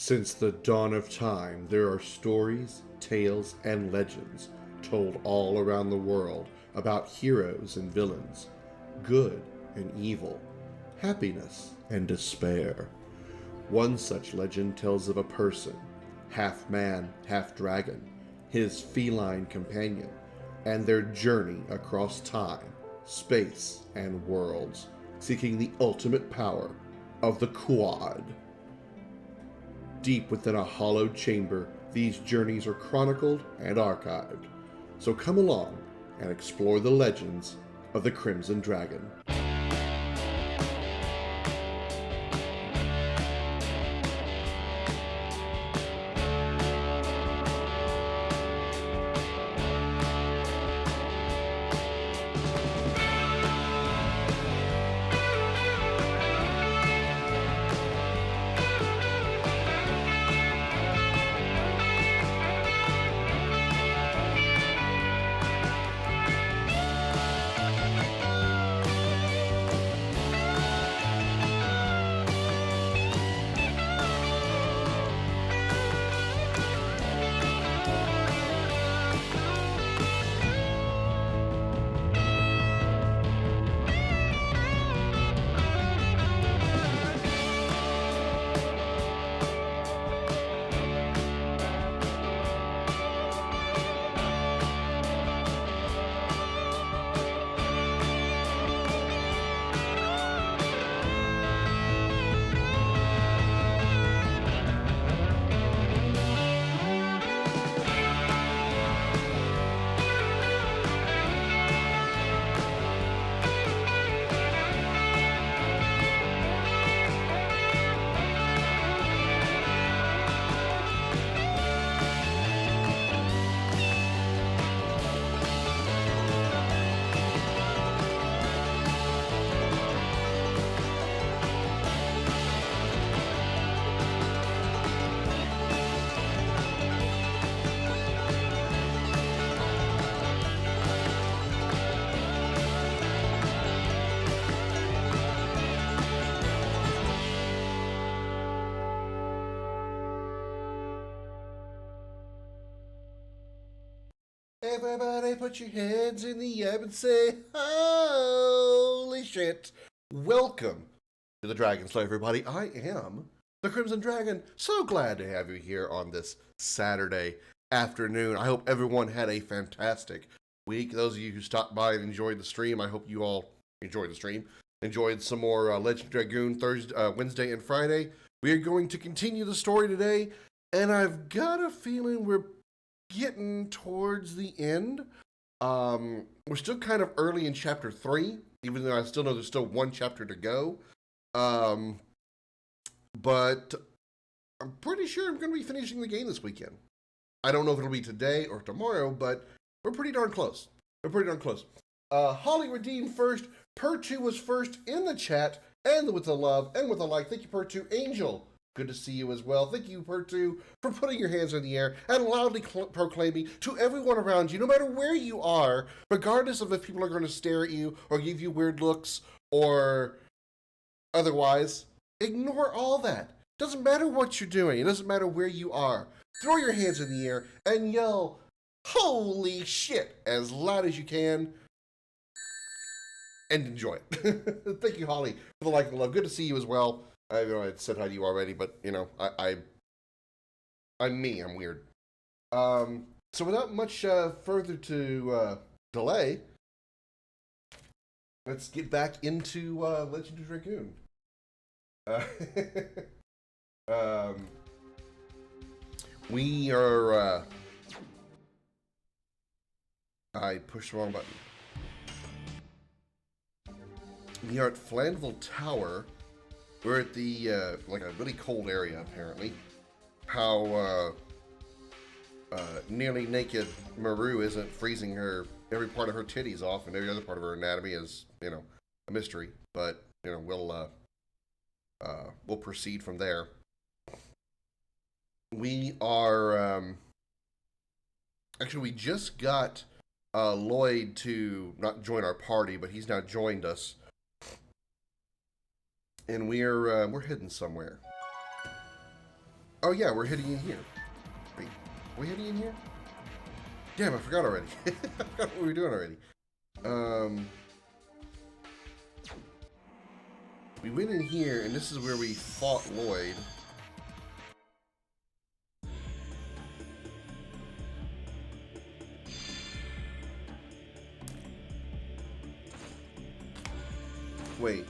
Since the dawn of time, there are stories, tales, and legends told all around the world about heroes and villains, good and evil, happiness and despair. One such legend tells of a person, half man, half dragon, his feline companion, and their journey across time, space, and worlds, seeking the ultimate power of the Quad. Deep within a hollowed chamber, these journeys are chronicled and archived. So come along and explore the legends of the Crimson Dragon. Everybody put your hands in the air and say, holy shit. Welcome to the Dragon Slayer, everybody. I am the Crimson Dragon. So glad to have you here on this Saturday afternoon. I hope everyone had a fantastic week. Those of you who stopped by and enjoyed the stream, I hope you all enjoyed the stream. Enjoyed some more Legend of Dragoon Wednesday and Friday. We are going to continue the story today, and I've got a feeling we're getting towards the end. We're still kind of early in chapter 3, even though I still know there's still one chapter to go. But I'm pretty sure I'm going to be finishing the game this weekend. I don't know if it'll be today or tomorrow, but we're pretty darn close. Holly redeemed first. Per2 was first in the chat, and with the love, and with the like. Thank you, Per2. Angel, good to see you as well. Thank you, Per2, for putting your hands in the air and loudly proclaiming to everyone around you, no matter where you are, regardless of if people are going to stare at you or give you weird looks or otherwise, ignore all that. Doesn't matter what you're doing. It doesn't matter where you are. Throw your hands in the air and yell, holy shit, as loud as you can. And enjoy it. Thank you, Holly, for the like and love. Good to see you as well. I know I said hi to you already, but you know, I'm me. I'm weird. So without much further to delay, let's get back into Legend of Dragoon. We are. I pushed the wrong button. We are at Flanville Tower. We're at the, like a really cold area, apparently. How, nearly naked Maru isn't freezing her, every part of her titties off, and every other part of her anatomy is, you know, a mystery. But, you know, we'll proceed from there. We are, actually, we just got, Lloyd to not join our party, but he's now joined us. And we're heading somewhere. Oh yeah, we're heading in here. Wait, are we heading in here? Damn, I forgot already. I forgot what we were doing already. We went in here, and this is where we fought Lloyd. Wait.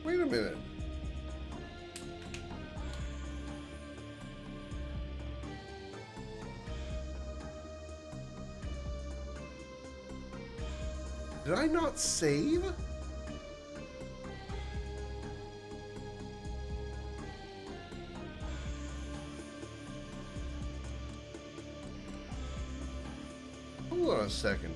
Wait a minute. Did I not save? Hold on a second.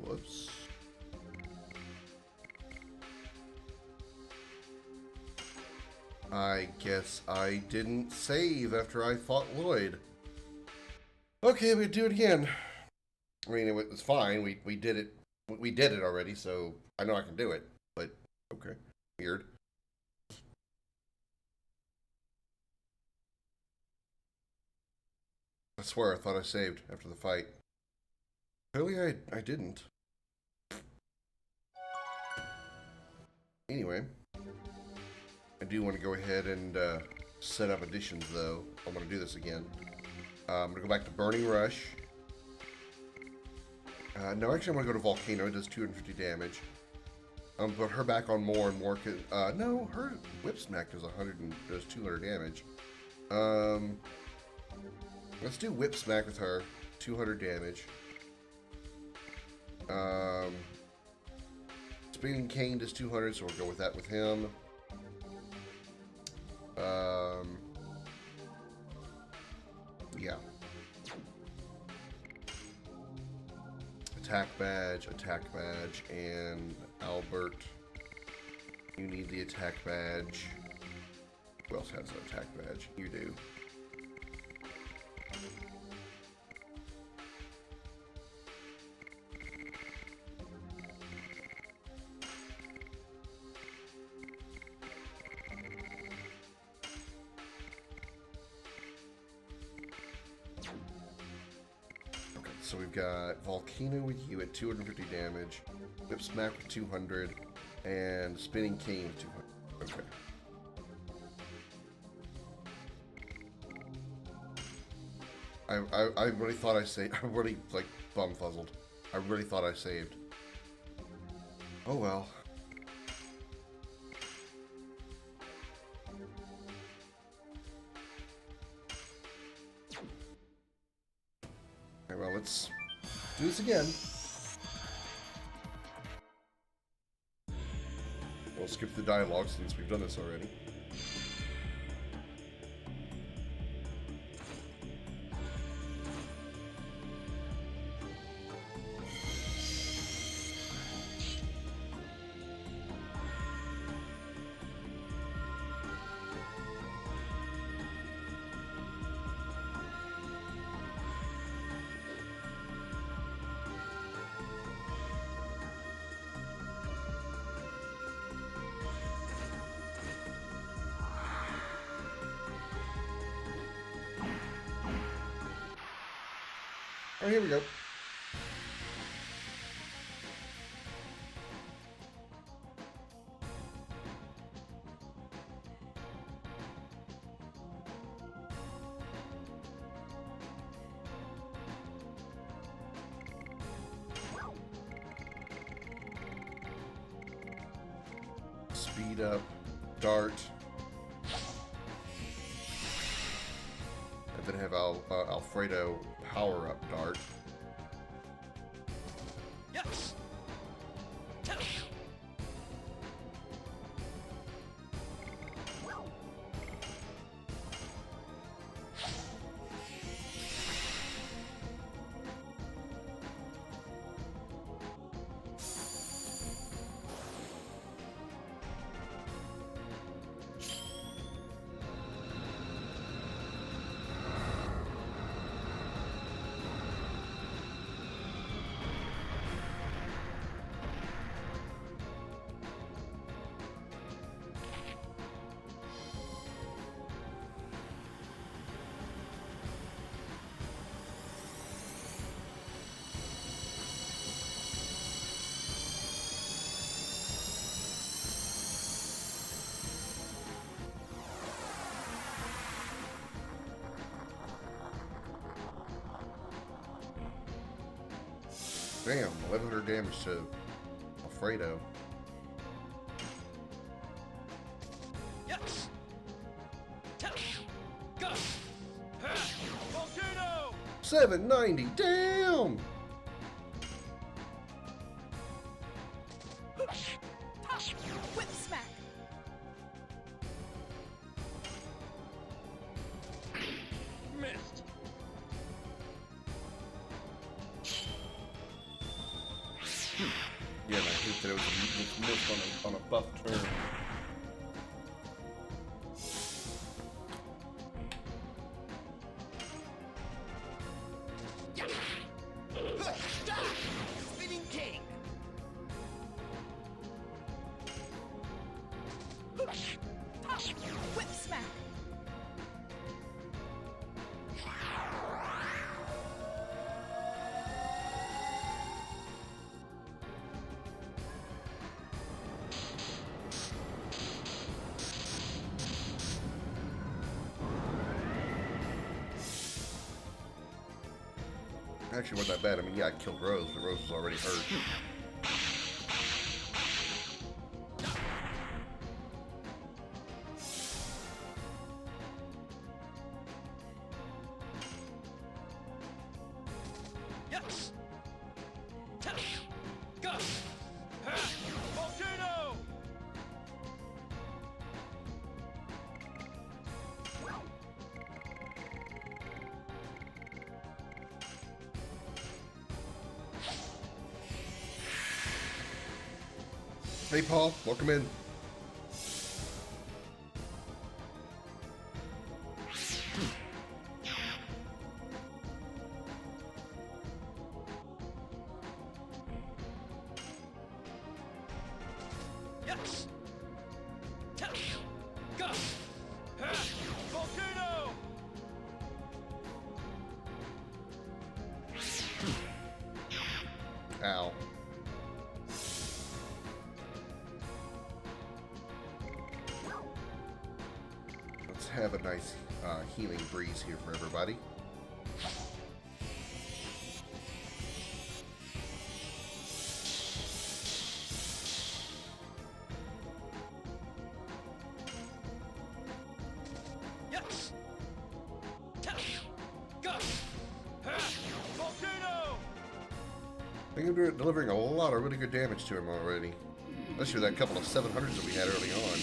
Whoops. I guess I didn't save after I fought Lloyd. Okay, we do it again. I mean, it was fine. We did it. We did it already, so I know I can do it. But okay, weird. I swear I thought I saved after the fight. Clearly, I didn't. Anyway, I do want to go ahead and set up additions, though. I'm going to do this again. I'm going to go back to Burning Rush. No, actually, I'm going to go to Volcano. It does 250 damage. Put her back on more and more. No, her Whip Smack does 200 damage. Let's do Whip Smack with her. 200 damage. Spinning Cane does 200, so we'll go with that with him. Yeah. Attack badge, and Albert, you need the attack badge. Who else has an attack badge? You do. So we've got Volcano with you at 250 damage, Whip Smack with 200, and Spinning Cane with 200. Okay. I really thought I saved. I really, like, bum-fuzzled. I really thought I saved. Oh well. Okay, well, let's do this again. We'll skip the dialogue since we've done this already. Oh, here we go. Speed up, dart. then have Alfredo power up dart. Yes. Damn, 1100 damage to Alfredo. Yes. Go. Volcano. 790, damn! Whip smack. Missed. Yeah, and I hate that it was missed on a buff turn. Spinning king. Whip smack. Actually, wasn't that bad. I mean, yeah, I killed Rose, but Rose was already hurt. Yes. Go. Volcano. Hey, Paul, welcome in. Yes. Go. Volcano. Ow. Let's have a nice healing breeze here for everybody. Yes. Go. Volcano. I think I'm delivering a lot of really good damage to him already. Especially that couple of 700s that we had early on.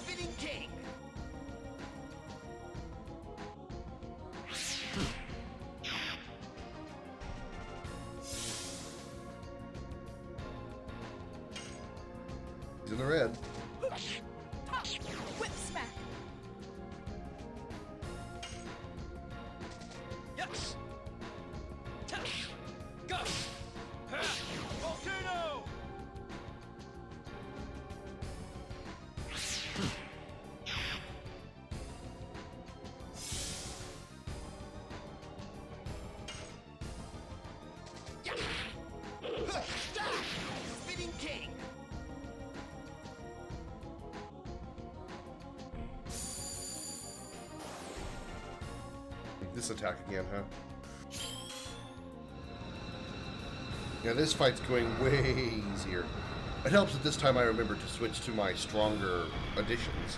Spinning king. He's in the red. Whip smack. Yes. Go. Volcano. this attack again, huh? Yeah, this fight's going way easier. It helps that this time I remember to switch to my stronger additions.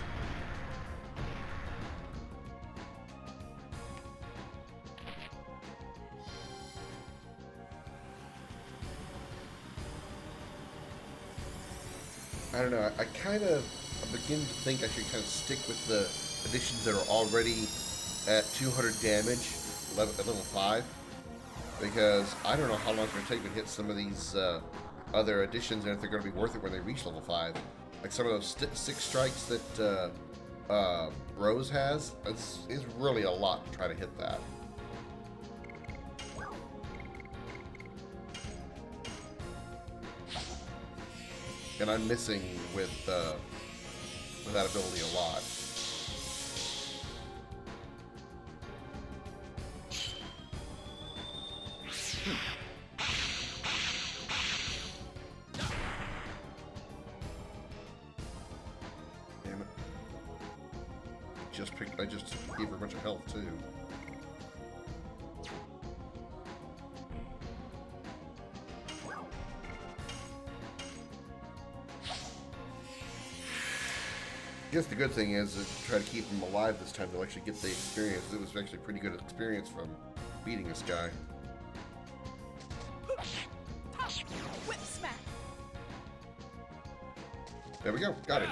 I don't know, I kind of begin to think I should kind of stick with the additions that are already at 200 damage, at level 5. Because I don't know how long it's going to take me to hit some of these other additions and if they're going to be worth it when they reach level 5. Like some of those 6 strikes that Rose has, it's really a lot to try to hit that. And I'm missing with that ability a lot. Damn it. I just gave her a bunch of health too. I guess the good thing is to try to keep them alive this time. They'll actually get the experience. It was actually pretty good experience from beating this guy. Whip smack. There we go. Got it.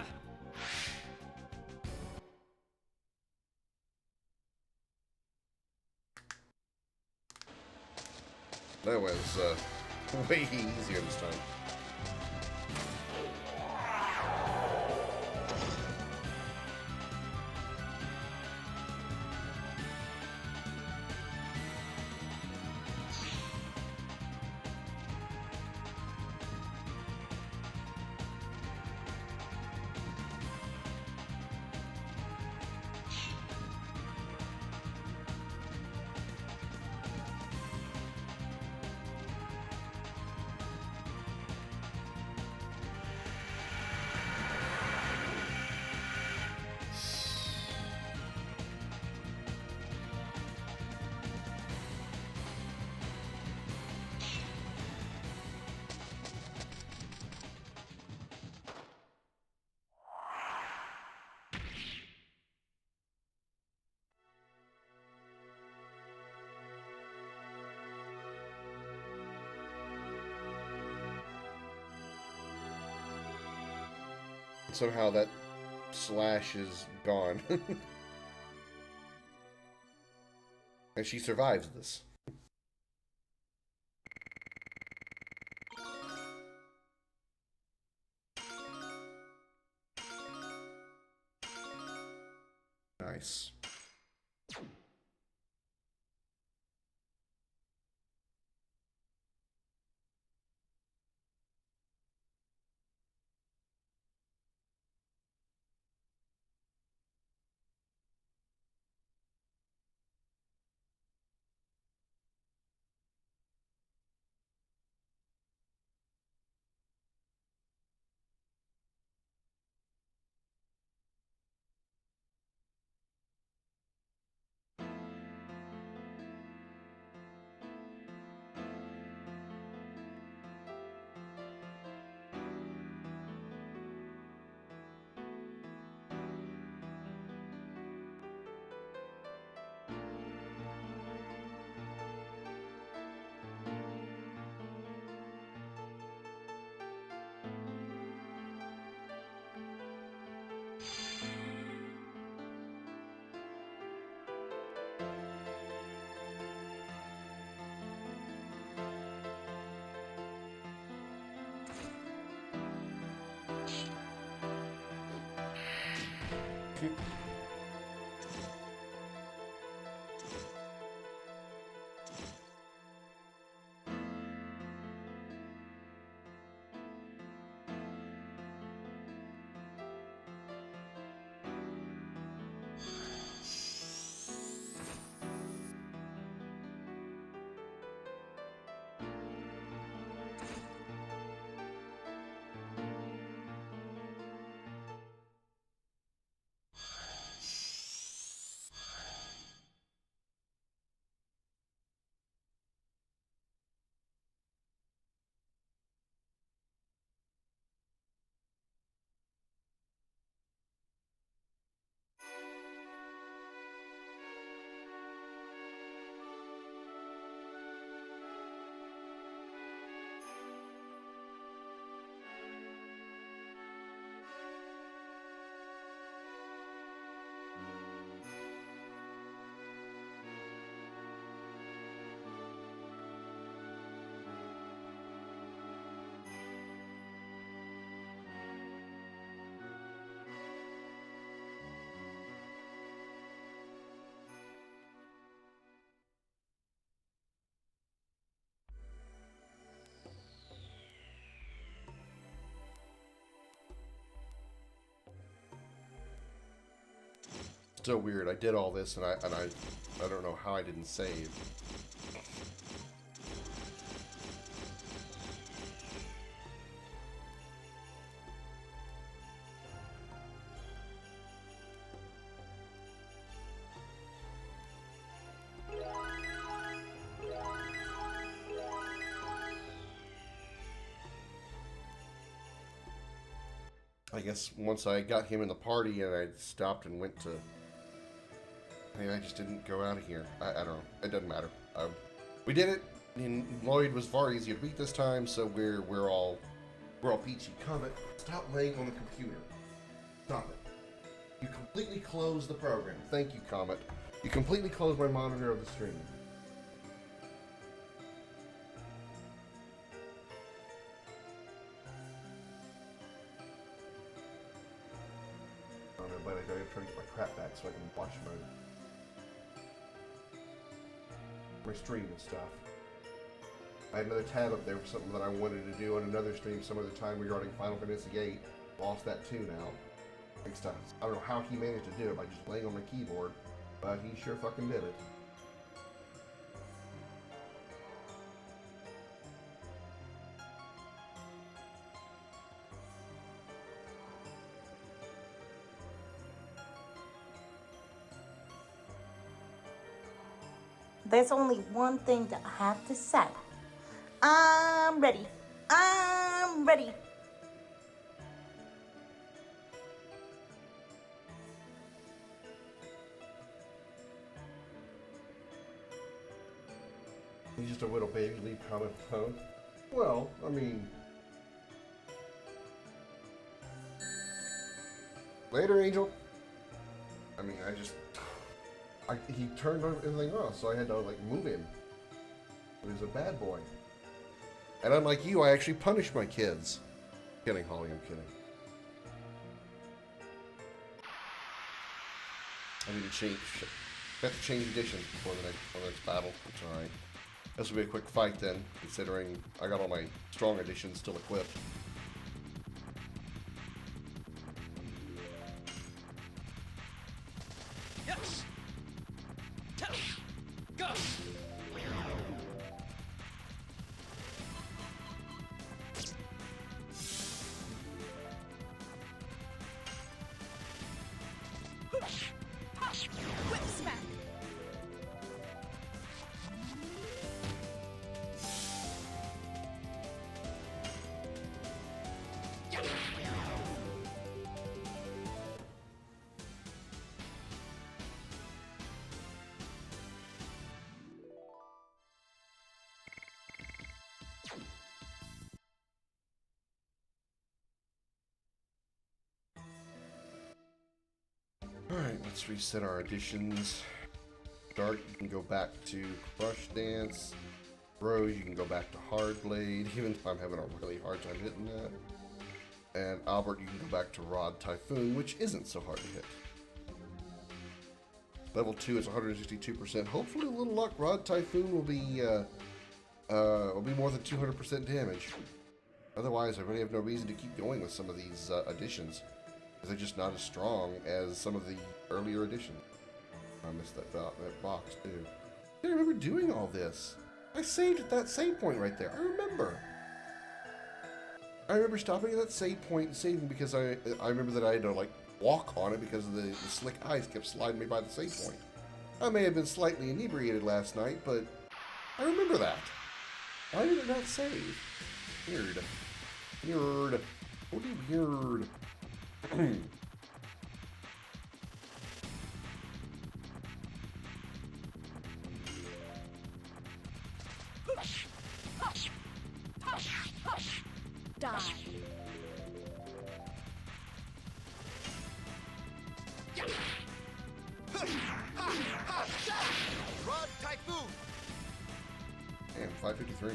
That was way easier this time. Somehow that slash is gone. And she survives this. Nice. So weird. I did all this and I don't know how I didn't save. I guess once I got him in the party and I stopped and went to... I mean, I just didn't go out of here. I don't know. It doesn't matter. We did it, and Lloyd was far easier to beat this time, so we're all peachy. Comet, stop laying on the computer. Stop it. You completely closed the program. Thank you, Comet. You completely closed my monitor of the stream. But I gotta try to get my crap back so I can watch my stream and stuff. I had another tab up there for something that I wanted to do on another stream some other time regarding Final Fantasy VIII. Lost that too now. Thanks to, I don't know how he managed to do it by just laying on my keyboard, but he sure fucking did it. There's only one thing that I have to say. I'm ready. I'm ready. He's just a little baby, leave Comet alone. Well, I mean... Later, Angel. I mean, he turned everything off, so I had to, like, move him. He was a bad boy. And unlike you, I actually punish my kids. Kidding, Holly, I'm kidding. I need to change... I have to change editions before the next battle. It's alright. This will be a quick fight then, considering I got all my strong editions still equipped. Yes. Go. Whip smack. Alright, let's reset our additions. Dark, you can go back to Crush Dance. Rose, you can go back to Hard Blade, even if I'm having a really hard time hitting that. And Albert, you can go back to Rod Typhoon, which isn't so hard to hit. Level 2 is 162%. Hopefully, with a little luck, Rod Typhoon will be more than 200% damage. Otherwise, I really have no reason to keep going with some of these additions. They're just not as strong as some of the earlier editions. I missed that box too. I remember doing all this. I saved at that save point right there. I remember. I remember stopping at that save point and saving because I remember that I had to like walk on it because the slick eyes kept sliding me by the save point. I may have been slightly inebriated last night, but I remember that. Why did it not save? Weird. Weird. Totally weird. Die. Rod Typhoon. Damn, 553.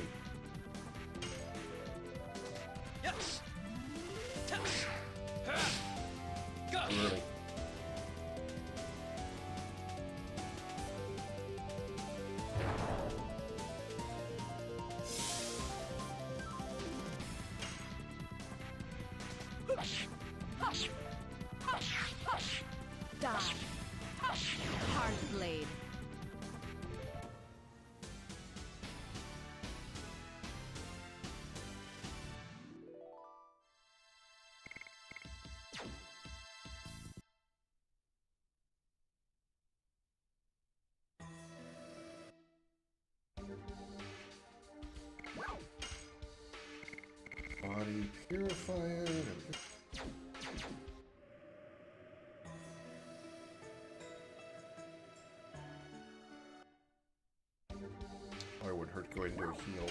Yes. Go. Too early. Die. Dark Blade. Body purifier. Oh, it wouldn't hurt to go ahead and do a heal.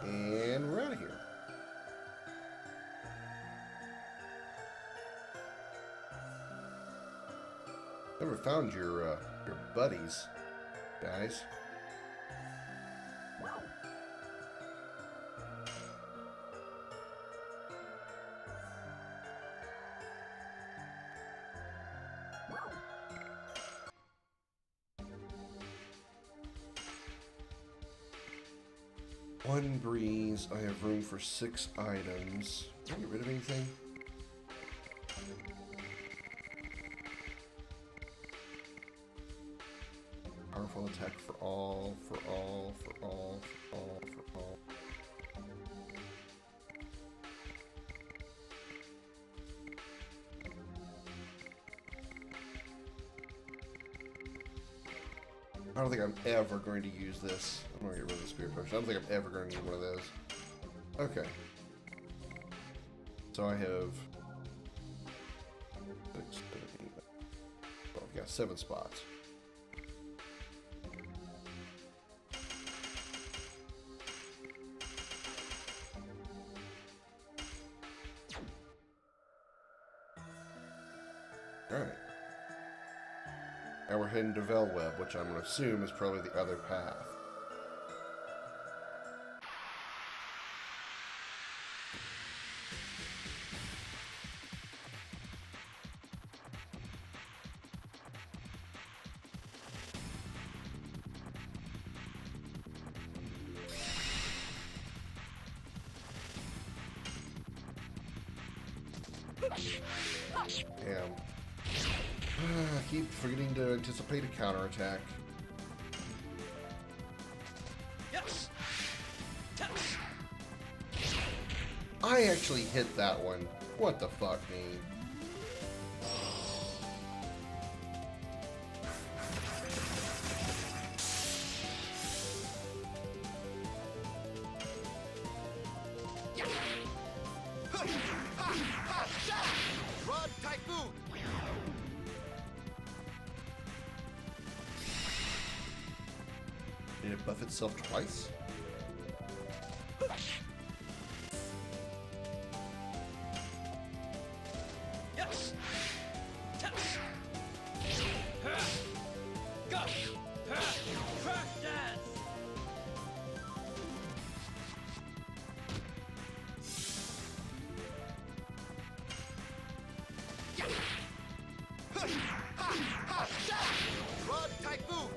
And we're out of here. Never found your buddies, guys. One breeze. I have room for 6 items. Can I get rid of anything? Powerful attack for all, for all, for all, for all, for all. I don't think I'm ever going to use this. I'm going to get rid of the spirit potion. I don't think I'm ever going to need one of those. Okay. So I have 6, 7, 8, well, I've got 7 spots. Alright. Now we're heading to Velweb, which I'm going to assume is probably the other path. Damn. I keep forgetting to anticipate a counterattack. Yes. Yes. I actually hit that one. What the fuck, me? Rod Typhoon. Did it buff itself twice? Yes. Yes. Go. Crash dance. Rod Typhoon.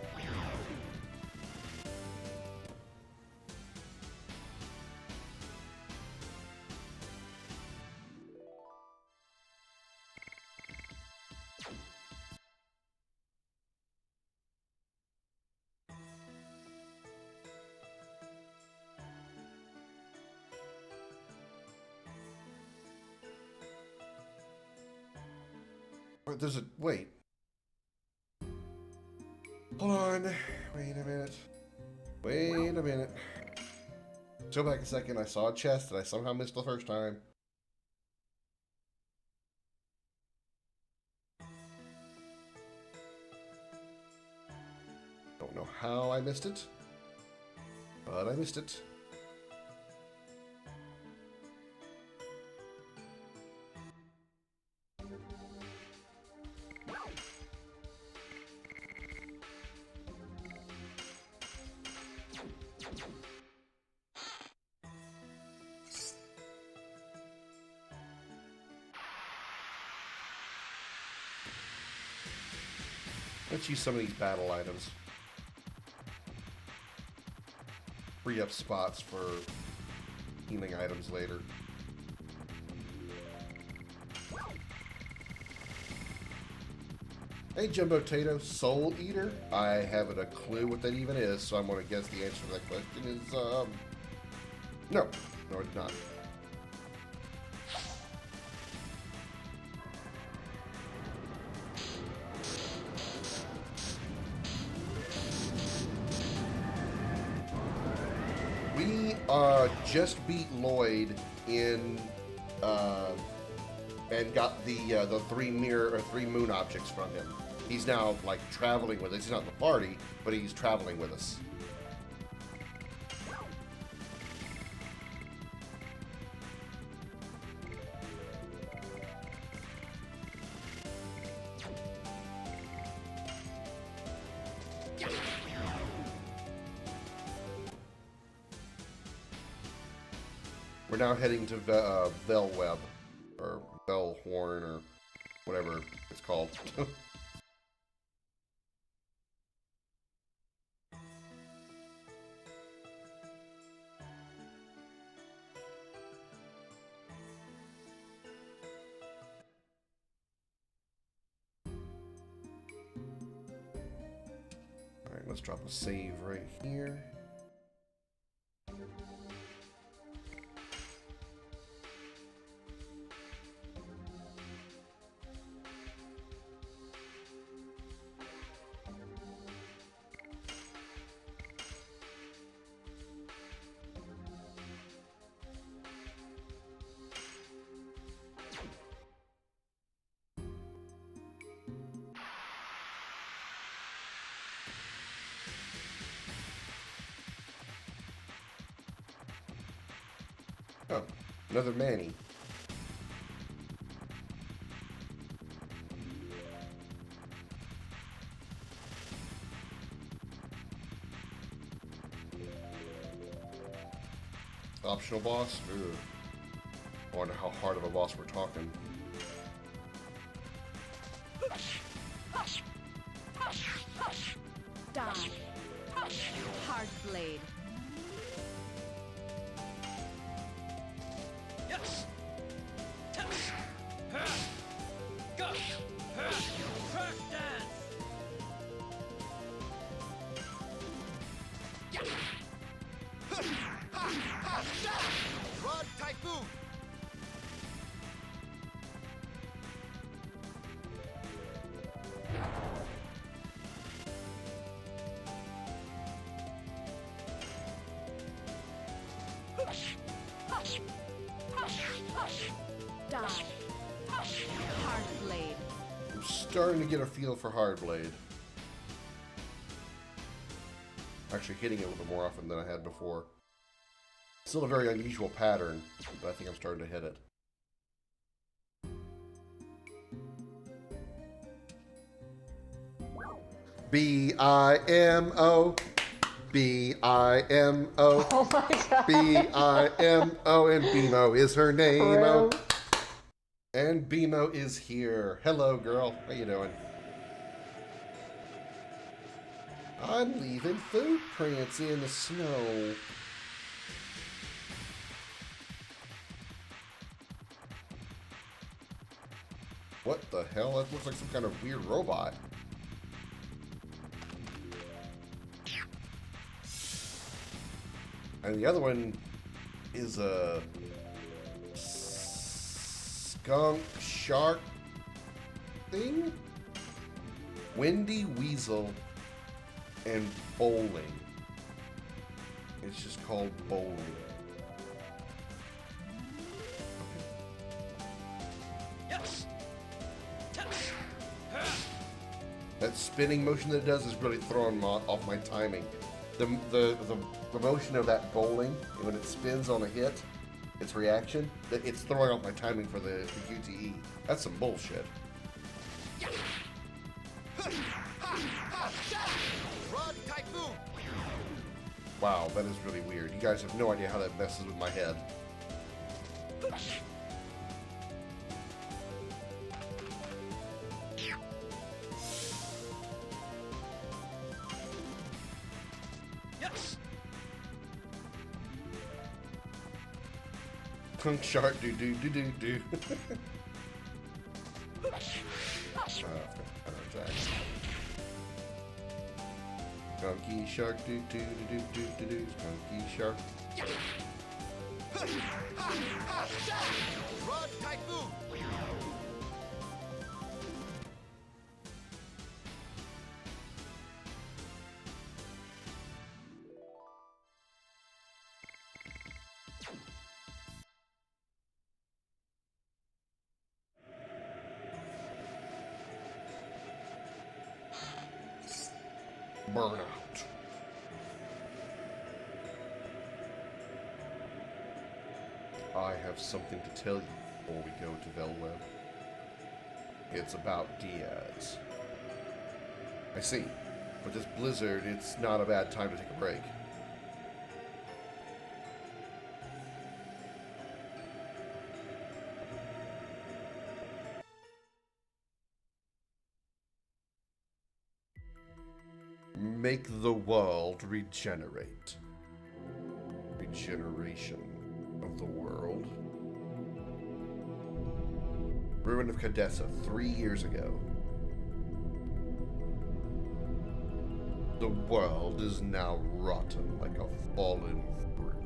Or there's a... Wait. Hold on. Wait a minute. Wait a minute. So back a second, I saw a chest that I somehow missed the first time. Don't know how I missed it, but I missed it. Let's use some of these battle items. Free up spots for healing items later. Hey, Jumbo Tato, Soul Eater? I haven't a clue what that even is, so I'm going to guess the answer to that question is, no. No, I did not. We just beat Lloyd in and got the three moon objects from him. He's now like traveling with us. He's not in the party, but he's traveling with us. We're now heading to Velweb, or Velhorn, or whatever it's called. Alright, let's drop a save right here. Oh, another Manny. Optional boss? Ugh. I wonder how hard of a boss we're talking. Die. Hard blade. Yes. Touch. Go. Crack dance. Rod Typhoon! Die. Hard blade. I'm starting to get a feel for Hardblade. Actually hitting it a little more often than I had before. Still a very unusual pattern, but I think I'm starting to hit it. B-I-M-O. B-I-M-O. Oh my god. B-I-M-O. And BMO is her name. Bro. And BMO is here. Hello, girl. How you doing? I'm leaving footprints in the snow. What the hell? That looks like some kind of weird robot. And the other one is a skunk shark thing? Windy Weasel and Bowling. It's just called Bowling. That spinning motion that it does is really throwing off my timing. The motion of that bowling, when it spins on a hit, its reaction, it's throwing off my timing for the QTE. That's some bullshit. Wow, that is really weird. You guys have no idea how that messes with my head. Punk shark do do do do do. Funky shark do do do do do do. Funky shark. Rod Typhoon! Burnout. I have something to tell you before we go to Velweb. It's about Diaz. I see. With this blizzard, it's not a bad time to take a break. Make the world regenerate. Regeneration of the world. Ruin of Cadessa 3 years ago. The world is now rotten like a fallen fruit.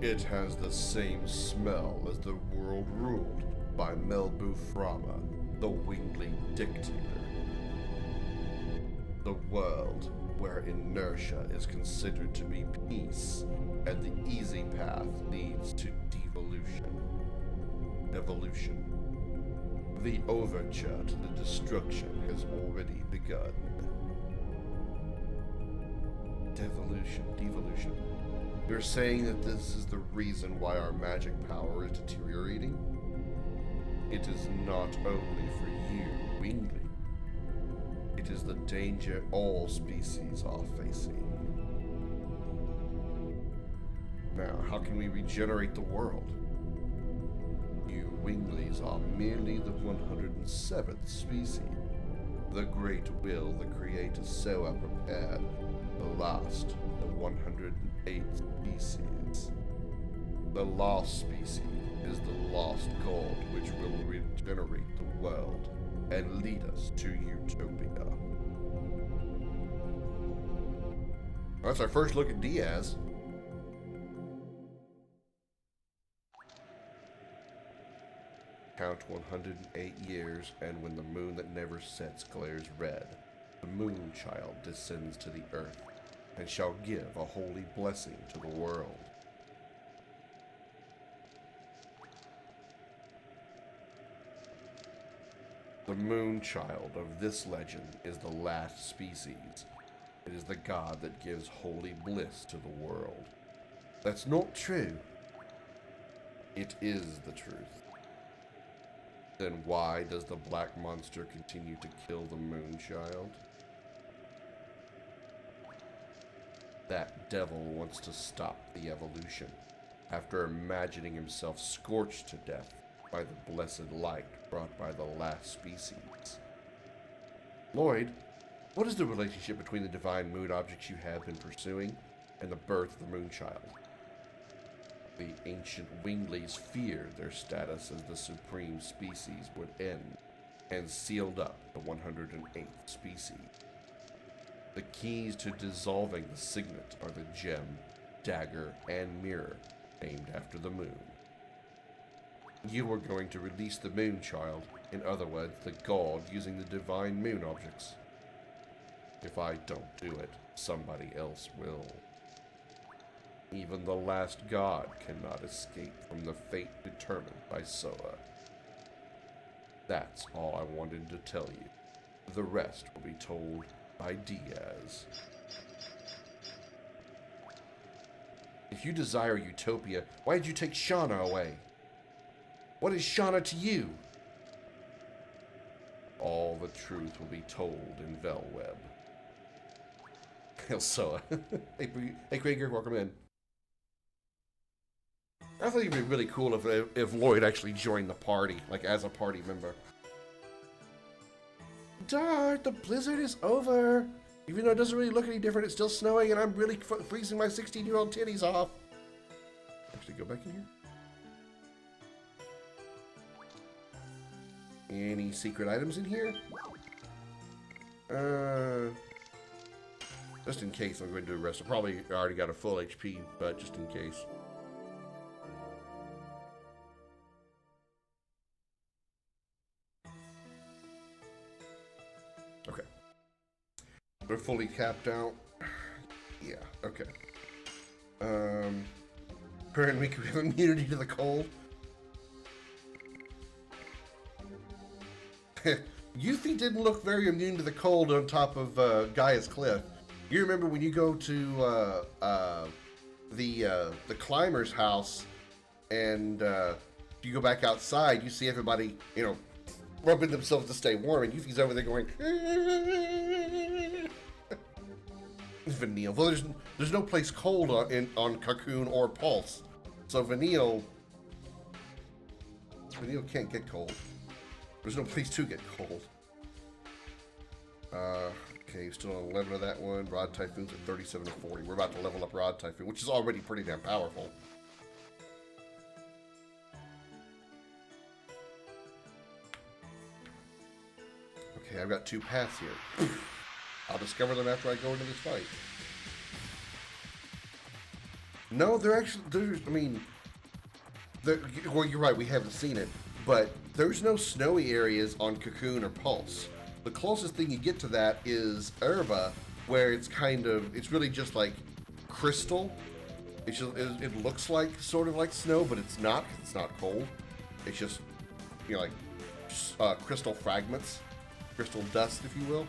It has the same smell as the world ruled by Melbu Frama, the wingly dictator. The world where inertia is considered to be peace, and the easy path leads to devolution. Evolution. The overture to the destruction has already begun. Devolution. You're saying that this is the reason why our magic power is deteriorating? It is not only for you, Wingly. It is the danger all species are facing. Now, how can we regenerate the world? You Winglies are merely the 107th species. The great will the Creator Soa prepared, the last, the 108th species. The last species is the lost god which will regenerate the world and lead us to utopia. That's our first look at Diaz. Count 108 years, and when the moon that never sets glares red, the moon child descends to the earth, and shall give a holy blessing to the world. The moon child of this legend is the last species. It is the god that gives holy bliss to the world. That's not true. It is the truth. Then why does the black monster continue to kill the moon child? That devil wants to stop the evolution, after imagining himself scorched to death by the blessed light brought by the last species. Lloyd, what is the relationship between the divine moon objects you have been pursuing and the birth of the moon child? The ancient Winglies feared their status as the supreme species would end, and sealed up the 108th species. The keys to dissolving the signet are the gem, dagger, and mirror named after the moon. You are going to release the moon child, in other words, the god using the divine moon objects. If I don't do it, somebody else will. Even the last god cannot escape from the fate determined by Soa. That's all I wanted to tell you. The rest will be told by Diaz. If you desire utopia, why did you take Shauna away? What is Shauna to you? All the truth will be told in Velweb. Elsoa. Hey, Krieger, welcome in. I think it'd be really cool if Lloyd actually joined the party, like as a party member. Dart, the blizzard is over. Even though it doesn't really look any different, it's still snowing, and I'm really freezing my 16-year-old titties off. Actually, go back in here. Any secret items in here? Just in case, I'm going to do the rest. I probably already got a full HP, but just in case. Okay. They're fully capped out. Yeah, okay. Apparently we have immunity to the cold. Yuffie didn't look very immune to the cold on top of Gaia's Cliff. You remember when you go to the climber's house and you go back outside, you see everybody, you know, rubbing themselves to stay warm, and Yuffie's over there going, Vanille. Well, there's no place cold on Cocoon or Pulse, so Vanille can't get cold. There's no place to get cold. Okay, still on 11 of that one. Rod Typhoon's at 37 to 40. We're about to level up Rod Typhoon, which is already pretty damn powerful. Okay, I've got 2 paths here. I'll discover them after I go into this fight. No, well, you're right, we haven't seen it, but there's no snowy areas on Cocoon or Pulse. The closest thing you get to that is Erba, where it's really just like crystal. It looks like sort of like snow, but it's not. It's not cold. It's just, you know, like crystal fragments, crystal dust, if you will.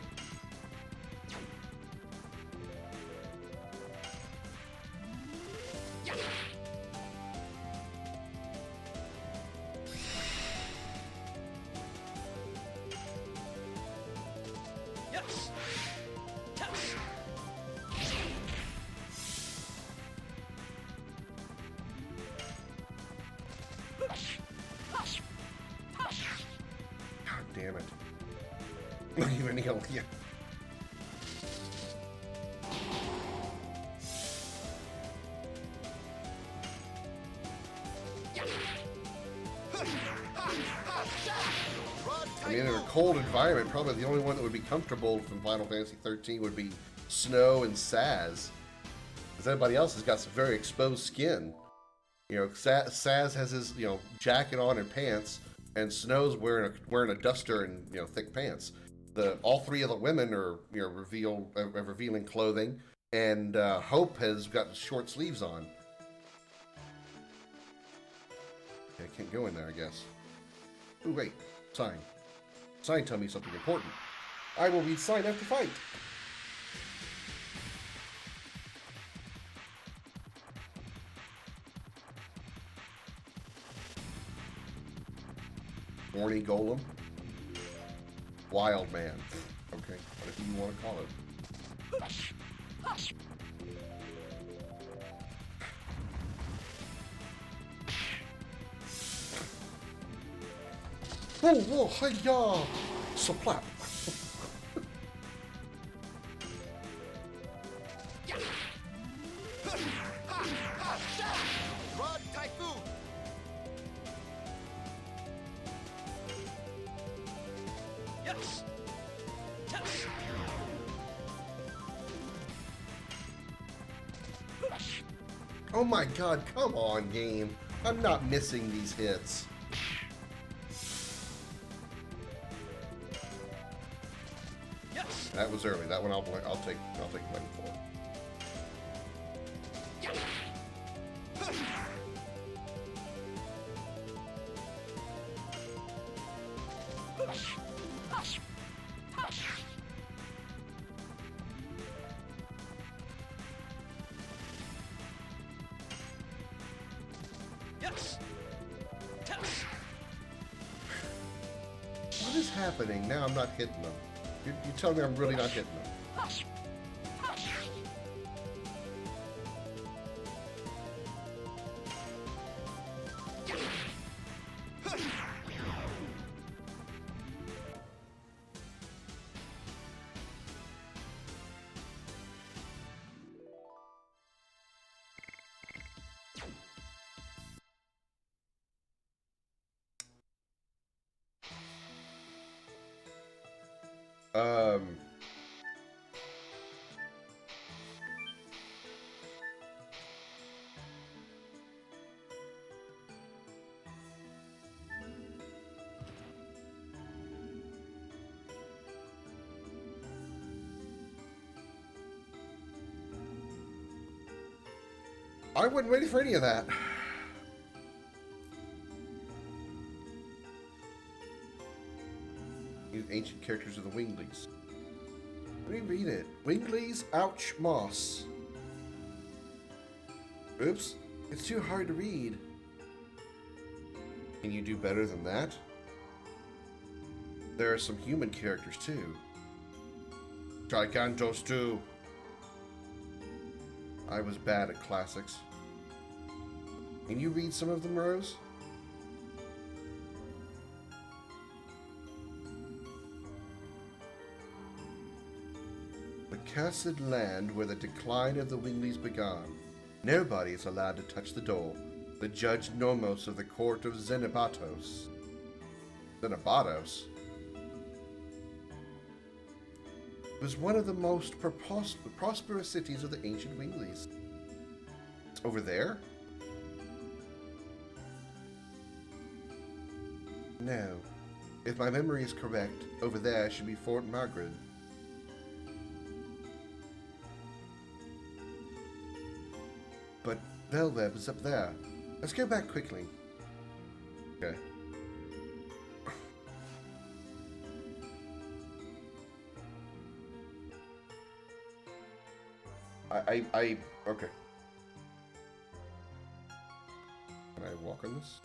Damn it. Not even heal, yeah. I mean, in a cold environment, probably the only one that would be comfortable from Final Fantasy 13 would be Snow and Saz. Because everybody else has got some very exposed skin. You know, Saz has his, you know, jacket on and pants, and Snow's wearing a duster and, you know, thick pants. All 3 of the women are, you know, revealing clothing, and Hope has got short sleeves on. Okay, I can't go in there, I guess. Ooh, wait, sign. Sign tell me something important. I will read sign after fight. Horny Golem. Wild Man. Okay, whatever you want to call it. Whoa, whoa, hi-ya! Suplap. Rod Typhoon! Yes! Yes! Oh my god, come on, game. I'm not missing these hits. Yes! That was early. That one I'll take blame for. Yes. Yes. What is happening? Now I'm not hitting them. You tell me I'm really not hitting them. I wasn't ready for any of that. These ancient characters of the Winglies. Let me read it. Winglies, ouch, moss. Oops, it's too hard to read. Can you do better than that? There are some human characters too. Gigantos too. I was bad at classics. Can you read some of them, Rose? The cursed land where the decline of the Winglies began. Nobody is allowed to touch the door. The judge Normos of the court of Xenobatos. Xenobatos? Was one of the most prosperous cities of the ancient Winglies. It's over there? No. If my memory is correct, over there should be Fort Margaret. But Velweb is up there. Let's go back quickly. Okay. Okay. Can I walk on this?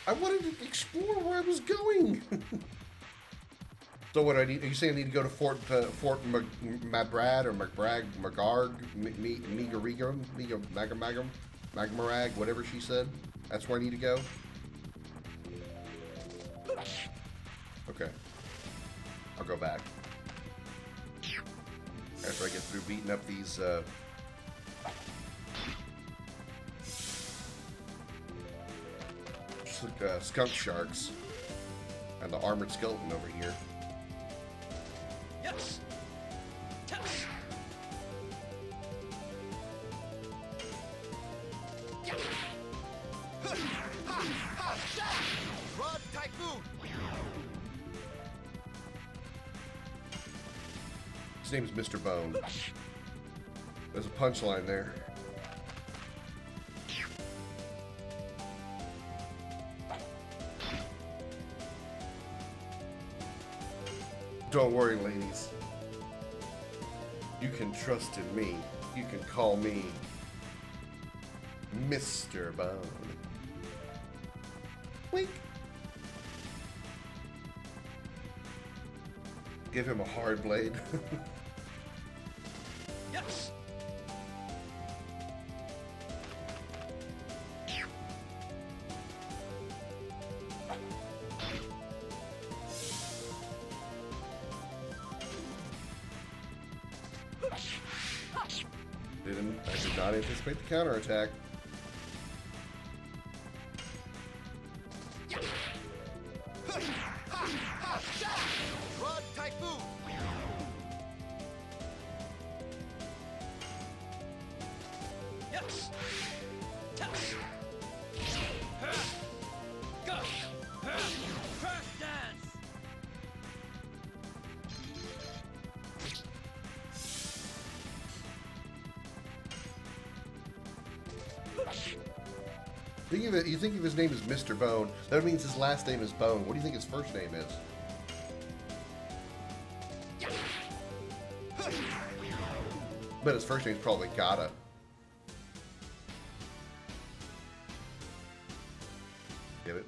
I wanted to explore where I was going. So what I need? Are you saying I need to go to Fort Mabrad or Magarg, Migarigum, Magmarag, whatever she said? That's where I need to go. Okay. I'll go back. After I get through beating up these, skunk sharks and the armored skeleton over here. Yes. Yes. Rod Typhoon. His name is Mr. Bone. There's a punchline there. Don't worry, ladies. You can trust in me. You can call me Mr. Bone. Wink. Give him a hard blade. Yes. I did not anticipate the counterattack. Rod Typhoon. Yes. Yes. Go. Crash dance. You think if his name is Mr. Bone, that means his last name is Bone. What do you think his first name is? But his first name's probably Gata. Give it.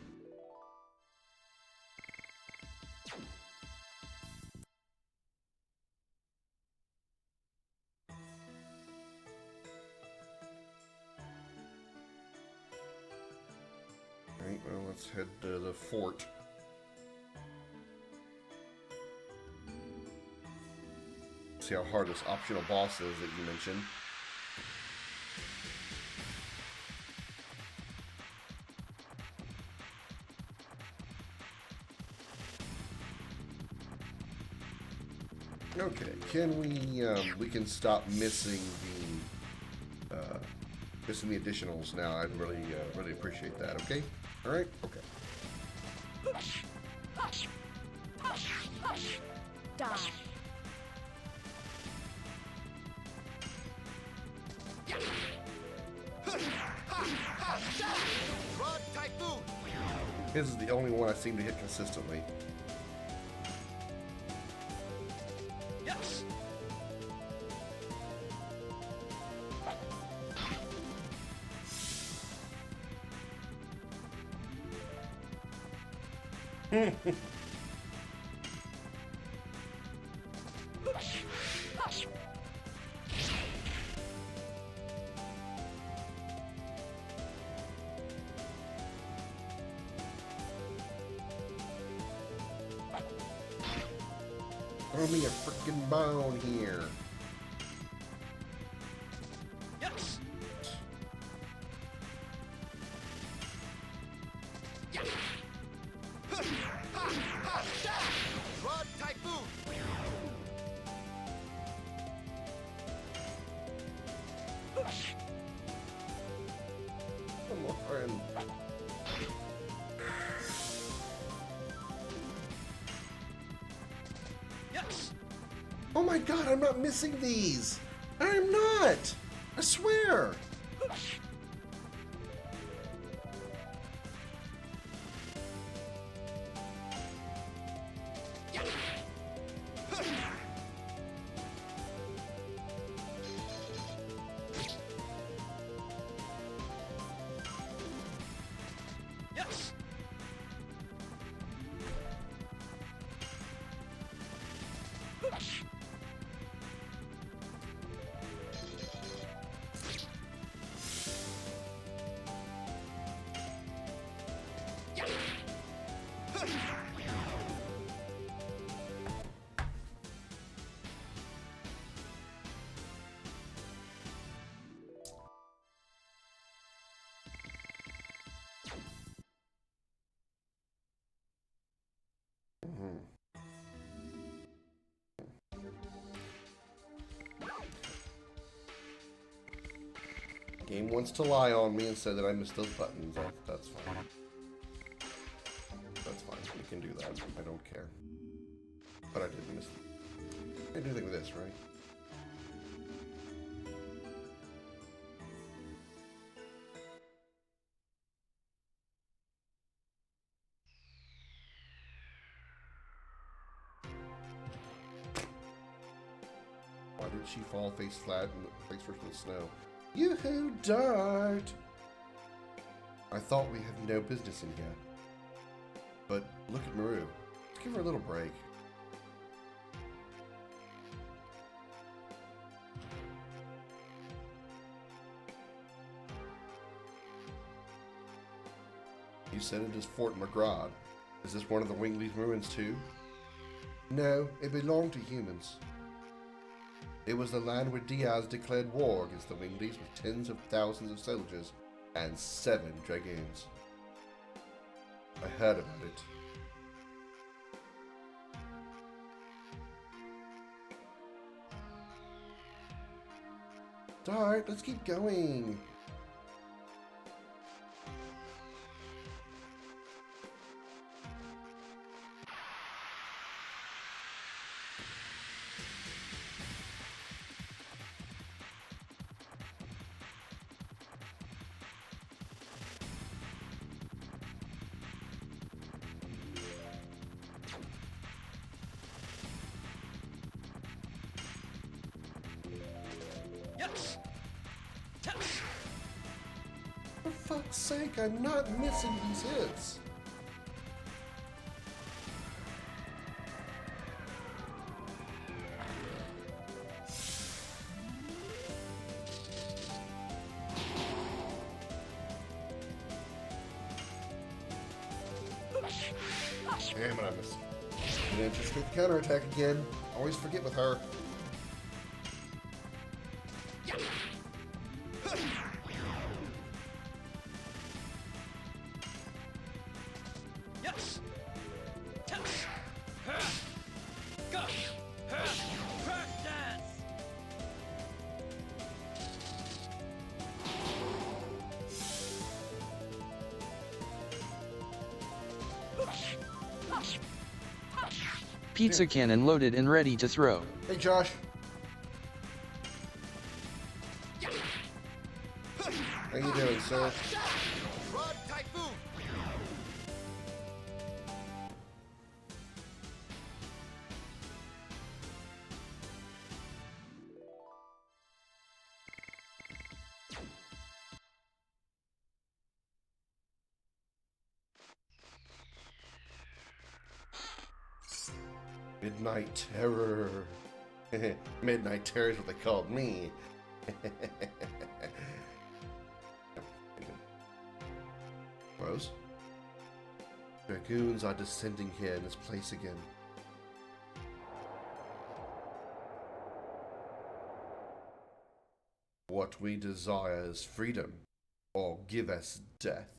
Alright, well, let's head to the fort. See how hard this optional boss is that you mentioned. Okay, can we can stop missing the additionals now. I'd really really appreciate that. Okay, all right, okay. Die. Rod Typhoon. This is the only one I seem to hit consistently. Yes. Throw me a freaking bone here. Yes. Rod Typhoon. Come on. Yes. Oh my god, I'm not missing these! I'm not! I swear! Yes. Game wants to lie on me and say that I missed those buttons. That's fine. That's fine. We can do that. I don't care. But I did miss them. I can do anything with this, right? Why did she fall face flat and face first in the snow? Yoo-hoo, Dart! I thought we had no business in here. But look at Maru. Let's give her a little break. You said it is Fort McGraw. Is this one of the Wingley's ruins too? No, it belonged to humans. It was the land where Diaz declared war against the Wingleys with tens of thousands of soldiers and 7 dragoons. I heard about it. Dart, let's keep going. Yes. Yes. For fuck's sake, I'm not missing these hits. Damn it, I missed. Didn't anticipate the counterattack again. Always forget with her. Yes. Yes. Go. Crack dance. Pizza cannon loaded and ready to throw. Hey, Josh. How you doing, sir? Rod Typhoon. Midnight Terror. Midnight Terror is what they called me. Rose? Dragoons are descending here in this place again. What we desire is freedom, or give us death.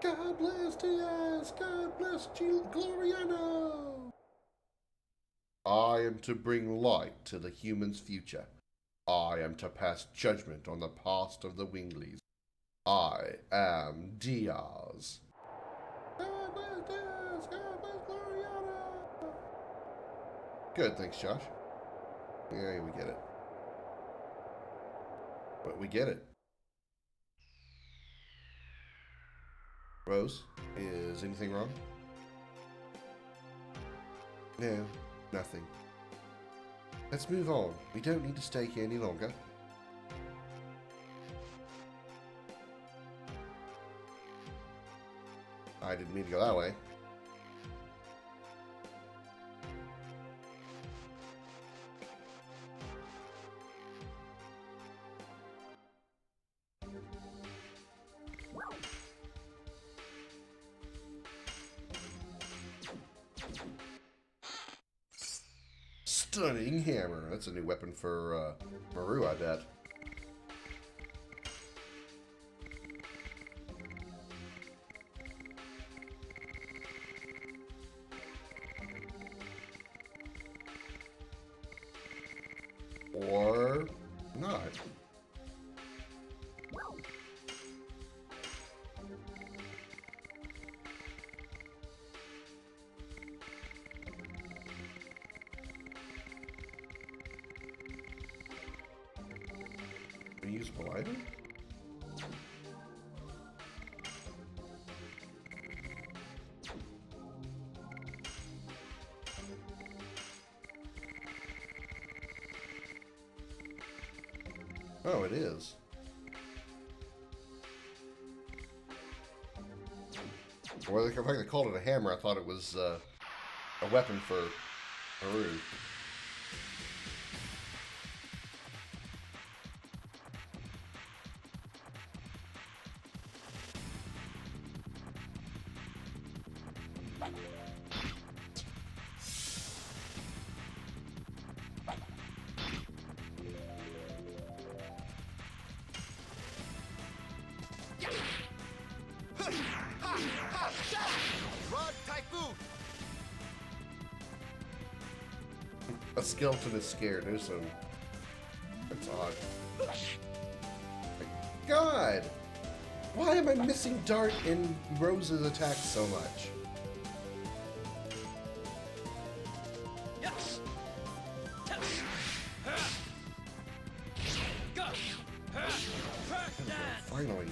God bless Diaz! God bless Gloriano! I am to bring light to the human's future. I am to pass judgment on the past of the Wingleys. I am Diaz. God bless Diaz! God bless Gloriano! Good, thanks, Josh. Yeah, we get it. But we get it. Rose, is anything wrong? No, nothing. Let's move on. We don't need to stay here any longer. I didn't mean to go that way. Stunning hammer. That's a new weapon for Maru, I bet. Or not. Reusable item? Oh, it is. Well, if I called it a hammer, I thought it was a weapon for Haru. Rod Typhoon. A skeleton is scared. There's some. That's odd. My God! Why am I missing Dart in Rose's attack so much? Yes. Yes. Go. Crack dance. Finally.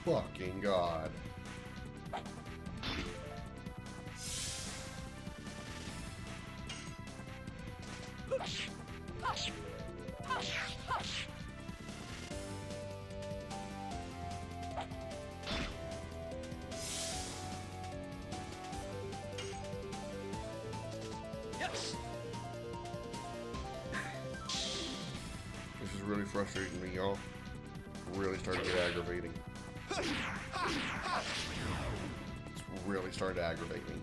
fucking god. Yes. This is really frustrating me, y'all. Really starting to get aggravating. It's really starting to aggravate me.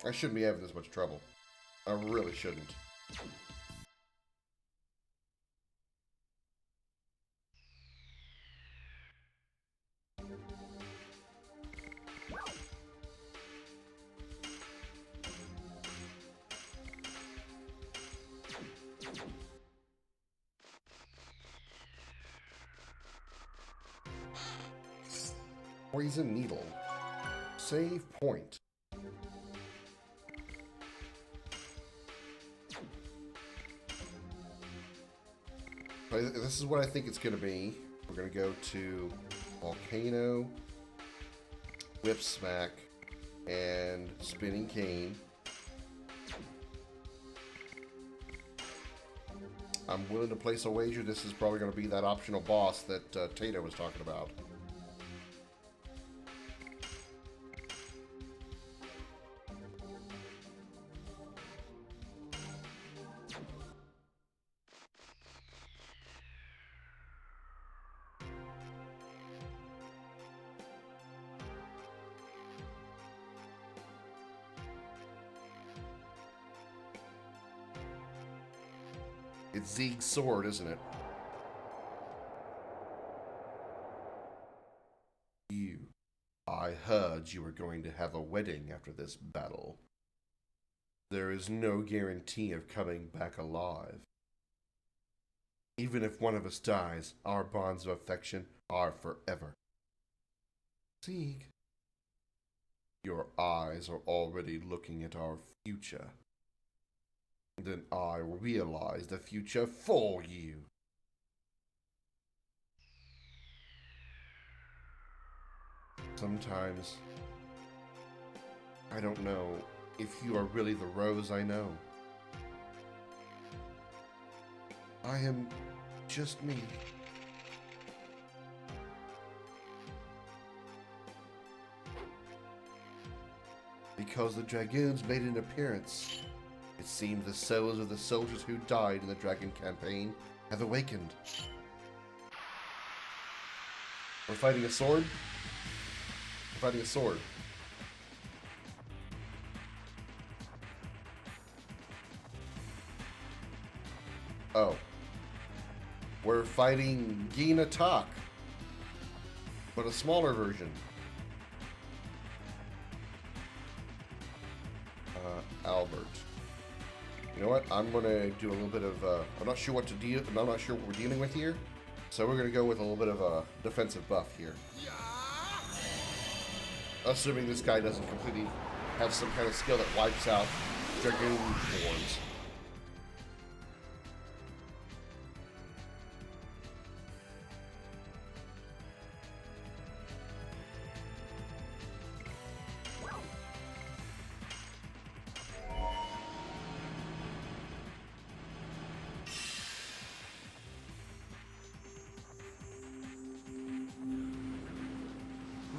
I shouldn't be having this much trouble. I really shouldn't. Poison needle. Save point. This is what I think it's going to be. We're going to go to Volcano, Whip Smack, and Spinning Cane. I'm willing to place a wager this is probably going to be that optional boss that Tato was talking about. It's Zeeg's sword, isn't it? I heard you were going to have a wedding after this battle. There is no guarantee of coming back alive. Even if one of us dies, our bonds of affection are forever. Zeeg, your eyes are already looking at our future. Then I will realize the future for you. Sometimes, I don't know if you are really the Rose I know. I am just me. Because the Dragoons made an appearance, it seems the souls of the soldiers who died in the Dragon campaign have awakened. We're fighting a sword? We're fighting a sword. Oh. We're fighting Gina Tak, but a smaller version. Albert. You know what? I'm gonna do a little bit of. I'm not sure what to deal. I'm not sure what we're dealing with here, so we're gonna go with a little bit of a defensive buff here. Assuming this guy doesn't completely have some kind of skill that wipes out Dragoon forms.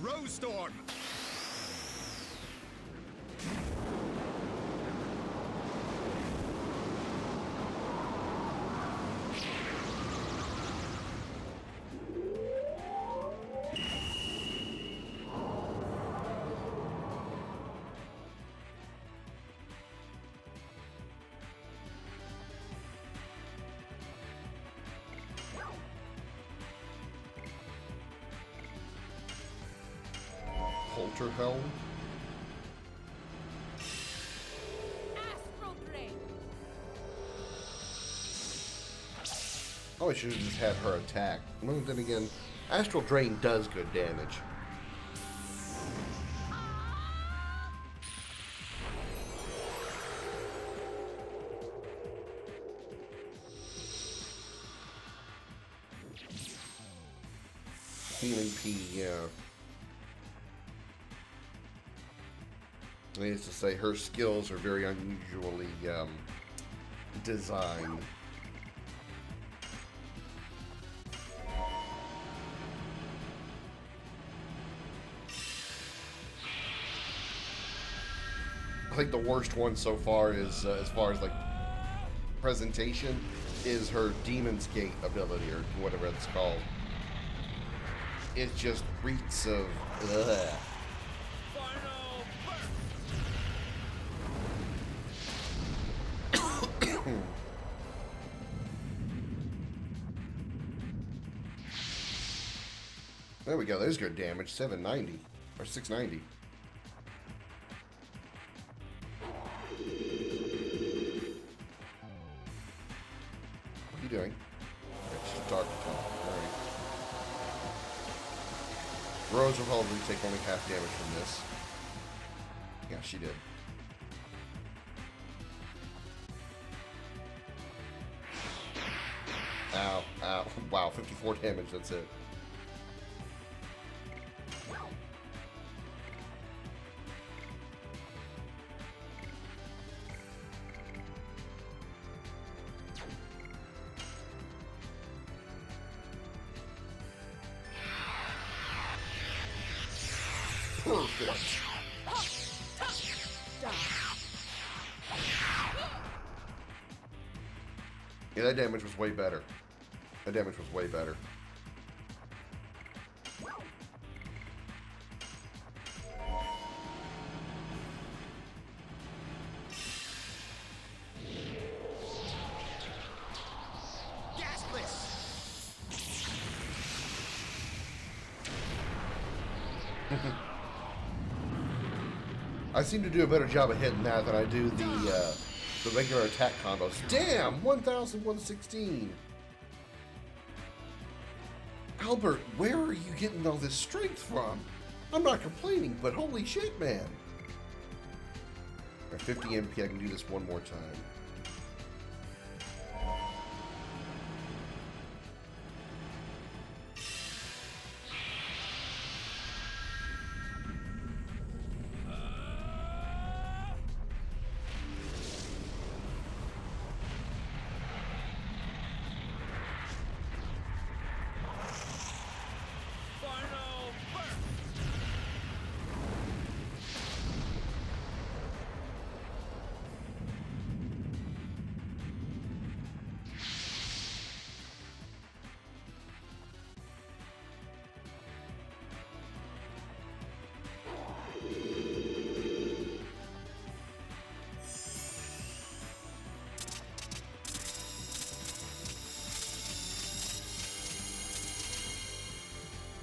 Rose Storm. Culture Helm. Astral Drain. Oh, I should have just had her attack. Well, then again, Astral Drain does good damage. Healing P, yeah. Needless to say, her skills are very unusually designed. I think the worst one so far is, as far as like presentation, is her Demon's Gate ability, or whatever it's called. It just reeks of ugh. There we go. There's good damage. 790 or 690. What are you doing? It's just dark. Alright. Rose will probably take only half damage from this. Yeah, she did. Ow, ow. Wow, 54 damage, that's it. Perfect. Yeah, that damage was way better. That damage was way better. I seem to do a better job of hitting that than I do the regular attack combos. Damn! 1,116! Albert, where are you getting all this strength from? I'm not complaining, but holy shit, man! At 50 MP, I can do this one more time.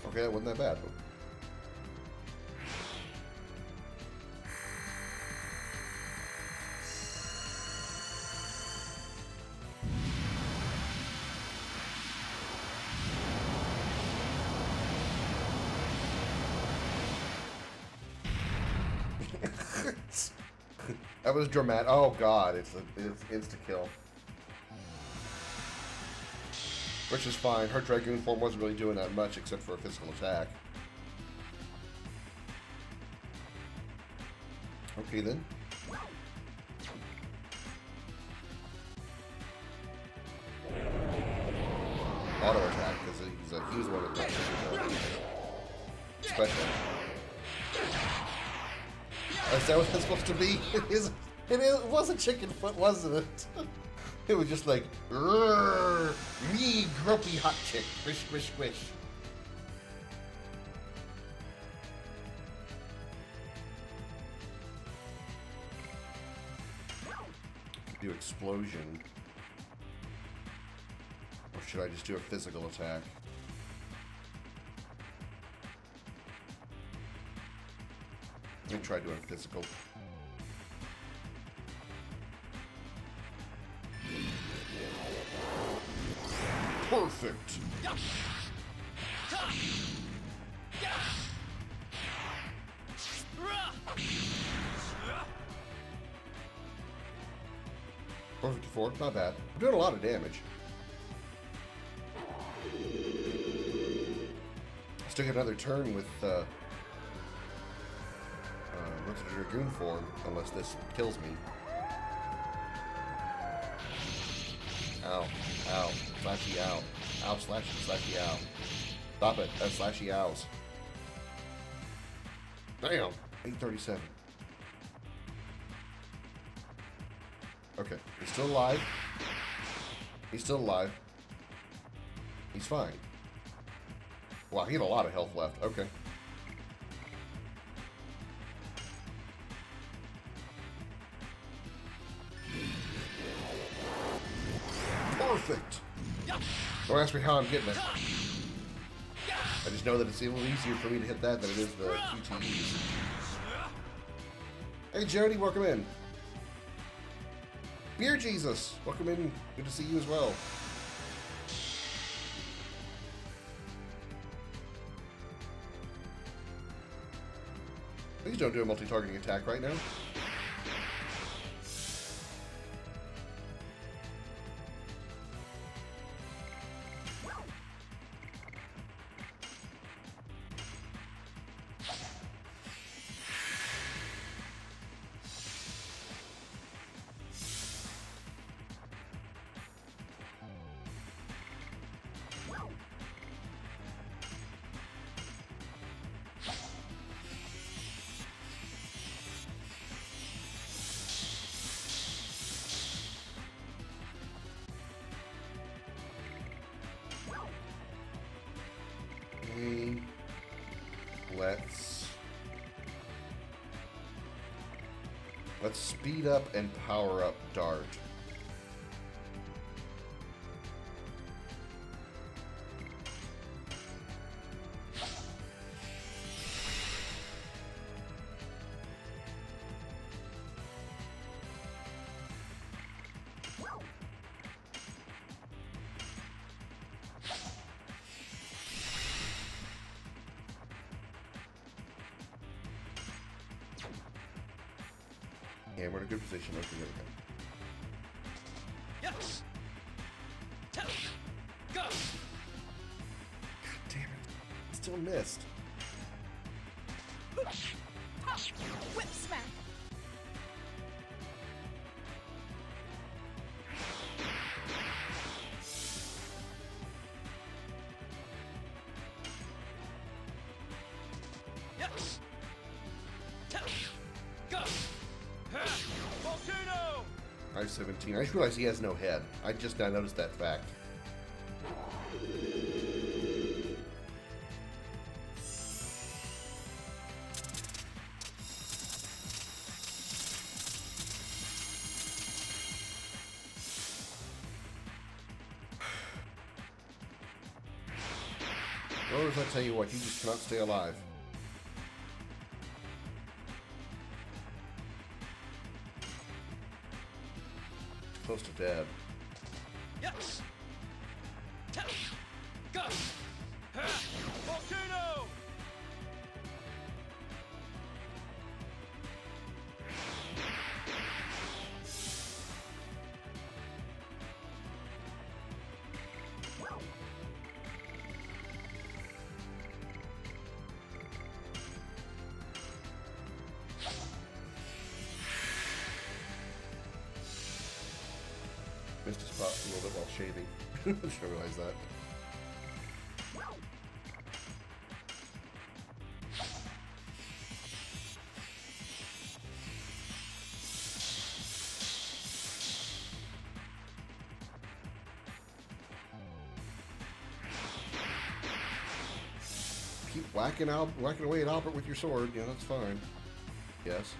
Okay, that wasn't that bad. That was dramatic. Oh god, it's insta-kill. Which is fine. Her Dragoon form wasn't really doing that much except for a physical attack. Okay then. Auto attack, because he was the one that got special. Is that what that's supposed to be? It wasn't chicken foot, wasn't it? It was just like, me grumpy hot chick, squish, squish, squish. Do explosion. Or should I just do a physical attack? Let me try doing physical. Perfect. $454, not bad. I'm doing a lot of damage. Still get another turn with Legend of Dragoon form, unless this kills me. Ow. Ow. Slashy ow. Ow, slashy, slashy ow. Stop it. That's slashy ows. Damn. 837. Okay. He's still alive. He's still alive. He's fine. Wow, he had a lot of health left. Okay. Perfect. Don't ask me how I'm getting it. I just know that it's a little easier for me to hit that than it is the QTEs. Hey, Jody, welcome in. Beer Jesus, welcome in. Good to see you as well. Please don't do a multi-targeting attack right now. Let's speed up and power up Dart. Yeah, we're in a good position. Okay, there we go. Yes. Go. God damn it. Still missed. Whip smack. Yes. Go. Volcano. I 17. I just realized he has no head. I just now noticed that fact. Or as I tell you what, you just cannot stay alive. Close to dead. Yes. Go. Volcano. Missed a spot a little bit while shaving. I just realized that. Keep whacking away at Albert with your sword. Yeah, that's fine. Yes.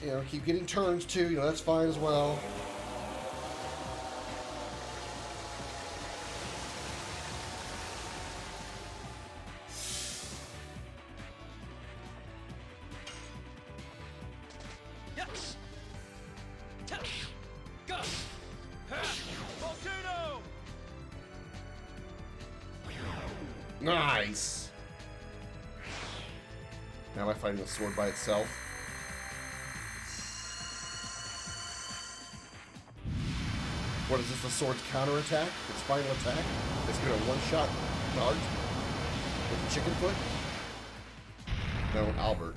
You know, keep getting turns too. You know, that's fine as well. Yes. Go. Volcano. Nice. Now am I fighting the sword by itself? What is this, the sword's counterattack? Its final attack? It's gonna one-shot dart with the chicken foot? No, Albert.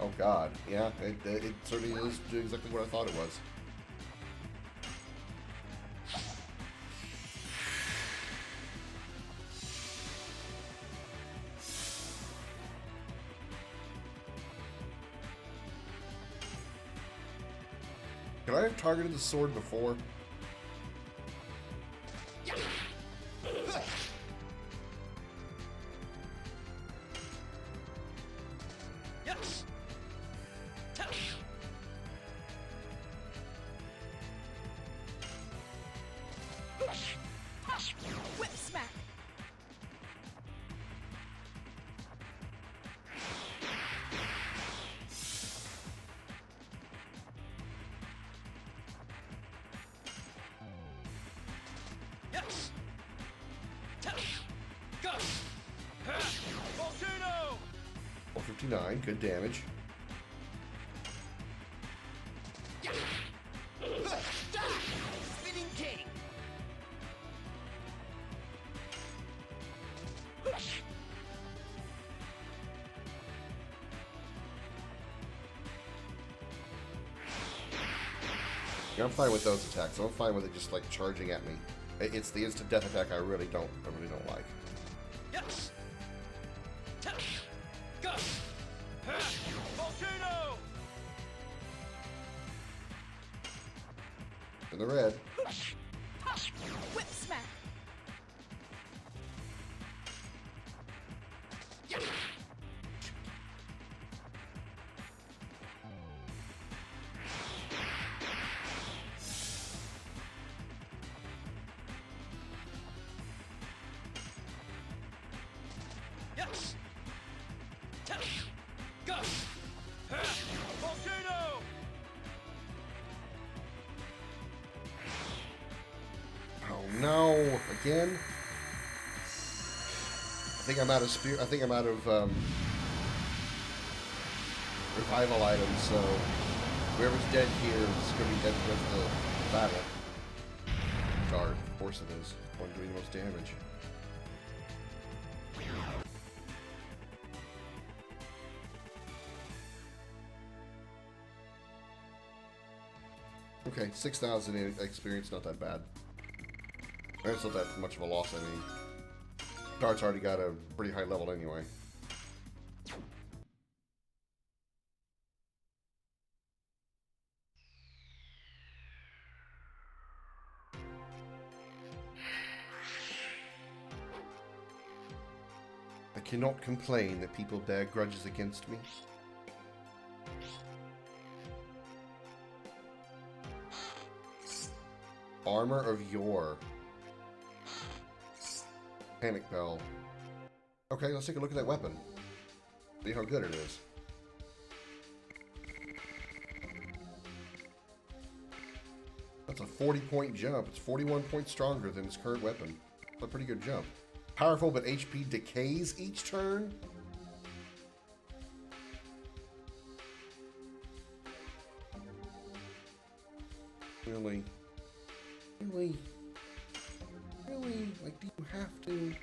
Oh god, yeah, it certainly is doing exactly what I thought it was. Could I have targeted the sword before? Yes. Whip smack. Yes. Go. Volcano. 459, good damage. Spinning king. Yeah, I'm fine with those attacks. I'm fine with it just like charging at me. It's the instant death attack I really don't like. Yes. Go. Volcano. In the red. Whip smack. Yes. Go. Volcano. Oh no! Again? I think I'm out of revival items, so whoever's dead here is gonna be dead for the rest of the battle. Dart, of course it is. One doing the most damage. Okay, 6,000 in experience, not that bad. It's not that much of a loss, I mean. Dart's already got a pretty high level anyway. I cannot complain that people bear grudges against me. Armor of Yore. Panic Bell. Okay, let's take a look at that weapon. See how good it is. That's a 40-point jump. It's 41 points stronger than its current weapon. That's a pretty good jump. Powerful, but HP decays each turn? Really? Really? Really? Like, do you have to?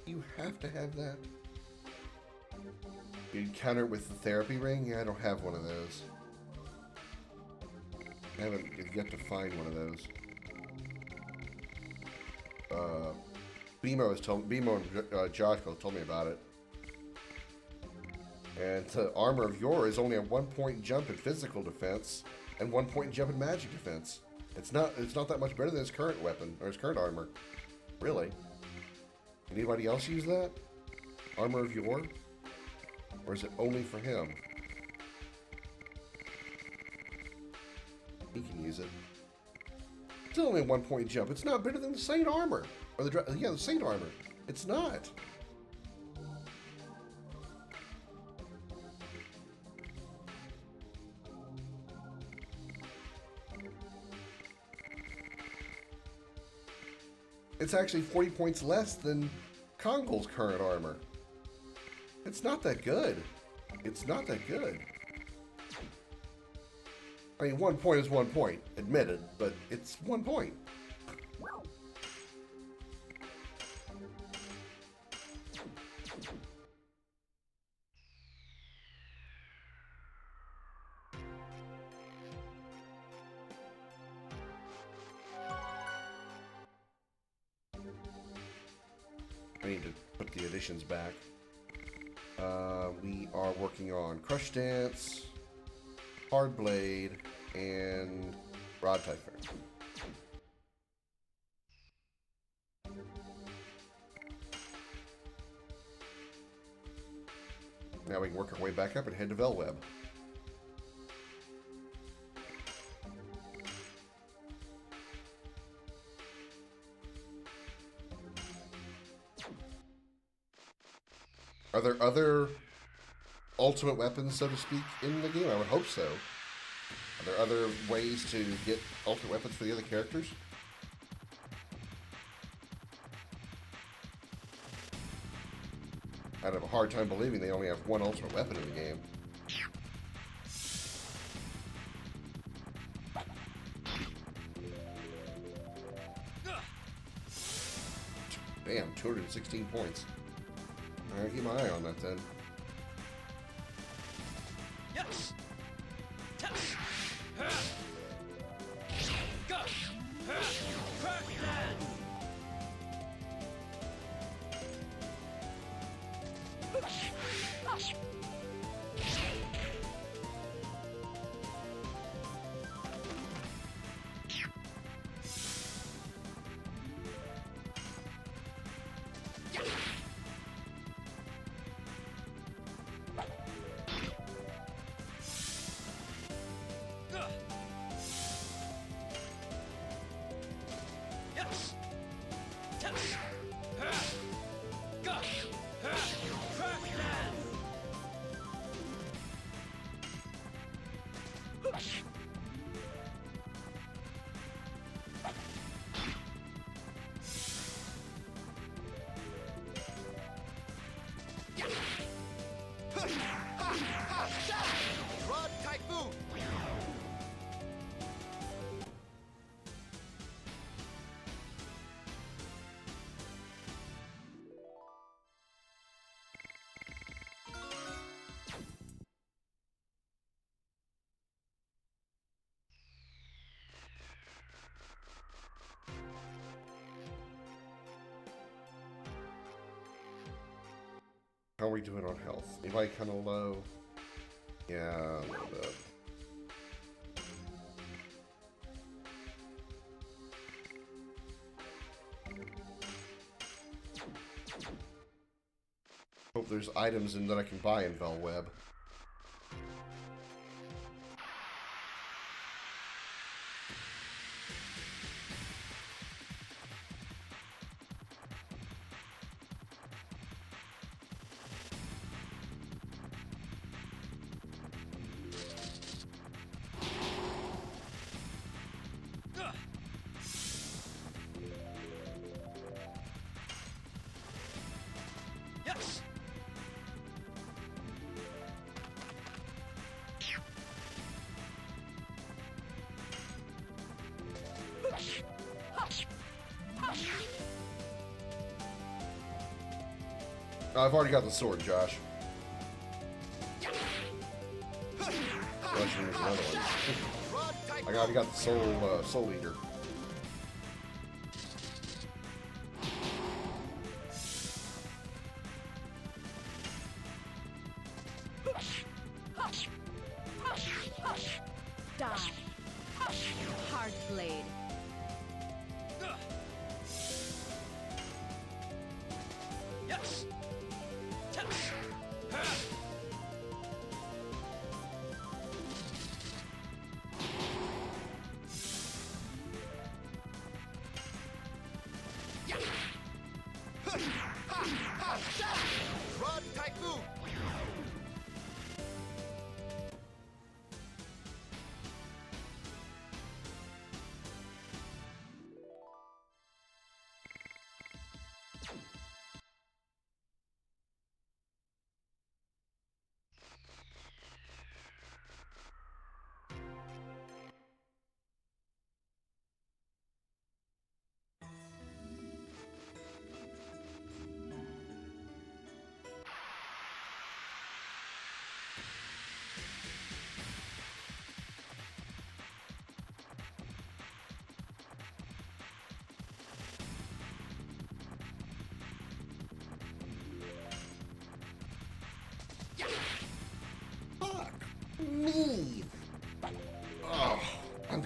You have to have that? You counter it with the therapy ring? Yeah, I don't have one of those. I haven't yet to find one of those. Bimo and Josh both told me about it. And Armor of Yore is only a 1-point jump in physical defense and 1-point jump in magic defense. It's not that much better than his current weapon or his current armor. Really? Anybody else use that? Armor of Yore? Or is it only for him? He can use it. It's only a 1-point jump. It's not better than the Saint armor. Or the Saint armor. It's not. It's actually 40 points less than Kongol's current armor. It's not that good. It's not that good. I mean, 1 point is 1 point, admitted, but it's 1 point. I need to put the additions back. We are working on Crush Dance, Hard Blade, and Rod Typhoon. Now we can work our way back up and head to Velweb. Are there other ultimate weapons, so to speak, in the game? I would hope so. Are there other ways to get ultimate weapons for the other characters? I'd have a hard time believing they only have one ultimate weapon in the game. Damn, 216 points. I'll keep my eye on that then. Yes. Touch. Go. Crack dance. Yes. Touch. Go. Crack dance. Rod Typhoon. How are we doing on health? Anybody kind of low? Yeah, a little bit. Hope there's items in that I can buy in Velweb. Yes. I've already got the sword, Josh. Unless there's another one. Rod I Typhoon. already got the soul eater. Die. Hard blade. Yes. Touch.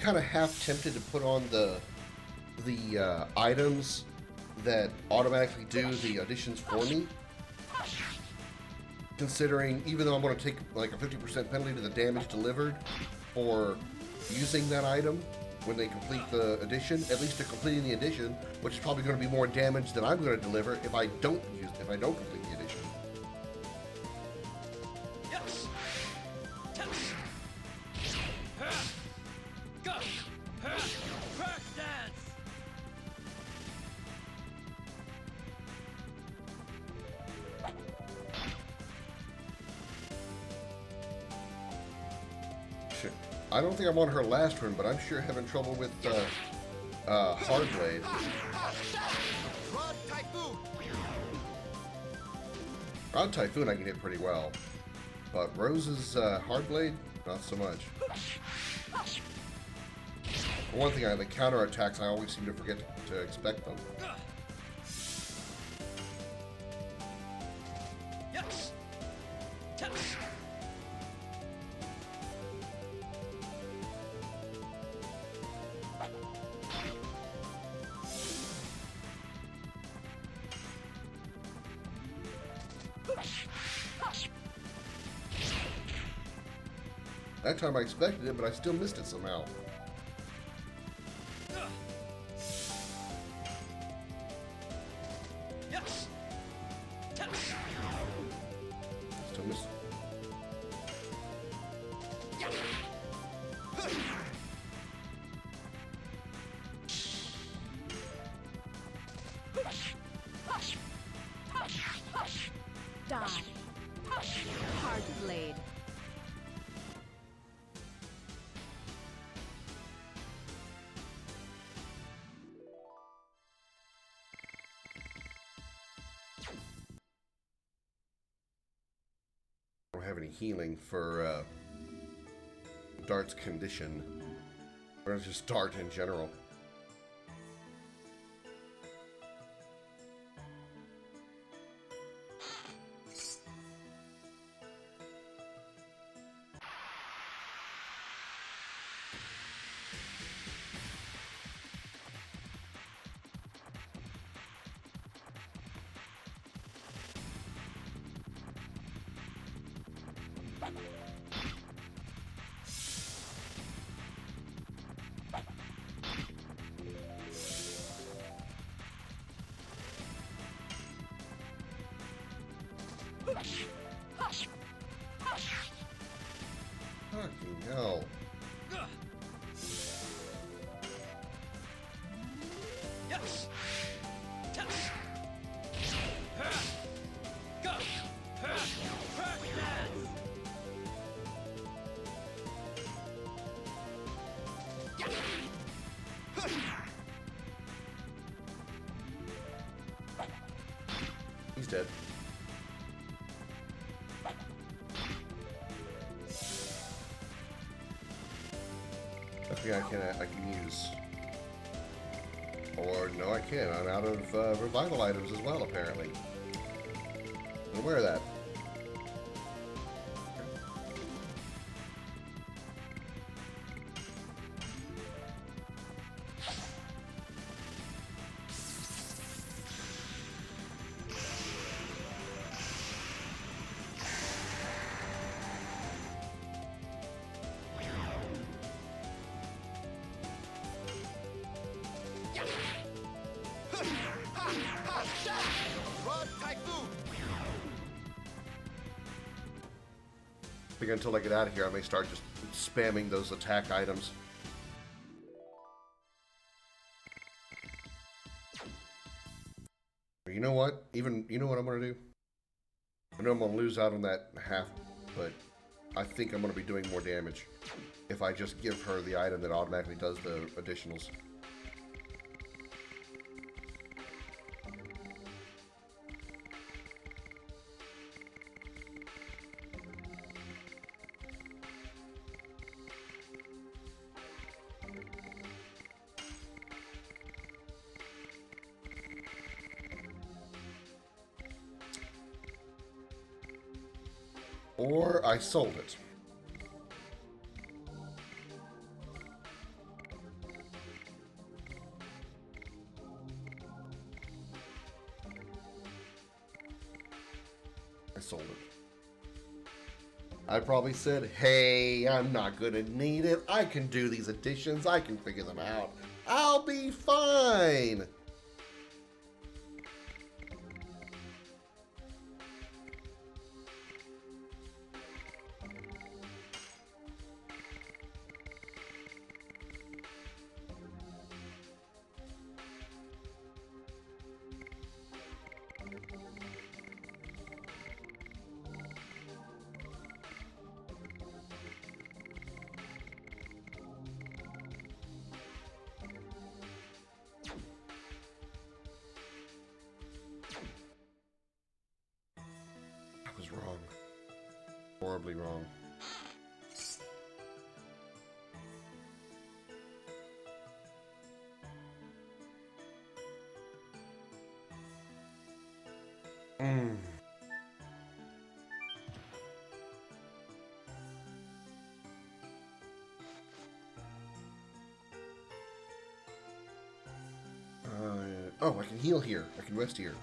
kind of half tempted to put on the items that automatically do the additions for me. Considering, even though I'm going to take like a 50% penalty to the damage delivered for using that item when they complete the addition, at least they're completing the addition, which is probably going to be more damage than I'm going to deliver if I don't complete the addition. Yes. Tense. Go. Crack dance. Shit. I don't think I'm on her last run, but I'm sure having trouble with Hardblade. Rod Typhoon I can hit pretty well, but Rose's Hardblade, not so much. For one thing, the counter attacks, I always seem to forget to expect them. Yes. Tense. That time I expected it, but I still missed it somehow. Yes. Tense. Still missed it. Die. Hard blade. I don't have any healing for Dart's condition, or just Dart in general. Fucking hell. Yes. Tense. Go. Crack dance. He's dead. Okay, I can use. Or no, I can't. I'm out of revival items as well, apparently. I'm aware of that. I think until I get out of here, I may start just spamming those attack items. You know what? You know what I'm gonna do? I know I'm gonna lose out on that half, but I think I'm gonna be doing more damage if I just give her the item that automatically does the additionals. Or I sold it. I sold it. I probably said, hey, I'm not gonna need it. I can do these additions. I can figure them out. I'll be fine. I was wrong. Horribly wrong. Oh, I can heal here. I can rest here.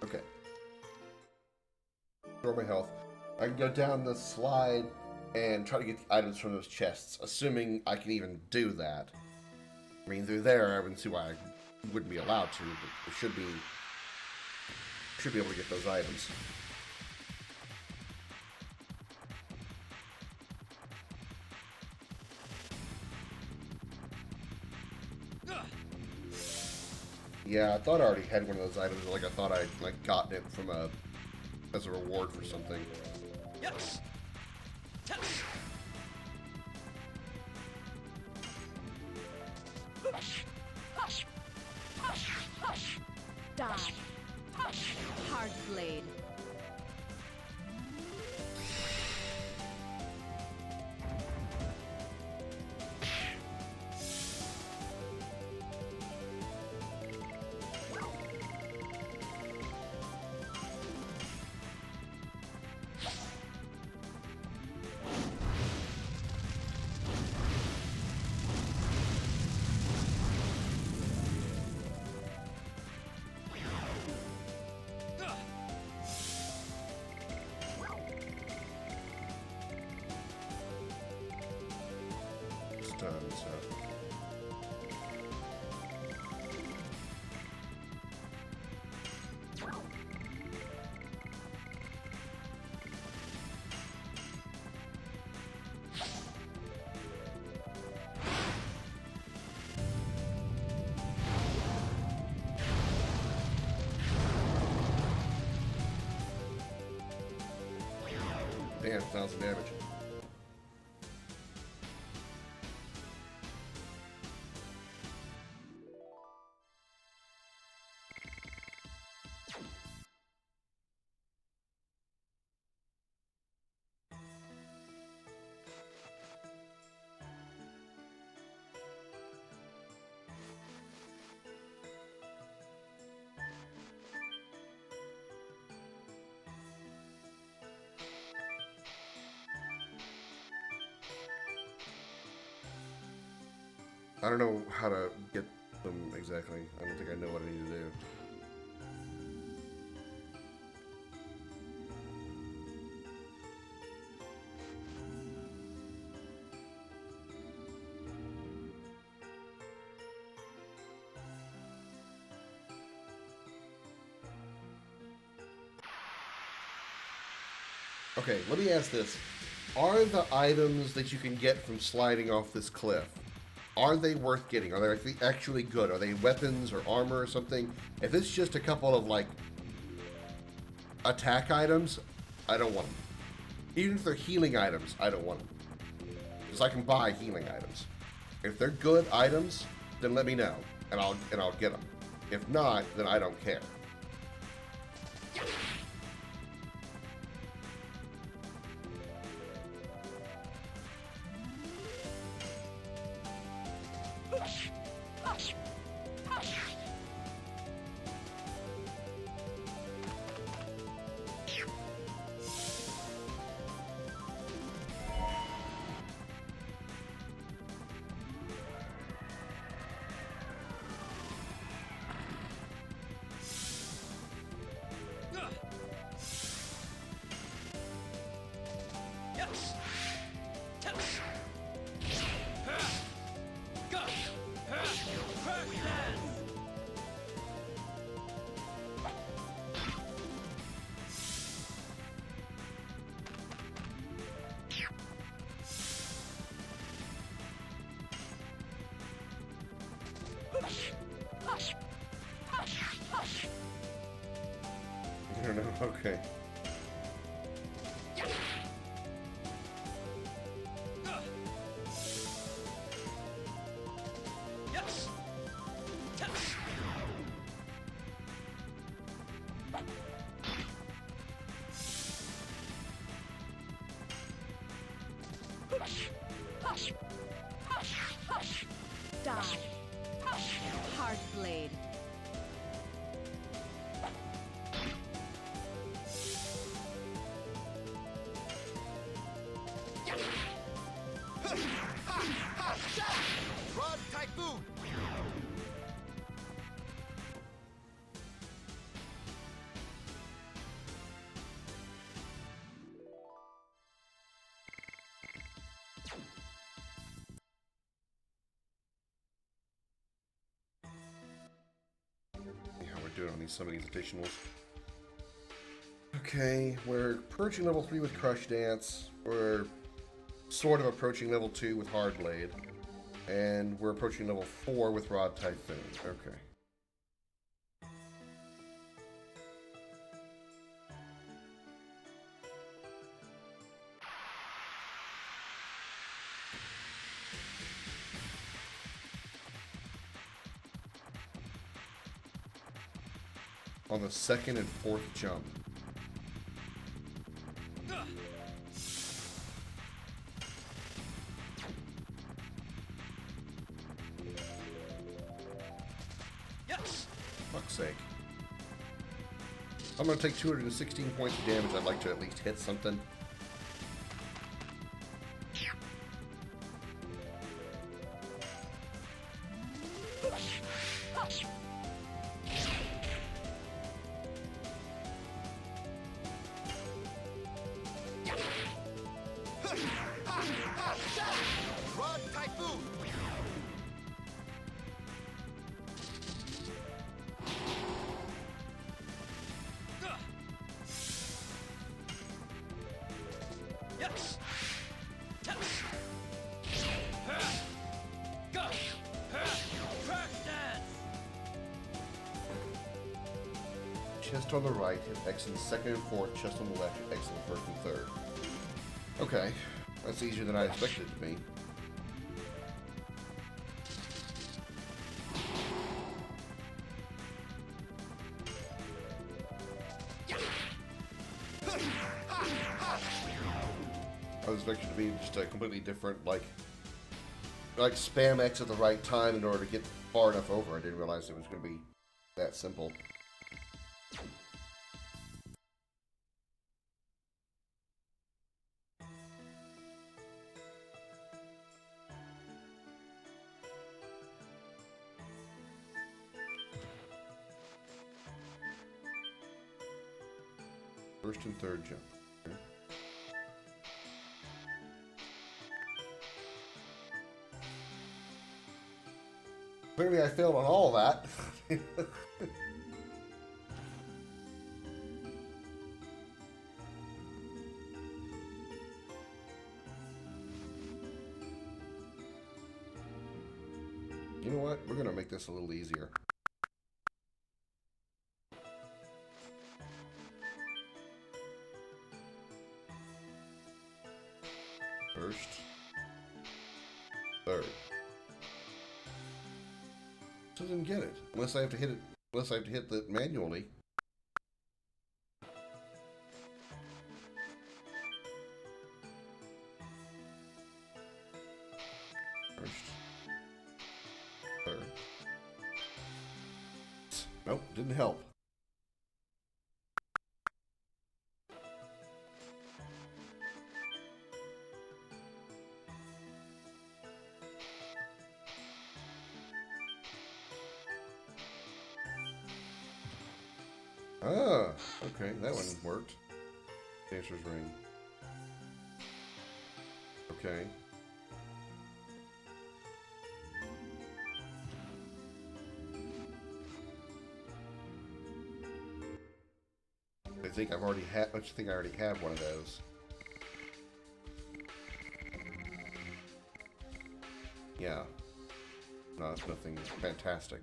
Okay. Restore my health. I can go down the slide and try to get the items from those chests, assuming I can even do that. I mean, through there, I wouldn't see why I wouldn't be allowed to, but it should be able to get those items. Yeah, I thought I already had one of those items. Like I thought I'd gotten it from as a reward for something. Yes. Yes. Die. Hard blade. Done, so. Damn, 1,000 damage. I don't know how to get them exactly. I don't think I know what I need to do. Okay, let me ask this. Are the items that you can get from sliding off this cliff, are they worth getting? Are they actually good? Are they weapons or armor or something? If it's just a couple of, like, attack items, I don't want them. Even if they're healing items, I don't want them. Because I can buy healing items. If they're good items, then let me know, and I'll get them. If not, then I don't care. know. Okay. Yes. Touch. Die. Hard blade. Rod Typhoon. Yeah, we're doing on some of these additionals. Okay, we're approaching level 3 with Crush Dance. We're sort of approaching level 2 with Hard Blade. And we're approaching level 4 with Rod Typhoon. Okay. On the second and fourth jump. Yes. Fuck's sake. I'm gonna take 216 points of damage. I'd like to at least hit something. Rod Typhoon. Yes. Touch. Go. Crash dance. Chest on the right, hit X in the second and fourth. Chest on the left, hit X in the first and third. Okay, that's easier than I expected it to be. I was expecting it to be just a completely different, like spam X at the right time in order to get far enough over. I didn't realize it was going to be that simple. First and third jump. Okay. Clearly I failed on all of that. You know what? We're going to make this a little easier. First. Third. Still didn't get it. Unless I have to hit it. Unless I have to hit that manually. First. Third. Nope, didn't help. Ah, okay, that one worked. Dancer's ring. Okay. I think I've already had. I think I already have one of those. Yeah. No, it's nothing fantastic.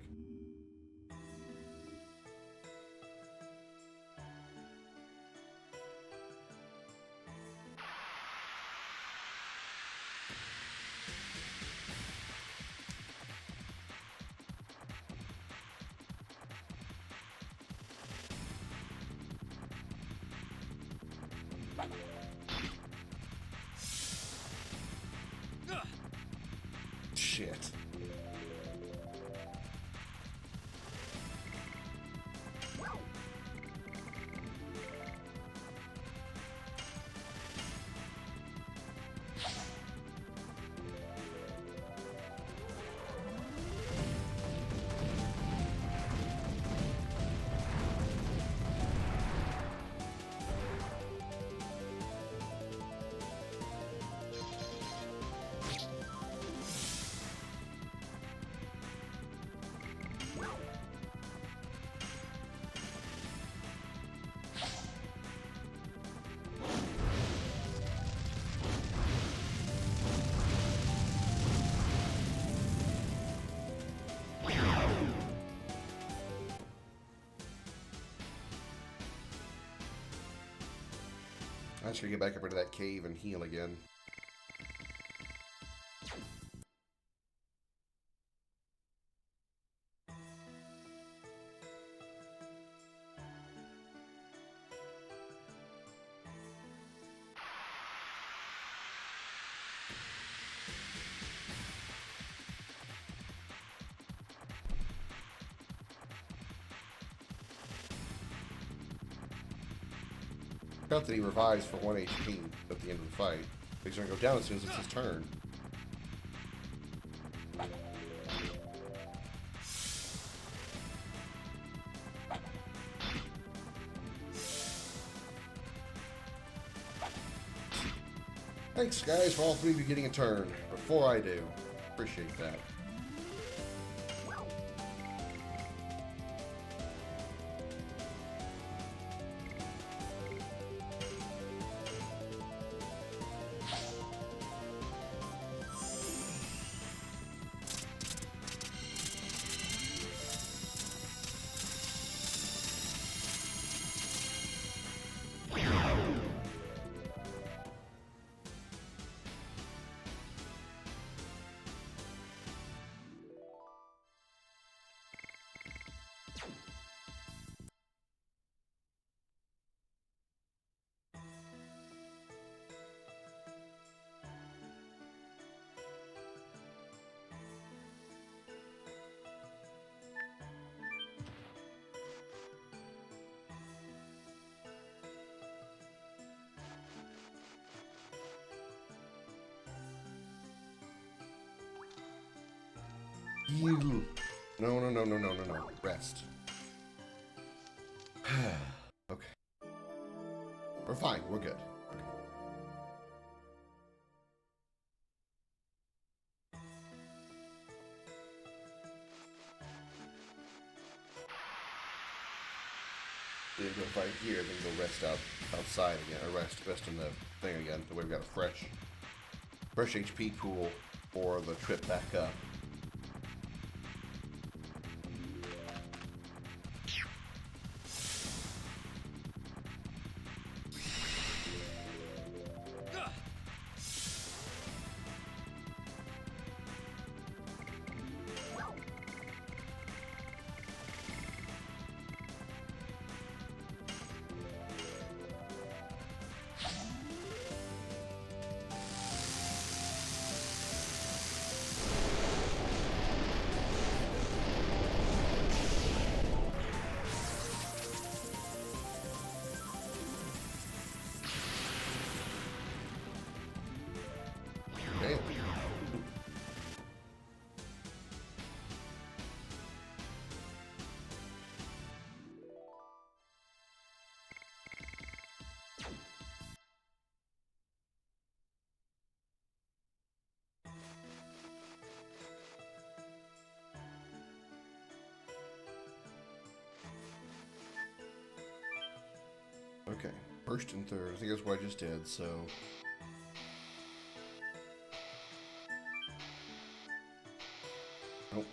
Shit. I should get back up into that cave and heal again. Not that he revives for 1 HP at the end of the fight. He's going to go down as soon as it's his turn. Thanks, guys, for all three of you getting a turn before I do. Appreciate that. You. No. Rest. Okay. We're fine. We're good. Then go fight here, then go rest outside again, or rest in the thing again. The way we got a fresh HP pool for the trip back up. Okay, first and third. I think that's what I just did, so... Nope.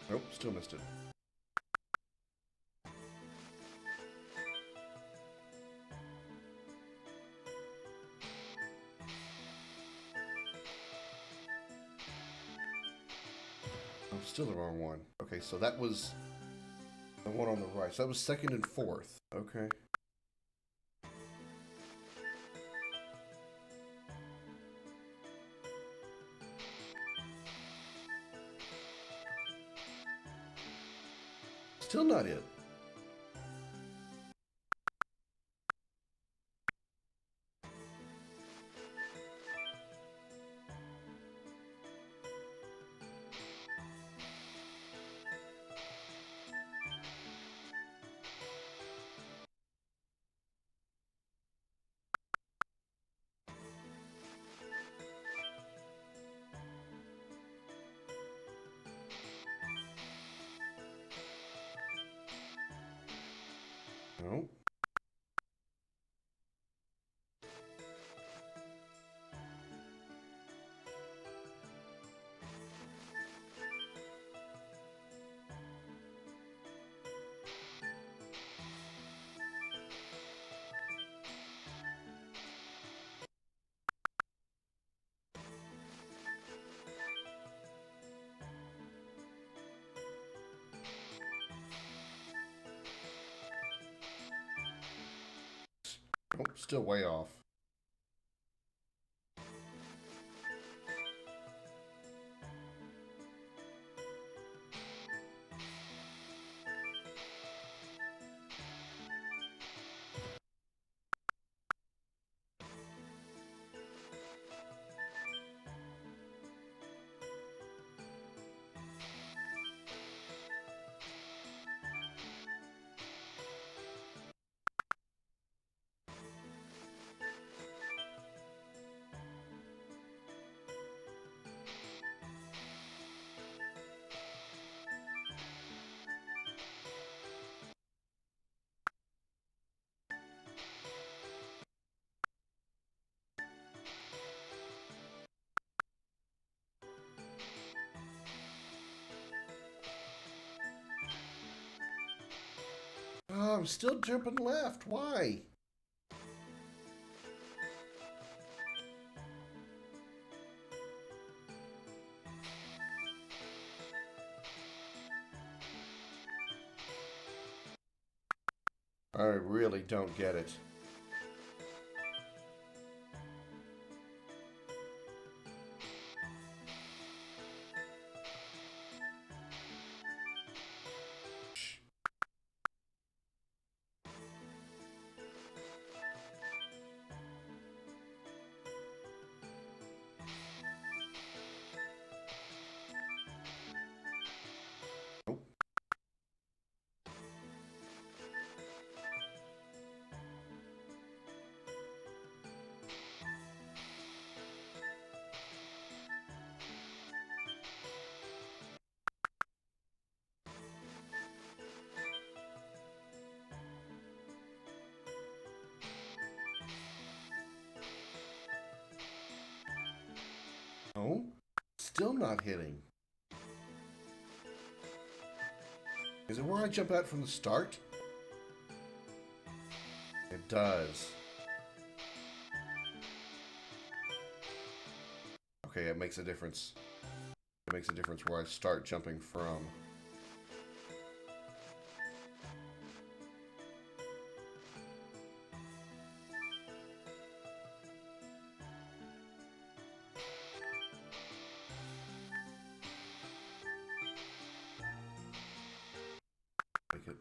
Nope, still missed it. Oh, still the wrong one. Okay, so that was the one on the right. So that was second and fourth. Okay. Still not it. No. Nope, still way off. Oh, I'm still jumping left. Why? I really don't get it. Nope. No, still not hitting. Is it where I jump out from the start? It does. Okay, it makes a difference. It makes a difference where I start jumping from. Make it.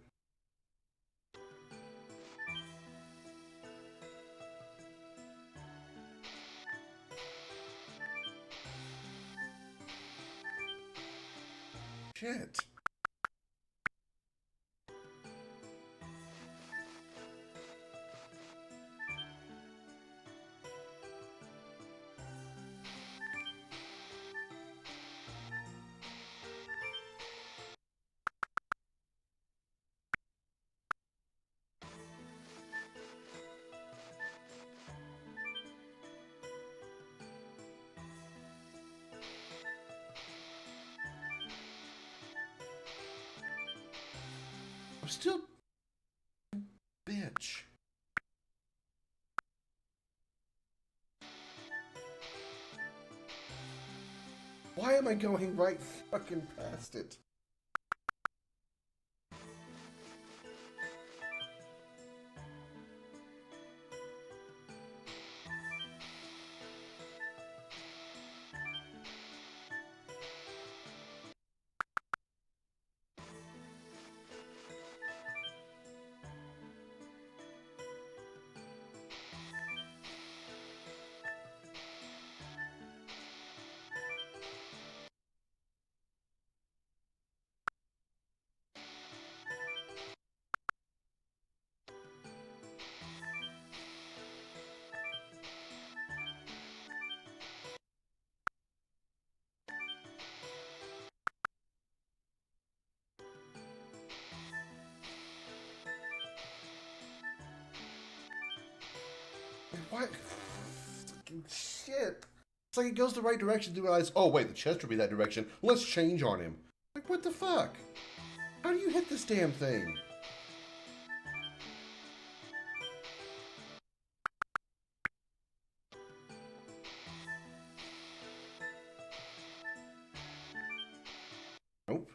Shit. I'm still... Bitch. Why am I going right fucking past it? What? Fucking shit. It's like it goes the right direction to realize, oh wait, the chest will be that direction. Let's change on him. Like, what the fuck? How do you hit this damn thing? Nope.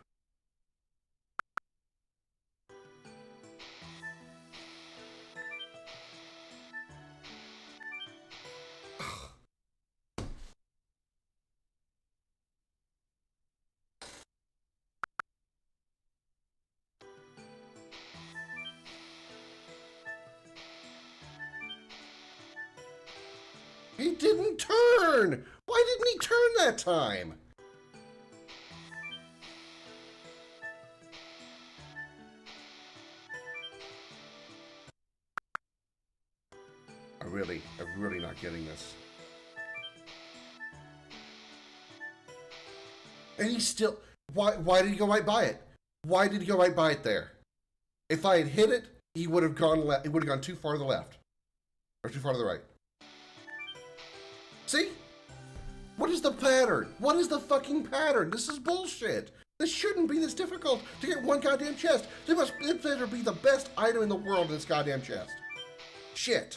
He didn't turn! Why didn't he turn that time? I'm really not getting this. And he still... Why did he go right by it? Why did he go right by it there? If I had hit it, he would have gone left. He would have gone too far to the left. Or too far to the right. See? What is the pattern? What is the fucking pattern? This is bullshit. This shouldn't be this difficult to get one goddamn chest. It better be the best item in the world in this goddamn chest. Shit.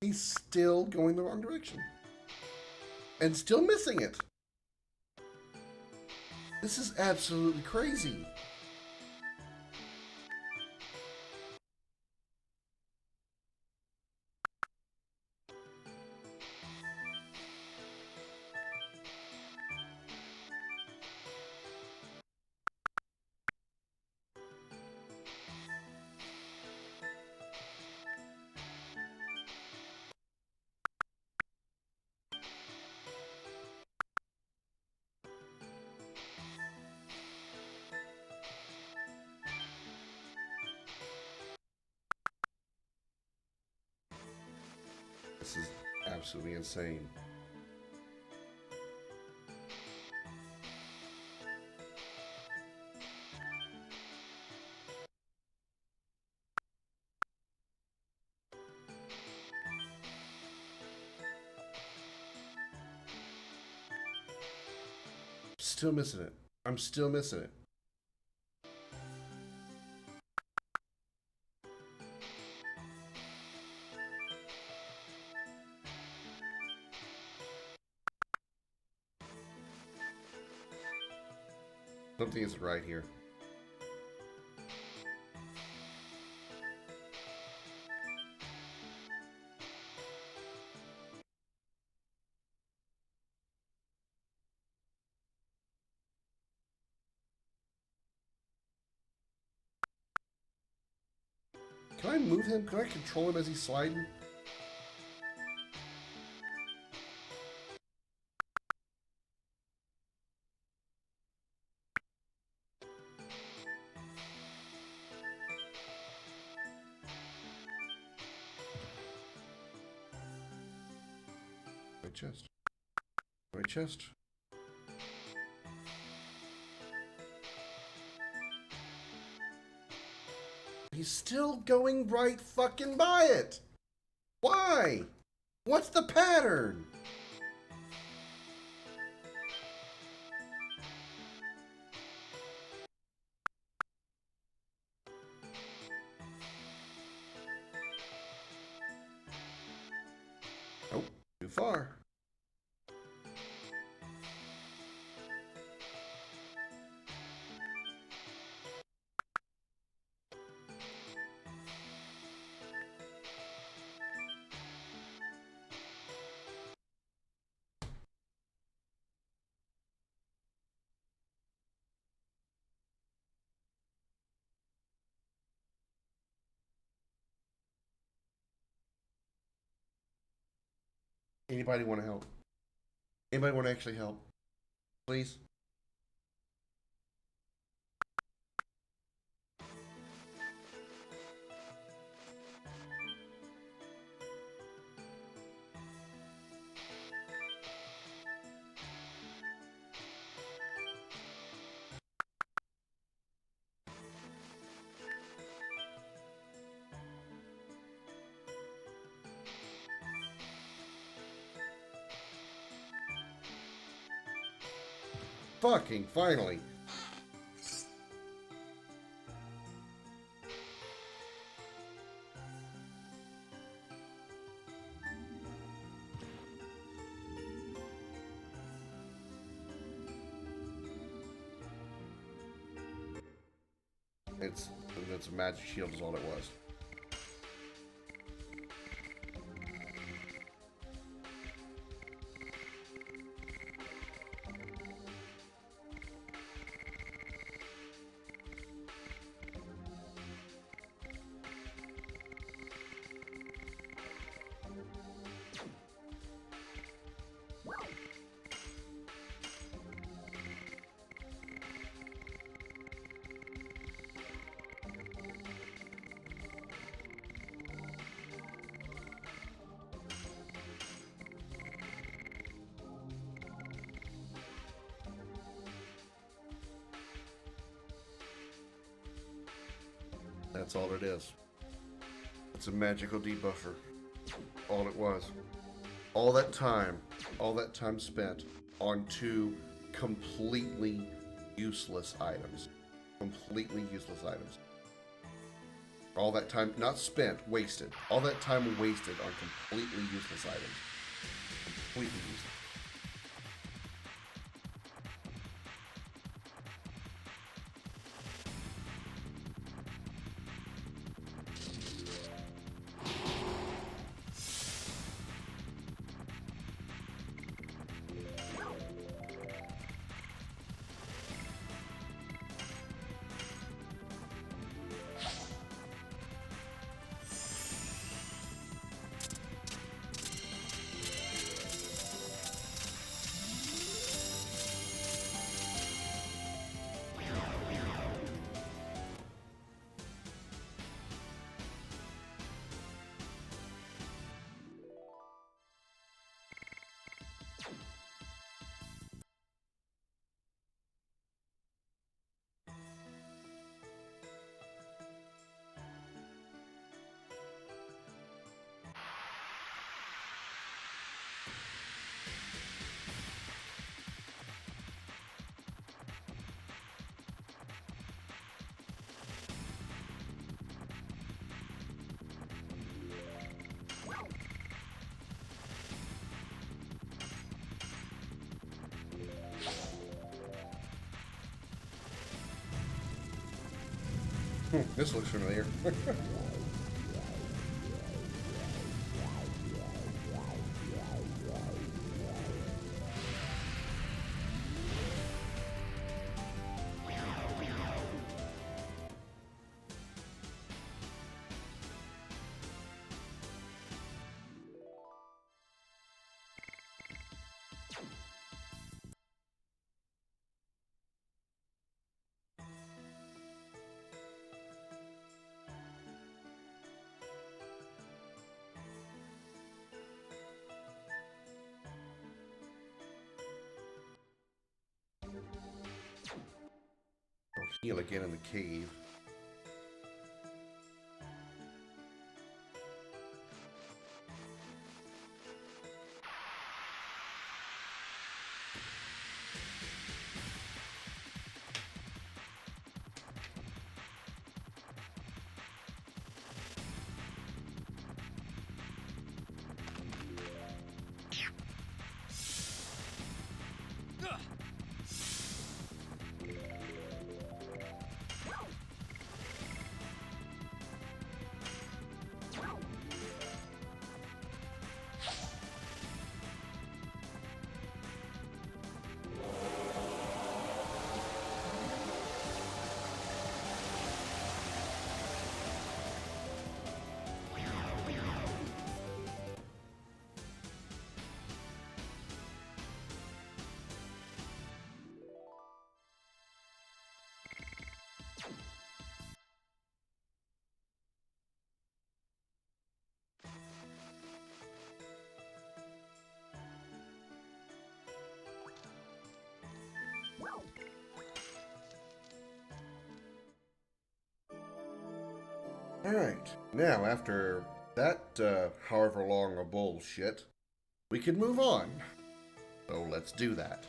He's still going the wrong direction. And still missing it. This is absolutely crazy. This is absolutely insane. Still missing it. I'm still missing it. Something isn't right here. Can I move him? Can I control him as he's sliding? My chest. My chest. He's still going right fucking by it. Why? What's the pattern? Nope, too far. Anybody want to help? Anybody want to actually help? Please? Fucking finally. It's a magic shield is all it was. That's all it is. It's a magical debuffer. All it was. All that time spent on two completely useless items. Completely useless items. All that time, not spent, wasted. All that time wasted on completely useless items. Completely useless. This looks familiar. I'll heal again in the cave. Alright, now after that, however long a bullshit, we can move on. So let's do that.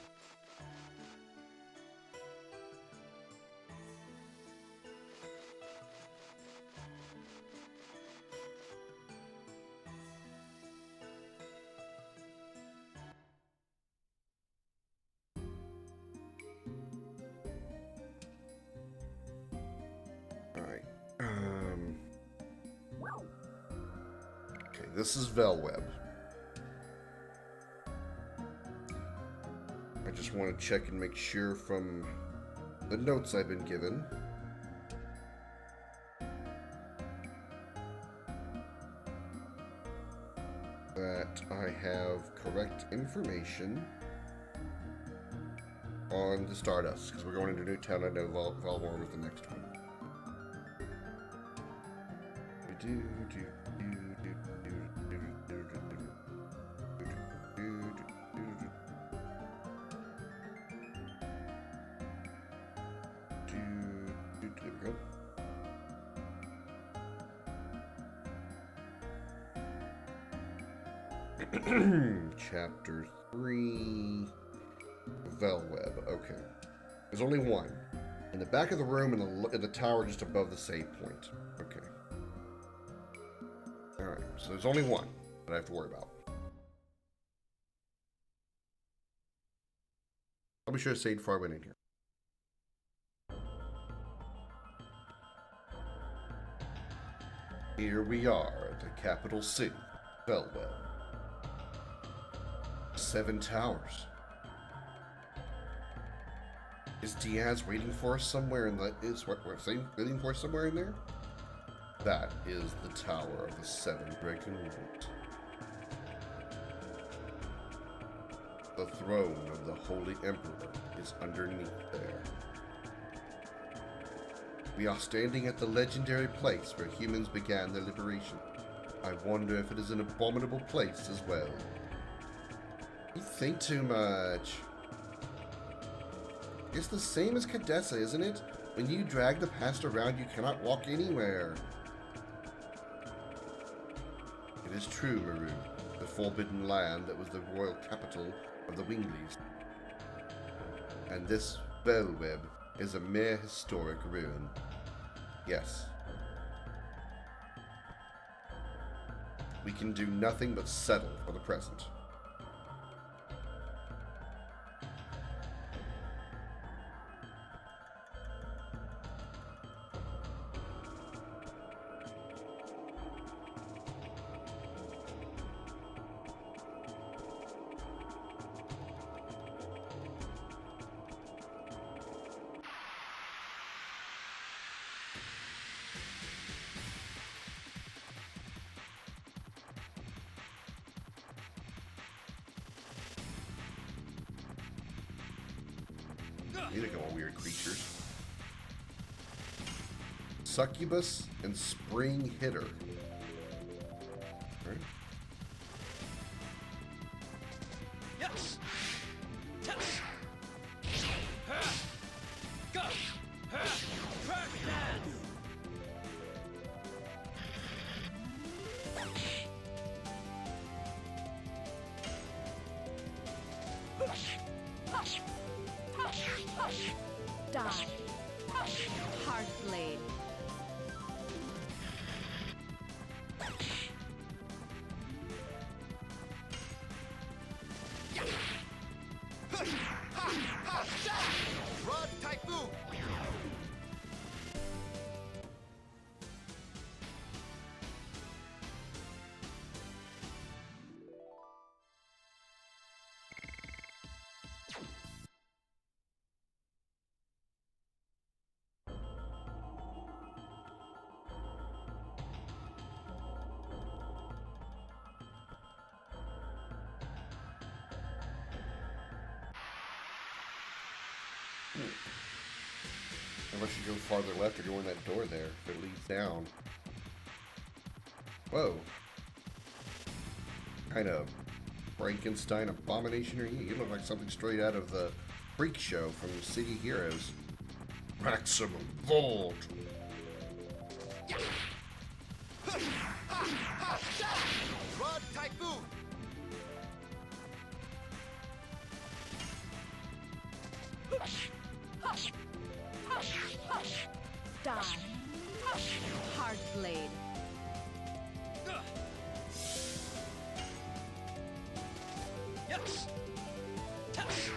Alright, okay, this is Velweb. I just want to check and make sure from the notes I've been given that I have correct information on the Stardust, because we're going into Newtown. I know Valmore was the next one. There we go. Chapter 3, Velweb. Okay. There's only one. In the back of the room in the tower just above the save point. Okay. Alright, so there's only one that I have to worry about. I'll be sure to save before I went in here. Here we are at the capital city, Velweb. 7 towers. Is Diaz waiting for us somewhere in the... waiting for us somewhere in there? That is the Tower of the 7 Dragoons. The throne of the Holy Emperor is underneath there. We are standing at the legendary place where humans began their liberation. I wonder if it is an abominable place as well. You think too much. It's the same as Cadessa, isn't it? When you drag the past around, you cannot walk anywhere. It is true, Maru. The forbidden land that was the royal capital of the Wingleys. And this Velweb is a mere historic ruin. Yes. We can do nothing but settle for the present. These are all weird creatures. Succubus and Spring Hitter. Right. Yes. Yes. Go. Crack dance. Die. Hard blade. Rod Typhoon. Unless you go farther left or go in that door there, if it leads down. Whoa. Kind of Frankenstein abomination are you? You look like something straight out of the Freak Show from City Heroes. Maximum Vault! Typhoon! Die. Hard blade. Yes! Test!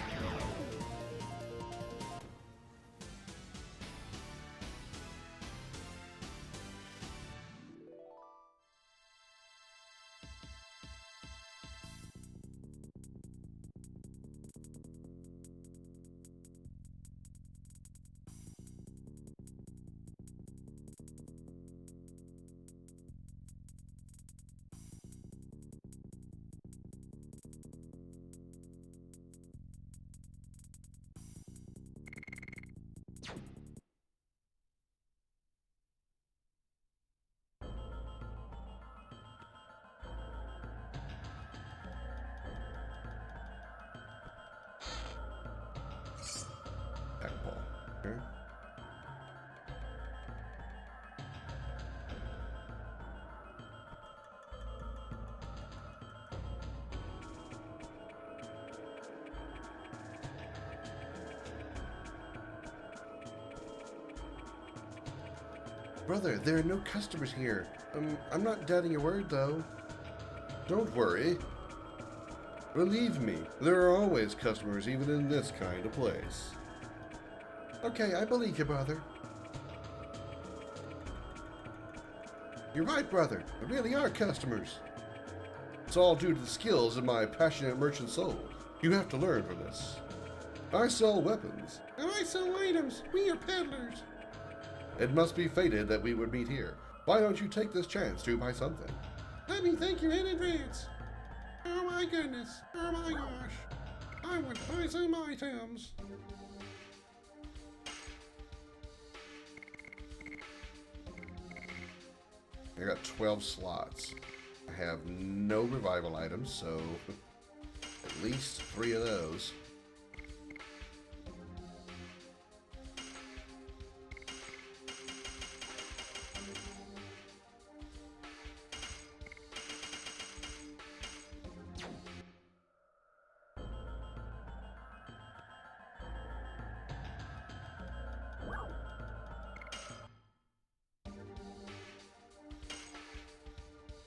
Back ball. Okay. Brother, there are no customers here. I'm not doubting your word, though. Don't worry. Believe me, there are always customers even in this kind of place. Okay, I believe you, brother. You're right, brother. There really are customers. It's all due to the skills of my passionate merchant soul. You have to learn from this. I sell weapons. And I sell items. We are peddlers. It must be fated that we would meet here. Why don't you take this chance to buy something? Let me thank you in advance. Oh my goodness. Oh my gosh. I want to buy some items. I got 12 slots. I have no revival items, so at least 3 of those.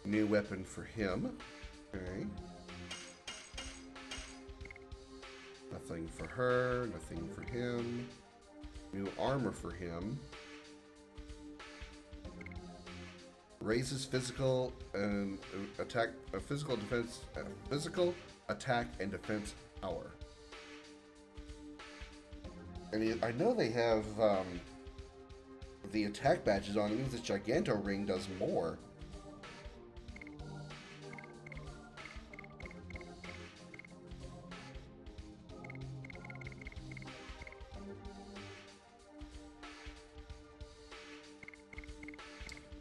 New weapon for him. Okay. Nothing for her, nothing for him. New armor for him. Raises physical and attack, physical defense, physical attack and defense power. And I know they have the attack badges on. It means this Giganto ring does more.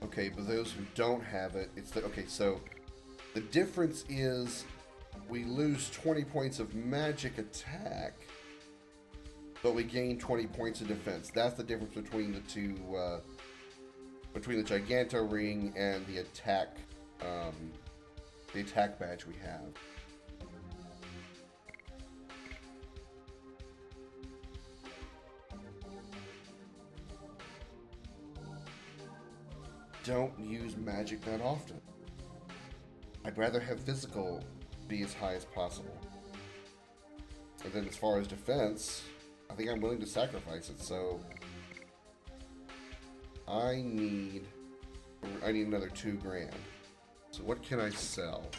Okay, but those who don't have it, it's the, okay, so the difference is we lose 20 points of magic attack, but we gain 20 points of defense. That's the difference between the two, between the Giganto ring and the attack badge we have. Don't use magic that often. I'd rather have physical be as high as possible. And then as far as defense, I think I'm willing to sacrifice it, so I need another 2 grand. So what can I sell?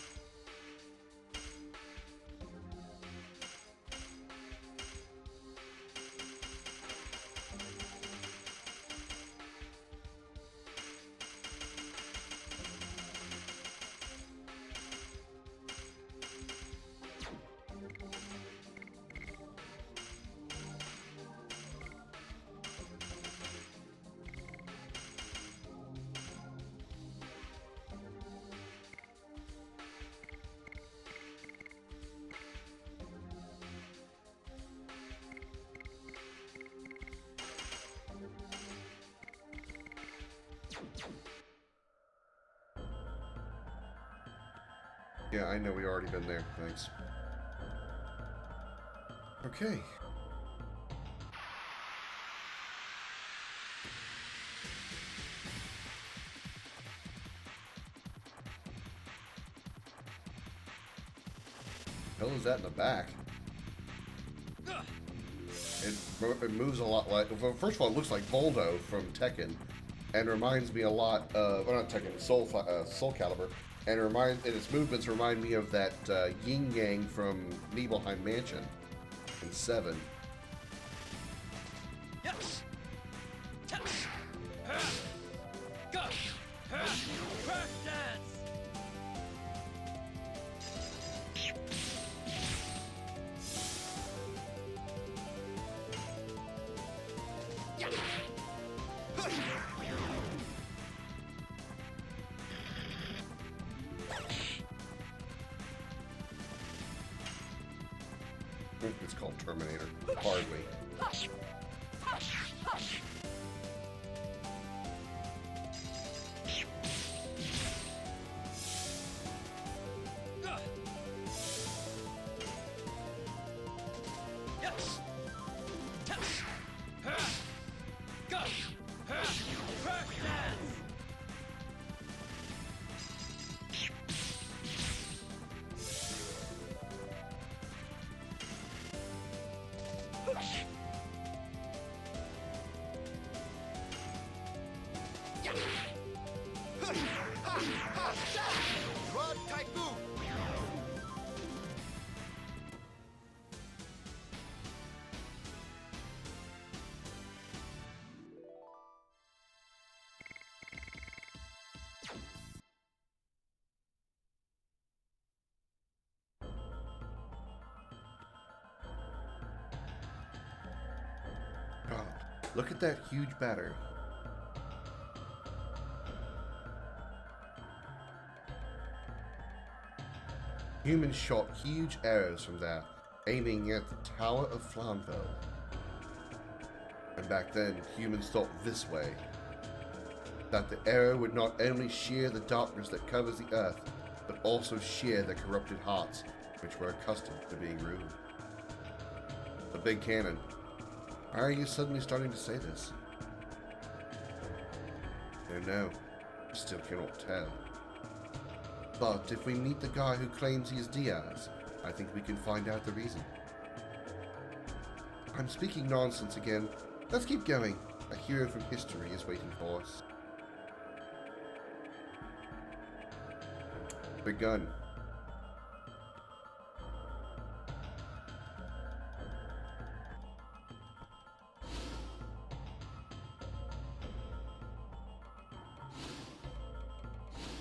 Yeah, I know we already been there. Thanks. Okay. Hell is that in the back? It moves a lot like... Well, first of all, it looks like Voldo from Tekken, and reminds me a lot of... Well, not Tekken, Soul Calibur. And its movements remind me of that Yin Yang from Nibelheim Mansion in 7. Yes. Touch. Go. Crash dance. It's called Terminator. Hardly. Yes. Touch. Go. Crash dance. Rod Typhoon! God, look at that huge batter. Humans shot huge arrows from there, aiming at the Tower of Flamville. And back then, humans thought this way, that the arrow would not only shear the darkness that covers the earth, but also shear their corrupted hearts, which were accustomed to being ruled. The big cannon. Why are you suddenly starting to say this? I don't know. I still cannot tell. But if we meet the guy who claims he is Diaz, I think we can find out the reason. I'm speaking nonsense again. Let's keep going. A hero from history is waiting for us. Big gun.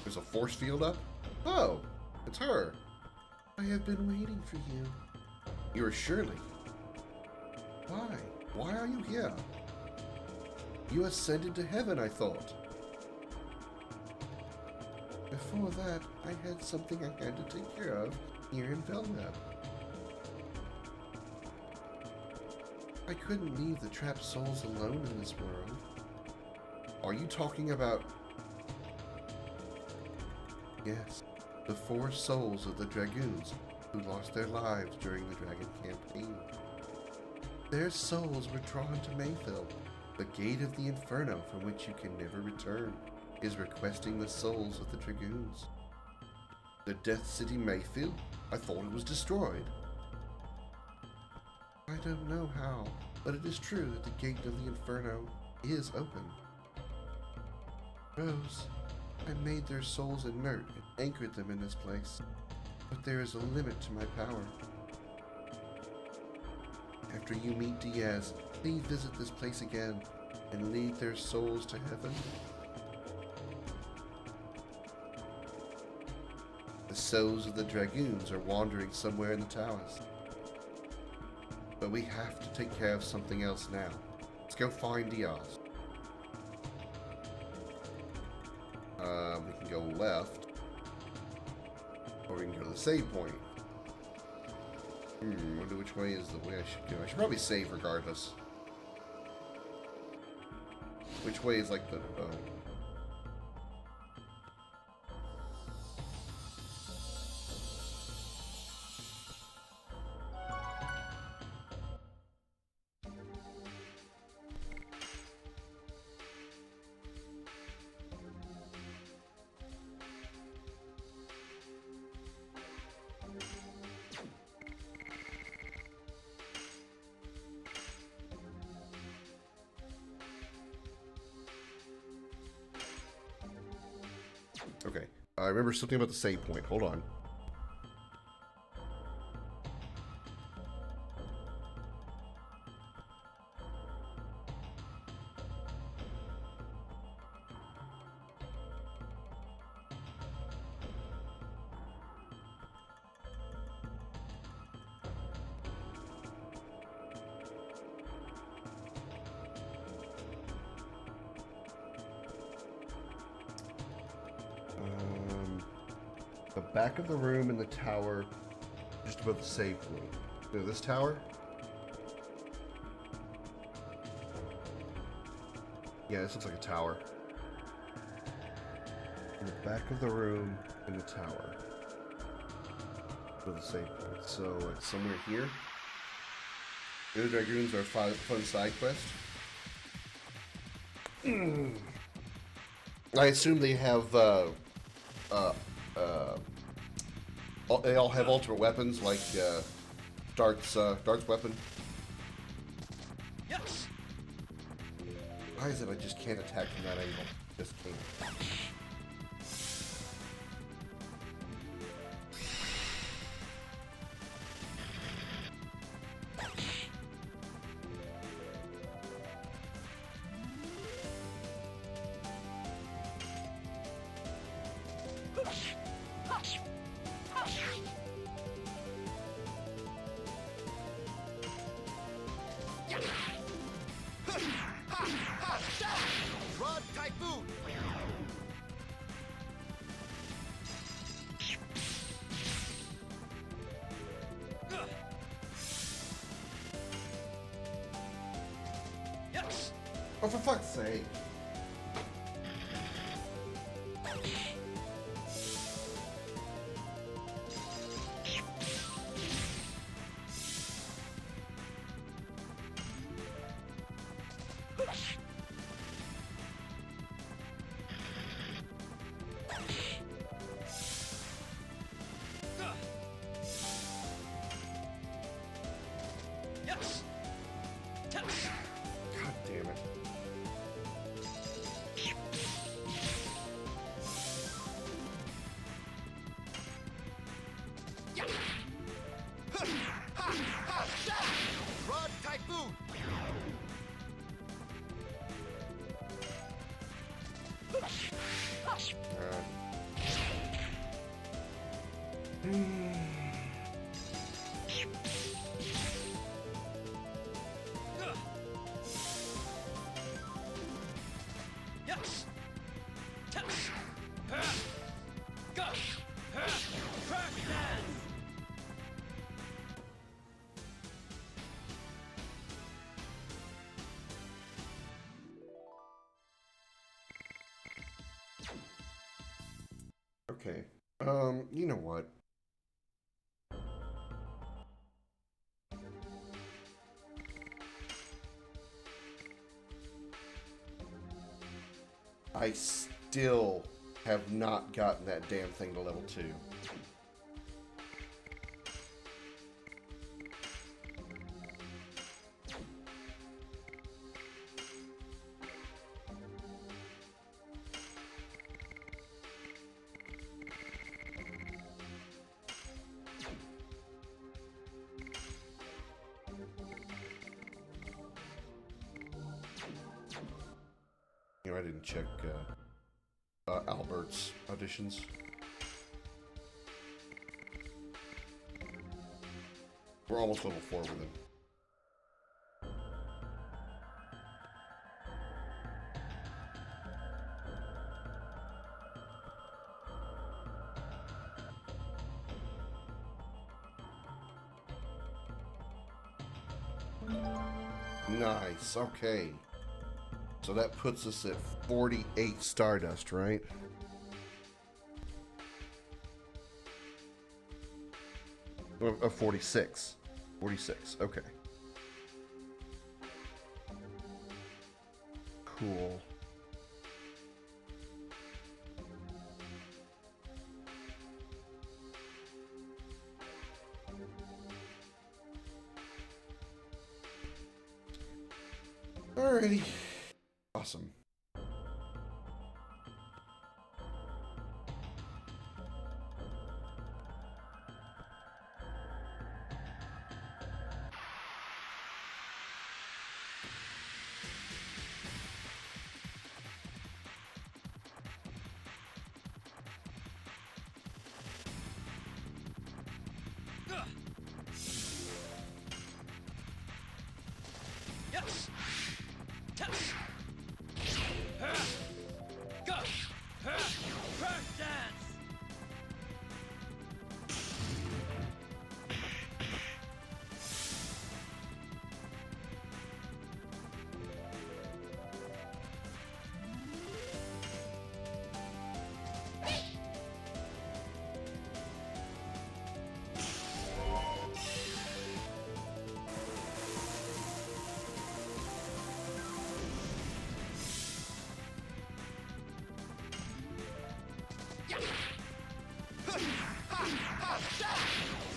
There's a force field up? Oh, it's her. I have been waiting for you. You are Shirley. Why? Why are you here? You ascended to heaven, I thought. Before that, I had something I had to take care of here in Velnab. I couldn't leave the trapped souls alone in this world. Are you talking about... Yes, the 4 souls of the Dragoons who lost their lives during the Dragon campaign. Their souls were drawn to Mayfield. The gate of the Inferno from which you can never return is requesting the souls of the Dragoons. The Death City Mayfield? I thought it was destroyed. I don't know how, but it is true that the gate of the Inferno is open. Rose, I made their souls inert and anchored them in this place, but there is a limit to my power. After you meet Diaz, please visit this place again and lead their souls to heaven. The souls of the Dragoons are wandering somewhere in the towers. But we have to take care of something else now. Let's go find Diaz. We can go left, or we can go to the save point. Wonder which way is the way I should go. I should probably save regardless. Which way is like the... Okay. I remember something about the save point. Hold on. The back of the room in the tower, just above the save point. You know, this tower? Yeah, this looks like a tower. In the back of the room in the tower. Above the save point. So, like, somewhere here? The other Dragoons are a fun side quest. I assume they have, they all have ultimate weapons, like Dart's weapon. Yes. Why is it I just can't attack from that angle? Just can't. Rod Typhoon. Yes. Oh, for fuck's sake. Yes. God damn it. Rod Typhoon. Yes. Go. Crack dance. Okay. You know what? I still have not gotten that damn thing to level 2. You know, I didn't check Albert's auditions. We're almost level 4 with him. Nice, okay. So that puts us at 48 Stardust, right? Or 46. 46, okay. Cool. Alrighty. Awesome. Yes. Yes. Go. Crash dance.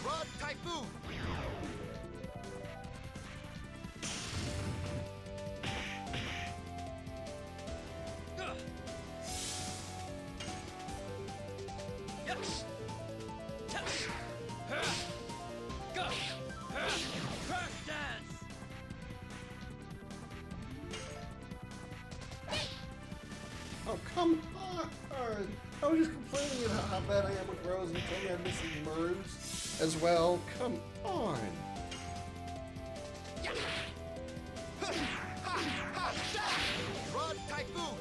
Rod Typhoon. Yes. Yes. Go. Crash dance. Oh, come on! I was just complaining about how bad I am with Rose and you told me I'm missing Murs as well. Come on! Rod Typhoon.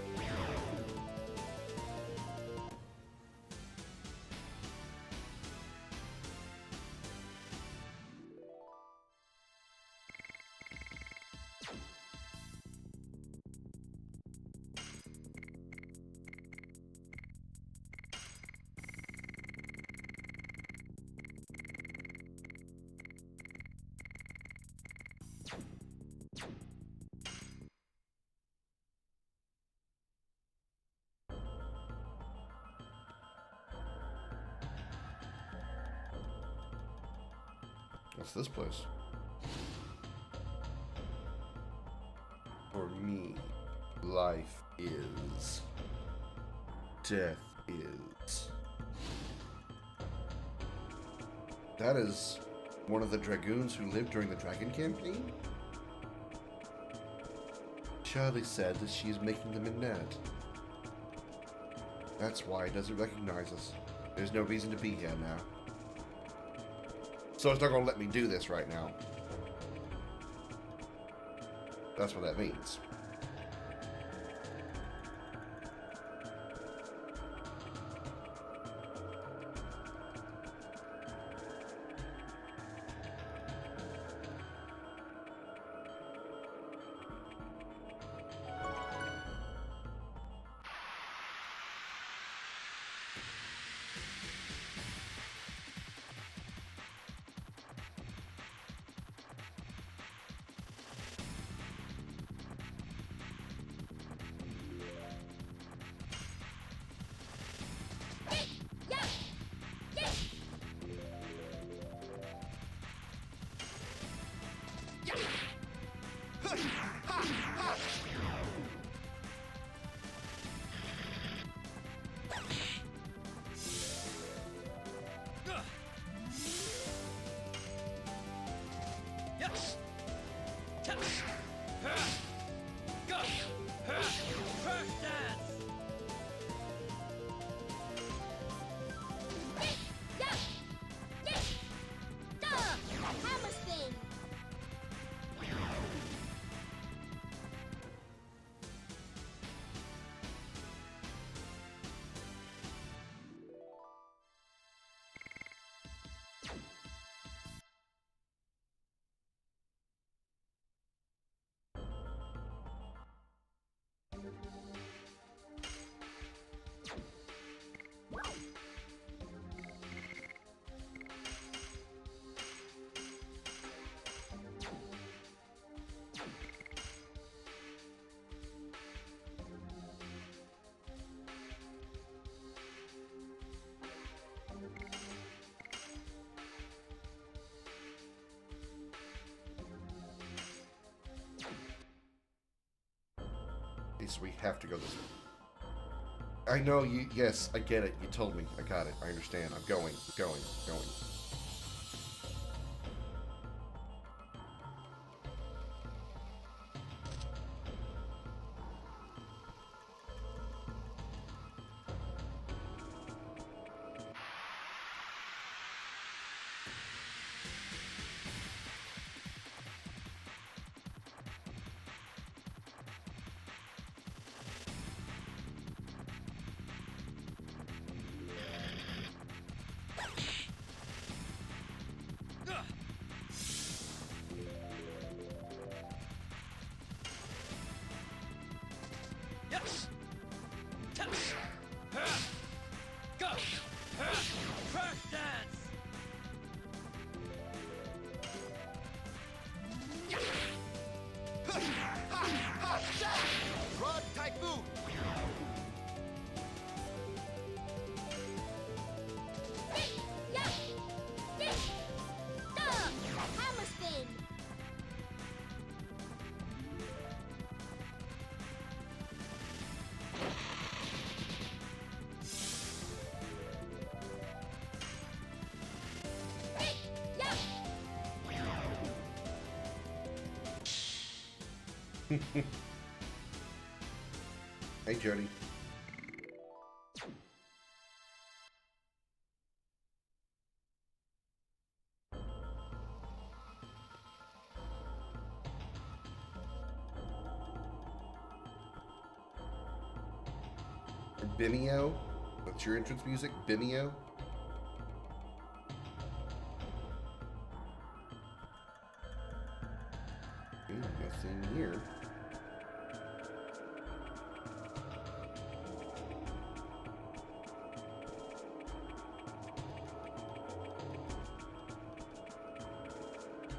What's this place? For me, life is. Death is. That is one of the dragoons who lived during the Dragon campaign? Charlie said that she is making them a net. That's why it doesn't recognize us. There's no reason to be here now. So it's not going to let me do this right now. That's what that means. Yes. Yes. Go. Crash dance. Hammer spin! So we have to go this way. I know you. Yes, I get it. You told me. I got it. I understand. I'm going. Going. Yes. Go. Crash dance. Rod typhoon. Hammer spin. Hey, Jody. Bimeo? That's your entrance music? Bimeo? Nothing here.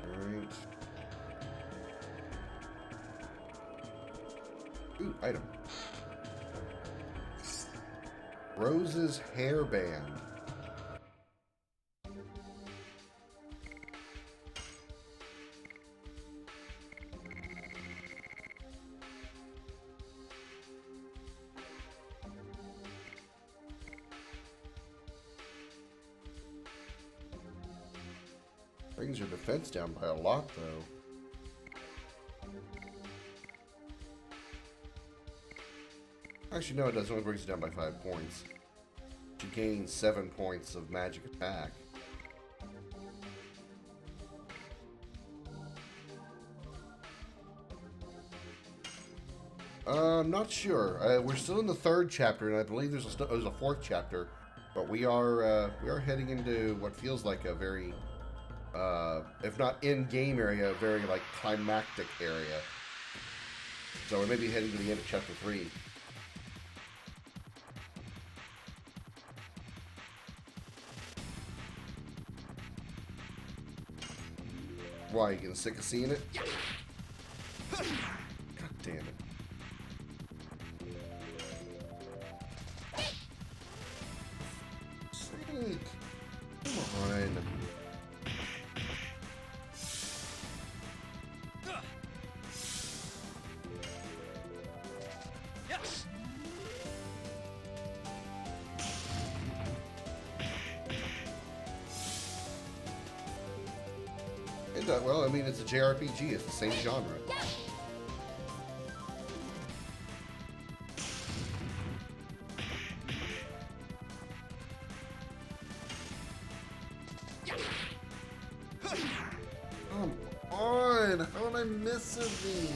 Alright. Ooh, item. Rose's hairband. Brings your defense down by a lot, though. Actually, no, it doesn't. It only brings it down by 5 points. You gain 7 points of magic attack. I'm not sure. We're still in the 3rd chapter, and I believe there's a 4th chapter. But we are heading into what feels like a very, if not in-game area, a very like climactic area. So we may be heading to the end of chapter 3. Why, you getting sick of seeing it? God damn it. Sneak! Come on. Yes. Well, I mean, it's a JRPG. It's the same genre. Come on! How am I missing these?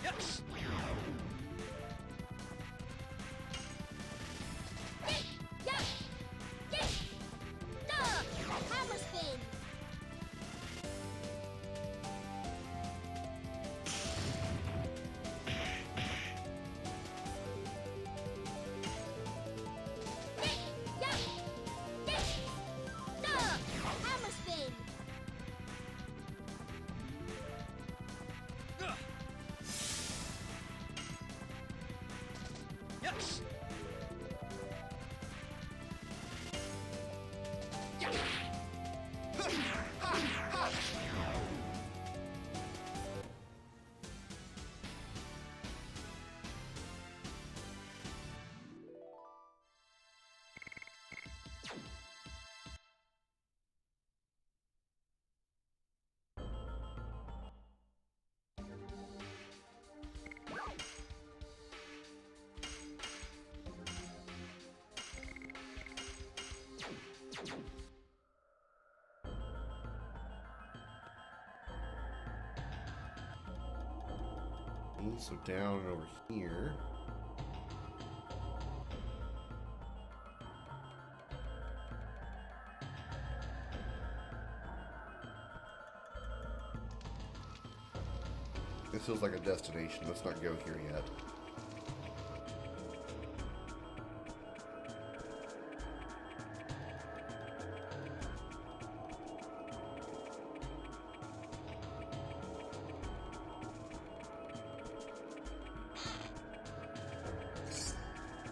Yes. Hammer spin. Hammer spin. Yes. So down and over here. This feels like a destination. Let's not go here yet.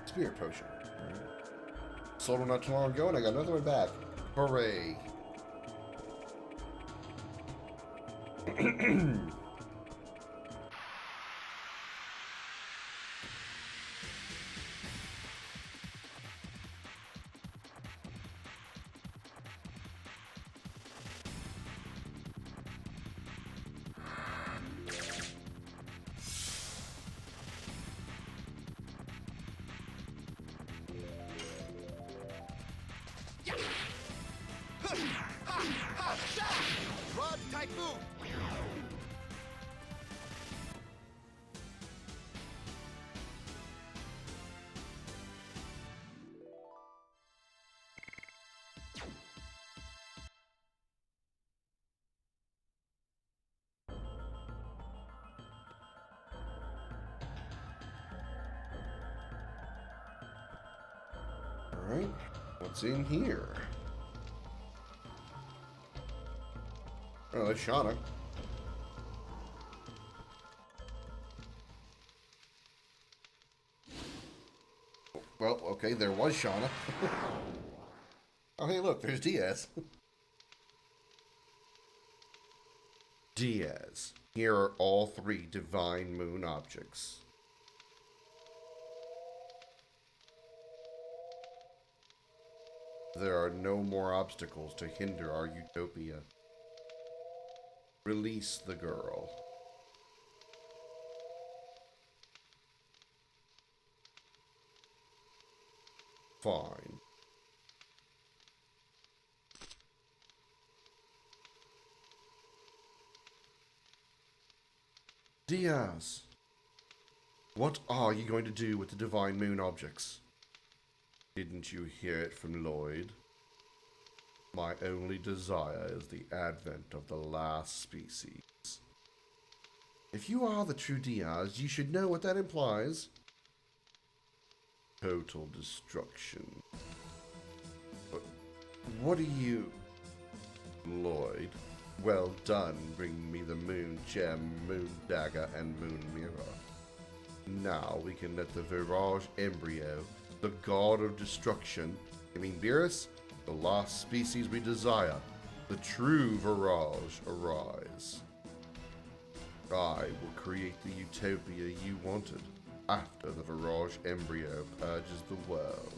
Spirit potion. Alright. Sold one not too long ago and I got another one back. Hooray. Rod Typhoon! Alright, what's in here? Oh, there's Shauna. Well, okay, there was Shauna. Oh, hey, look, there's Diaz. Diaz. Here are all 3 divine moon objects. There are no more obstacles to hinder our utopia. Release the girl. Fine. Diaz, what are you going to do with the divine moon objects? Didn't you hear it from Lloyd? My only desire is the advent of the last species. If you are the true Diaz, you should know what that implies. Total destruction. But what are you... Lloyd, well done bringing me the moon gem, moon dagger, and moon mirror. Now we can let the Virage embryo, the god of destruction, Beerus, the last species we desire, the true Virage, arise. I will create the utopia you wanted after the Virage embryo purges the world.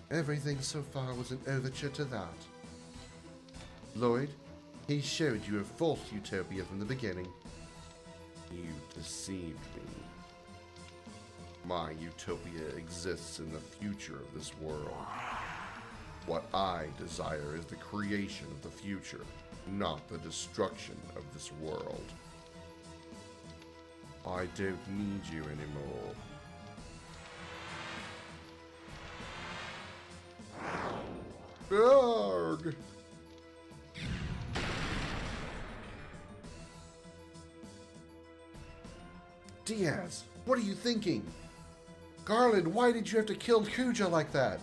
Everything so far was an overture to that. Lloyd, he showed you a false utopia from the beginning. You deceived me. My utopia exists in the future of this world. What I desire is the creation of the future, not the destruction of this world. I don't need you anymore. Arrgh! Diaz, what are you thinking? Garland, why did you have to kill Kuja like that?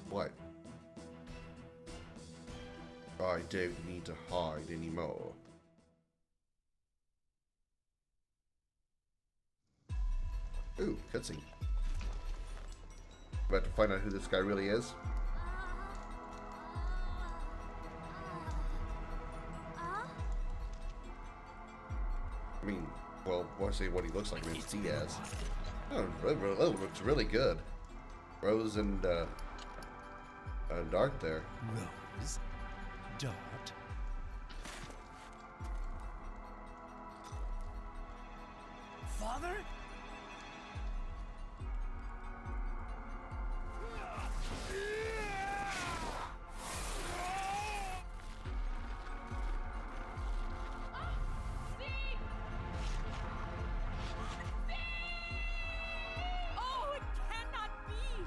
What? I don't need to hide anymore. Ooh, cutscene. About to find out who this guy really is. I mean, well, I want to say what he looks like. I mean, it's Diaz. Oh, it looks really good. Rose and Dart there. Rose, Dart. Father? Oh, it cannot be!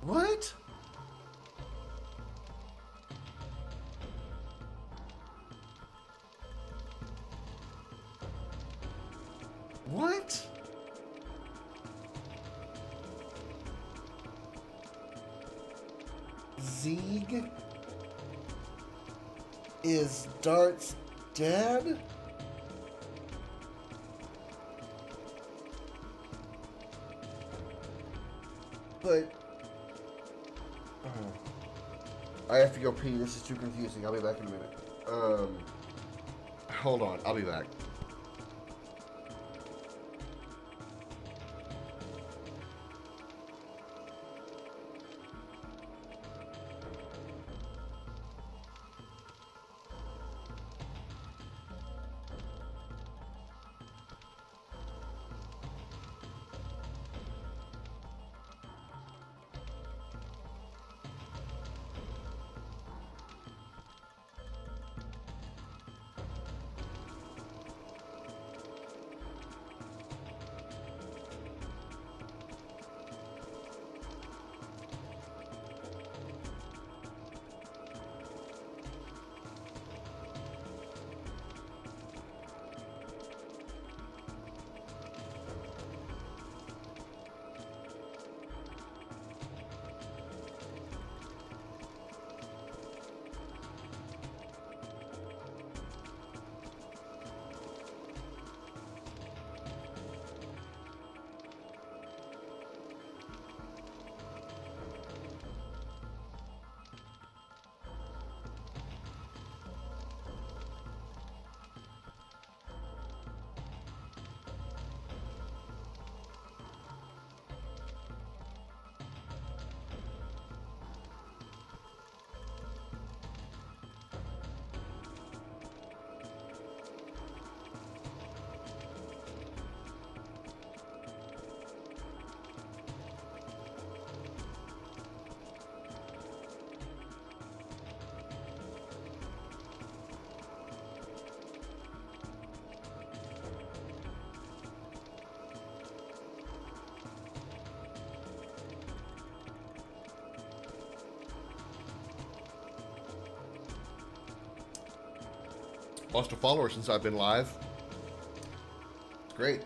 What? What? Zeeg is Dart's dad? But I have to go pee. This is too confusing. I'll be back in a minute. Hold on. I'll be back. Lost a follower since I've been live. It's great.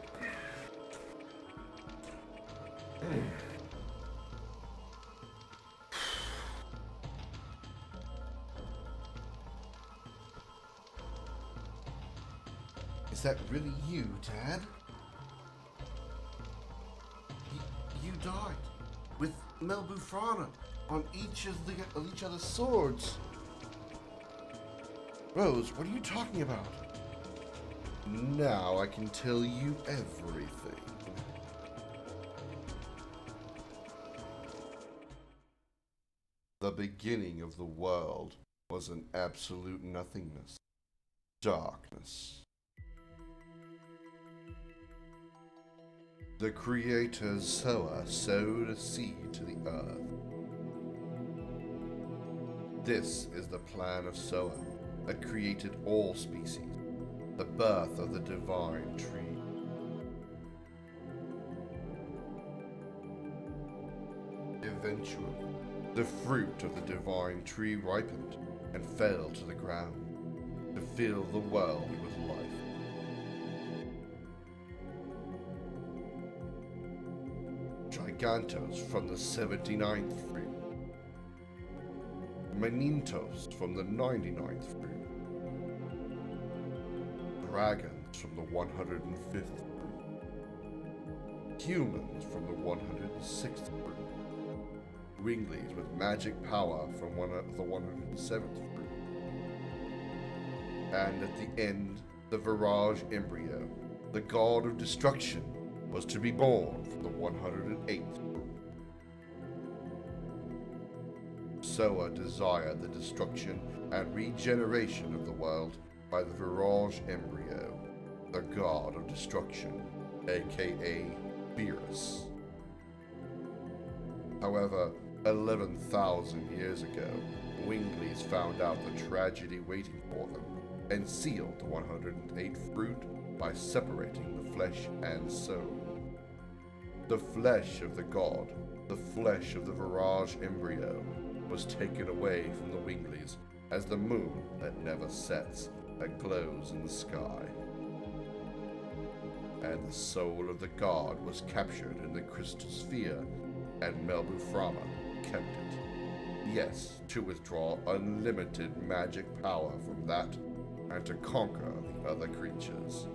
Is that really you, Dad? You died with Melbufrana on each other's swords. Rose, what are you talking about? Now I can tell you everything. The beginning of the world was an absolute nothingness. Darkness. The creator Soa sowed a seed to the earth. This is the plan of Soa that created all species, the birth of the divine tree. Eventually, the fruit of the divine tree ripened and fell to the ground to fill the world with life. Gigantos from the 79th fruit. Menintos from the 99th fruit. Dragons from the 105th fruit. Humans from the 106th fruit. Winglies with magic power from the 107th fruit. And at the end, the Virage embryo, the god of destruction, was to be born from the 108th fruit. Soa desired the destruction and regeneration of the world by the Virage embryo, the god of destruction, aka Beerus. However, 11,000 years ago, Winglies found out the tragedy waiting for them and sealed the 108th fruit by separating the flesh and soul. The flesh of the god The flesh of the Virage embryo was taken away from the Winglies as the moon that never sets, that glows in the sky. And the soul of the god was captured in the crystal sphere, and Melbu Frama kept it. Yes, to withdraw unlimited magic power from that, and to conquer the other creatures.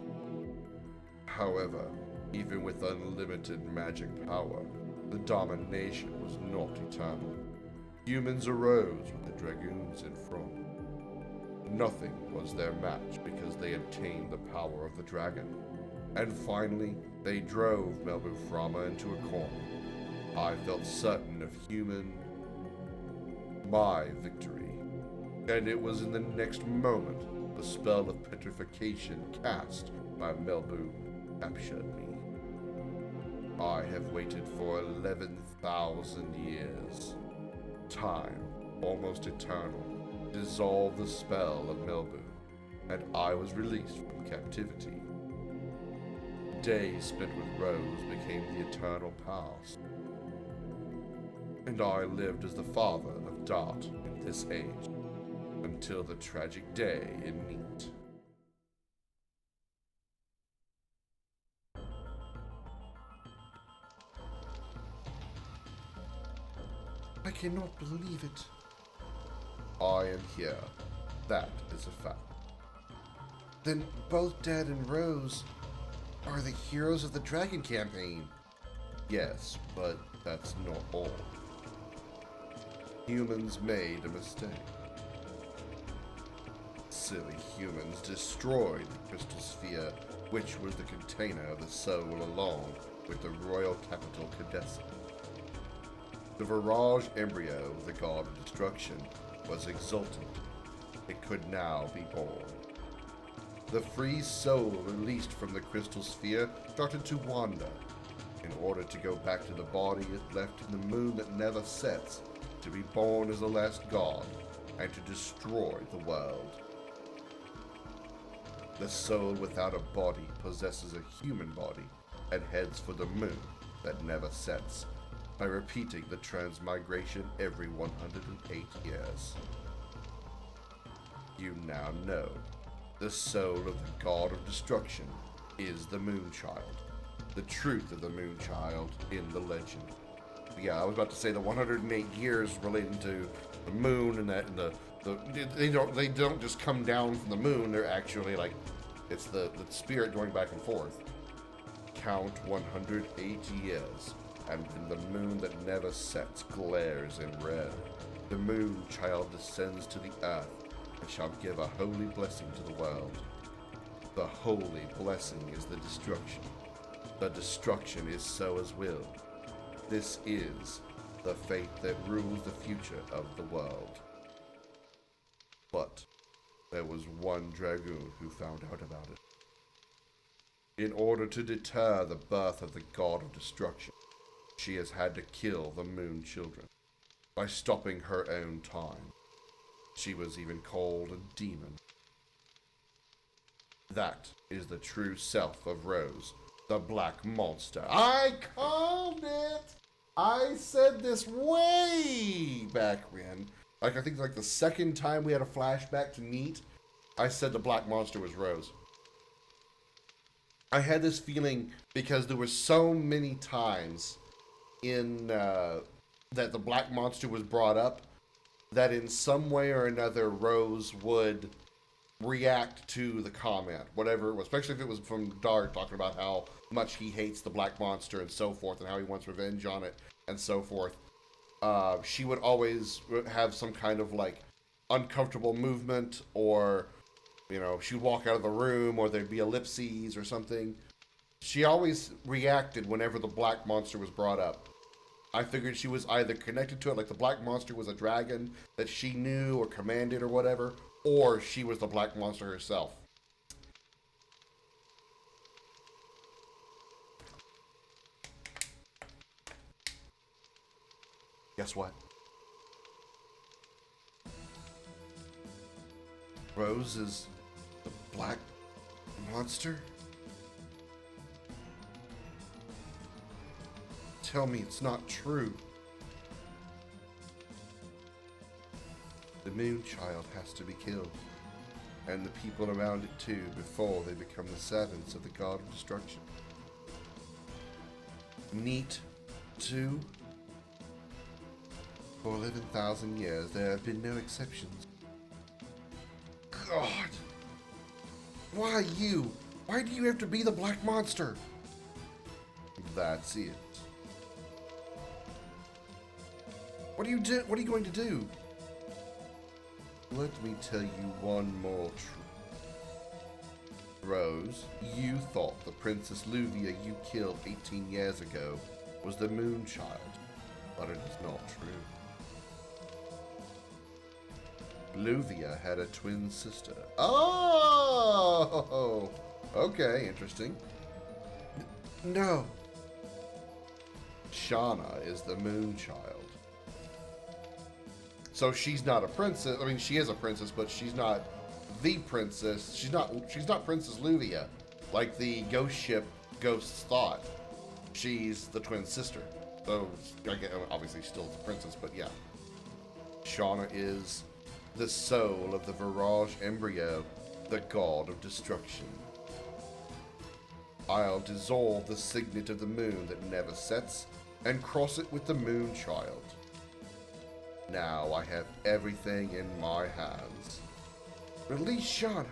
However, even with unlimited magic power, the domination was not eternal. Humans arose with the dragoons in front. Nothing was their match because they obtained the power of the dragon. And finally, they drove Melbu Frama into a corner. I felt certain of my victory. And it was in the next moment the spell of petrification cast by Melbu captured me. I have waited for 11,000 years. Time, almost eternal, dissolved the spell of Melbu, and I was released from captivity. Days spent with Rose became the eternal past, and I lived as the father of Dart in this age, until the tragic day in Neat. I cannot believe it. I am here. That is a fact. Then both Dad and Rose are the heroes of the Dragon campaign. Yes, but that's not all. Humans made a mistake. Silly humans destroyed the crystal sphere, which was the container of the soul along with the royal capital Cadessa. The Virage embryo, the god of destruction, was exultant. It could now be born. The free soul released from the crystal sphere started to wander, in order to go back to the body it left in the moon that never sets, to be born as the last god, and to destroy the world. The soul without a body possesses a human body, and heads for the moon that never sets, by repeating the transmigration every 108 years. You now know. The soul of the god of destruction is the Moonchild. The truth of the Moonchild in the legend. Yeah, I was about to say the 108 years relating to the moon and that, and they don't just come down from the moon. They're actually like, it's the spirit going back and forth. Count 108 years, and then the moon that never sets glares in red. The Moonchild descends to the earth and shall give a holy blessing to the world. The holy blessing is the destruction. The destruction is so as will. This is the fate that rules the future of the world. But there was one dragoon who found out about it. In order to deter the birth of the god of destruction, she has had to kill the moon children by stopping her own time. She was even called a demon. That is the true self of Rose, the black monster. I called it! I said this way back when. I think the second time we had a flashback to Neat, I said the black monster was Rose. I had this feeling because there were so many times in that the black monster was brought up, that in some way or another Rose would react to the comment, whatever it was, especially if it was from Dart talking about how much he hates the black monster and so forth, and how he wants revenge on it and so forth. She would always have some kind of like uncomfortable movement, or she'd walk out of the room, or there'd be ellipses or something. She always reacted whenever the black monster was brought up. I figured she was either connected to it, like the black monster was a dragon that she knew or commanded or whatever, or she was the black monster herself. Guess what? Rose is the black monster? tell me it's not true. The Moonchild has to be killed, and the people around it too, before they become the servants of the God of Destruction. Neat, too. For 11,000 years, there have been no exceptions. God! Why you? Why do you have to be the Black Monster? That's it. What are you going to do? Let me tell you one more truth. Rose, you thought the Princess Luvia you killed 18 years ago was the Moonchild, but it is not true. Luvia had a twin sister. Oh! Okay, interesting. No. Shauna is the Moonchild. So she's not a princess. I mean, she is a princess, but she's not the princess. She's not Princess Luvia, like the ghost ship ghosts thought. She's the twin sister. So obviously still the princess, but yeah. Shauna is the soul of the Virage embryo, the god of destruction. I'll dissolve the signet of the moon that never sets and cross it with the Moonchild. Now I have everything in my hands. Release Shauna.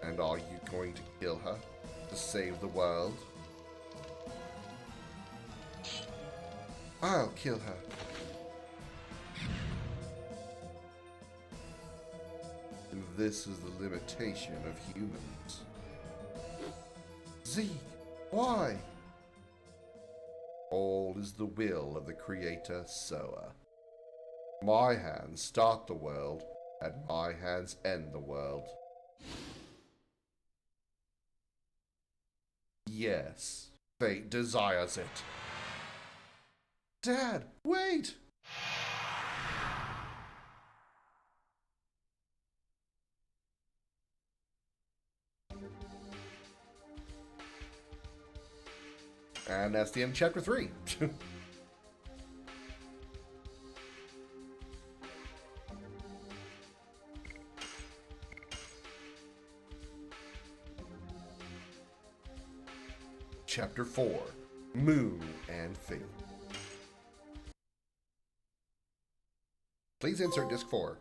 And are you going to kill her to save the world? I'll kill her. And this is the limitation of humans. Zeke, why? All is the will of the Creator Sower. My hands start the world, and my hands end the world. Yes, fate desires it. Dad, wait! And that's the end of chapter 3. Chapter 4, Moon and Fate. Please insert disc 4.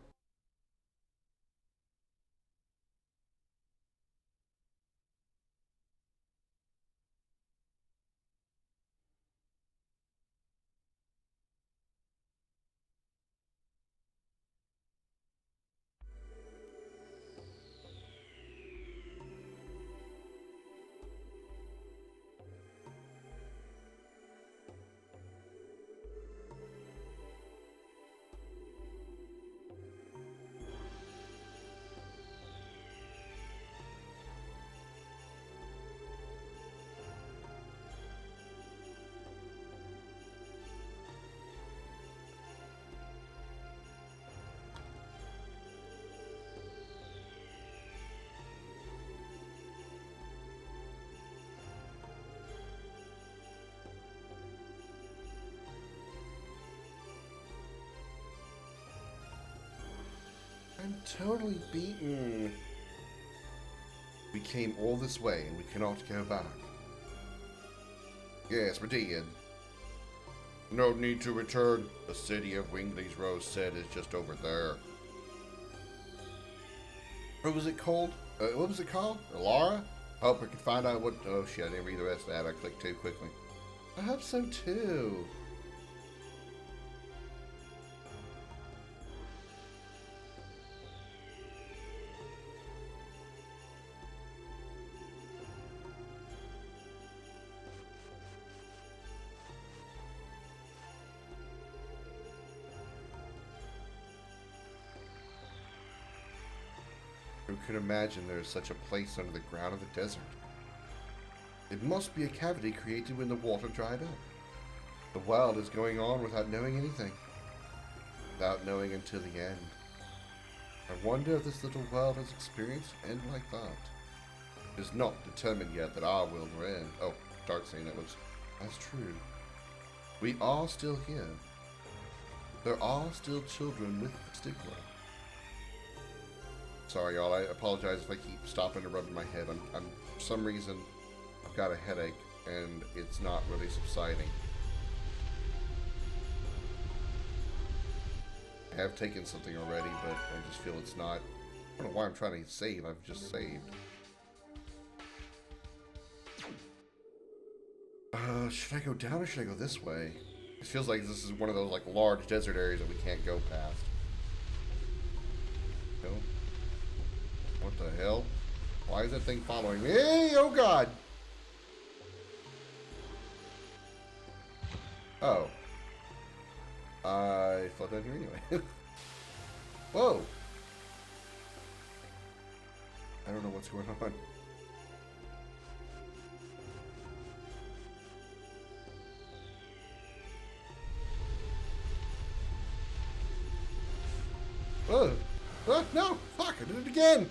I'm totally beaten. We came all this way and we cannot go back. Yes, we did. No need to return. The city of Wingley's Rose said is just over there. What was it called? What was it called? Alara? Hope I can find out what... Oh shit, I didn't read the rest of that. I clicked too quickly. I hope so too. Who could imagine there is such a place under the ground of the desert? It must be a cavity created when the water dried up. The world is going on without knowing anything. Without knowing until the end. I wonder if this little world has experienced an end like that. It is not determined yet that our world will end. Oh, Dark saying that's true. We are still here. They're all still children with the stigma. Sorry, y'all. I apologize if I keep stopping and rubbing my head. I'm for some reason, I've got a headache, and it's not really subsiding. I have taken something already, but I just feel it's not. I don't know why I'm trying to save. I've just saved. Should I go down or should I go this way? It feels like this is one of those like large desert areas that we can't go past. No. What the hell? Why is that thing following me? Hey, oh god! Oh. I fell down here anyway. Whoa! I don't know what's going on. No! Fuck! I did it again!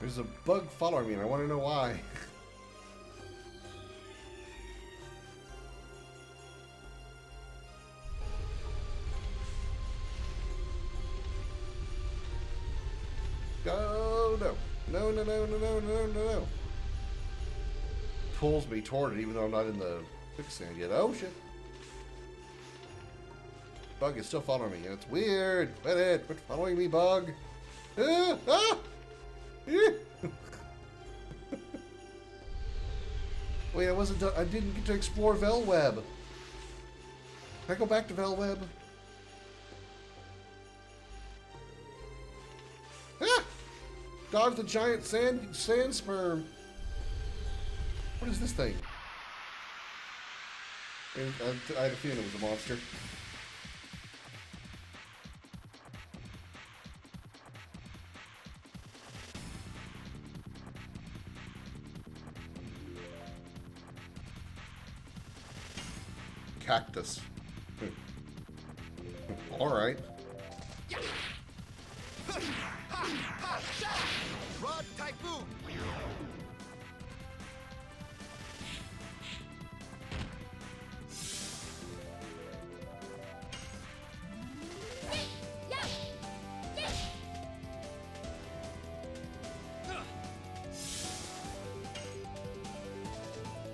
There's a bug following me and I want to know why. Oh no. No, no, no, no, no, no, no, no. Pulls me toward it even though I'm not in the quicksand yet. Oh shit. Bug is still following me and it's weird. Quit it. Quit following me, bug. Ah! Ah! Wait, I wasn't done. I didn't get to explore Velweb. Can I go back to Velweb? Ah! Dodge the giant sand sperm. What is this thing? I had a feeling it was a monster. Cactus. All right. Rod Typhoon!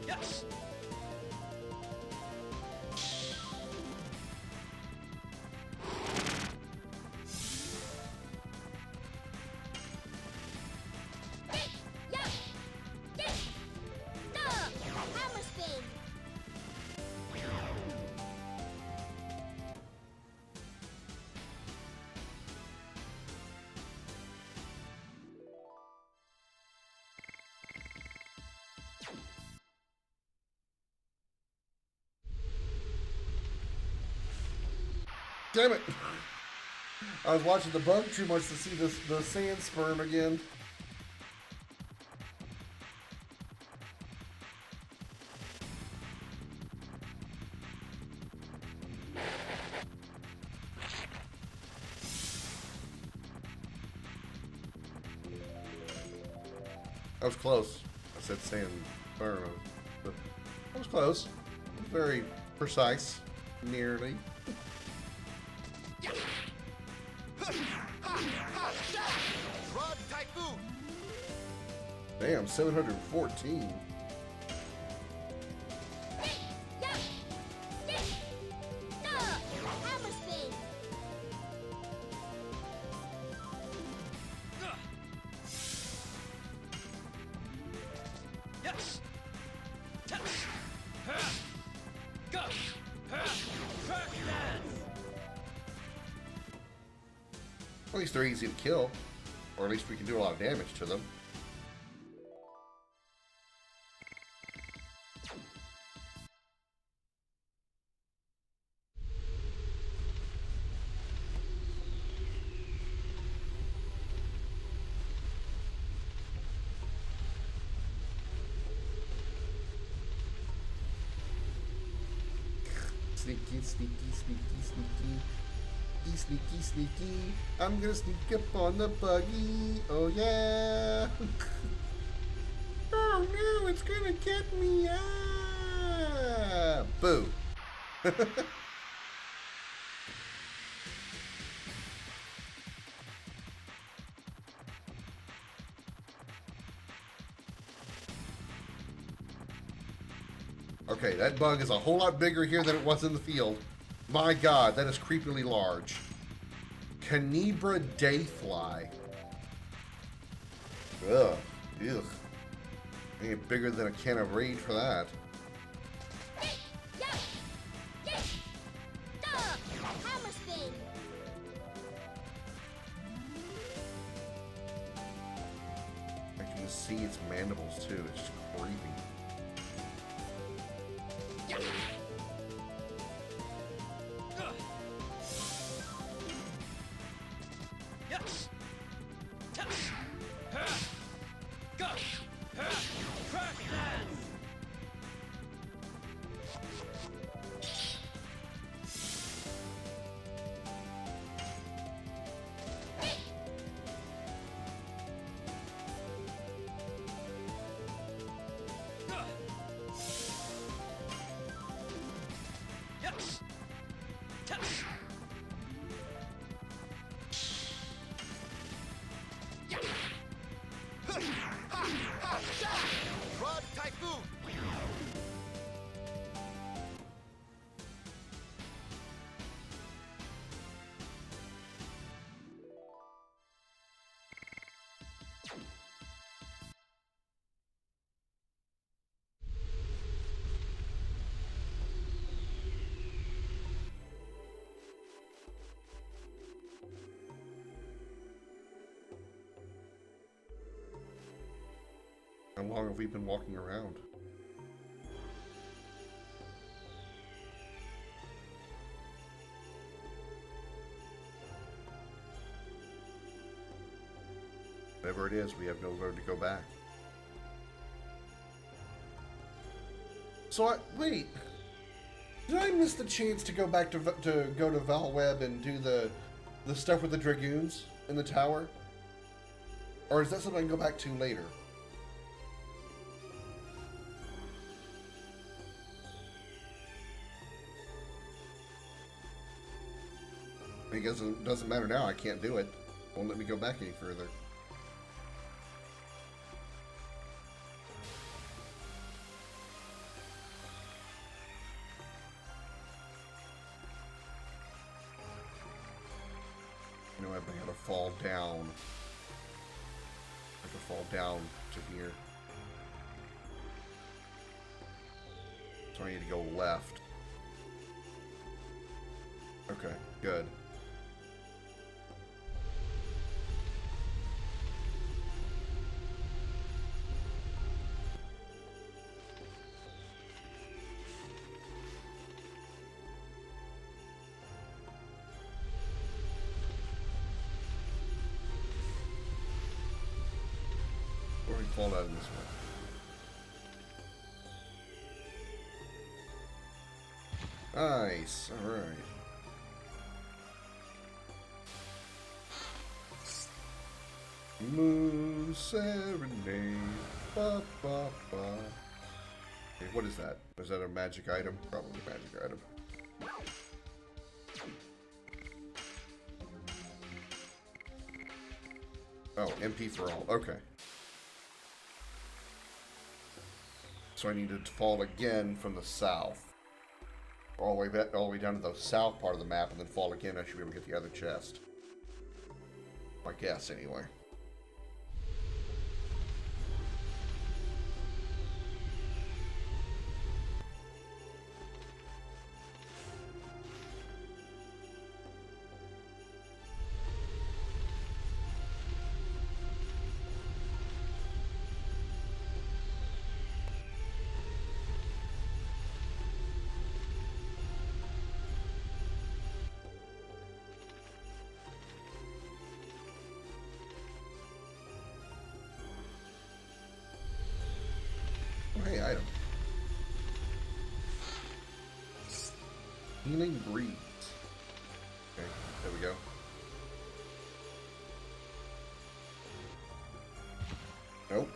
Yes! Hammer spin. Damn it! I was watching the bug too much to see the sand sperm again. I was close. I said sand sperm, but I was close. Very precise, nearly. Rod Typhoon! Damn, 714. Hammer spin. Yes! Touch! Go! Crack dance! At least they're easy to kill. Or at least we can do a lot of damage to them. Sneaky, sneaky, sneaky, sneaky. Sneaky, sneaky, sneaky. I'm gonna sneak up on the buggy. Oh yeah. Oh no, it's gonna get me. Ah. Boo. Okay, that bug is a whole lot bigger here than it was in the field. My god, that is creepily large. Canebra dayfly. Ugh. Ugh. Ain't bigger than a can of rage for that. Hammer spin. I can see its mandibles too. It's just creepy. Yes. Touch. Go. Crash dance. Yes. Touch. Rod Typhoon. How long have we been walking around? Whatever it is, we have no road to go back. So wait, did I miss the chance to go back to go to Valweb and do the stuff with the Dragoons in the tower? Or is that something I can go back to later? Because it doesn't matter now, I can't do it. Won't let me go back any further. You know, I gotta fall down. I have to fall down to here. So I need to go left. Okay, good. Or we fall out of this one. Nice, alright. Moon Serenade. Ba, ba, ba. Okay, what is that? Is that a magic item? Probably a magic item. Oh, MP for all. Okay. So I need to fall again from the south. All the way back, all the way down to the south part of the map, and then fall again. I should be able to get the other chest. I guess, anyway. Healing breeze. Okay, there we go. Nope.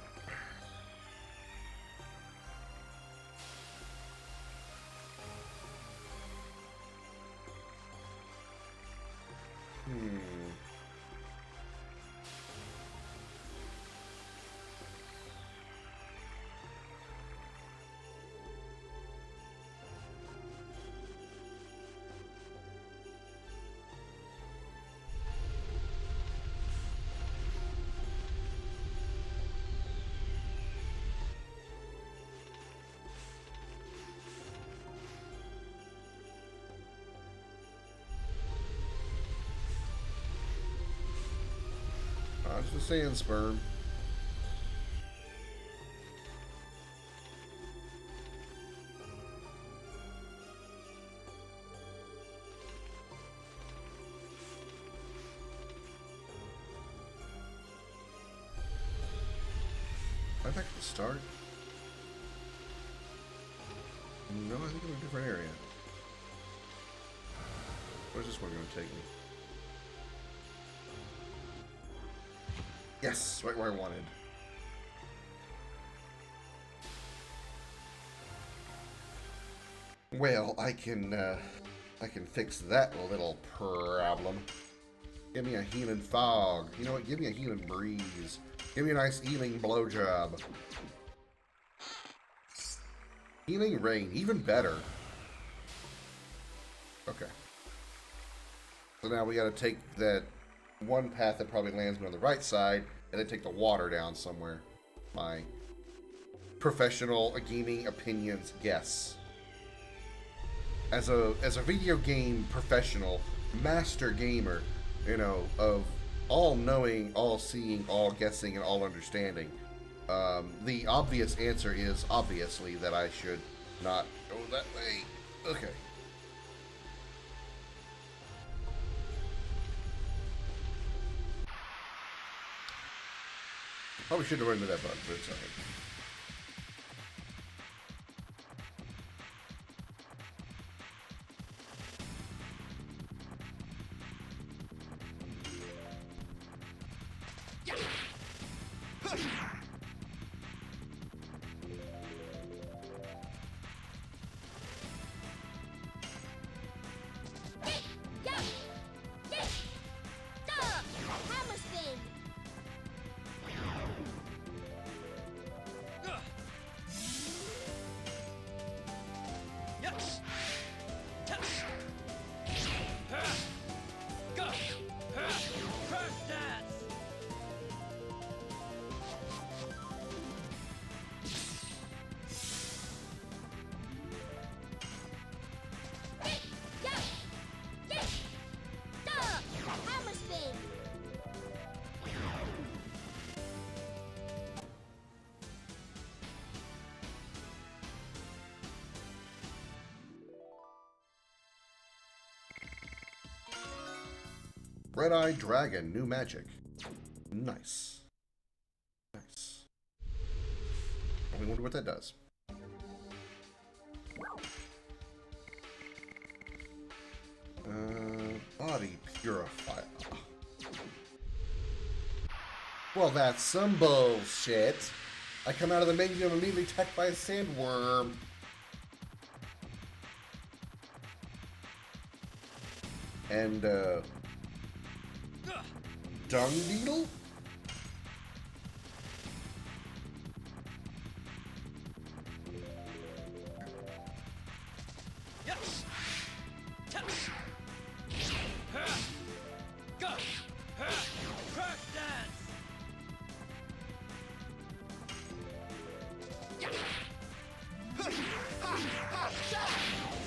Just a sand sperm. Am I back at the start? No, I think I'm in a different area. Where's this one going to take me? Yes, right where I wanted. Well, I can fix that little problem. Give me a healing fog. You know what? Give me a healing breeze. Give me a nice healing blowjob. Healing rain, even better. Okay. So now we got to take that one path that probably lands me on the right side, and then take the water down somewhere. My professional gaming opinions guess. As a video game professional, master gamer, you know, of all knowing, all seeing, all guessing, and all understanding, the obvious answer is obviously that I should not go that way. Okay. Probably should have run into that button, but it's alright. Hammer spin. Yes. Yes. Go. Crash dance. Hammer spin. Red-Eyed Dragon, new magic. Nice. Nice. I wonder what that does. Body purifier. Well, that's some bullshit. I come out of the menu and I'm immediately attacked by a sandworm. And, dung beetle? Yes. Yes. Go. Crash dance.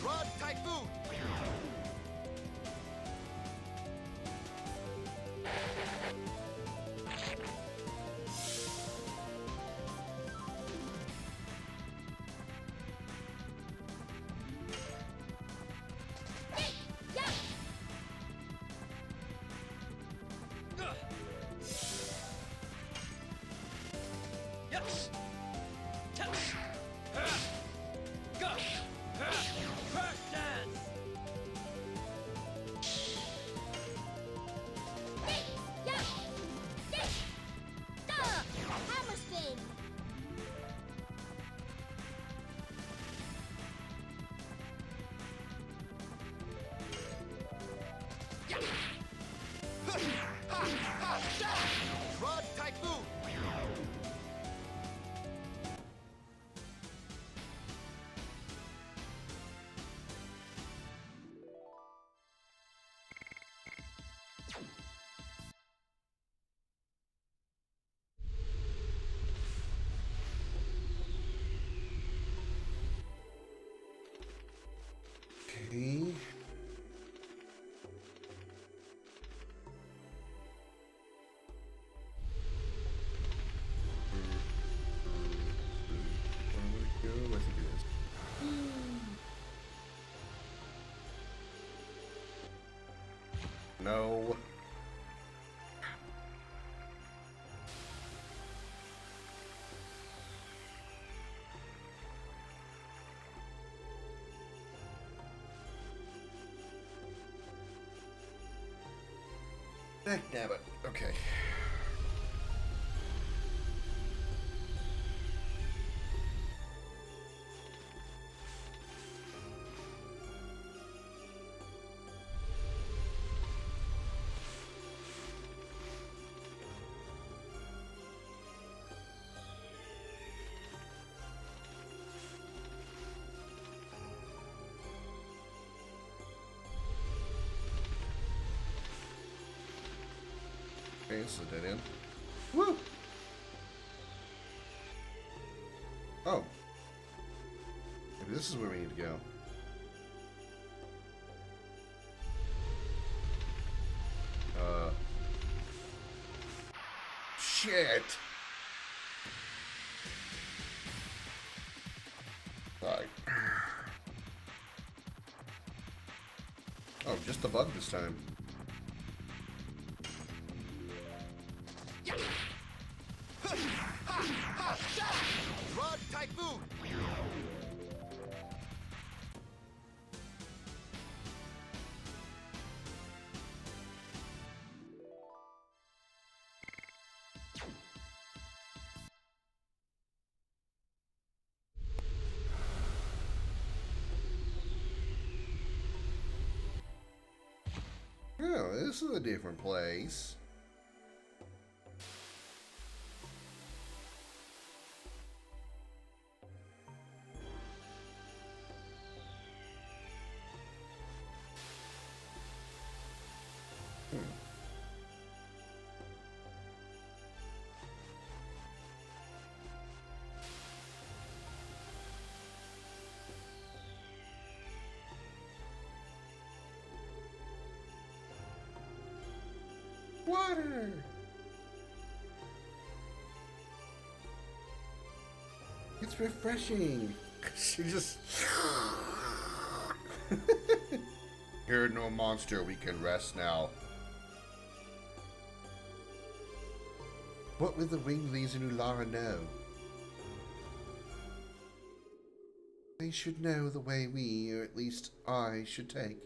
Rod Typhoon! Okay. Where would it go? I think it is. No. Damn it. Okay. Okay, this is a dead end. Woo! Oh. Maybe this is where we need to go. Shit! Alright. Oh, just the bug this time. Rod Typhoon! Oh, this is a different place. Water! It's refreshing. She just... You're no monster, we can rest now. What will the Winglies and Ulara know? They should know the way we, or at least I, should take.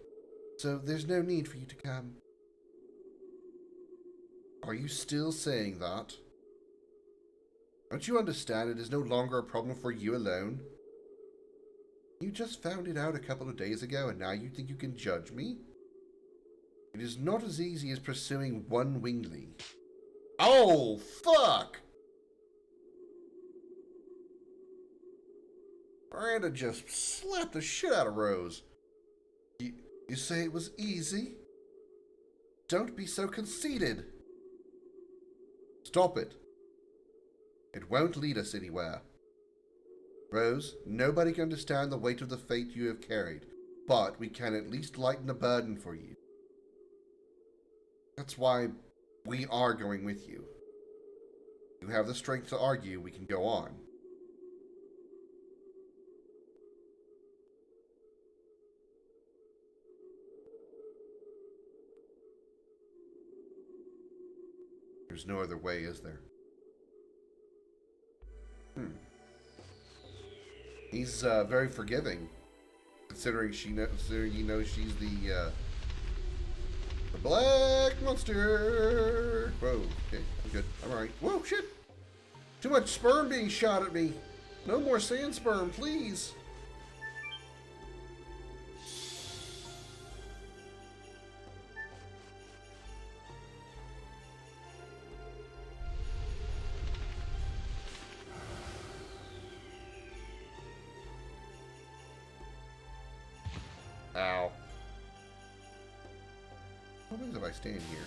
So there's no need for you to come. Are you still saying that? Don't you understand it is no longer a problem for you alone? You just found it out a couple of days ago and now you think you can judge me? It is not as easy as pursuing one Wingly. Oh, fuck! Miranda just slapped the shit out of Rose. You say it was easy? Don't be so conceited. Stop it. It won't lead us anywhere. Rose, nobody can understand the weight of the fate you have carried, but we can at least lighten the burden for you. That's why we are going with you. You have the strength to argue, we can go on. There's no other way, is there? He's very forgiving, considering you know she's the black monster. Whoa, okay, I'm good. I'm alright. Whoa, shit! Too much sperm being shot at me. No more sand sperm, please. Ow. happens if I stand here?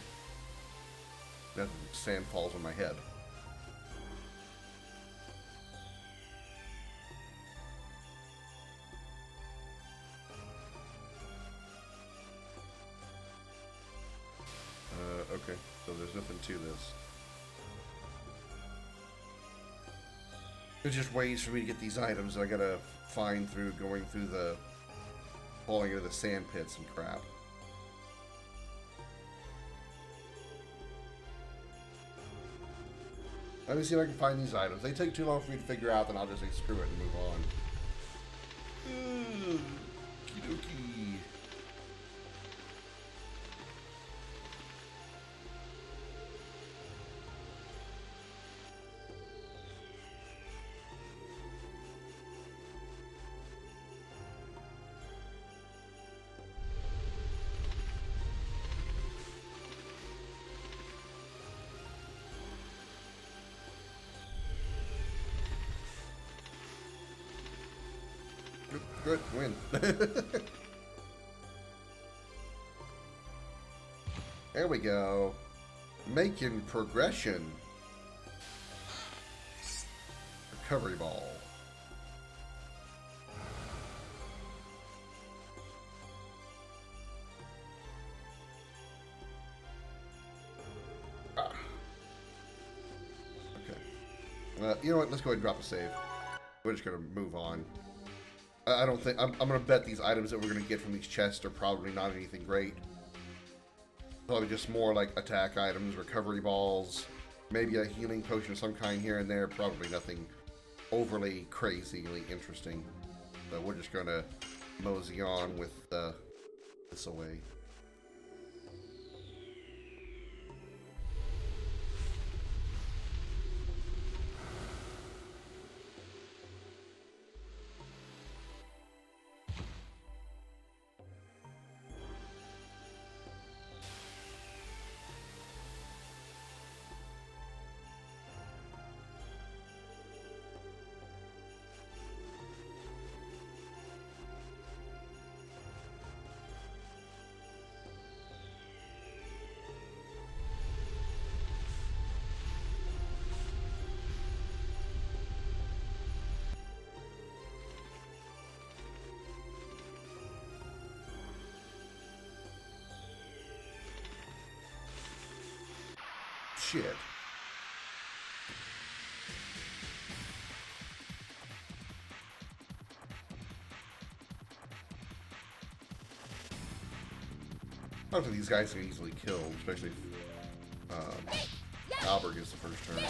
Nothing. Sand falls on my head. Okay, so there's nothing to this. There's just ways for me to get these items I gotta find through going through the falling into the sand pits and crap. Let me see if I can find these items. They take too long for me to figure out, then I'll just say screw it and move on. Okie dokie. Good, win. There we go. Making progression. Recovery ball. Ah. Okay. You know what? Let's go ahead and drop a save. We're just gonna move on. I don't think I'm gonna bet these items that we're gonna get from these chests are probably not anything great. Probably just more like attack items, recovery balls, maybe a healing potion of some kind here and there. Probably nothing overly crazily interesting. So we're just gonna mosey on with this away. Shit. Most of these guys are easily killed, especially if Albert gets the first turn.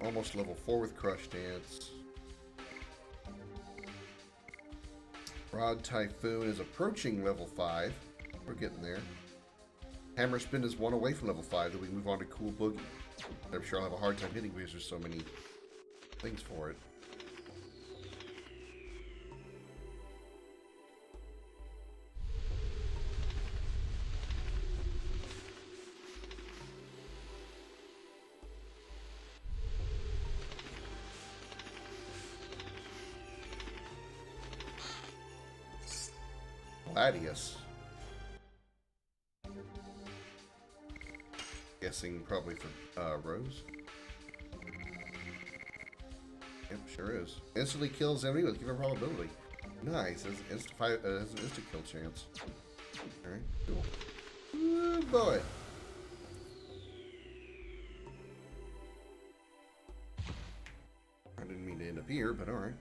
Almost level 4 with Crush Dance. Rod Typhoon is approaching level 5. We're getting there. Hammer Spin is 1 away from level 5, then we move on to Cool Boogie. I'm sure I'll have a hard time hitting because there's so many things for it. Gladius. Guessing probably for Rose. Yep, sure is. Instantly kills enemy with given probability. Nice. Has an instant kill chance. Alright, cool. Ooh, boy. I didn't mean to end up here, but alright.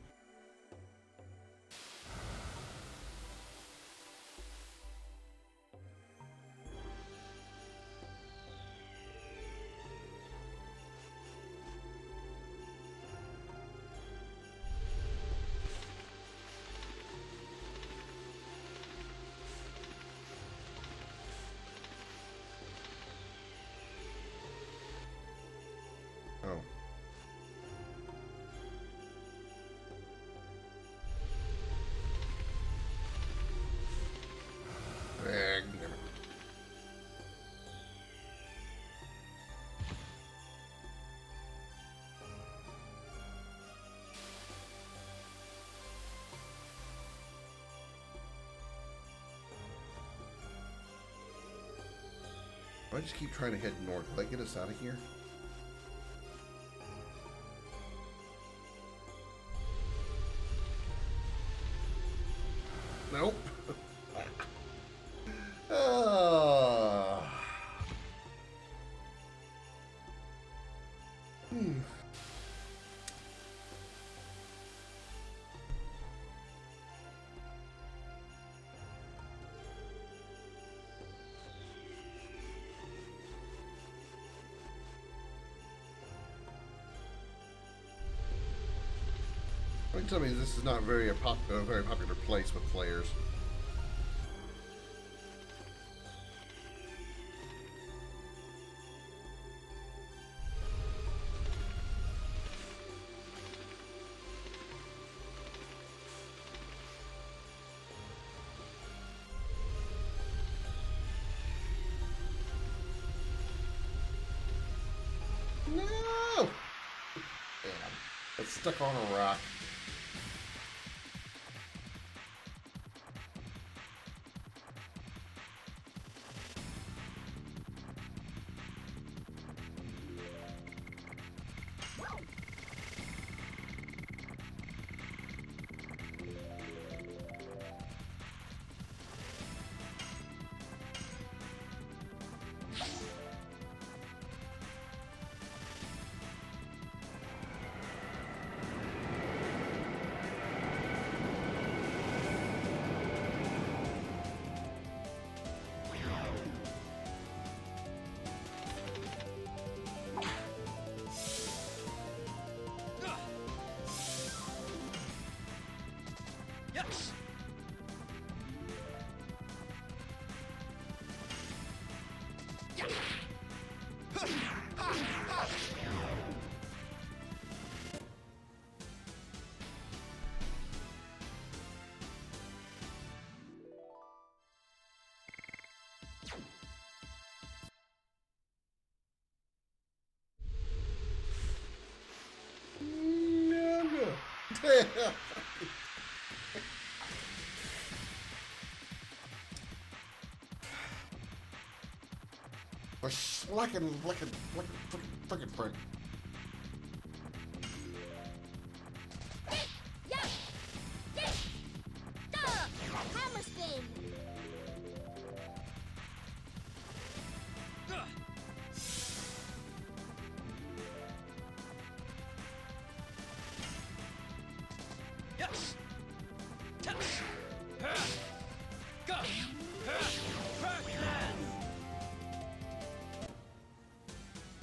Oh. Damn it. I just keep trying to head north. Will that get us out of here? Nope. Hmm. Don't tell me this is not very a very popular place with players. No! Damn. It's stuck on a rock. Yes! We're slacking like a freaking prick. Yeah! Yeah! Hammer spin! Yes! Touch! Go! Crash dance!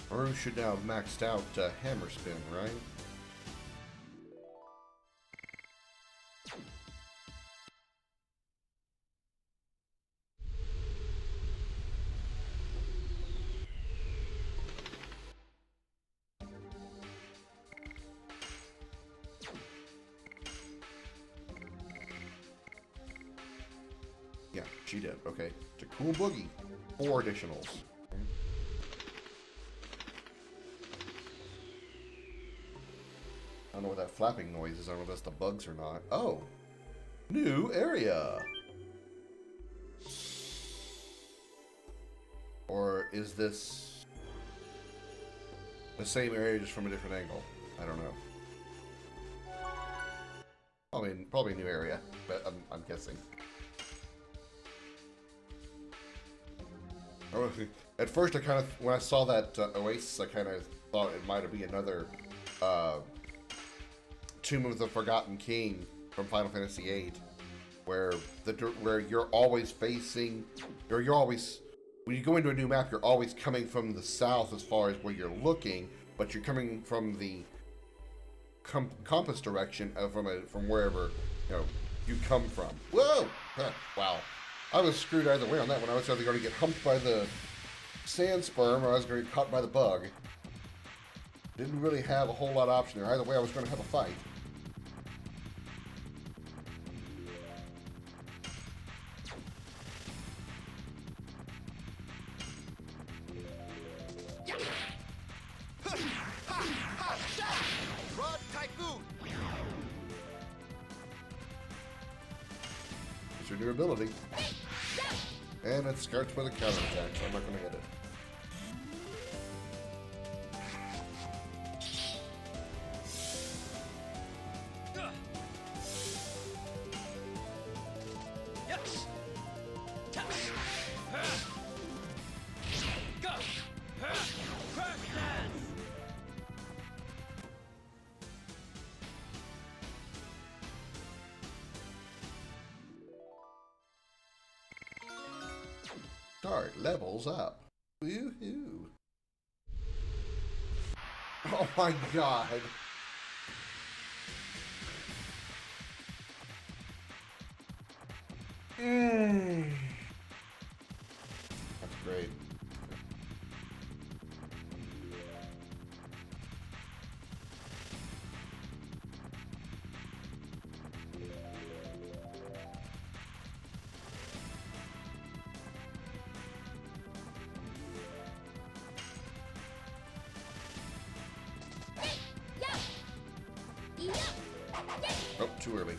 Maru should now have maxed out hammer spin, right? Yeah, she did. Okay. To Cool Boogie. 4 additionals. I don't know what that flapping noise is. I don't know if that's the bugs or not. Oh! New area! Or is this the same area just from a different angle? I don't know. Probably a new area, but I'm guessing. At first, when I saw that oasis, I kind of thought it might be another Tomb of the Forgotten King from Final Fantasy VIII, where you're always facing, or you're always, when you go into a new map, you're always coming from the south as far as where you're looking, but you're coming from the compass direction from wherever you come from. Whoa! Wow. I was screwed either way on that one. I was either going to get humped by the sand sperm or I was going to get caught by the bug. Didn't really have a whole lot of option there. Either way, I was going to have a fight. Rod Typhoon. It's your new ability. And it starts with a counterattack, so I'm not going to hit it. Yes. Tap. Go. Crash dance. Start levels up. Woohoo! Oh my god! That's great. Oh, too early.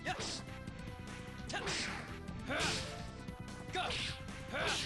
Yes. Tap. Go. Crash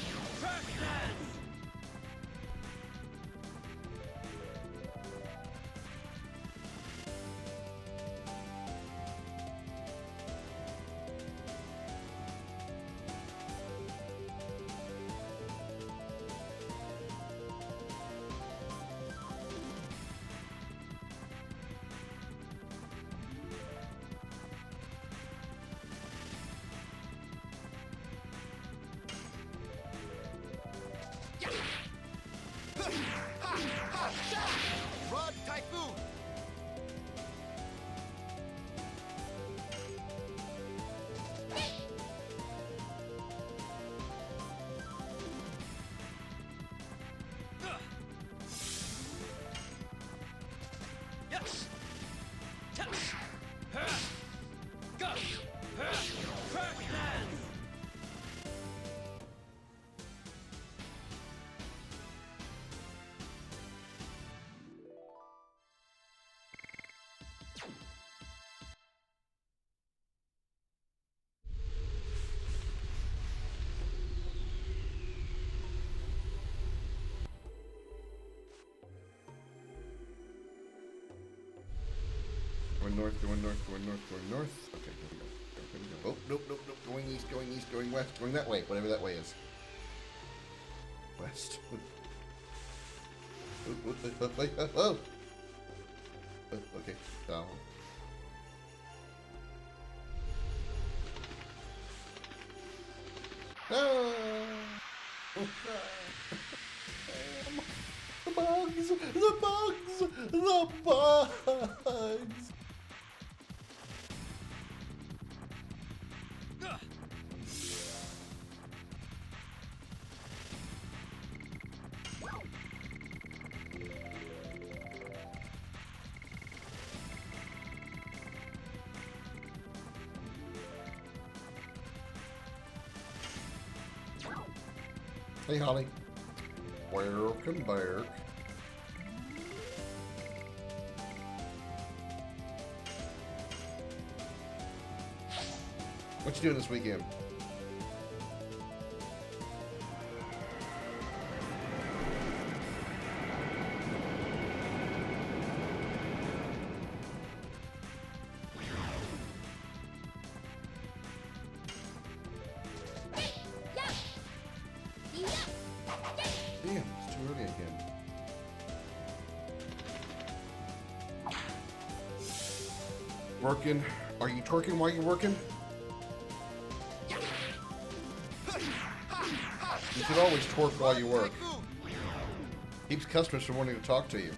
dance. Rod Typhoon. Yes. Tap. Go. Crash dance. Going north, going north, going north, going north. Okay, here we go. Here we go. Oh, nope, nope, nope. Going east, going east, going west, going that way. Whatever that way is. West. Oh! Okay, down. No! The bugs! The bugs! The bugs! Hey, Holly. Welcome back. What you doing this weekend? Damn, it's too early again. Working? Are you twerking while you're working? You should always twerk while you work. Keeps customers from wanting to talk to you.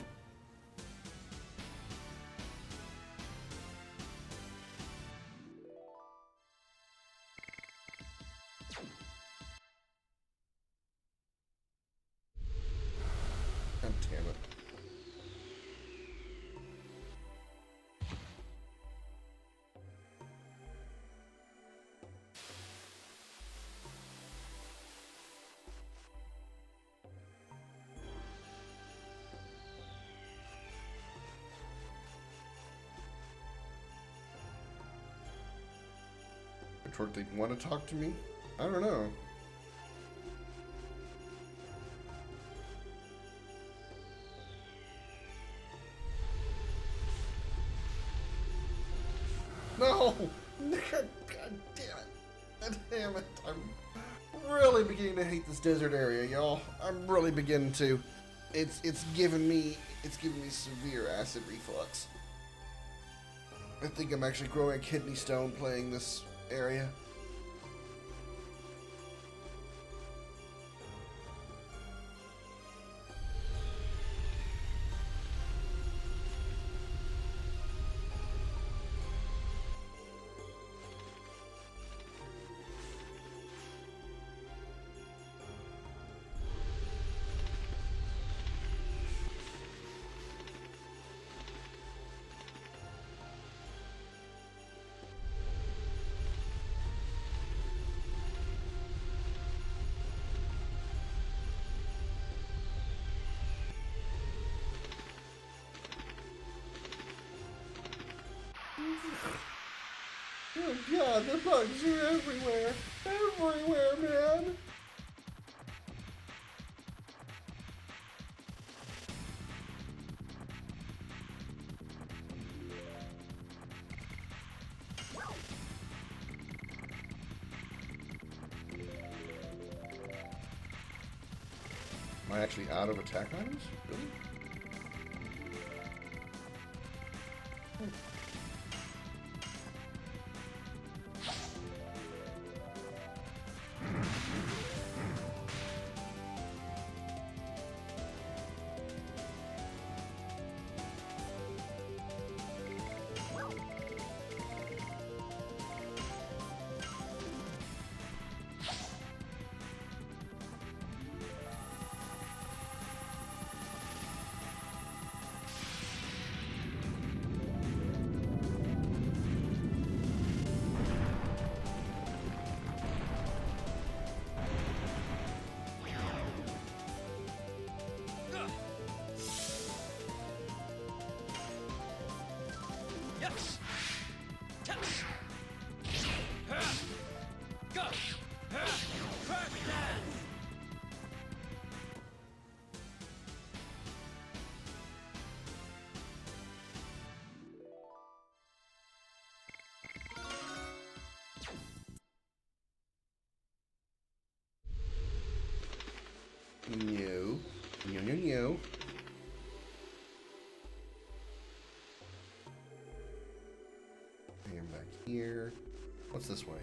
damn it. Which they want to talk to me? I don't know. No! God damn it. God damn it. I'm really beginning to hate this desert area, y'all. I'm really beginning to. It's giving me severe acid reflux. I think I'm actually growing a kidney stone playing this area. Oh god, the bugs are everywhere! Everywhere, man! Am I actually out of attack items? Really? Yes. Touch. Go. Crack that. No. No, no, no. I'm back here. What's this way?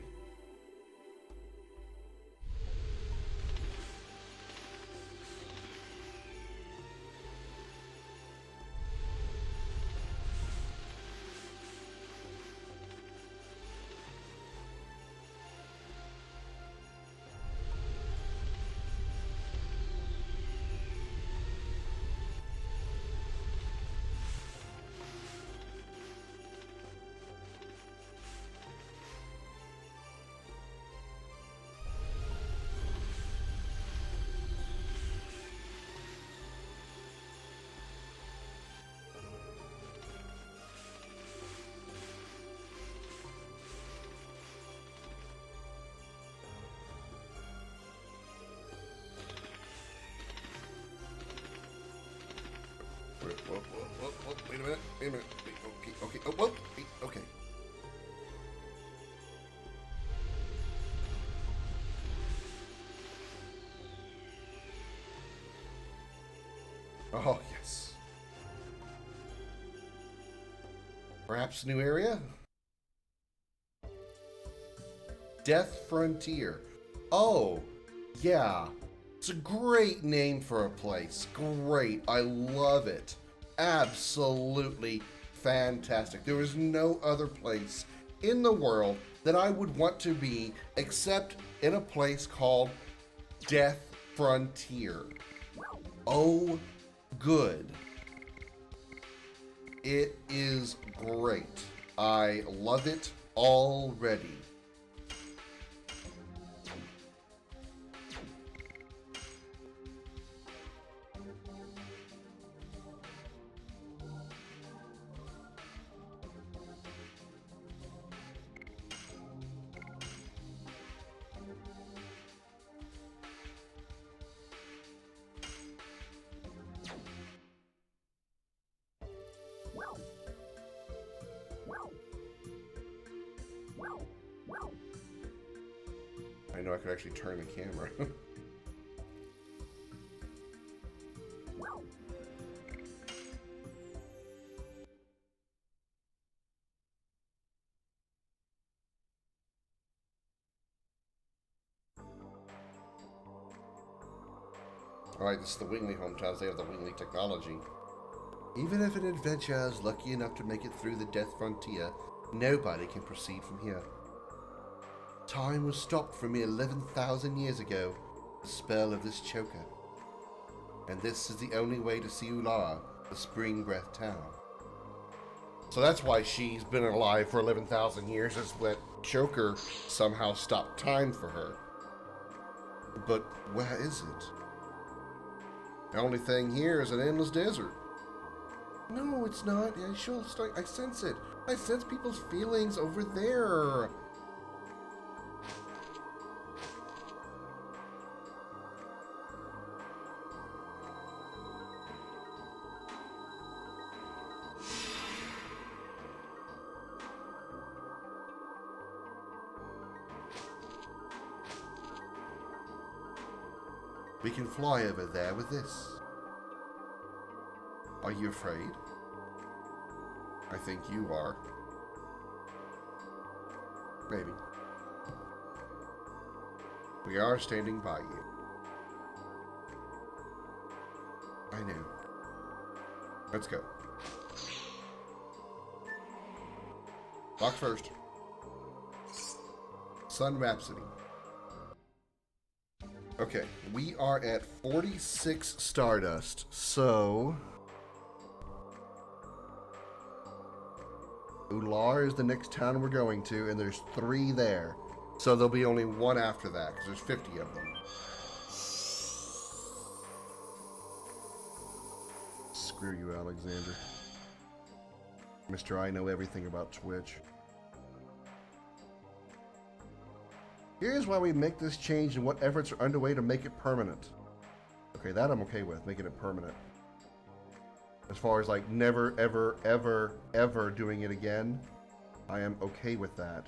Whoa, wait a minute, wait, okay, oh, whoa, wait, okay. Oh, yes. Perhaps new area? Death Frontier. Oh, yeah. It's a great name for a place. Great. I love it. Absolutely fantastic. There is no other place in the world that I would want to be except in a place called Death Frontier. Oh, good. It is great. I love it already. I know I could actually turn the camera. Alright, this is the Wingley hometowns. They have the Wingley technology. Even if an adventurer is lucky enough to make it through the Death Frontier, nobody can proceed from here. Time was stopped for me 11,000 years ago, the spell of this choker. And this is the only way to see Ulara, the Spring Breath Town. So that's why she's been alive for 11,000 years, is that choker somehow stopped time for her. But where is it? The only thing here is an endless desert. No, it's not. I sense it. I sense people's feelings over there. We can fly over there with this. Are you afraid? I think you are. Maybe. We are standing by you. I know. Let's go. Lock first. Sun Rhapsody. Okay, we are at 46 Stardust, so Ular is the next town we're going to, and there's 3 there. So there'll be only 1 after that, because there's 50 of them. Screw you, Alexander. Mr. I know everything about Twitch. Here's why we make this change and what efforts are underway to make it permanent. Okay, that I'm okay with, making it permanent. As far as like never, ever, ever, ever doing it again, I am okay with that.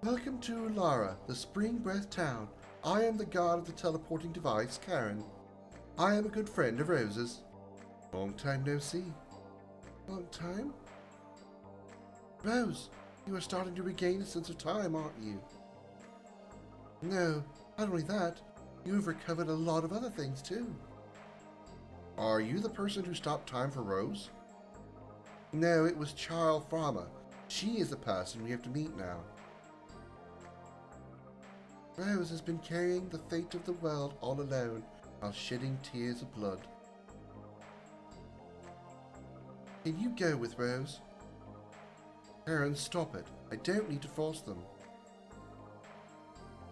Welcome to Ulara, the Spring Breath Town. I am the god of the teleporting device, Karen. I am a good friend of Rose's. Long time no see. Long time? Rose, you are starting to regain a sense of time, aren't you? No, not only that, you have recovered a lot of other things too. Are you the person who stopped time for Rose? No, it was Charles Frama. She is the person we have to meet now. Rose has been carrying the fate of the world all alone while shedding tears of blood. Can you go with Rose? Karen, stop it. I don't need to force them.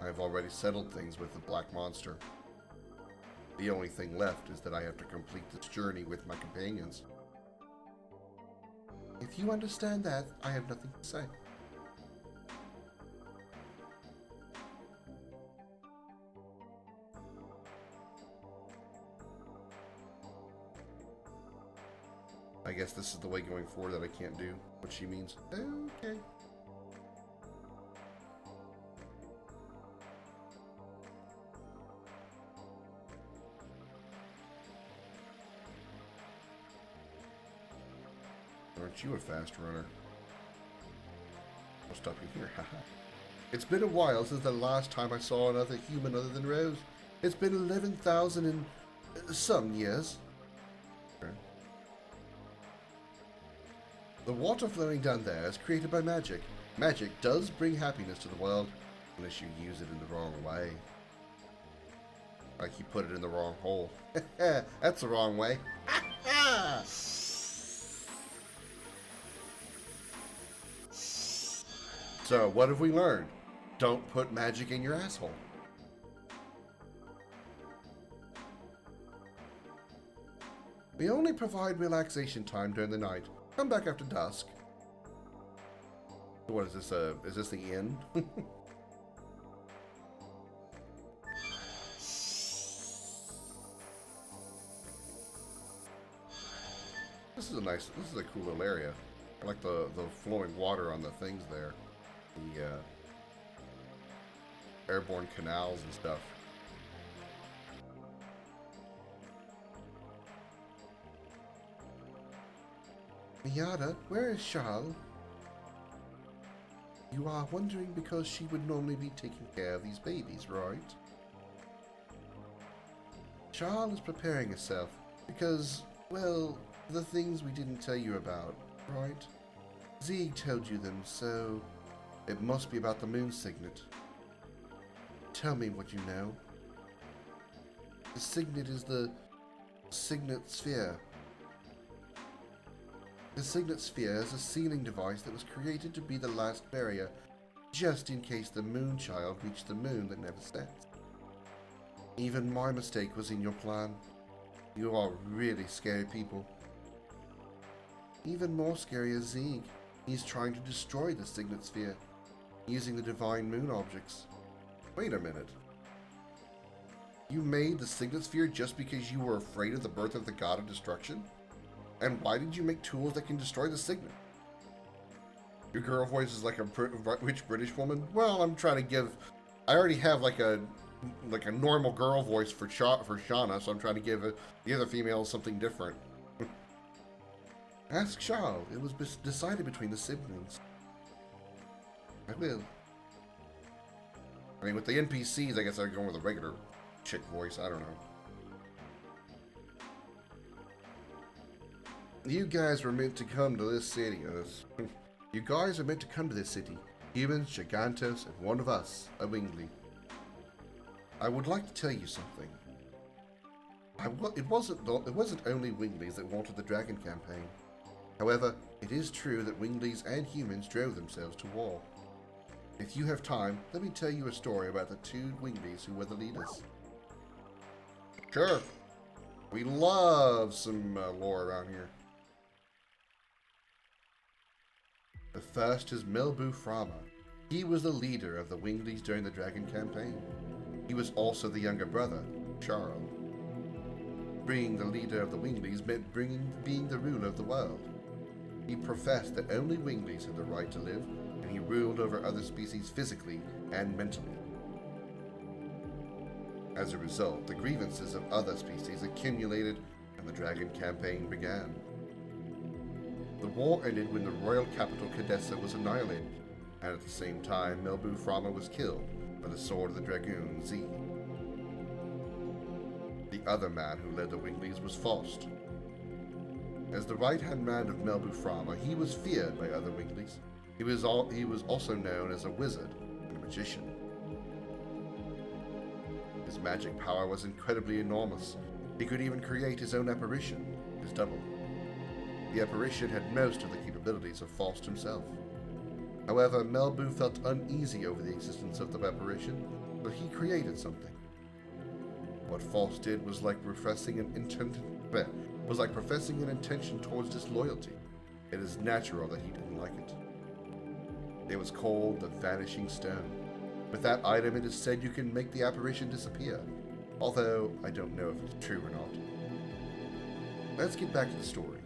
I have already settled things with the Black Monster. The only thing left is that I have to complete this journey with my companions. If you understand that, I have nothing to say. I guess this is the way going forward that I can't do what she means. Okay. Aren't you a fast runner? I'll stop you here, haha. It's been a while since the last time I saw another human other than Rose. It's been 11,000 and some years. Okay. The water flowing down there is created by magic. Magic does bring happiness to the world, unless you use it in the wrong way. Like you put it in the wrong hole. That's the wrong way. So, what have we learned? Don't put magic in your asshole. We only provide relaxation time during the night. Come back after dusk. What is this? Is this the inn? This is a cool little area. I like the flowing water on the things there. The airborne canals and stuff. Miata, where is Charles? You are wondering because she would normally be taking care of these babies, right? Charles is preparing herself because, well, the things we didn't tell you about, right? Zeke told you them, so it must be about the moon signet. Tell me what you know. The signet is the signet sphere. The signet sphere is a sealing device that was created to be the last barrier, just in case the moon child reached the moon that never sets. Even my mistake was in your plan. You are really scary people. Even more scary is Zeke. He's trying to destroy the signet sphere, using the divine moon objects. Wait a minute. You made the signet sphere just because you were afraid of the birth of the god of destruction? And why did you make tools that can destroy the signet? Your girl voice is like a rich British woman? Well, I'm trying to give... I already have like a normal girl voice for Shauna, so I'm trying to give the other females something different. Ask Charles. It was decided between the siblings. I will. I mean, with the NPCs, I guess I'd go with a regular chick voice. I don't know. You guys were meant to come to this city. You guys are meant to come to this city. Humans, Gigantos, and one of us, a Wingly. I would like to tell you something. It wasn't only Winglies that wanted the Dragon campaign. However, it is true that Winglies and humans drove themselves to war. If you have time, let me tell you a story about the two Winglies who were the leaders. Sure. We love some lore around here. The first is Melbu Frama. He was the leader of the Winglies during the Dragon campaign. He was also the younger brother, Charles. Being the leader of the Winglies meant being the ruler of the world. He professed that only Winglies had the right to live, and he ruled over other species physically and mentally. As a result, the grievances of other species accumulated, and the Dragon campaign began. The war ended when the royal capital Cadessa was annihilated, and at the same time Melbu Frama was killed by the sword of the Dragoon, Z. The other man who led the Winglies was Faust. As the right-hand man of Melbu Frama, he was feared by other Winglies. He was also known as a wizard and a magician. His magic power was incredibly enormous. He could even create his own apparition, his double. The apparition had most of the capabilities of Faust himself. However, Melbu felt uneasy over the existence of the apparition, so he created something. What Faust did was like professing an intention towards disloyalty. It is natural that he didn't like it. It was called the Vanishing Stone. With that item, it is said you can make the apparition disappear, although I don't know if it's true or not. Let's get back to the story.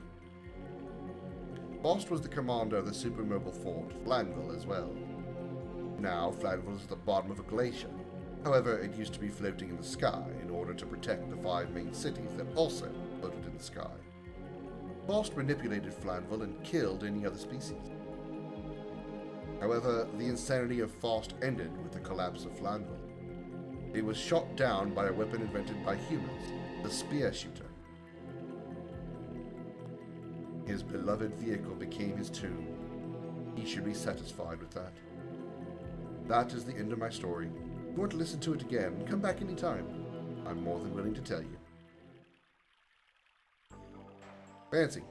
Faust was the commander of the supermobile fort, Flanville, as well. Now, Flanville is at the bottom of a glacier. However, it used to be floating in the sky in order to protect the 5 main cities that also floated in the sky. Faust manipulated Flanvel and killed any other species. However, the insanity of Faust ended with the collapse of Flanvel. He was shot down by a weapon invented by humans, the spear shooter. His beloved vehicle became his tomb. He should be satisfied with that. That is the end of my story. If you want to listen to it again, come back anytime. I'm more than willing to tell you. Fancy.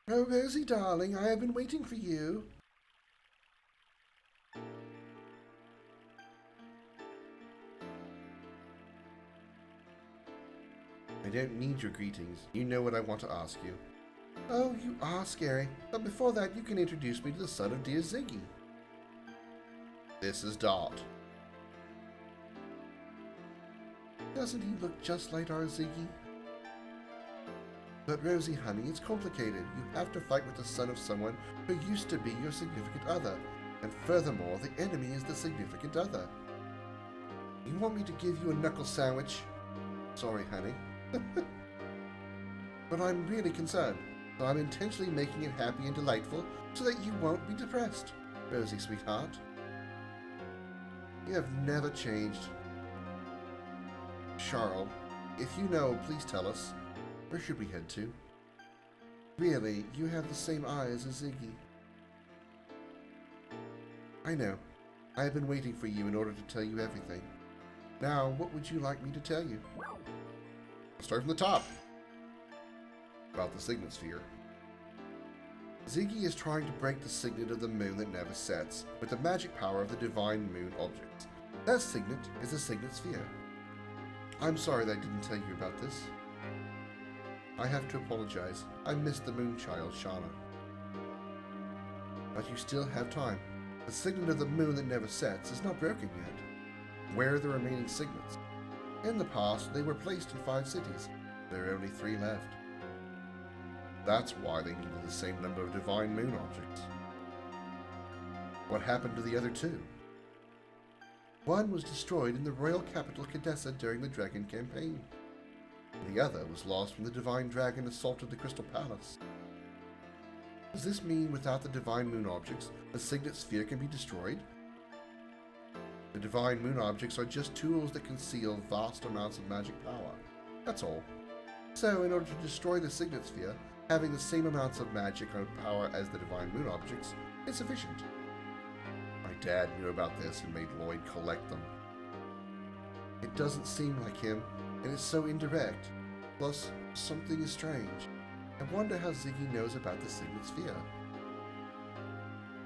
Oh, Rosie, darling, I have been waiting for you. I don't need your greetings. You know what I want to ask you. Oh, you are scary. But before that, you can introduce me to the son of dear Ziggy. This is Dart. Doesn't he look just like our Ziggy? But Rosie, honey, it's complicated. You have to fight with the son of someone who used to be your significant other. And furthermore, the enemy is the significant other. You want me to give you a knuckle sandwich? Sorry, honey. But I'm really concerned. So I'm intentionally making it happy and delightful so that you won't be depressed. Rosie, sweetheart. You have never changed. Charles, if you know, please tell us. Where should we head to? Really, you have the same eyes as Ziggy. I know. I have been waiting for you in order to tell you everything. Now, what would you like me to tell you? I'll start from the top. About the signet sphere. Ziggy is trying to break the signet of the moon that never sets with the magic power of the divine moon objects. That signet is the signet sphere. I'm sorry that I didn't tell you about this. I have to apologize. I missed the Moonchild, Shauna. But you still have time. The signet of the moon that never sets is not broken yet. Where are the remaining signets? In the past, they were placed in 5 cities. There are only 3 left. That's why they needed the same number of divine moon objects. What happened to the other 2? One was destroyed in the royal capital Cadessa during the Dragon campaign. The other was lost when the Divine Dragon assaulted the Crystal Palace. Does this mean without the Divine Moon objects, the Signet Sphere can be destroyed? The Divine Moon objects are just tools that conceal vast amounts of magic power. That's all. So, in order to destroy the Signet Sphere, having the same amounts of magic and power as the Divine Moon objects is sufficient. My dad knew about this and made Lloyd collect them. It doesn't seem like him, and it's so indirect. Plus, something is strange. I wonder how Ziggy knows about the Signet Sphere.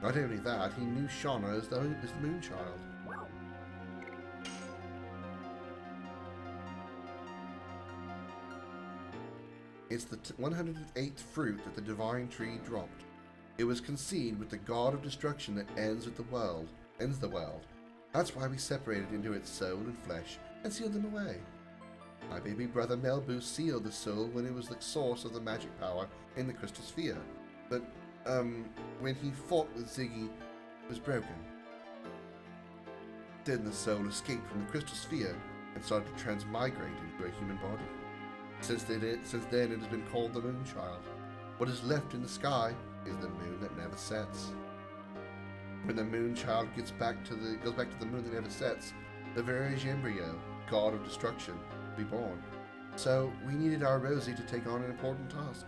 Not only that, he knew Shauna as the Moonchild. It's the 108th fruit that the Divine Tree dropped. It was conceived with the God of Destruction that ends the world. That's why we separated into its soul and flesh and sealed them away. My baby brother Melbu sealed the soul when it was the source of the magic power in the Crystal Sphere. But, when he fought with Ziggy, it was broken. Then the soul escaped from the Crystal Sphere and started to transmigrate into a human body. Since then it has been called the Moonchild. What is left in the sky is the moon that never sets. When the Moonchild goes back to the moon that never sets, the very embryo, God of Destruction, will be born. So we needed our Rosie to take on an important task.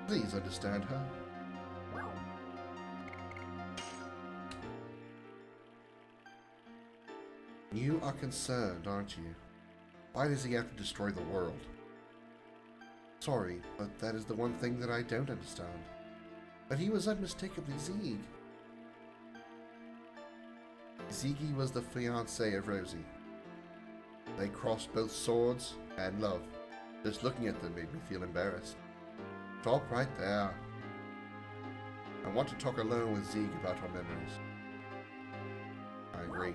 Please understand her. You are concerned, aren't you? Why does he have to destroy the world? Sorry, but that is the one thing that I don't understand. But he was unmistakably Zieg. Ziggy was the fiancé of Rosie. They crossed both swords and love. Just looking at them made me feel embarrassed. Stop right there. I want to talk alone with Zieg about our memories. I agree.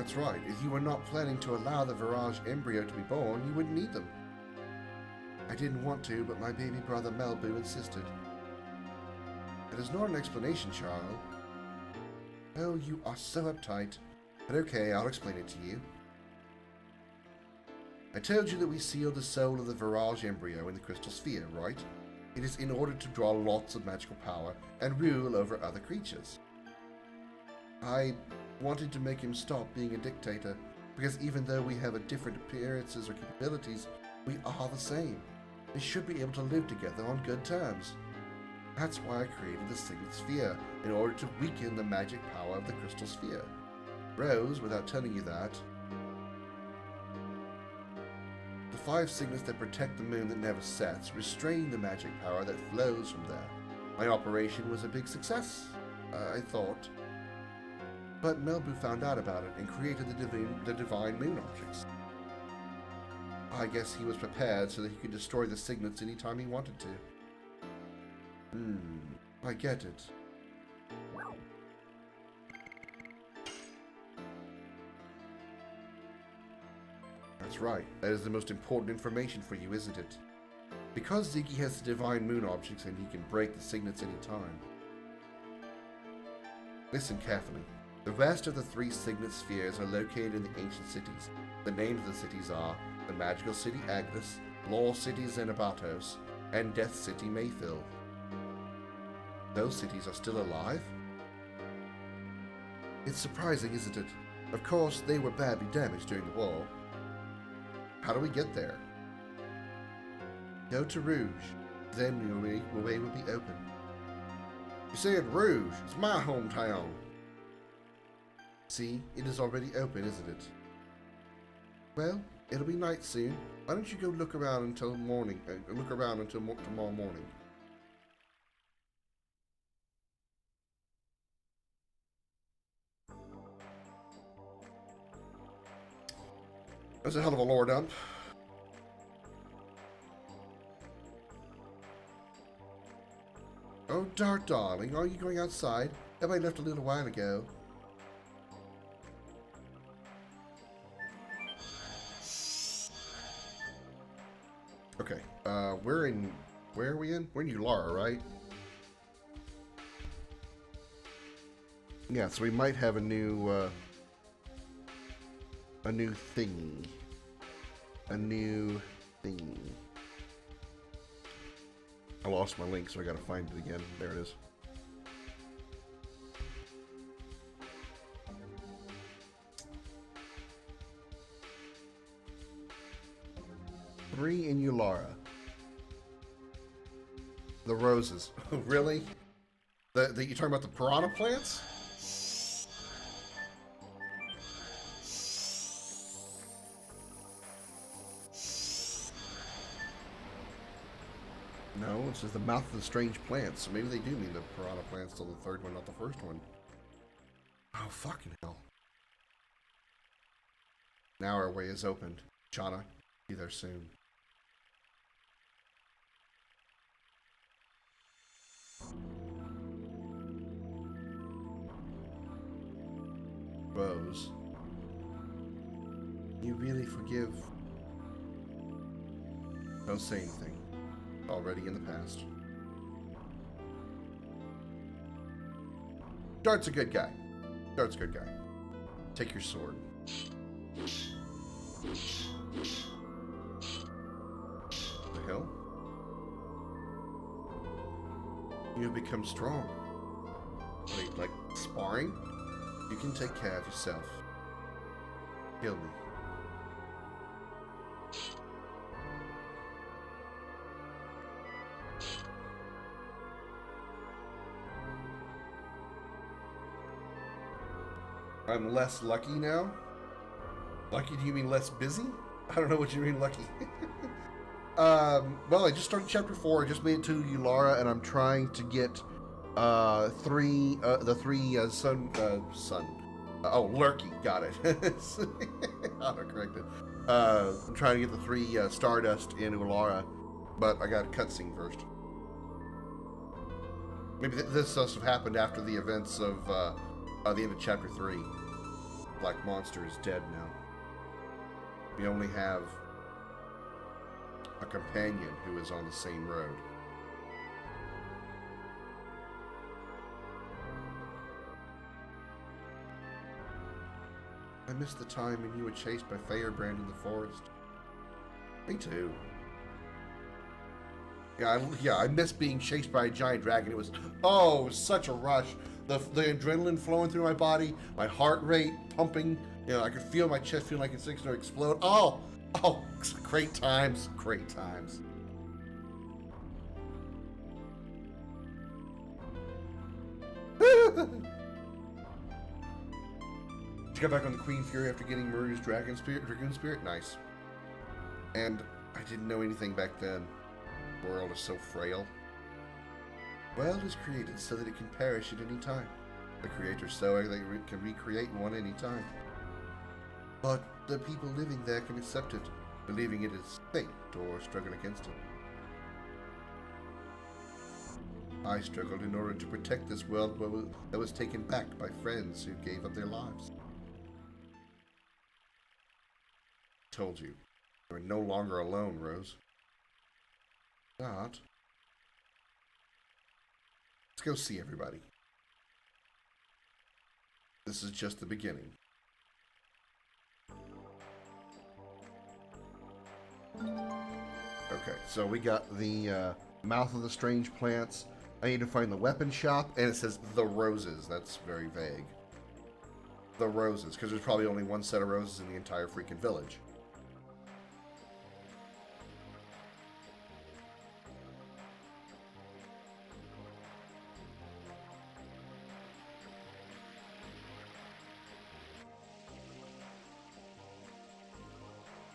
That's right. If you were not planning to allow the Virage embryo to be born, you wouldn't need them. I didn't want to, but my baby brother Melbu insisted. It is not an explanation, child. Oh, you are so uptight. But okay, I'll explain it to you. I told you that we sealed the soul of the Virage embryo in the crystal sphere, right? It is in order to draw lots of magical power and rule over other creatures. I wanted to make him stop being a dictator, because even though we have different appearances or capabilities, we are the same. We should be able to live together on good terms. That's why I created the Signet Sphere, in order to weaken the magic power of the crystal sphere. Rose, without telling you that, the 5 signets that protect the moon that never sets restrain the magic power that flows from there. My operation was a big success, I thought. But Melbu found out about it and created the divine moon objects. I guess he was prepared so that he could destroy the signets anytime he wanted to. I get it. That's right. That is the most important information for you, isn't it? Because Ziggy has the divine moon objects and he can break the signets anytime. Listen carefully. The rest of the 3 signet spheres are located in the ancient cities. The names of the cities are the Magical City Agnes, Law City Xenobatos, and Death City Mayfield. Those cities are still alive? It's surprising, isn't it? Of course, they were badly damaged during the war. How do we get there? Go to Rouge. Then the way will be open. You said Rouge. It's my hometown. See, it is already open, isn't it? Well, it'll be night soon. Why don't you go look around until morning? Tomorrow morning. That's a hell of a lore dump. Oh, Dart, darling, are you going outside? Have I left a little while ago? Okay, where are we in? We're in Ulara, right? Yeah, so we might have a new thingy. A new thingy. I lost my link, so I gotta find it again. There it is. Three in Ulara. The roses. Really? You're talking about the piranha plants? No, it says the mouth of the strange plants. So maybe they do mean the piranha plants till the 3rd one, not the 1st one. Oh, fucking hell. Now our way is opened. Chana, be there soon. Rose. You really forgive? Don't say anything. Already in the past. Dart's a good guy. Dart's a good guy. Take your sword. The hell? You have become strong. Wait, like sparring? You can take care of yourself. Kill me. I'm less lucky now? Lucky, do you mean less busy? I don't know what you mean lucky. Well, I just started chapter 4. I just made it to Ulara, and I'm trying to get the three Lurky, got it. Auto-corrected. I'm trying to get the 3 Stardust in Ulara, but I got a cutscene first. Maybe this must have happened after the events of the end of chapter 3. Black Monster is dead now. We only have a companion who is on the same road. I missed the time when you were chased by Firebrand in the forest. Me too. Yeah, I miss being chased by a giant dragon. It was such a rush. The adrenaline flowing through my body, my heart rate pumping. You know, I could feel my chest feeling like it's going to explode. Oh, great times, great times. Did you get back on the Queen Fury after getting Maru's Dragoon Spirit? Nice. And I didn't know anything back then. The world is so frail. The world is created so that it can perish at any time. The creator so they can recreate one any time. But the people living there can accept it, believing it is fate or struggle against it. I struggled in order to protect this world that was taken back by friends who gave up their lives. I told you, you are no longer alone, Rose. Not. Let's go see everybody. This is just the beginning. Okay, so we got the Mouth of the Strange Plants. I need to find the weapon shop, and it says the roses. That's very vague. The roses, because there's probably only one set of roses in the entire freaking village.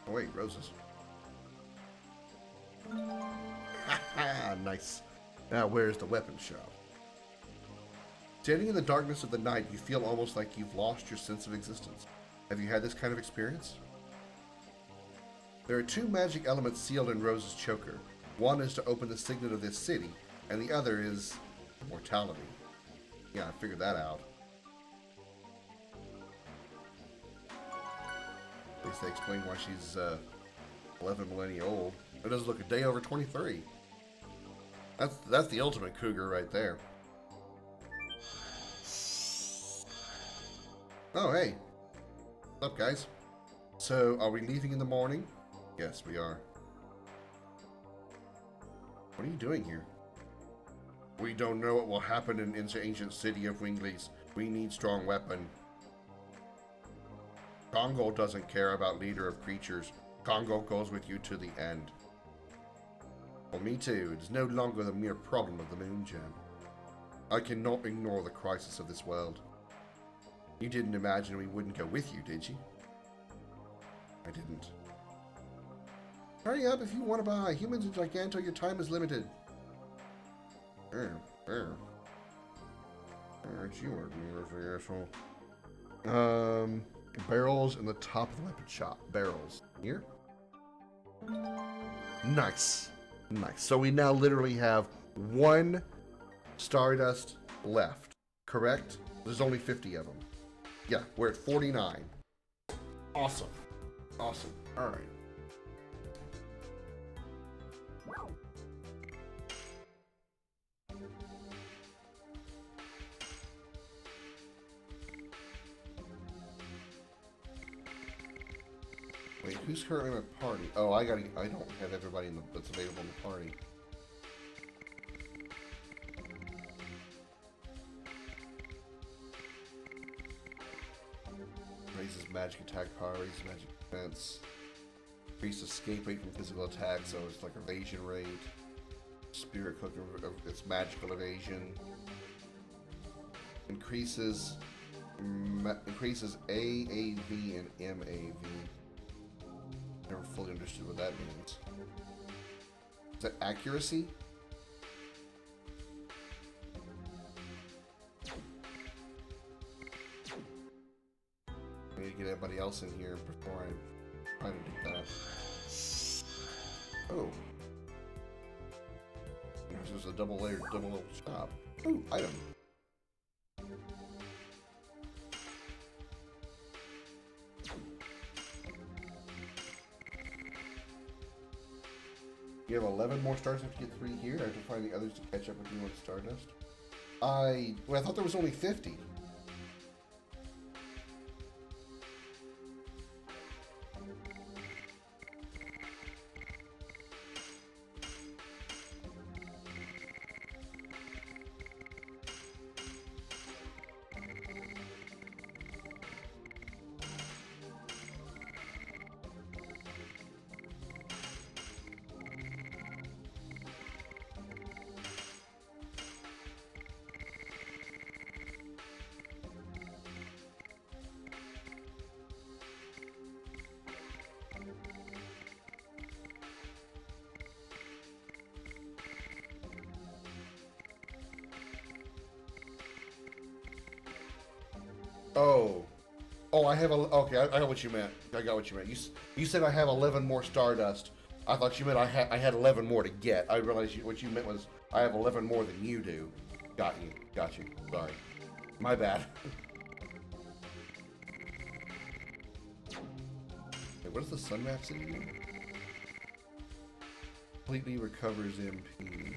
Oh wait, roses. Nice. Now, where's the weapon shop? Standing in the darkness of the night, you feel almost like you've lost your sense of existence. Have you had this kind of experience? There are two magic elements sealed in Rose's choker. One is to open the signet of this city, and the other is mortality. Yeah, I figured that out. At least they explain why she's 11 millennia old. It doesn't look a day over 23. That's the ultimate cougar right there. Oh, hey. What's up, guys? So, are we leaving in the morning? Yes, we are. What are you doing here? We don't know what will happen in the ancient city of Winglies. We need strong weapon. Congo doesn't care about leader of creatures. Congo goes with you to the end. Well, me too. It is no longer the mere problem of the moon gem. I cannot ignore the crisis of this world. You didn't imagine we wouldn't go with you, did you? I didn't. Hurry up if you want to buy. Humans in Giganto, your time is limited. Aren't you working, asshole? Barrels in the top of the weapon shop. Barrels. Here? Nice. Nice. So we now literally have one Stardust left. Correct? There's only 50 of them. Yeah, we're at 49. Awesome. Awesome. Alright. Wait, who's currently in my party? Oh, I don't have everybody that's available in the party. Raises magic attack power, raises magic defense. Increase escape rate from physical attacks, so it's like evasion rate. Spirit Cook, it's magical evasion. Increases AAV and MAV. Never fully understood what that means. Is that accuracy? I need to get everybody else in here before I try to do that. Oh. This is a double shop. Ooh, item. You have 11 more stars after you get 3 here. I have to find the others to catch up with you on Stardust. Well, I thought there was only 50. Oh, I have okay. I got what you meant. I got what you meant. You said I have 11 more Stardust. I thought you meant I had 11 more to get. I realized what you meant was I have 11 more than you do. Got you. Got you. Sorry. My bad. Wait, what does the Sun Rhapsody do? Completely recovers MP.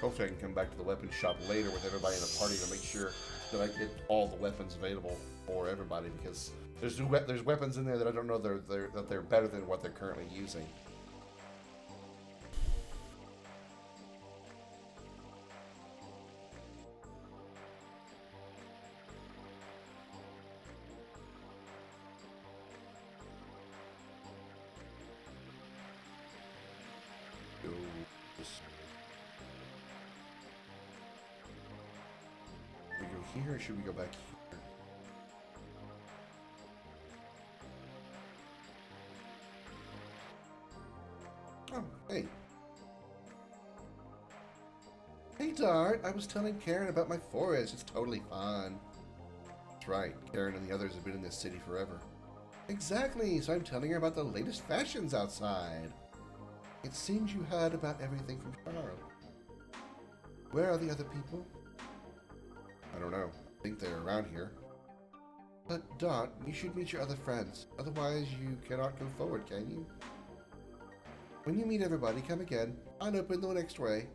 Hopefully I can come back to the weapon shop later with everybody in the party to make sure that I get all the weapons available for everybody, because there's weapons in there that I don't know that they're better than what they're currently using. Here, or should we go back here? Oh, hey. Hey, Dart. I was telling Karen about my forest. It's totally fun. That's right. Karen and the others have been in this city forever. Exactly. So I'm telling her about the latest fashions outside. It seems you heard about everything from Charles. Where are the other people? I don't know. I think they're around here. But, Dot, you should meet your other friends. Otherwise, you cannot go forward, can you? When you meet everybody, come again. I'll open the next way.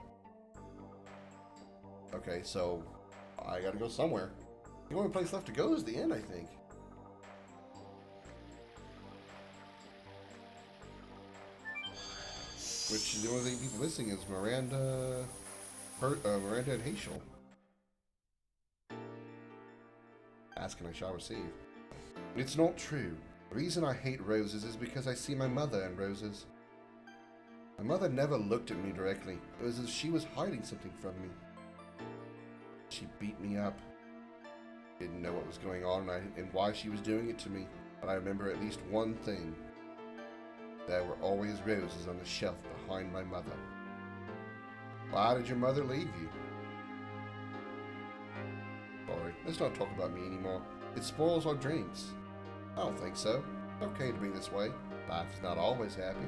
Okay, so I gotta go somewhere. The only place left to go is the inn, I think. Which, the only thing people missing is Miranda and Hazel. Ask and I shall receive. It's not true. The reason I hate roses is because I see my mother in roses. My mother never looked at me directly. It was as if she was hiding something from me. She beat me up. Didn't know what was going on and why she was doing it to me. But I remember at least one thing. There were always roses on the shelf behind my mother. Why did your mother leave you? Sorry, let's not talk about me anymore. It spoils our drinks. I don't think so. It's okay to be this way. Life's not always happy.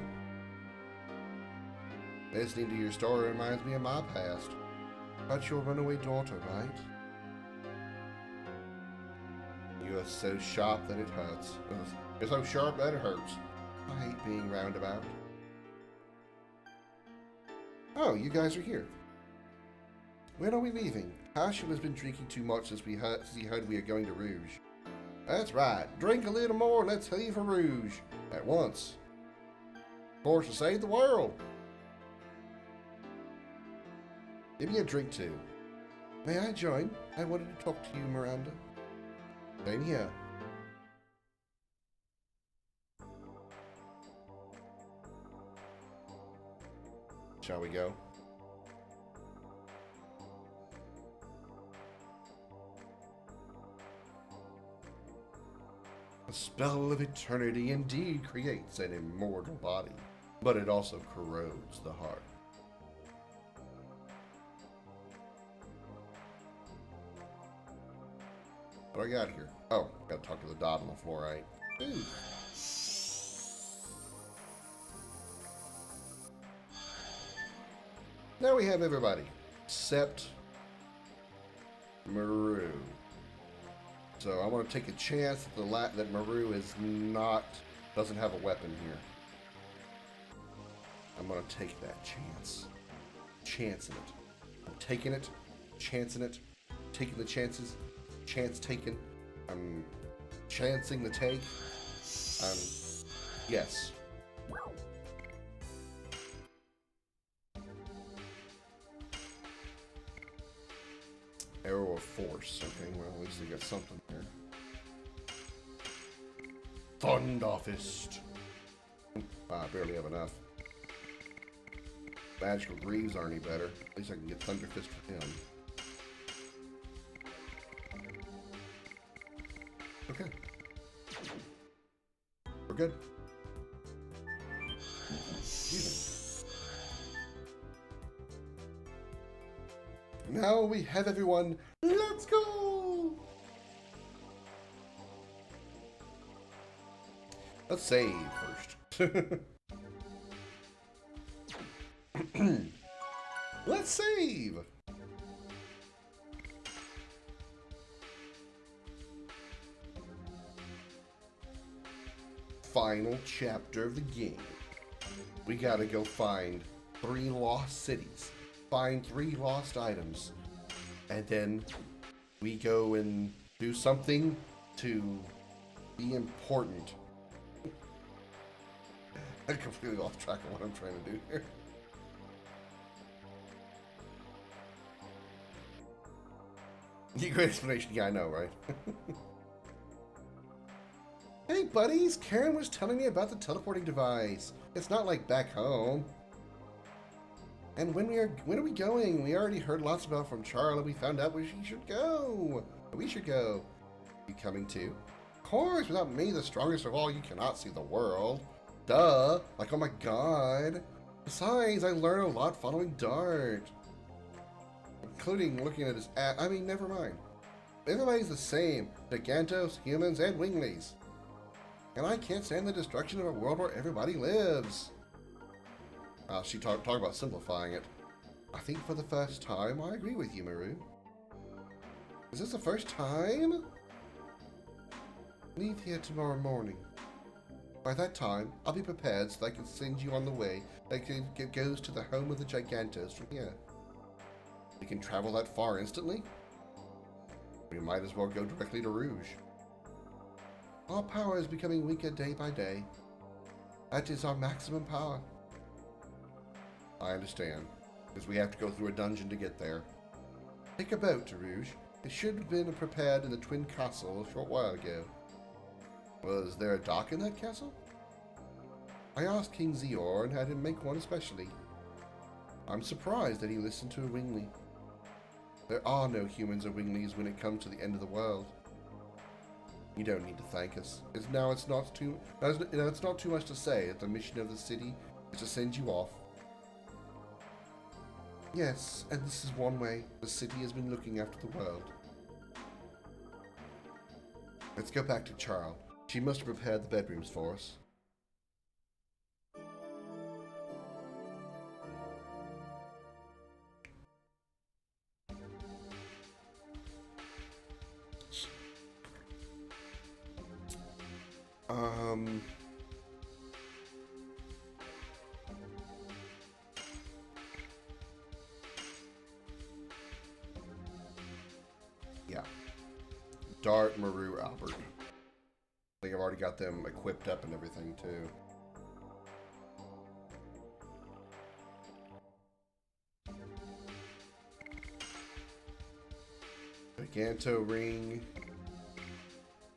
Listening to your story reminds me of my past. About your runaway daughter, right? You are so sharp that it hurts. You're so sharp that it hurts. I hate being roundabout. Oh, you guys are here. When are we leaving? Herschel has been drinking too much since he heard we are going to Rouge. That's right. Drink a little more. Let's leave for Rouge. At once. Of course, to save the world. Give me a drink too. May I join? I wanted to talk to you, Miranda. Same here. Shall we go? The spell of eternity indeed creates an immortal body, but it also corrodes the heart. What do I got here? Oh, gotta talk to the dot on the floor, right? Ooh. Now we have everybody, except Maru. So I want to take a chance that that Maru doesn't have a weapon here. I'm gonna take that chance. Chancing it. I'm taking it, chancing it, taking the chances, chance taken. I'm chancing the take. Yes. Arrow of Force. Okay, well, at least they got something there. Thunder Fist. I barely have enough. Magical Greaves aren't any better. At least I can get Thunder Fist for him. Okay. We're good. Excuse me. Now we have everyone. Let's go! Let's save first. Let's save! Final chapter of the game. We gotta go find 3 lost cities, find 3 lost items, and then we go and do something to be important. I completely lost track of what I'm trying to do here. Great explanation. Yeah, I know, right? Hey, buddies! Karen was telling me about the teleporting device. It's not like back home. And when are we going? We already heard lots about from Charlie. We found out where she should go. We should go. You coming too? Of course. Without me, the strongest of all, you cannot see the world. Duh. Like, oh my god. Besides, I learned a lot following Dart. Including looking at his ass. I mean, never mind. Everybody's the same. Gigantos, humans, and winglies. And I can't stand the destruction of a world where everybody lives. She talked about simplifying it. I think for the first time, I agree with you, Maru. Is this the first time? Leave here tomorrow morning. By that time, I'll be prepared so I can send you on the way that goes to the home of the Gigantos from here. We can travel that far instantly? We might as well go directly to Rouge. Our power is becoming weaker day by day. That is our maximum power. I understand, because we have to go through a dungeon to get there. Take a boat to Rouge. It should have been prepared in the Twin Castle a short while ago. Was there a dock in that castle? I asked King Zior and had him make one especially. I'm surprised that he listened to a wingly. There are no humans or winglies when it comes to the end of the world. You don't need to thank us. It's not too much to say that the mission of the city is to send you off. Yes, and this is one way the city has been looking after the world. Let's go back to Charles. She must have prepared the bedrooms for us. Yeah. Dart, Maru, Albert. I think I've already got them equipped up and everything too. Giganto ring.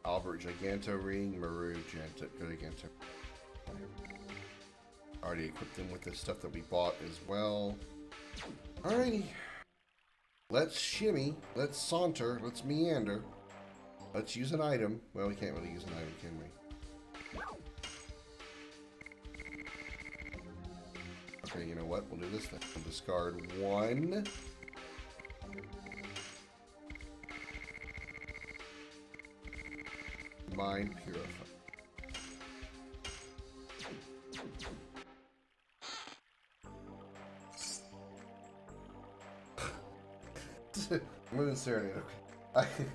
Albert Giganto ring, Maru Giganto. Already equipped them with the stuff that we bought as well. Alrighty. Let's shimmy, let's saunter, let's meander. Let's use an item. Well, we can't really use an item, can we? Okay, you know what? We'll do this then. We'll discard 1. Mind Purify. Moon Serenade. Okay.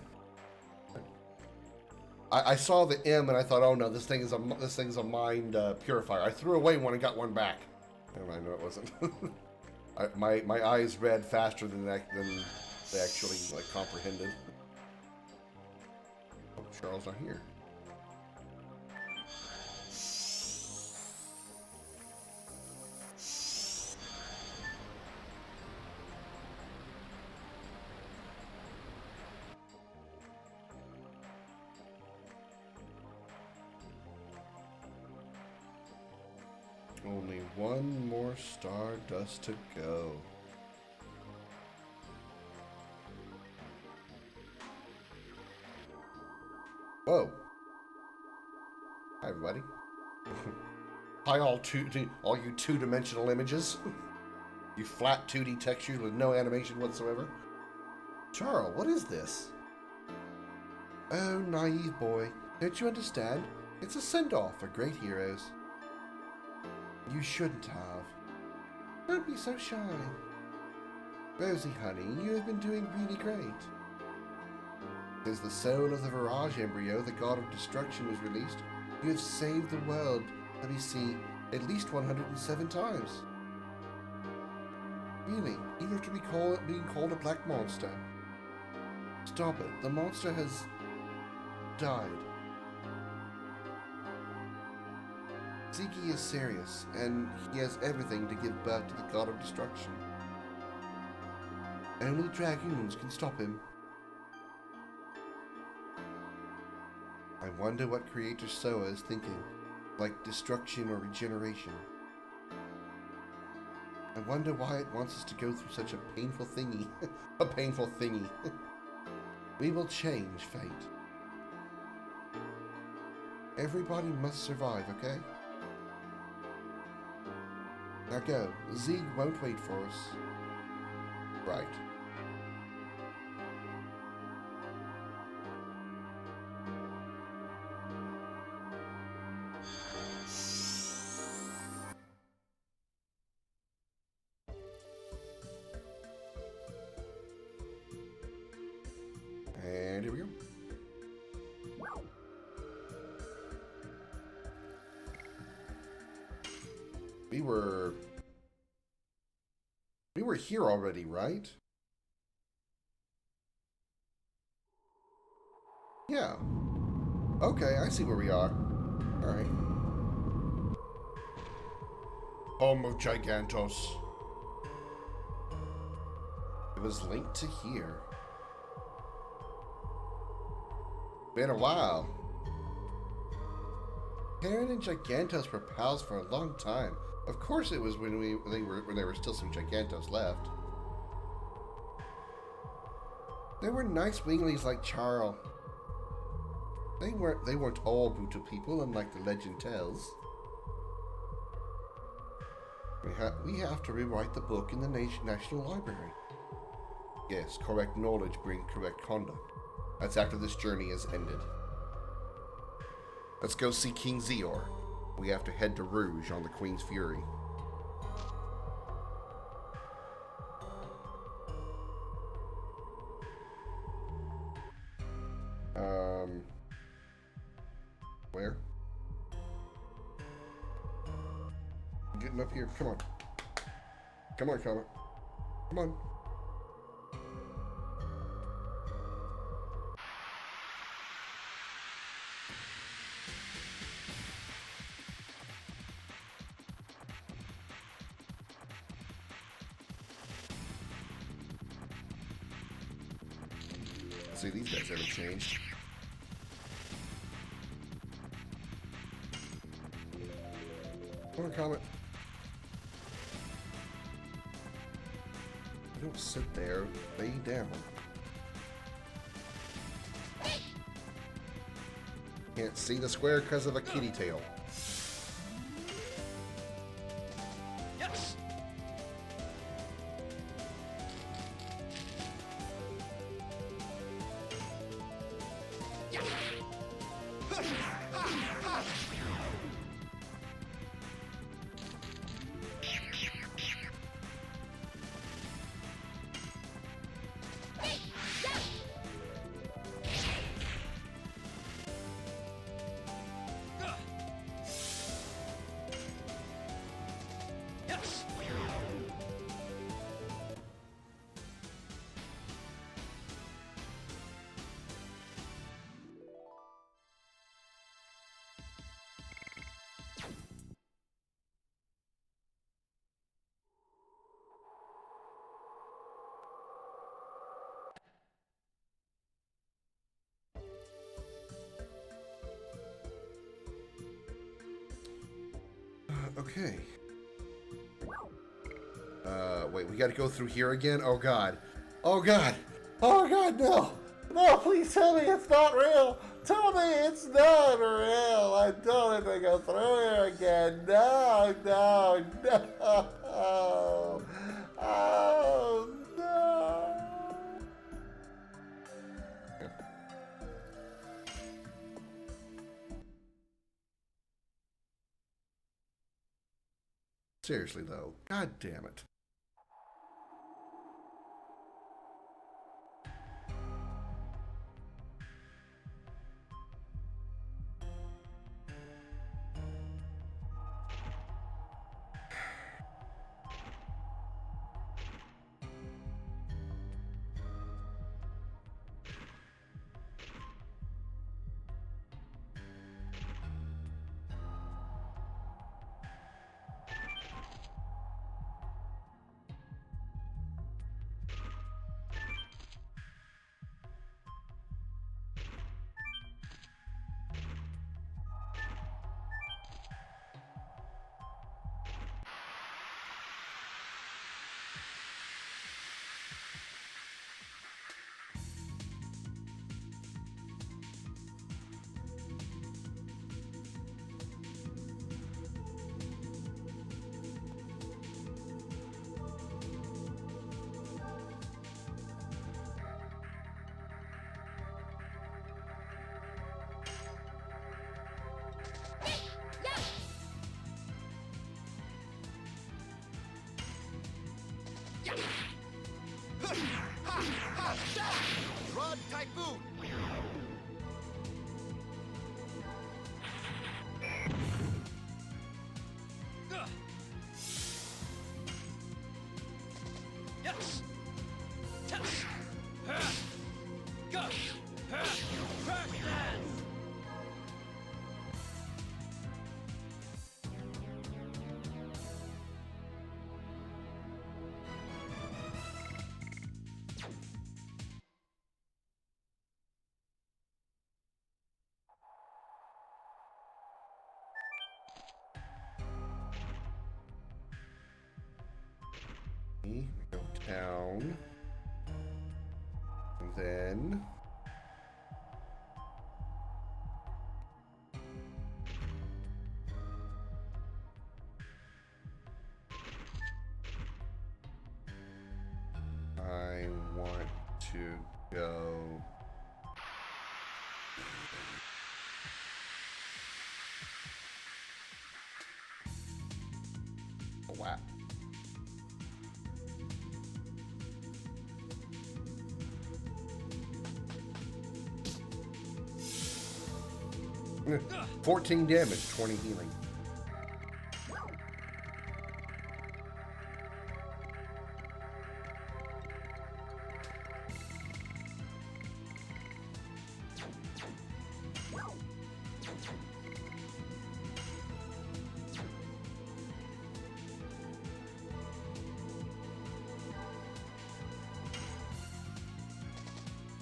I saw the M and I thought, oh no, this thing's a mind purifier. I threw away one and got one back. Never mind, no, it wasn't. My eyes read faster than they actually like comprehended. Oh, Charles not here. Only one more Stardust to go. Whoa. Hi, everybody. Hi, all you two-dimensional images. You flat 2D textures with no animation whatsoever. Charles, what is this? Oh, naive boy. Don't you understand? It's a send-off for great heroes. You shouldn't have. Don't be so shy. Rosie, honey, you have been doing really great. Since the soul of the Virage embryo, the god of destruction, was released, you have saved the world, let me see, at least 107 times. Really, even after being called a black monster. Stop it, the monster has died. Ziggy is serious, and he has everything to give birth to the god of destruction. Only dragoons can stop him. I wonder what Creator Soa is thinking, like destruction or regeneration. I wonder why it wants us to go through such a painful thingy. A painful thingy. We will change fate. Everybody must survive, okay? Now go. Zeke won't wait for us. Right. And here we go. We were here already, right? Yeah. Okay, I see where we are. Alright. Home of Gigantos. It was linked to here. Been a while. Karen and Gigantos were pals for a long time. Of course it was when there were still some Gigantos left. There were nice winglies like Charl. They weren't all brutal people, unlike the legend tells. We have to rewrite the book in the National Library. Yes, correct knowledge brings correct conduct. That's after this journey has ended. Let's go see King Zeor. We have to head to Rouge on the Queen's Fury. Where? Getting up here. Come on. Come on, Comet. Come on. See, these guys haven't changed. Come on, Comet. Don't sit there. Lay down. Can't see the square because of a kitty tail. Yes. Yes. Okay. Wait, we gotta go through here again? Oh god. Oh god. Oh god, no. No, please tell me it's not real. Tell me it's not real. I don't have to go through here again. No, no, no. Oh, no. Seriously, though. God damn it. Rod Typhoon. Yes. Test. Go. Crackdown. We go down. And then... I want to go... Wow. Eh, 14 damage, 20 healing.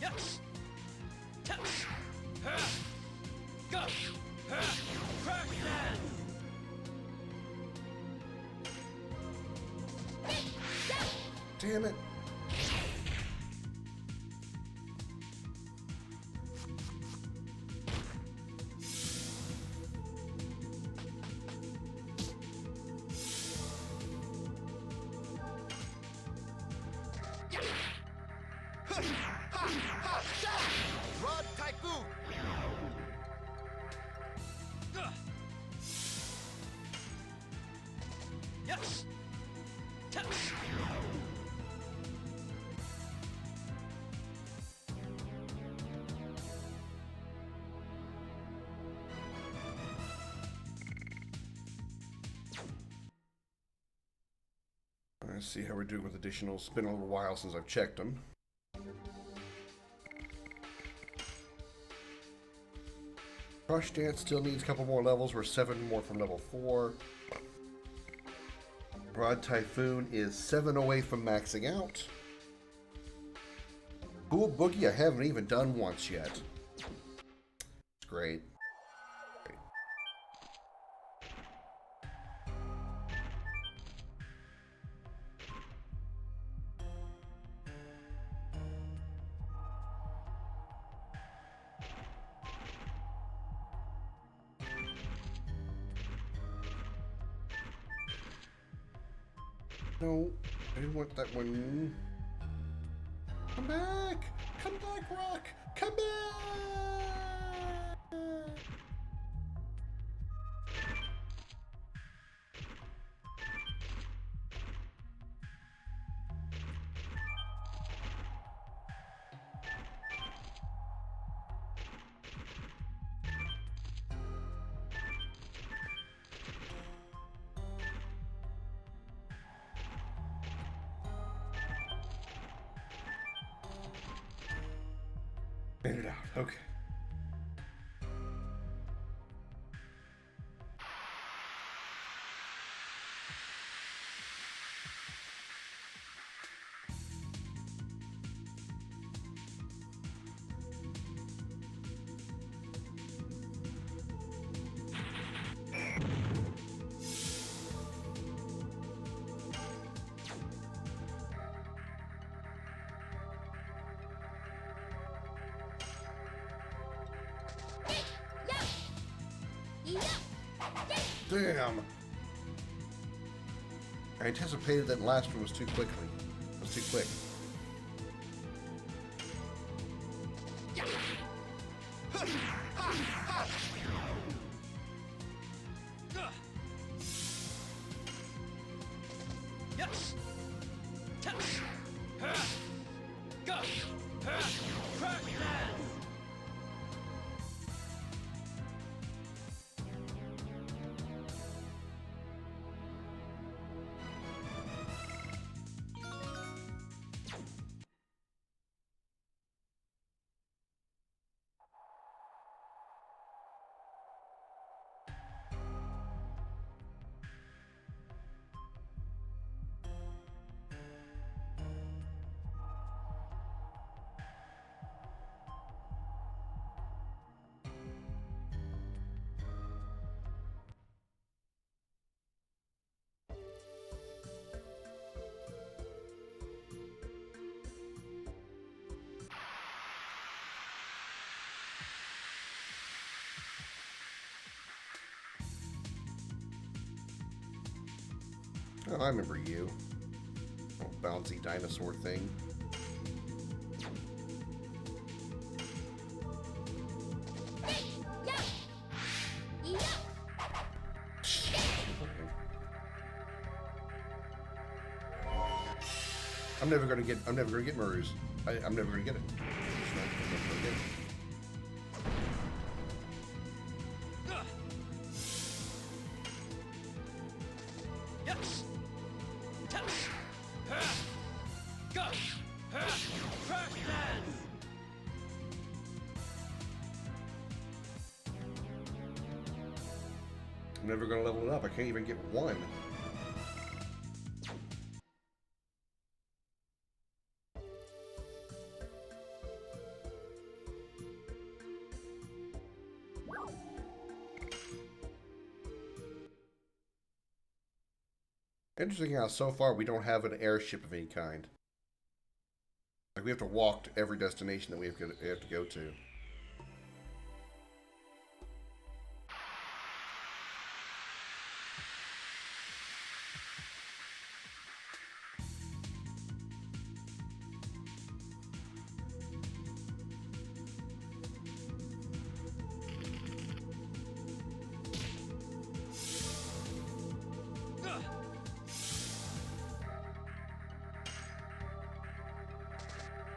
Yes. Test. Go. Crackdown. Damn it. Touch. Let's see how we're doing with additionals. It's been a little while since I've checked them. Crush Dance still needs a couple more levels. We're 7 more from level 4. Rod Typhoon is 7 away from maxing out. Cool Boogie I haven't even done once yet. It's great. No, I didn't want that one. Come back! Come back, Rock! Come back! Made it out. Okay. Damn! I anticipated that last one was too quickly. It was too quick. Yes. Touch. Go. Crack dance. Oh, I remember you. Oh, bouncy dinosaur thing. I'm never gonna get Murray's. I'm never gonna get it. I'm never gonna get it. Yes. Touch. Go. Crack dance. I'm never gonna level it up. I can't even get one. Interesting how so far we don't have an airship of any kind. Like we have to walk to every destination that we have to go to.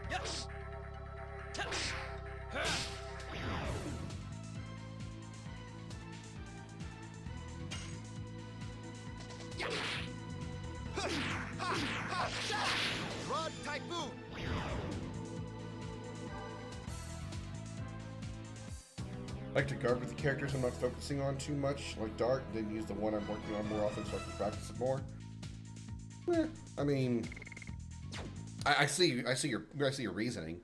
Yes. Touch. Rod Typhoon. I like to guard with the characters I'm not focusing on too much, like Dart, then use the one I'm working on more often so I can practice it more. I mean, I see your reasoning.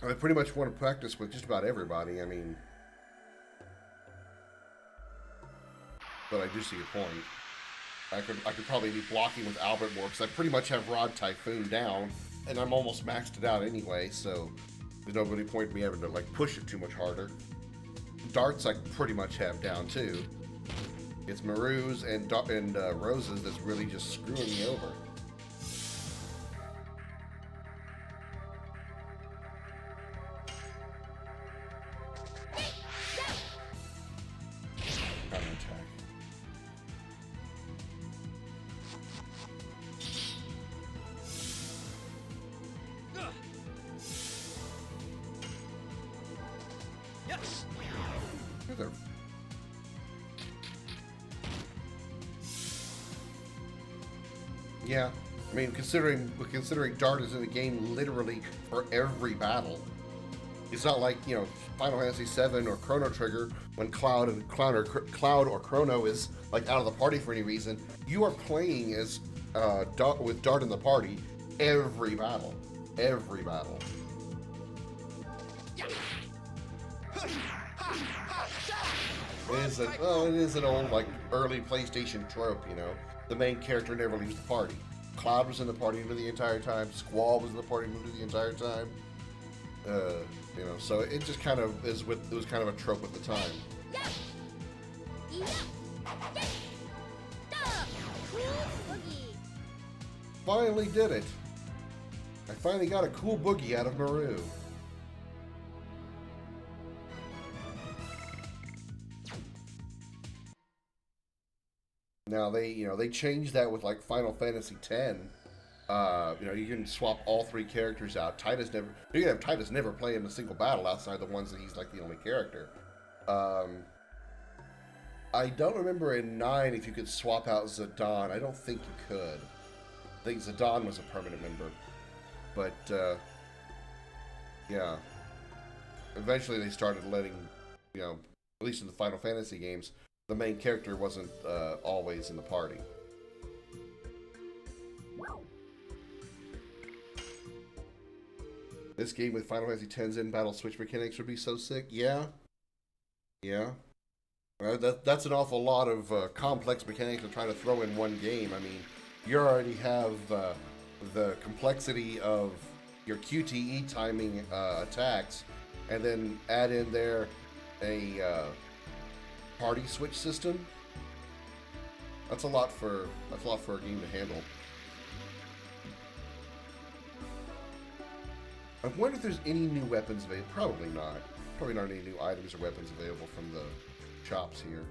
I pretty much want to practice with just about everybody. I mean, but I do see your point. I could probably be blocking with Albert more because I pretty much have Rod Typhoon down, and I'm almost maxed it out anyway. So there's no really point in me having to like push it too much harder. Darts I pretty much have down too. It's Maru's and Rose's that's really just screwing me over. Counterattack. Yes. There. Yeah, I mean, considering Dart is in the game literally for every battle, it's not like, you know, Final Fantasy VII or Chrono Trigger when Cloud or Chrono is like out of the party for any reason. You are playing as with Dart in the party every battle, every battle. It is an old like early PlayStation trope, you know. The main character never leaves the party. Cloud was in the party the entire time. Squall was in the party the entire time. You know, so it just kind of it was kind of a trope at the time. Finally did it. I finally got a cool boogie out of Maru. Now they changed that with like Final Fantasy X. You know, you can swap all three characters out. You can have Titus never play in a single battle outside the ones that he's like the only character. I don't remember in 9 if you could swap out Zidane. I don't think you could. I think Zidane was a permanent member. But yeah. Eventually they started letting, you know, at least in the Final Fantasy games, the main character wasn't always in the party. This game with Final Fantasy X's in-battle switch mechanics would be so sick. Yeah. Yeah. That's an awful lot of complex mechanics to try to throw in one game. I mean, you already have the complexity of your QTE timing attacks, and then add in there a party switch system. That's a lot for a game to handle. I wonder if there's any new weapons available. Probably not. Probably not any new items or weapons available from the shops here.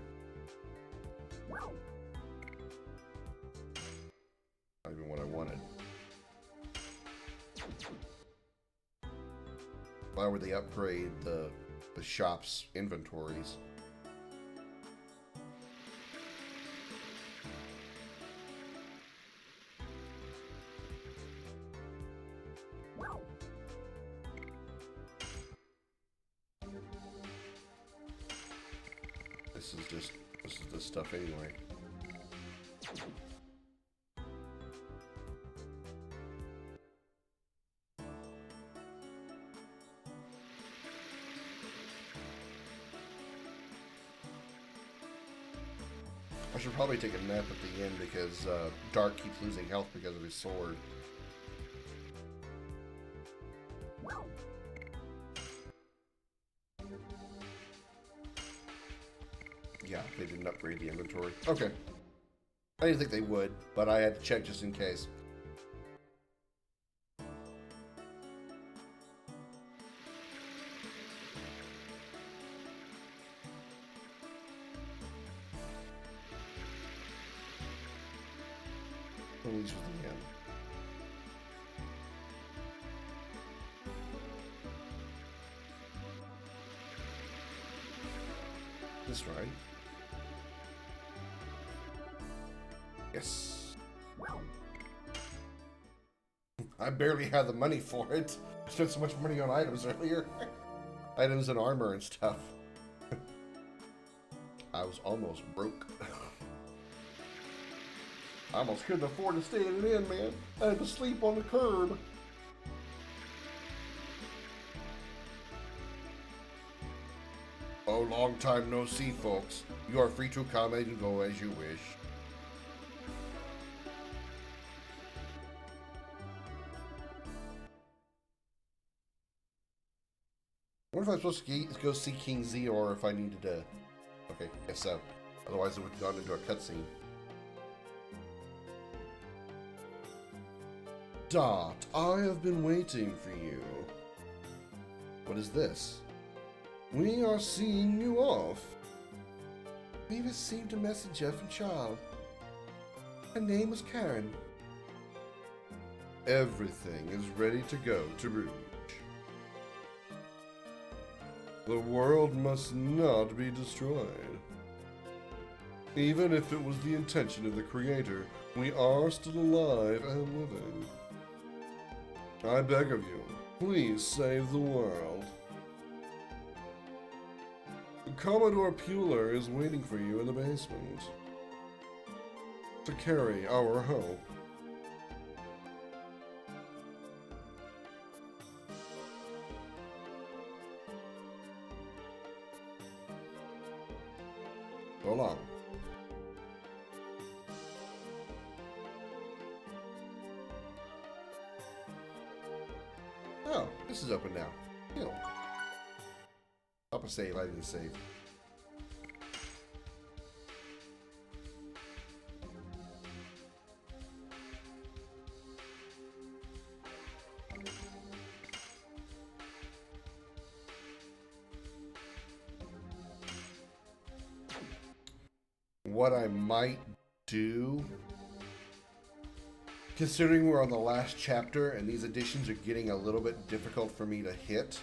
Not even what I wanted. Why would they upgrade the shop's inventories? This is the stuff anyway. I should probably take a nap at the end because Dark keeps losing health because of his sword. Yeah, they didn't upgrade the inventory. Okay. I didn't think they would, but I had to check just in case. Unleash with the hand. This right? Yes. I barely had the money for it. I spent so much money on items earlier. Items and armor and stuff. I was almost broke. I almost couldn't afford to stay in an inn, man. I had to sleep on the curb. Oh, long time no see, folks. You are free to come and go as you wish. I wonder if I'm supposed to go see King Z or if I needed to... Okay, guess so. Otherwise it would have gone into a cutscene. Dot, I have been waiting for you. What is this? We are seeing you off. We received a messenger from Charles. Her name was Karen. Everything is ready to go to Rouge. The world must not be destroyed. Even if it was the intention of the Creator, we are still alive and living. I beg of you, please save the world. Commodore Puler is waiting for you in the basement to carry our hope. So long. Oh, this is open now. Ew. Up a save, I didn't save. What I might do, considering we're on the last chapter and these additions are getting a little bit difficult for me to hit.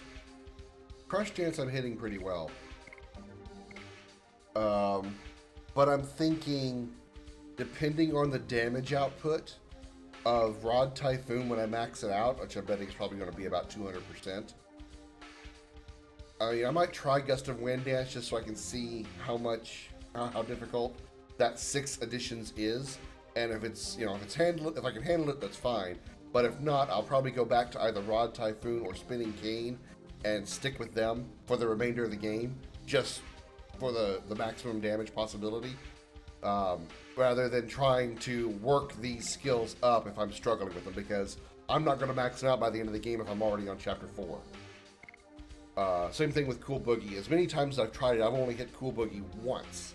Crush Dance I'm hitting pretty well. But I'm thinking, depending on the damage output of Rod Typhoon when I max it out, which I'm betting is probably going to be about 200%. I might try Gust of Wind Dance just so I can see how difficult that 6 additions is, and if it's, if I can handle it, that's fine. But if not, I'll probably go back to either Rod Typhoon or Spinning Cane and stick with them for the remainder of the game, just for the maximum damage possibility, rather than trying to work these skills up if I'm struggling with them, because I'm not going to max it out by the end of the game if I'm already on Chapter 4. Same thing with Cool Boogie. As many times as I've tried it, I've only hit Cool Boogie once.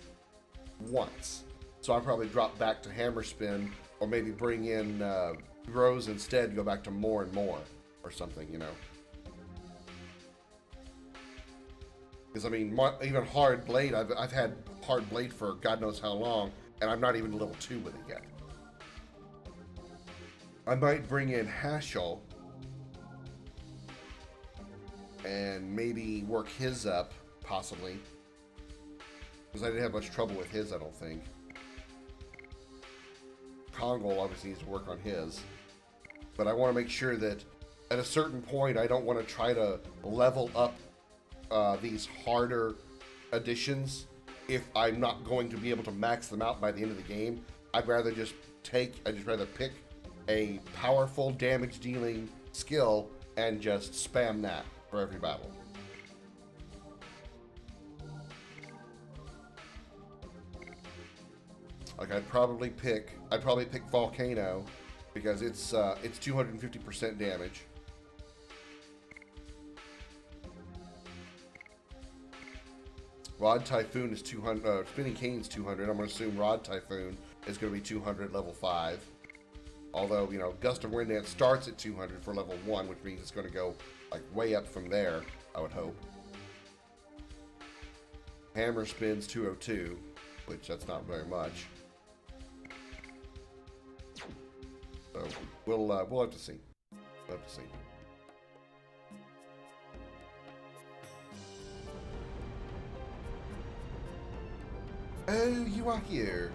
So I'll probably drop back to Hammer Spin, or maybe bring in Rose instead and go back to More and More, or something, Because, even Hard Blade, I've had Hard Blade for God knows how long, and I'm not even level 2 with it yet. I might bring in Hashel and maybe work his up, possibly. Because I didn't have much trouble with his, I don't think. Kongol obviously needs to work on his. But I want to make sure that at a certain point, I don't want to try to level up these harder additions if I'm not going to be able to max them out by the end of the game. I'd rather pick a powerful damage dealing skill and just spam that for every battle. Like I'd probably pick Volcano because it's 250% damage. Rod Typhoon is 200. Spinning Cane's 200. I'm going to assume Rod Typhoon is going to be 200 level 5. Although, Gust of Wind Dance starts at 200 for level 1, which means it's going to go like way up from there, I would hope. Hammer Spin's 202, which that's not very much. We'll have to see. We'll have to see. Oh, you are here.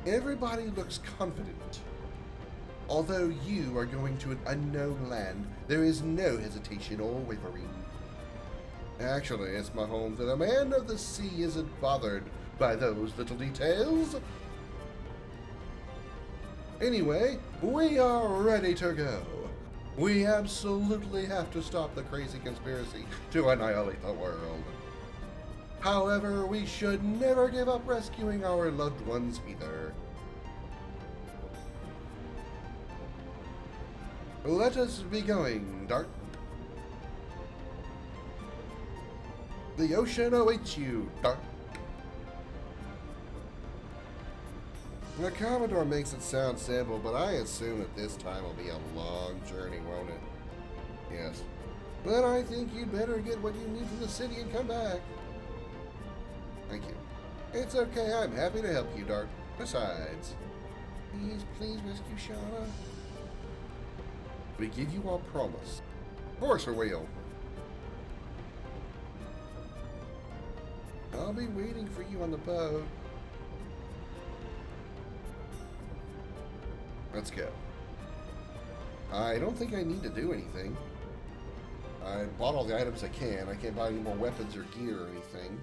Everybody looks confident. Although you are going to an unknown land, there is no hesitation or wavering. Actually, it's my home that a man of the sea isn't bothered by those little details. Anyway, we are ready to go. We absolutely have to stop the crazy conspiracy to annihilate the world. However, we should never give up rescuing our loved ones either. Let us be going, Dart. The ocean awaits you, Dart. The Commodore makes it sound simple, but I assume that this time will be a long journey, won't it? Yes. But I think you'd better get what you need from the city and come back. Thank you. It's okay, I'm happy to help you, Dart. Besides, please rescue Shauna. We give you our promise. Of course we will. I'll be waiting for you on the boat. Let's go. I don't think I need to do anything. I bought all the items I can. I can't buy any more weapons or gear or anything.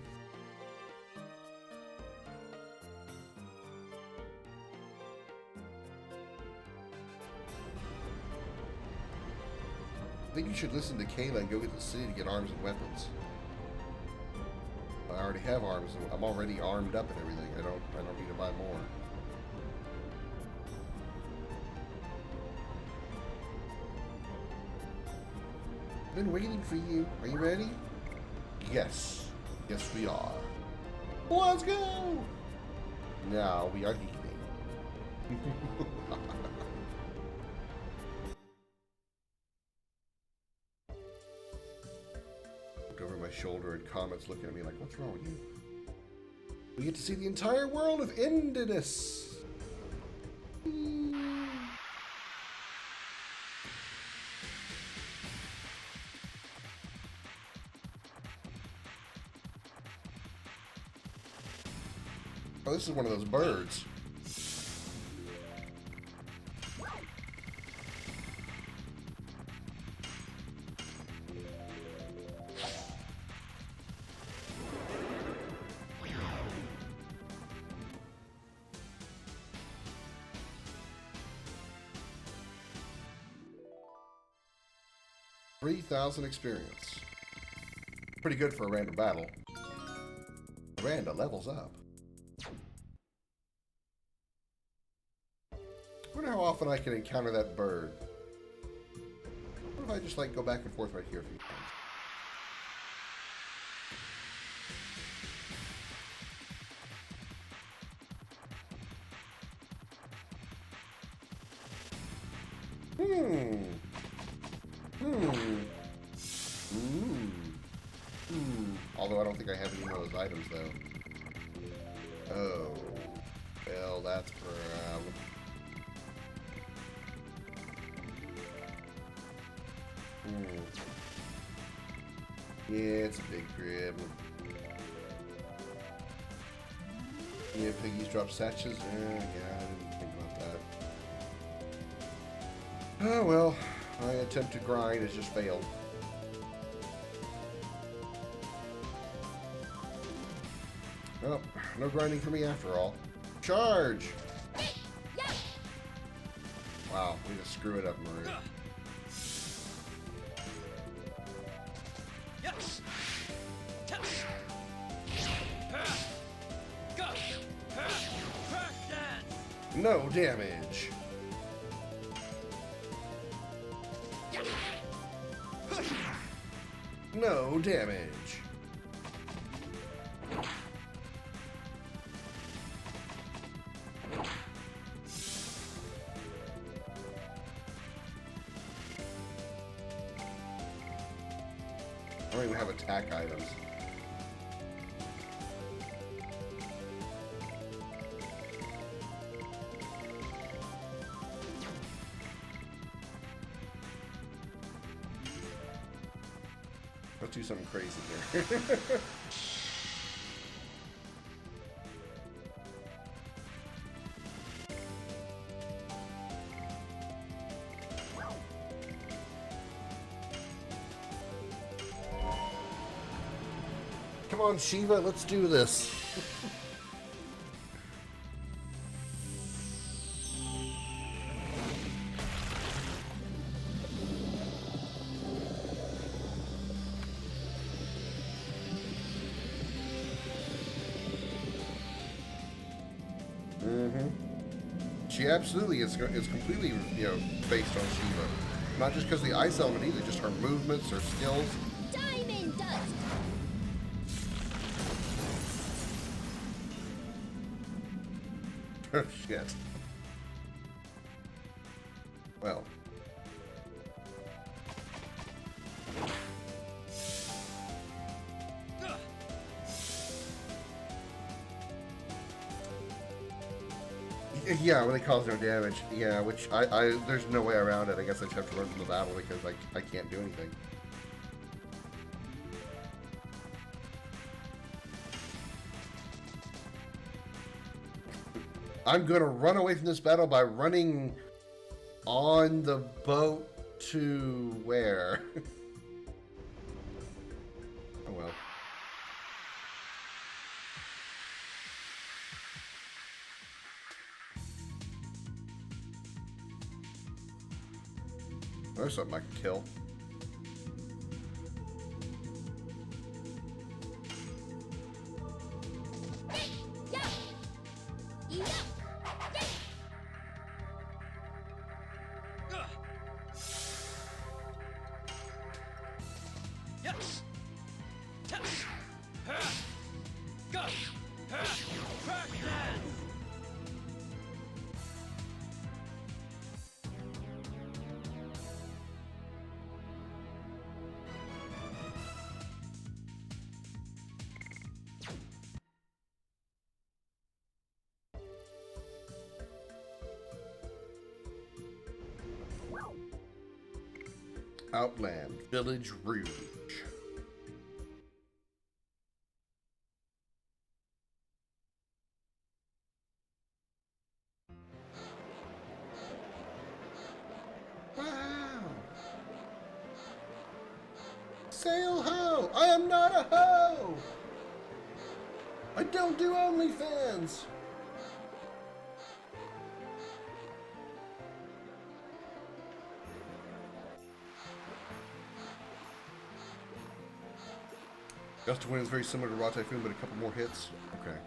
I think you should listen to Kayla and go get the city to get arms and weapons. I already have arms. I'm already armed up and everything. I don't need to buy more. I've been waiting for you. Are you ready? Yes. Yes, we are. Let's go! Now we are leaving. Looked over my shoulder and Comet's looking at me like, what's wrong with you? We get to see the entire world of Endiness. Oh, this is one of those birds. $3,000 experience. Pretty good for a random battle. Randa levels up. I wonder how often I can encounter that bird. What if I just like go back and forth right here a few times? Although I don't think I have any more of those items though. Oh. Well, that's a problem. Yeah, it's a big crib. Yeah, piggies drop satches. Yeah, I didn't think about that. Oh well, my attempt to grind has just failed. Well, no grinding for me after all. Charge! Wow, we just screw it up, Marie. Yes. Touch. Go. Crack dance. No damage. No damage. I don't even have attack items. something crazy here. Come on, Shiva, let's do this. She absolutely is completely, based on Shiva. Not just because of the ice element either, just her movements, her skills. Diamond dust. Oh, shit. Well. Yeah, when they cause no damage. Yeah, which there's no way around it. I guess I just have to run from the battle because I can't do anything. I'm gonna run away from this battle by running on the boat to where? Oh well. There's something I can kill. Yeah. Yeah. Yes. Go. Crack dance. Outland, Village Rouge. Wow. Sail ho! I am not a hoe! I don't do OnlyFans! Gust of Wind is very similar to Raw Typhoon, but a couple more hits. Okay.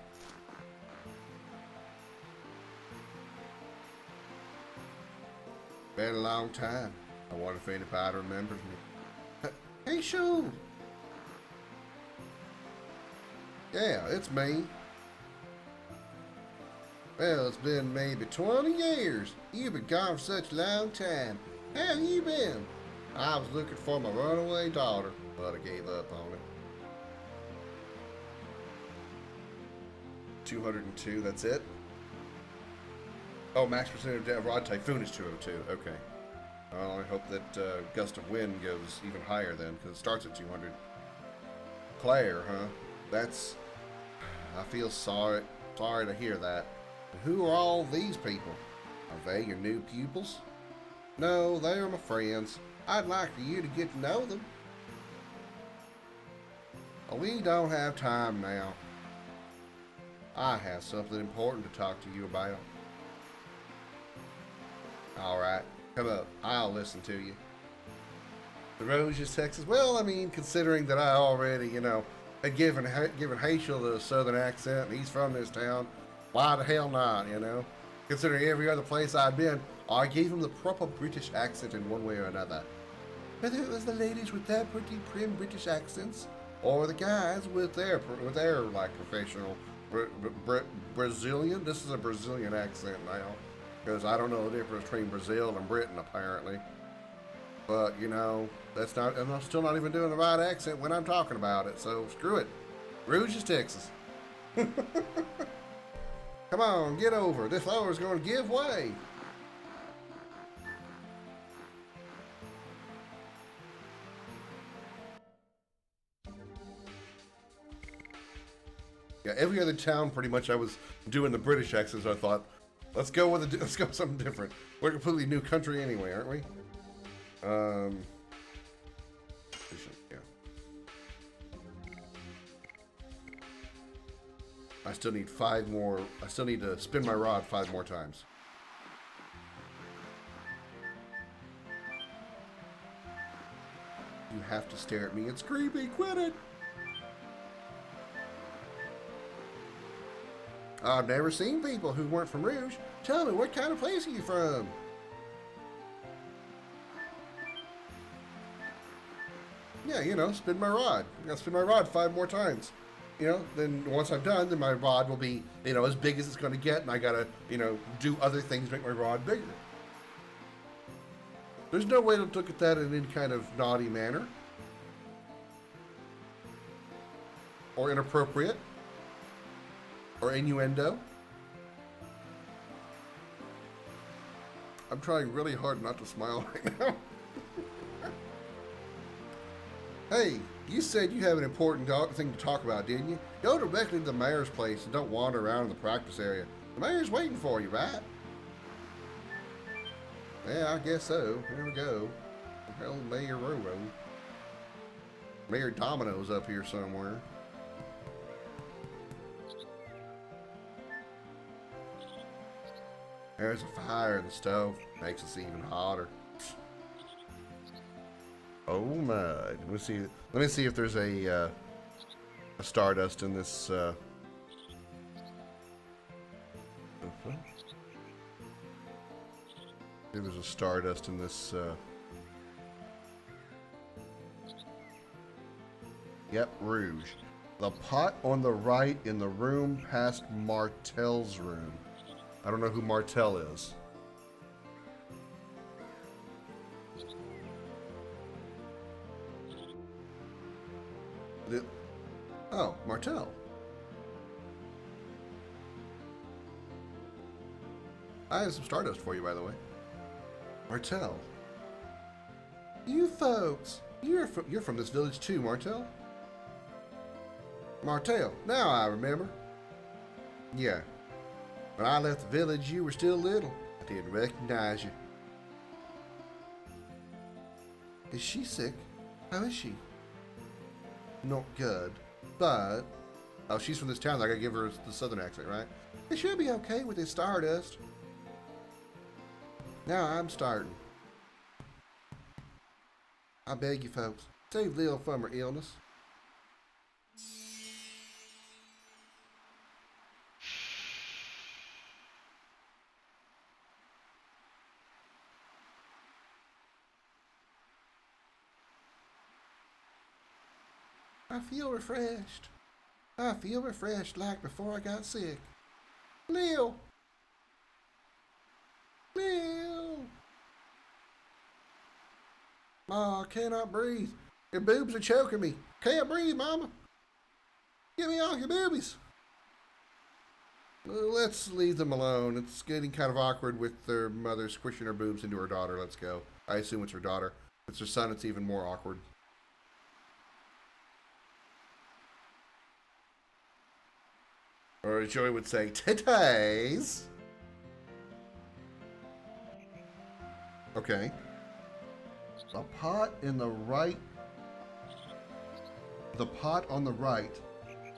Been a long time. I wonder if anybody remembers me. Hey, Shoo! Yeah, it's me. Well, it's been maybe 20 years. You've been gone for such a long time. How have you been? I was looking for my runaway daughter, but I gave up on it. 202, that's it? Oh, max percentage of Rod Typhoon is 202, okay. Well, I hope that Gust of Wind goes even higher then, because it starts at 200. Claire, huh? That's... I feel sorry to hear that. Who are all these people? Are they your new pupils? No, they are my friends. I'd like for you to get to know them. We don't have time now. I have something important to talk to you about. Alright, come up. I'll listen to you. The Roses, Texas. Well, I mean, considering that I already, had given Hazel a southern accent and he's from this town, why the hell not, Considering every other place I've been, I gave him the proper British accent in one way or another. Whether it was the ladies with their pretty prim British accents, or the guys with their like professional Brazilian. This is a Brazilian accent now, because I don't know the difference between Brazil and Britain apparently. But that's not. I'm still not even doing the right accent when I'm talking about it. So screw it. Rouge, Texas. Come on, get over. This floor is going to give way. Yeah, every other town, pretty much, I was doing the British accents. I thought, let's go with something different. We're a completely new country anyway, aren't we? Yeah. I still need 5 more. I still need to spin my rod 5 more times. You have to stare at me. It's creepy. Quit it. I've never seen people who weren't from Rouge. Tell me, what kind of place are you from? Yeah, you know, spin my rod. I gotta spin my rod 5 more times. You know, then once I'm done, then my rod will be, you know, as big as it's gonna get, and I gotta, you know, do other things to make my rod bigger. There's no way to look at that in any kind of naughty manner. Or inappropriate. Or innuendo. I'm trying really hard not to smile right now. Hey, you said you have an important thing to talk about, didn't you? Go directly to the mayor's place and don't wander around in the practice area. The mayor's waiting for you, right? Yeah, I guess so. There we go. Hell, Mayor Roro. Mayor Domino's up here somewhere. There's a fire in the stove. Makes us even hotter. Oh my! Let me see if there's a Stardust in this. If there's a Stardust in this. Yep, Rouge. The pot on the right in the room past Martel's room. I don't know who Martel is. Oh, Martel. I have some Stardust for you, by the way. Martel. You folks, you're from this village too, Martel? Martel, now I remember. Yeah. When I left the village, you were still little. I didn't recognize you. Is she sick? How is she? Not good, but... Oh, she's from this town. I gotta give her the southern accent, right? It should be okay with this Stardust. Now I'm starting. I beg you folks, save Lil from her illness. I feel refreshed. I feel refreshed like before I got sick. Lil! Lil! Ma, I cannot breathe. Your boobs are choking me. Can't breathe, Mama. Get me off your boobies. Let's leave them alone. It's getting kind of awkward with their mother squishing her boobs into her daughter. Let's go. I assume it's her daughter. If it's her son, it's even more awkward. Or as Joey would say, titties. Okay. The pot in the right. The pot on the right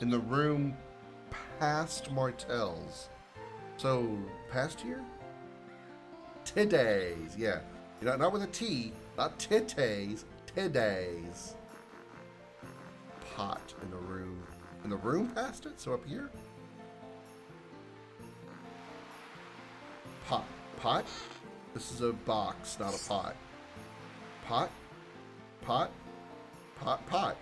in the room past Martel's. So, past here? Today's, yeah. You know, not with a T, not titties, today's. Pot in the room. In the room past it? So up here? Pot. Pot? This is a box, not a pot. Pot? Pot? Pot? Pot.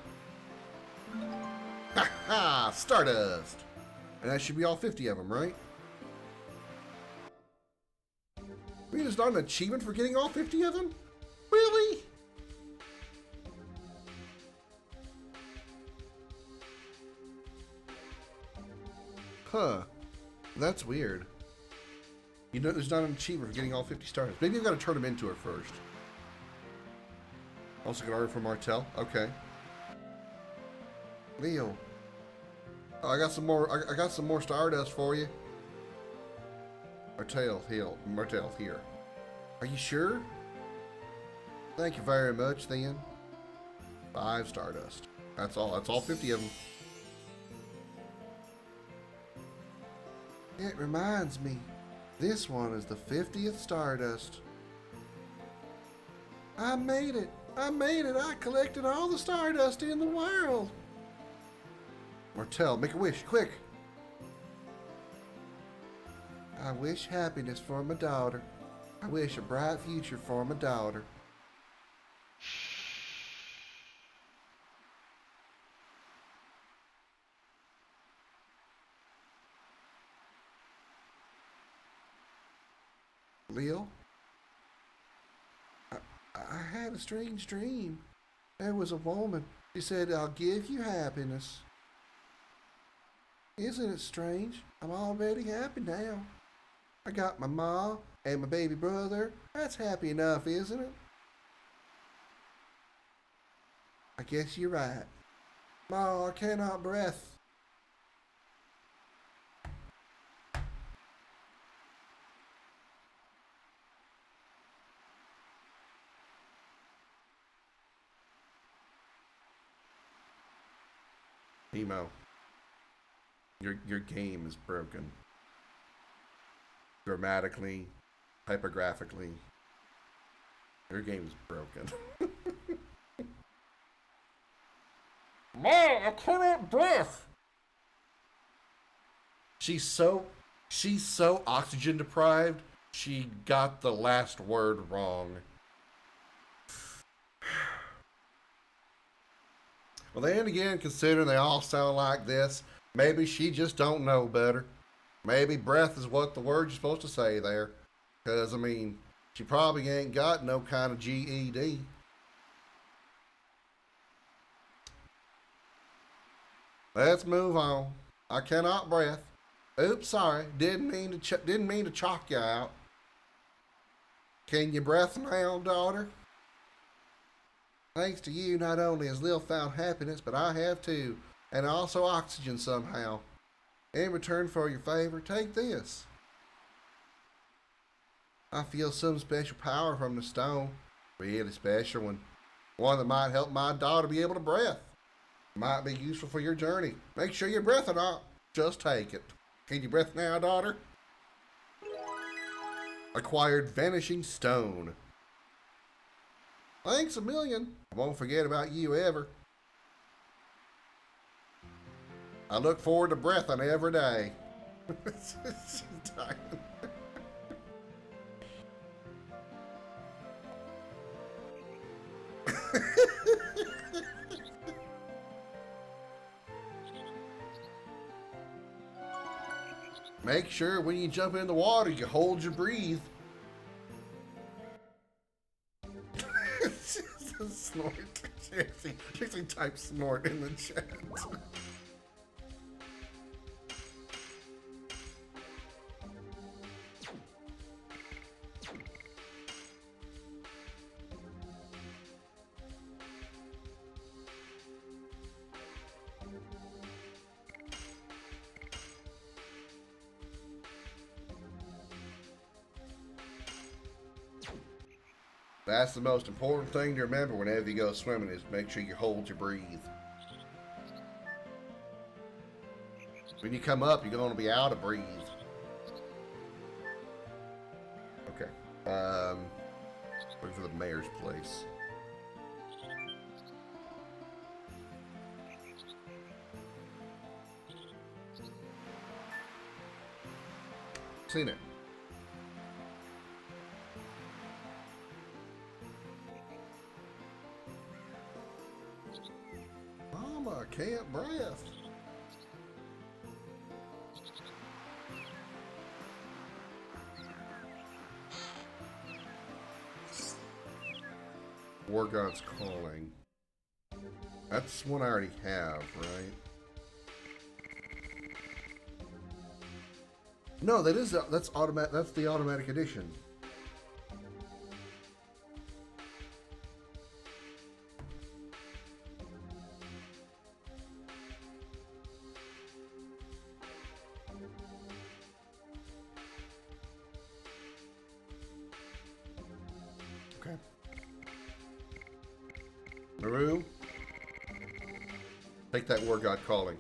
Ha ha! Stardust! And that should be all 50 of them, right? I mean, it's not an achievement for getting all 50 of them? Really? Huh. That's weird. You know, there's not an achievement for getting all 50 stars. Maybe I've got to turn them into it first. Also, can order from Martel. Okay. Leo. I got some more. I got some more Stardust for you. Martell here. Are you sure? Thank you very much, then. 5 Stardust. That's all. That's all 50 of them. It reminds me, this one is the 50th Stardust. I made it. I made it. I collected all the Stardust in the world. Martell, make a wish, quick. I wish happiness for my daughter. I wish a bright future for my daughter. Leo? I had a strange dream. There was a woman. She said, I'll give you happiness. Isn't it strange? I'm already happy now. I got my ma and my baby brother. That's happy enough, isn't it? I guess you're right. Ma, I cannot breath. Emo, your game is broken. Grammatically, typographically, your game is broken. Ma, I cannot breathe. She's so oxygen deprived. She got the last word wrong. Well, then again, considering they all sound like this, maybe she just don't know better. Maybe breath is what the word you're supposed to say there. Because, I mean, she probably ain't got no kind of GED. Let's move on. I cannot breath. Oops, sorry. Didn't mean to chalk you out. Can you breath now, daughter? Thanks to you, not only has Lil found happiness, but I have too, and also oxygen somehow. In return for your favor, take this. I feel some special power from the stone. Really special one. One that might help my daughter be able to breath. Might be useful for your journey. Make sure you breath or not. Just take it. Can you breath now, daughter? Acquired Vanishing Stone. Thanks a million. I won't forget about you ever. I look forward to breathing every day. She's dying. Make sure when you jump in the water, you hold your breath. Snort. She typed snort in the chat. That's the most important thing to remember whenever you go swimming is make sure you hold your breath. When you come up, you're going to be out of breath. Okay. Looking for the mayor's place. Seen it. Mama, I can't breathe. War God's Calling. That's one I already have, right? No, that's automatic. That's the automatic edition. Naru, take that war god calling.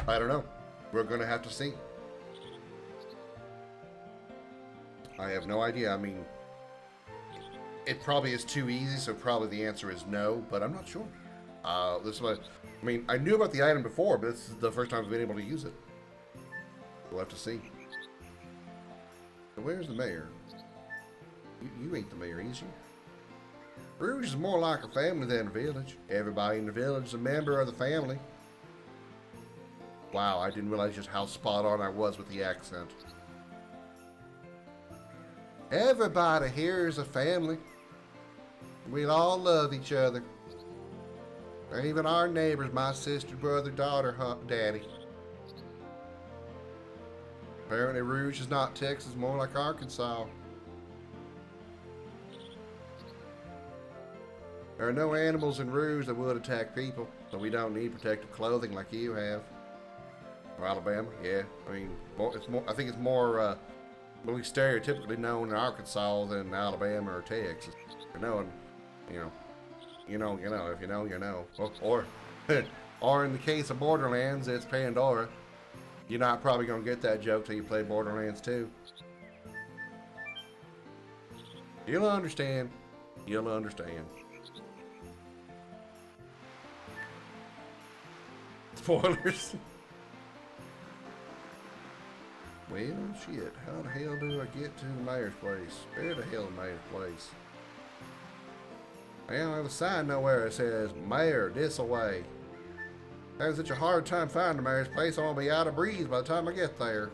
I don't know. We're going to have to see. I have no idea. I mean, it probably is too easy, so probably the answer is no, but I'm not sure. This is what, I mean, I knew about the item before, but this is the first time I've been able to use it. We'll have to see. So where's the mayor? You ain't the mayor, is you? Rouge is more like a family than a village. Everybody in the village is a member of the family. Wow, I didn't realize just how spot on I was with the accent. Everybody here is a family. We all love each other. Even our neighbors, my sister, brother, daughter, daddy. Apparently Rouge is not Texas, more like Arkansas. There are no animals in Rouge that would attack people, so we don't need protective clothing like you have. Or Alabama, yeah. I mean, it's more. I think it's more really stereotypically known in Arkansas than Alabama or Texas. You know, and you know. If you know, you know. Or in the case of Borderlands, it's Pandora. You're not probably gonna get that joke till you play Borderlands 2. You'll understand. You'll understand. Spoilers. Well, shit. How the hell do I get to the mayor's place? Where the hell is the mayor's place? I don't have a sign nowhere that says Mayor this away. Having such a hard time finding the mayor's place, I'm gonna be out of breeze by the time I get there.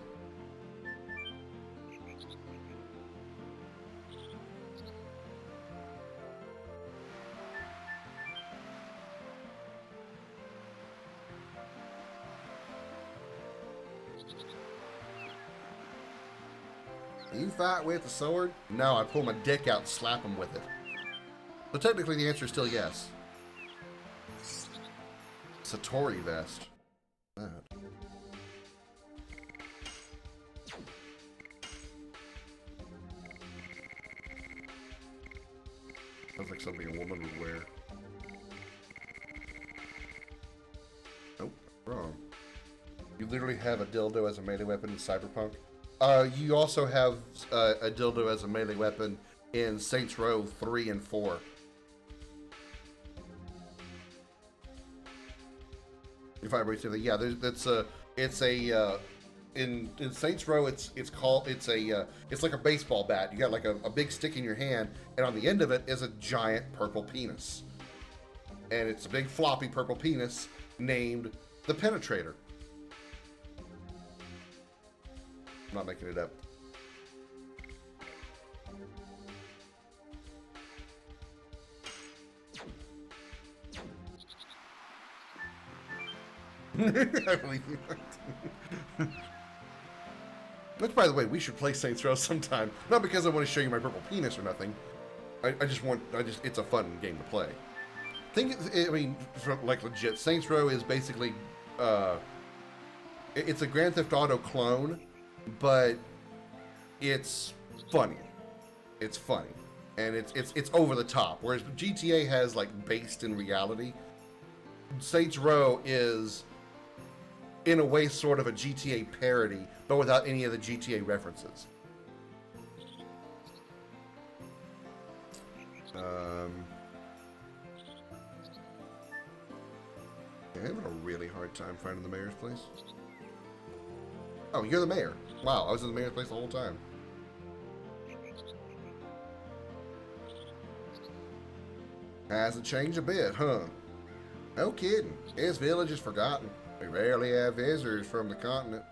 You fight with the sword? No, I pull my dick out and slap him with it. So technically the answer is still yes. Satori vest. That. Sounds like something a woman would wear. Nope, wrong. You literally have a dildo as a melee weapon in Cyberpunk. You also have a dildo as a melee weapon in Saints Row 3 and 4. If I read through that, yeah, in Saints Row it's like a baseball bat. You got like a big stick in your hand, and on the end of it is a giant purple penis, and it's a big floppy purple penis named the Penetrator. I'm not making it up. I believe you. Which, by the way, we should play Saints Row sometime. Not because I want to show you my purple penis or nothing. It's a fun game to play. Like legit, Saints Row is basically, it's a Grand Theft Auto clone, but it's funny. It's funny, and it's over the top. Whereas GTA has like based in reality. Saints Row is, in a way, sort of a GTA parody, but without any of the GTA references. I'm having a really hard time finding the mayor's place. Oh, you're the mayor. Wow, I was in the mayor's place the whole time. Hasn't changed a bit, huh? No kidding. This village is forgotten. We rarely have visitors from the continent.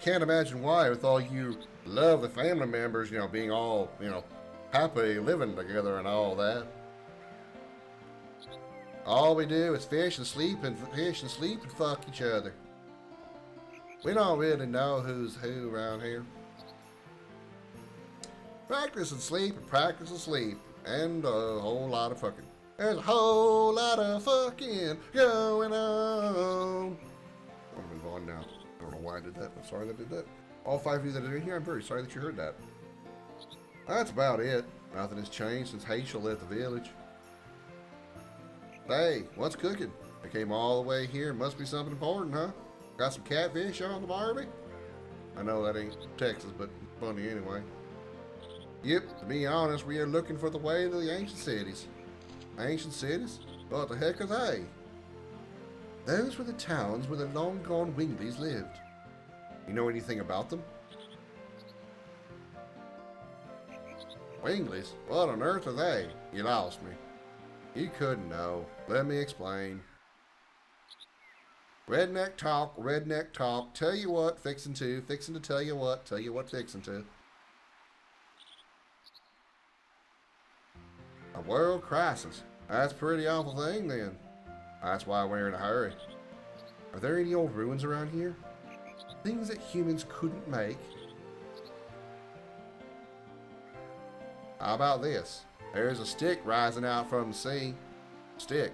Can't imagine why, with all you lovely family members, being all, happy living together and all that. All we do is fish and sleep and fuck each other. We don't really know who's who around here. Practice and sleep and practice and sleep. And a whole lot of fucking. There's a whole lot of fucking going on. I'll move on now. know why I did that. I'm sorry that I did that. All 5 of you that are in here, I'm very sorry that you heard that. That's about it. Nothing has changed since Hazel left the village. Hey, what's cooking? I came all the way here. Must be something important, huh? Got some catfish on the barbie? I know that ain't Texas, but funny anyway. Yep, to be honest, we are looking for the way to the ancient cities. Ancient cities? What the heck are they? Those were the towns where the long-gone Wingleys lived. You know anything about them? Wingleys? What on earth are they? You lost me. You couldn't know. Let me explain. Redneck talk, redneck talk. Tell you what, fixin' to tell you what, fixin' to. A world crisis. That's a pretty awful thing then. That's why we're in a hurry. Are there any old ruins around here? Things that humans couldn't make? How about this? There's a stick rising out from the sea. Stick.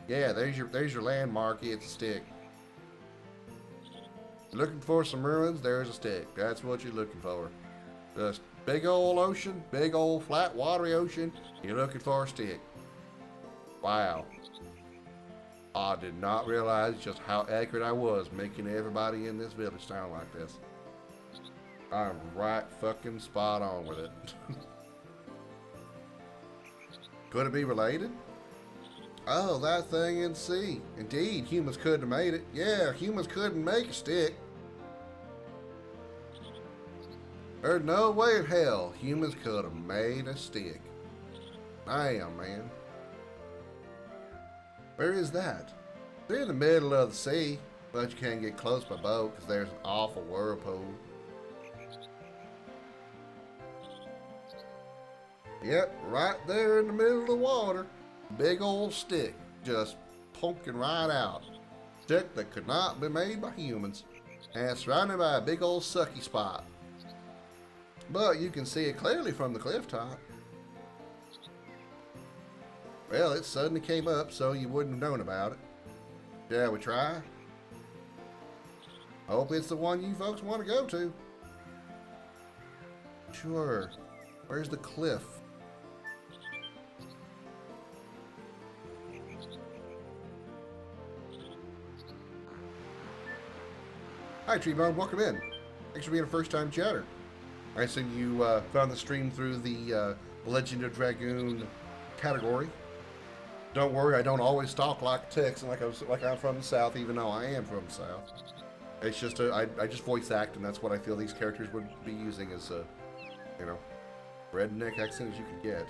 Yeah, there's your landmark. It's a stick. Looking for some ruins? There's a stick. That's what you're looking for. Just big old ocean, big old flat watery ocean. You're looking for a stick. Wow. I did not realize just how accurate I was making everybody in this village sound like this. I'm right fucking spot on with it. Could it be related? Oh, that thing in the sea. Indeed, humans couldn't have made it. Yeah, humans couldn't make a stick. There's no way in hell humans could have made a stick. Damn, man. Where is that? They're in the middle of the sea, but you can't get close by boat because there's an awful whirlpool. Yep, right there in the middle of the water. Big old stick, just poking right out. Stick that could not be made by humans, and surrounded by a big old sucky spot. But you can see it clearly from the cliff top. Well, it suddenly came up, so you wouldn't have known about it. Shall we try? Hope it's the one you folks want to go to. Sure. Where's the cliff? Hi, Treebone. Welcome in. Thanks for being a first-time chatter. I assume you found the stream through the Legend of Dragoon category. Don't worry, I don't always talk like Texan, like I'm from the South, even though I am from the South. It's just I just voice act, and that's what I feel these characters would be using as a, you know, redneck accent as you can get.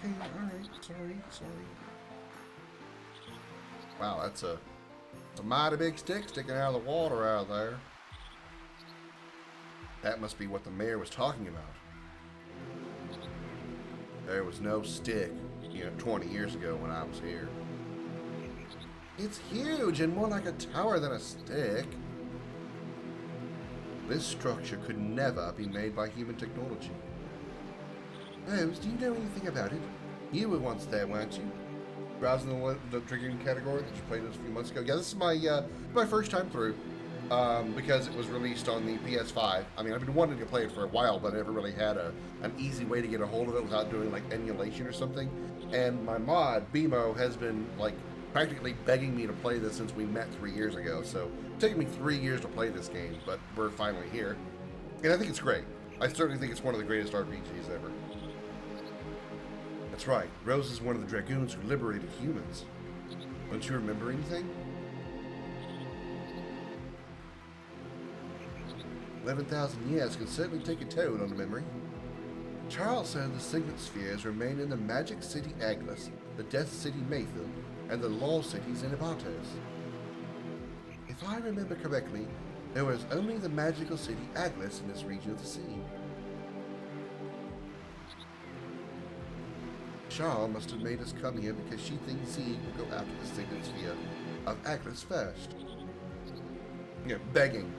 Okay, alright, sorry. Wow, that's a mighty big stick sticking out of the water out there. That must be what the mayor was talking about. There was no stick, 20 years ago when I was here. It's huge and more like a tower than a stick. This structure could never be made by human technology. Rose, do you know anything about it? You were once there, weren't you? Browsing the Dragoon category that you played this a few months ago. Yeah, this is my first time through, because it was released on the PS5. I mean, I've been wanting to play it for a while, but I never really had an easy way to get a hold of it without doing like emulation or something. And my mod, BMO, has been like practically begging me to play this since we met 3 years ago. So it's taken me 3 years to play this game, but we're finally here. And I think it's great. I certainly think it's one of the greatest RPGs ever. That's right, Rose is one of the Dragoons who liberated humans. Don't you remember anything? 11,000 years can certainly take a toll on a memory. Charles said the Signet Spheres remain in the Magic City Aglis, the Death City Mayfield, and the Law Cities in Ibatos. If I remember correctly, there was only the magical city Aglis in this region of the sea. Charles must have made us come here because she thinks he will go after the Signet Sphere of Aglis first. Begging.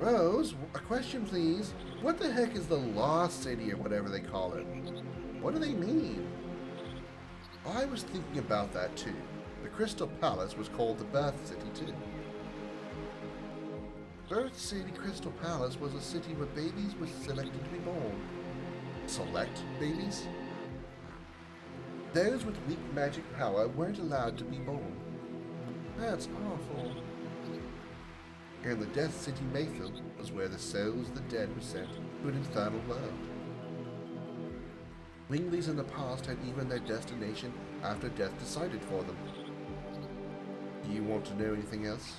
Rose, a question please. What the heck is the Lost City or whatever they call it? What do they mean? I was thinking about that too. The Crystal Palace was called the Birth City too. Birth City Crystal Palace was a city where babies were selected to be born. Select babies? Those with weak magic power weren't allowed to be born. That's awful. And the Death City Mayfield was where the souls of the dead were sent to an infernal world. Wingleys in the past had even their destination after death decided for them. Do you want to know anything else?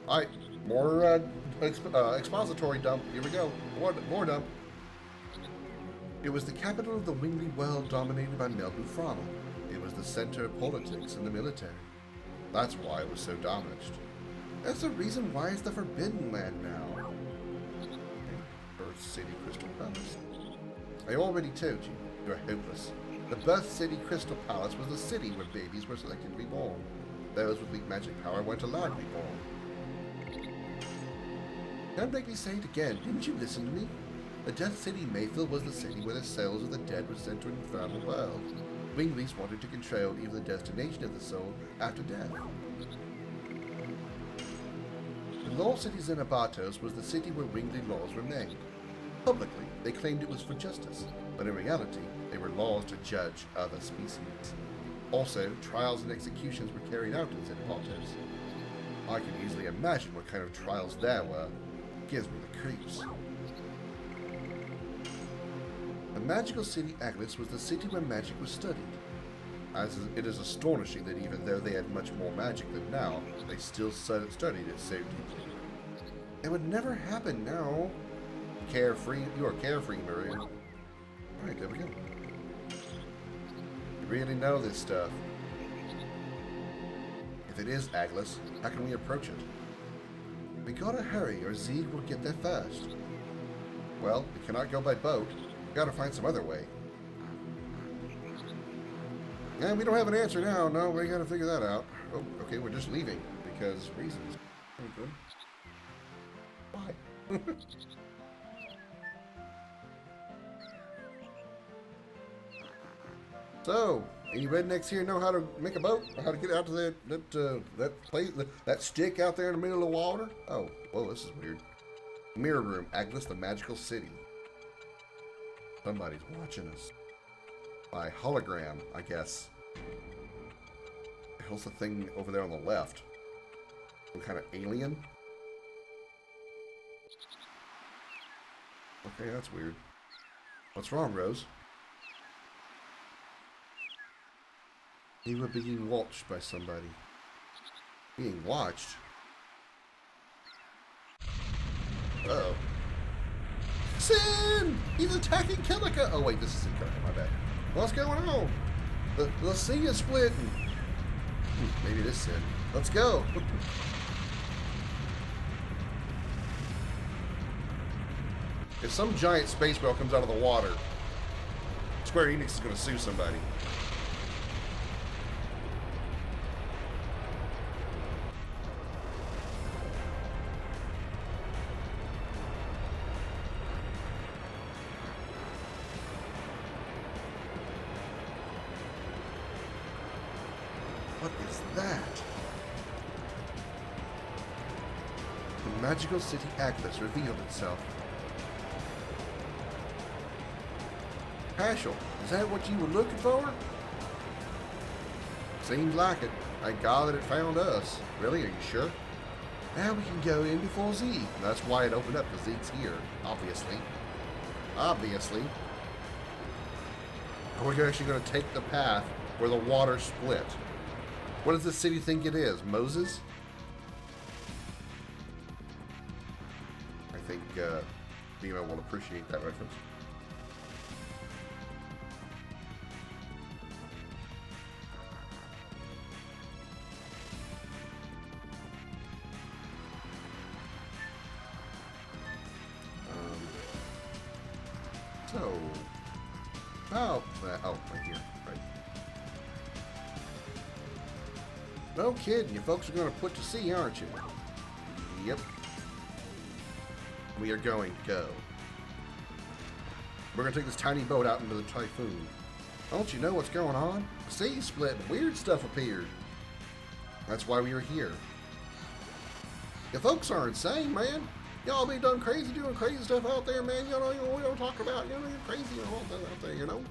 Alright, more expository dump. Here we go. More dump. It was the capital of the Wingley world dominated by Melbu Frommel. It was the center of politics and the military. That's why it was so damaged. That's the reason why it's the Forbidden Land now. Birth City Crystal Palace. I already told you, you're hopeless. The Birth City Crystal Palace was the city where babies were selected to be born. Those with weak magic power weren't allowed to be born. Don't make me say it again. Didn't you listen to me? The Death City Mayfield was the city where the souls of the dead were sent to an infernal world. Wingleys wanted to control even the destination of the soul after death. The Law City Xenobatos was the city where Wingley laws were made. Publicly, they claimed it was for justice, but in reality, they were laws to judge other species. Also, trials and executions were carried out in Xenobatos. I can easily imagine what kind of trials there were. It gives me the creeps. The magical city Aglis was the city where magic was studied. As it is astonishing that even though they had much more magic than now, they still studied it so deeply. It would never happen now. Carefree, you are carefree, Maria. Alright, there we go. You really know this stuff. If it is Aglis, how can we approach it? We gotta hurry or Zeeg will get there first. Well, we cannot go by boat. We gotta find some other way. Yeah, we don't have an answer now. No, we gotta figure that out. Oh, okay, we're just leaving because reasons. Okay. Why? So, any rednecks here know how to make a boat? Or how to get out to that place, that stick out there in the middle of the water? Oh, well, this is weird. Mirror room, Aglis, the magical city. Somebody's watching us. By hologram, I guess. The hell's the thing over there on the left? Some kind of alien? Okay, that's weird. What's wrong, Rose? You were being watched by somebody. Being watched? Uh-oh. Sin! He's attacking Kilika! Oh wait, this is Kilika, my bad. What's going on? The sea is splitting. Maybe this Sin. Let's go! If some giant space whale comes out of the water, Square Enix is going to sue somebody. What is that? The magical city Aglis revealed itself. Paschal, is that what you were looking for? Seems like it. Thank God that it found us. Really, are you sure? Now we can go in before Zeeg. That's why it opened up, because Zeeg's here, obviously. Obviously. And we're actually going to take the path where the water split. What does this city think it is? Moses? I think Dima will appreciate that reference. Right here, right. No kidding, you folks are going to put to sea, aren't you? Yep. We are going to go. We're going to take this tiny boat out into the typhoon. Don't you know what's going on? The sea split and weird stuff appeared. That's why we are here. You folks are insane, man. Y'all be done crazy doing crazy stuff out there, man. You know we don't talk about, you're crazy and all that out there, you know?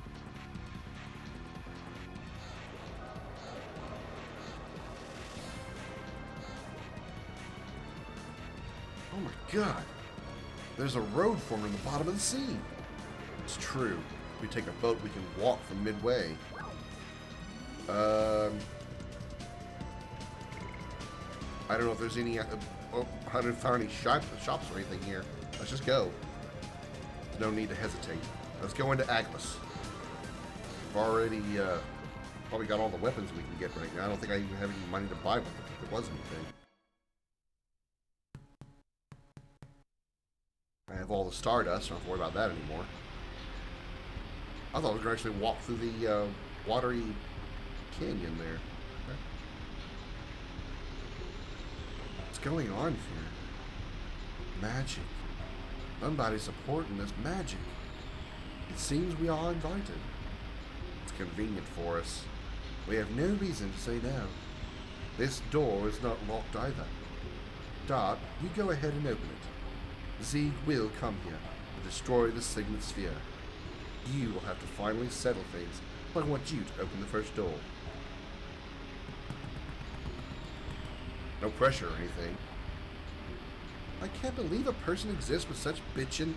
Oh my god. There's a road formed in the bottom of the sea. It's true. If we take a boat, we can walk from midway. I don't know if there's any... I haven't found any shops or anything here. Let's just go. There's no need to hesitate. Let's go into Agnes. We've already probably got all the weapons we can get right now. I don't think I even have any money to buy one if there was anything. I have all the stardust, so I don't have to worry about that anymore. I thought I was going to actually walk through the watery canyon there. Okay. What's going on here? Magic. Somebody's supporting this magic. It seems we are invited. It's convenient for us. We have no reason to say no. This door is not locked either. Dart, you go ahead and open it. Zeeg will come here and destroy the Signet Sphere. You will have to finally settle things, but I want you to open the first door. No pressure or anything. I can't believe a person exists with such bitchin'...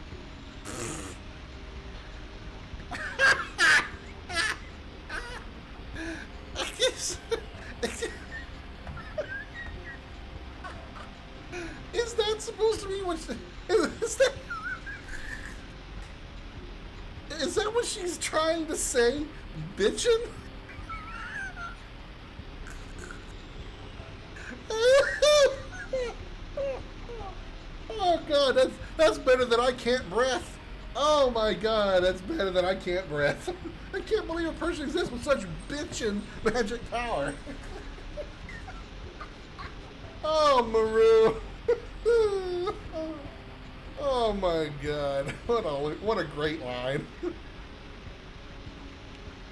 Is that supposed to be what... Is that what she's trying to say? Bitchin'? Oh god, that's better than I can't breath. Oh my god, that's better than I can't breath. I can't believe a person exists with such bitchin' magic power. Oh, Maru. Oh my god, what a great line.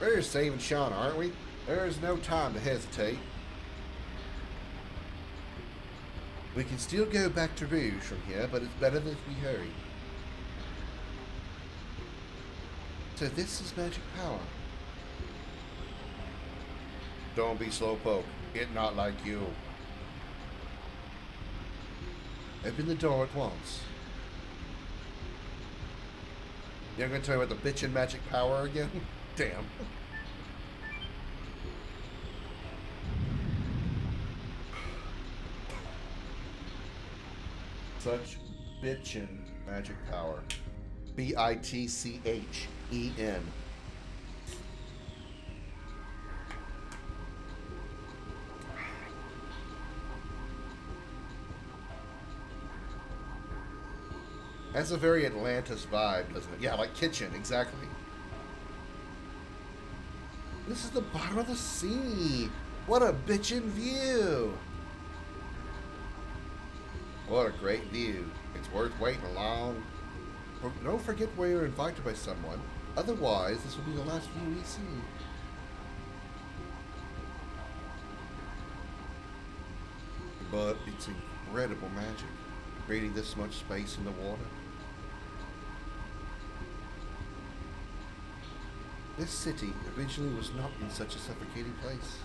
We're saving Shauna, aren't we? There's no time to hesitate. We can still go back to Rouge from here, but it's better if we hurry. So this is magic power. Don't be slowpoke. It not like you. Open the door at once. You're gonna tell me about the bitchin' magic power again? Damn. Such bitchin' magic power. B-I-T-C-H-E-N. That's a very Atlantis vibe, doesn't it? Yeah, like kitchen, exactly. This is the bottom of the sea. What a bitchin' view. What a great view. It's worth waiting along. But don't forget where you're invited by someone. Otherwise, this will be the last view we see. But it's incredible magic, creating this much space in the water. This city originally was not in such a suffocating place.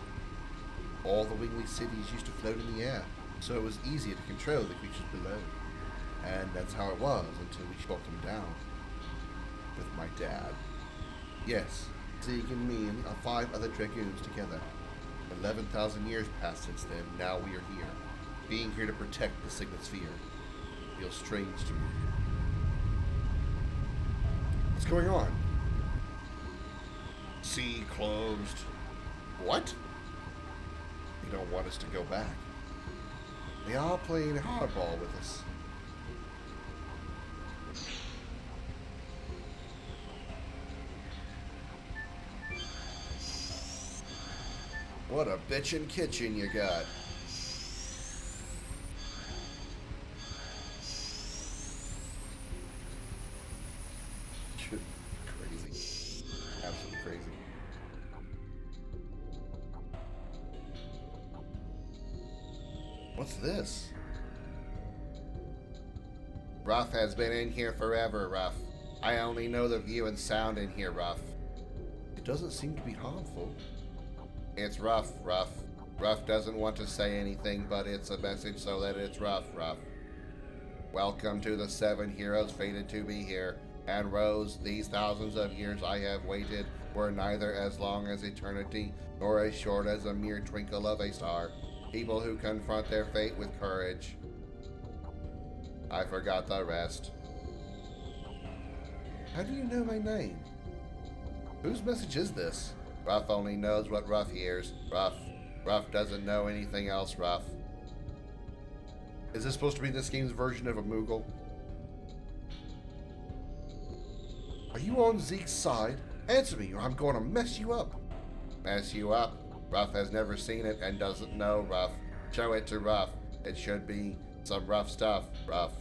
All the wingly cities used to float in the air, so it was easier to control the creatures below. And that's how it was until we brought them down. With my dad. Yes, Zeeg and me and 5 other dragoons together. 11,000 years passed since then, now we are here. Being here to protect the Signet Sphere. Feels strange to me. What's going on? Sea closed. What? They don't want us to go back. They are playing hardball with us. What a bitchin' kitchen you got. What's this? Ruff has been in here forever, Ruff. I only know the view and sound in here, Ruff. It doesn't seem to be harmful. It's Ruff, Ruff. Ruff doesn't want to say anything, but it's a message so that it's Ruff, Ruff. Welcome to the 7 heroes fated to be here. And Rose, these thousands of years I have waited were neither as long as eternity nor as short as a mere twinkle of a star. People who confront their fate with courage. I forgot the rest. How do you know my name? Whose message is this? Ruff only knows what Ruff hears. Ruff. Ruff doesn't know anything else, Ruff. Is this supposed to be this game's version of a Moogle? Are you on Zeke's side? Answer me or I'm going to mess you up. Mess you up? Ruff has never seen it and doesn't know, Ruff. Show it to Ruff. It should be some rough stuff, Ruff.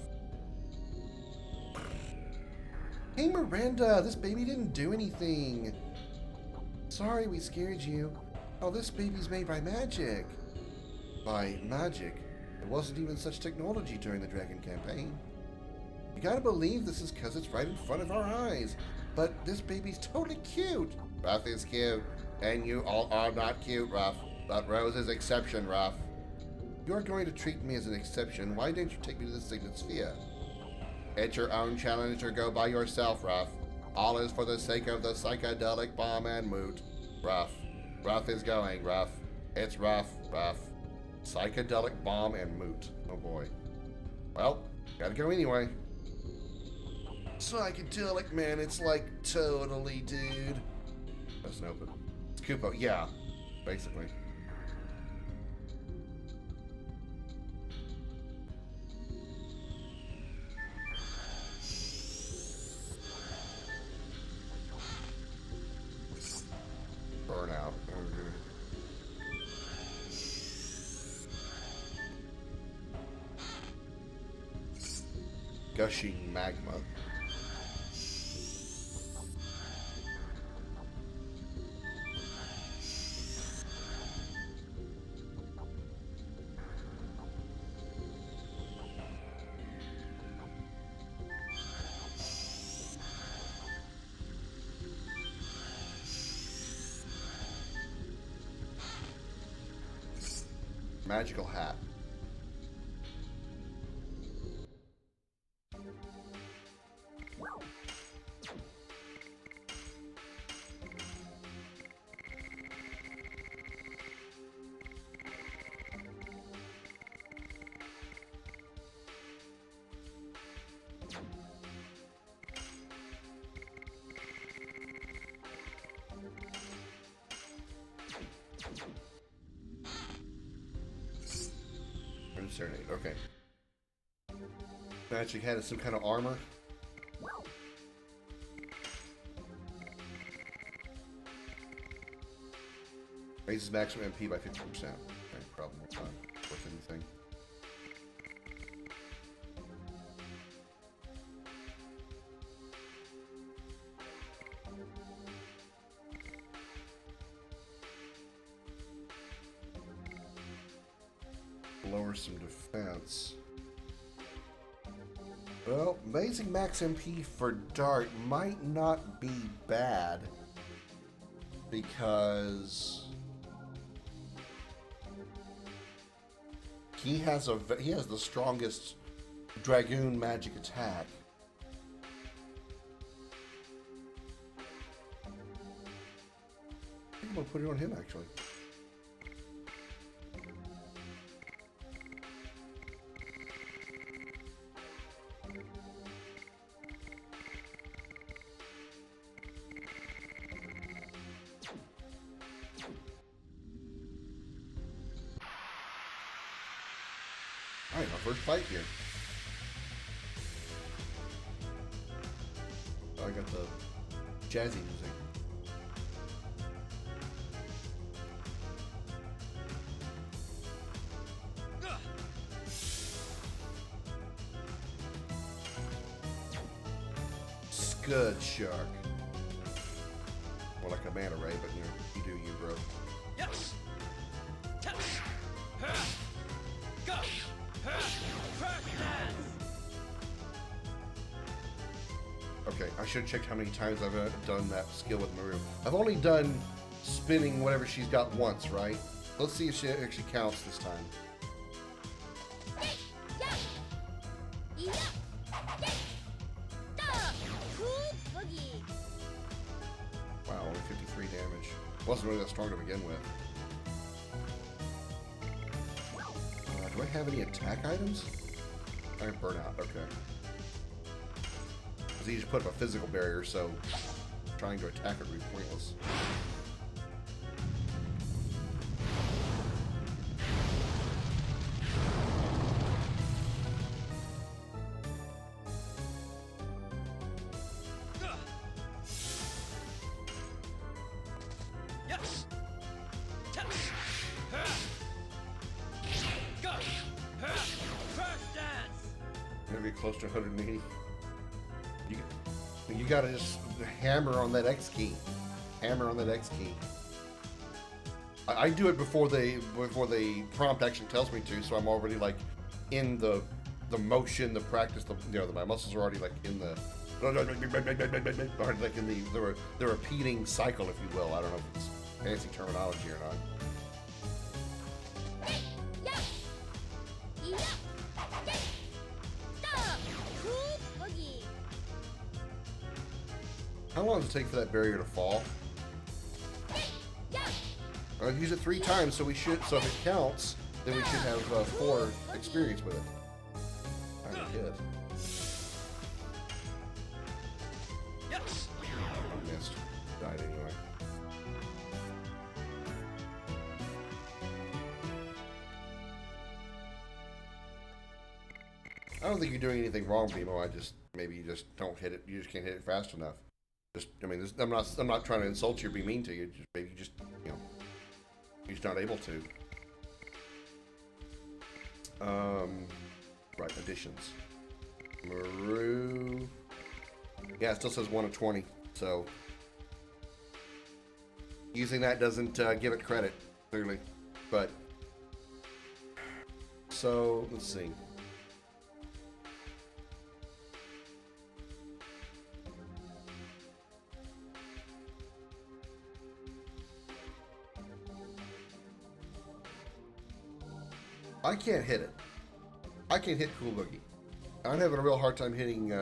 Hey Miranda, this baby didn't do anything. Sorry we scared you. Oh, this baby's made by magic. By magic? There wasn't even such technology during the Dragon campaign. You gotta believe this is because it's right in front of our eyes. But this baby's totally cute. Ruff is cute. And you all are not cute, Ruff. But Rose is exception, Ruff. If you're going to treat me as an exception, why didn't you take me to the Signet Sphere? It's your own challenge or go by yourself, Ruff. All is for the sake of the psychedelic bomb and moot. Ruff. Ruff is going, Ruff. It's Ruff, Ruff. Psychedelic bomb and moot. Oh boy. Well, gotta go anyway. Psychedelic, man, it's like totally, dude. Doesn't open. It's Kupo, yeah, basically. Burnout. Gushing magma. Magical hat. Serenade, okay. Magic had some kind of armor. Raises maximum MP by 50%. Okay, problem not worth anything. Lower some defense. Well, amazing max MP for Dart might not be bad because he has the strongest Dragoon magic attack. I think I'm gonna put it on him actually. Alright, our first fight here. Oh, I got the jazzy music. Scud Shark. More like a manta ray, but you do you, bro. Yes. Yes. Go. Gush! Crack dance! Okay, I should have checked how many times I've done that skill with Maru. I've only done spinning whatever she's got once, right? Let's see if she actually counts this time. Wow, only 53 damage. Wasn't really that strong to begin with. Do I have any attack items? I have burnout, okay. It's easy to put up a physical barrier, so trying to attack it would be pointless. Yes! Tense! Gush! Crack dance! Gonna be close to 180. You gotta just hammer on that X key. Hammer on that X key. I do it before the prompt actually tells me to, so I'm already like in the motion, the practice. My muscles are already like in the like in the repeating cycle, if you will. I don't know if it's fancy terminology or not. How long does it take for that barrier to fall? I've used it 3 times, so we should. So if it counts, then we should have 4 experience with it. I did. Yes! I missed. Died anyway. I don't think you're doing anything wrong, Bimo. Maybe you just don't hit it. You just can't hit it fast enough. I'm not trying to insult you or be mean to you. Maybe you just, you're just not able to. Right, additions. Maru. Yeah, it still says 1 of 20. So using that doesn't give it credit, clearly. But so let's see. I can't hit it. I can't hit Cool Boogie. I'm having a real hard time hitting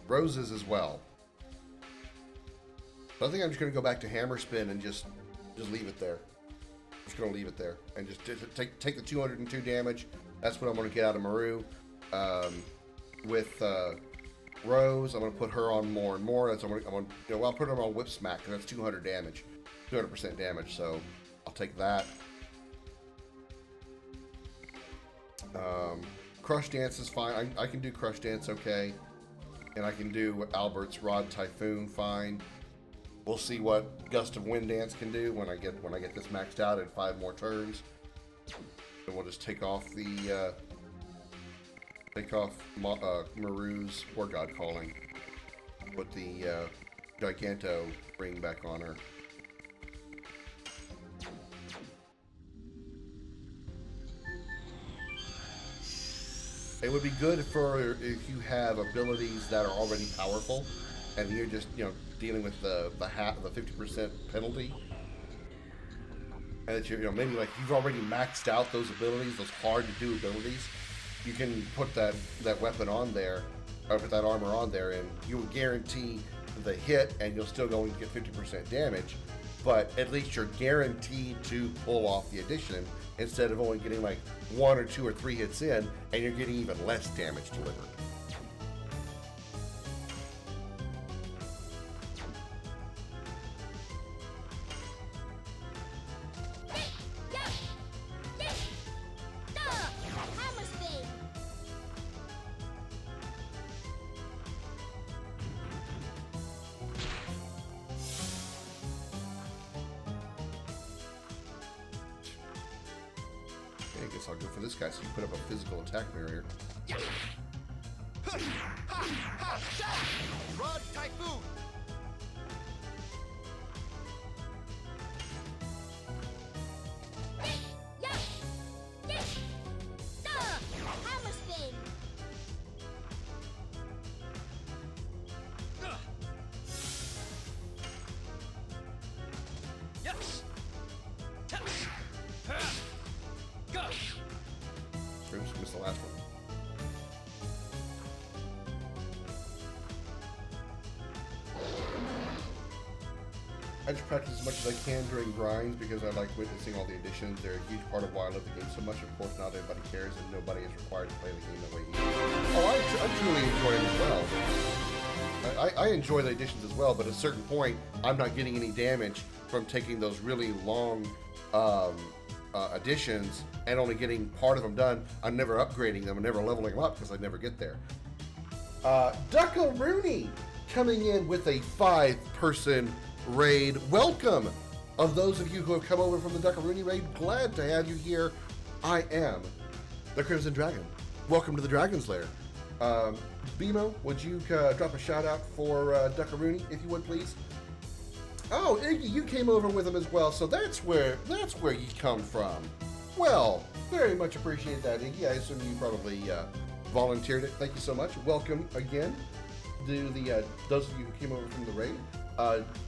Roses as well. So I think I'm just going to go back to Hammer Spin and just leave it there. Just going to leave it there and just take the 202 damage. That's what I'm going to get out of Maru. With Rose, I'm going to put her on more and more. That's I'll put her on Whip Smack because that's 200 damage, 200% damage. So I'll take that. Crush Dance is fine. I can do Crush Dance okay, and I can do Albert's Rod Typhoon fine. We'll see what Gust of Wind Dance can do when I get this maxed out in 5 more turns. And we'll just take off the Maru's War God Calling. Put the Giganto ring back on her. It would be good if you have abilities that are already powerful, and you're just dealing with the 50% penalty, and that you're maybe like you've already maxed out those abilities, those hard to do abilities. You can put that weapon on there, or put that armor on there, and you will guarantee the hit, and you'll still go and get 50% damage. But at least you're guaranteed to pull off the addition instead of only getting like 1 or 2 or 3 hits in, and you're getting even less damage delivered. I guess I'll go for this guy so you put up a physical attack barrier. Rod Typhoon. I just practice as much as I can during grinds because I like witnessing all the additions. They're a huge part of why I love the game so much. Of course, not everybody cares, and nobody is required to play the game the way he is. Oh, I truly enjoy it as well. I enjoy the additions as well, but at a certain point, I'm not getting any damage from taking those really long additions and only getting part of them done. I'm never upgrading them and never leveling them up because I never get there. Duckaroony coming in with a 5-person raid. Welcome of those of you who have come over from the Duckaroony raid. Glad to have you here. I am the Crimson Dragon. Welcome to the Dragon's Lair. Bimo, would you drop a shout out for Duckaroony, if you would, please? Oh, Iggy, you came over with him as well, so that's where you come from. Well, very much appreciate that, Iggy. I assume you probably volunteered it. Thank you so much. Welcome again to the those of you who came over from the raid.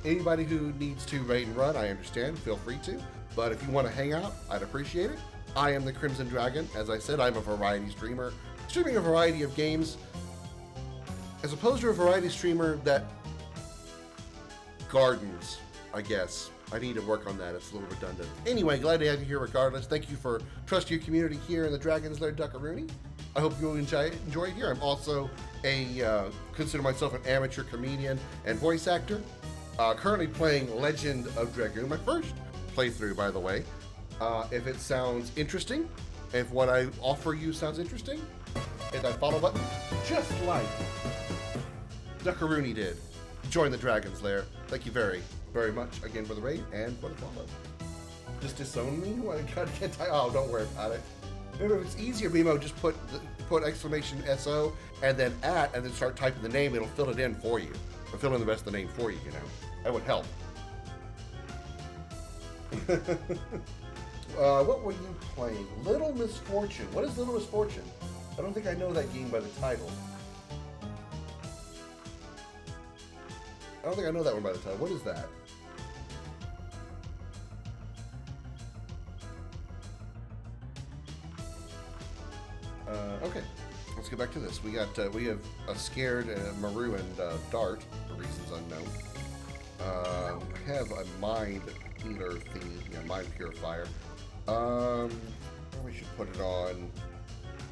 Anybody who needs to raid and run, I understand. Feel free to. But if you want to hang out, I'd appreciate it. I am the Crimson Dragon. As I said, I'm a variety streamer, streaming a variety of games, as opposed to a variety streamer that gardens, I guess. I need to work on that. It's a little redundant. Anyway, glad to have you here regardless. Thank you for trusting your community here in the Dragon's Lair Duckaroony. I hope you'll enjoy it here. I'm also consider myself an amateur comedian and voice actor. Currently playing Legend of Dragoon, my first playthrough, by the way. If it sounds interesting, if what I offer you sounds interesting, hit that follow button, just like Duckaroony did. Join the Dragon's Lair. Thank you very, very much again for the raid and for the follow. Just disown me? Oh, don't worry about it. Remember, if it's easier, Bimo, just put exclamation SO and then @ and then start typing the name. It'll fill it in for you. Or fill in the rest of the name for you, you know. That would help. What were you playing? Little Misfortune. What is Little Misfortune? I don't think I know that game by the title. I don't think I know that one by the title. What is that? Okay, let's get back to this. We have a scared Maru and Dart for reasons unknown. I have a mind healer thingy, mind purifier. We should put it on.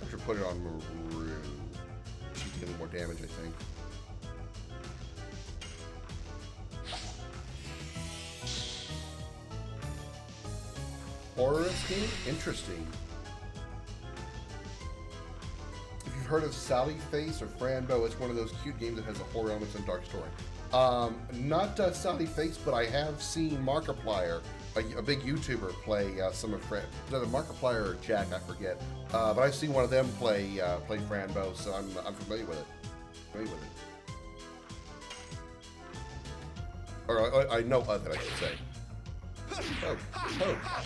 I should put it on Maru. She's getting more damage, I think. Horror escape? Interesting. If you've heard of Sally Face or Franbo, it's one of those cute games that has a horror elements and dark story. Not Sally Face, but I have seen Markiplier, a big YouTuber, play some of Fran. Is that Markiplier or Jack? I forget. But I've seen one of them play Franbo, so I'm familiar with it. Or I know of it, I should say.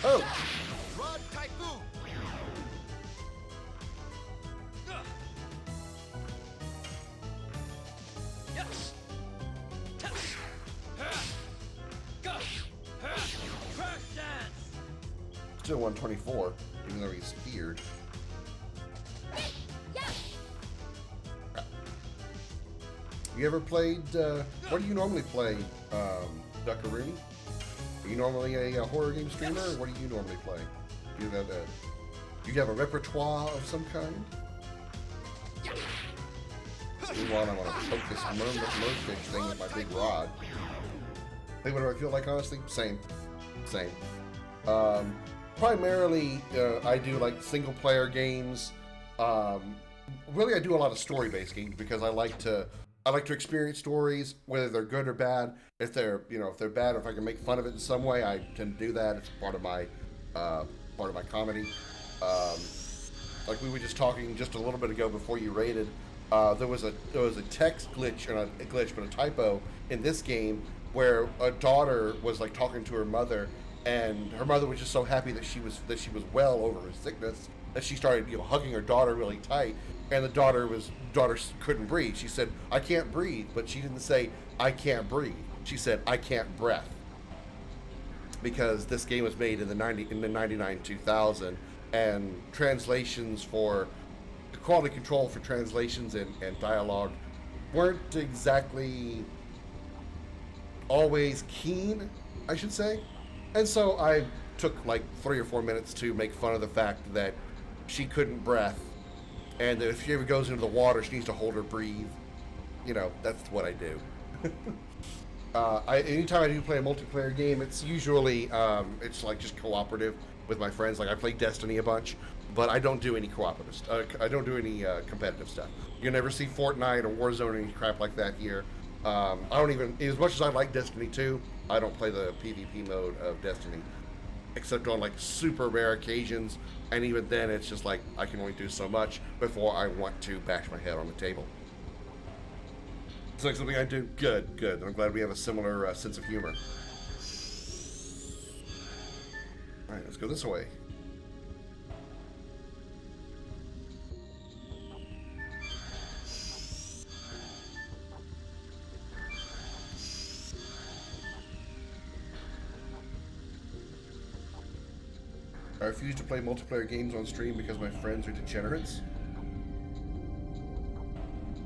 Oh! Rod Typhoon. Yes. Touch. Go. Crash dance. Still 124, even though he's feared. You ever played, what do you normally play, Duckaroony? Are you normally a horror game streamer, or what do you normally play? Do you have a repertoire of some kind? Meanwhile, I'm gonna poke this merfish thing with my big rod. Think what do I feel like, honestly? Same. Primarily, I do like single player games. Really, I do a lot of story-based games because I like to experience stories, whether they're good or bad. If they're bad, or if I can make fun of it in some way, I can do that. It's part of my comedy. Like we were just talking just a little bit ago before you raided. There was a text glitch, or not a glitch, but a typo in this game where a daughter was like talking to her mother, and her mother was just so happy that she was well over her sickness that she started hugging her daughter really tight, and the daughter couldn't breathe. She said, "I can't breathe," but she didn't say, "I can't breathe." She said, "I can't breath," because this game was made in the 99-2000, and translations for the quality control for translations and dialogue weren't exactly always keen I should say. And so I took like 3 or 4 minutes to make fun of the fact that she couldn't breath, and that if she ever goes into the water, she needs to hold her breathe. You know, that's what I do. Anytime I do play a multiplayer game, it's usually it's like just cooperative with my friends. Like I play Destiny a bunch, but I don't do any cooperative. I don't do any competitive stuff. You'll never see Fortnite or Warzone or any crap like that here. I don't even, as much as I like Destiny 2, I don't play the PvP mode of Destiny, except on like super rare occasions, and even then it's just like I can only do so much before I want to bash my head on the table. It's like something I do. Good, good. I'm glad we have a similar sense of humor. All right, let's go this way. I refuse to play multiplayer games on stream because my friends are degenerates.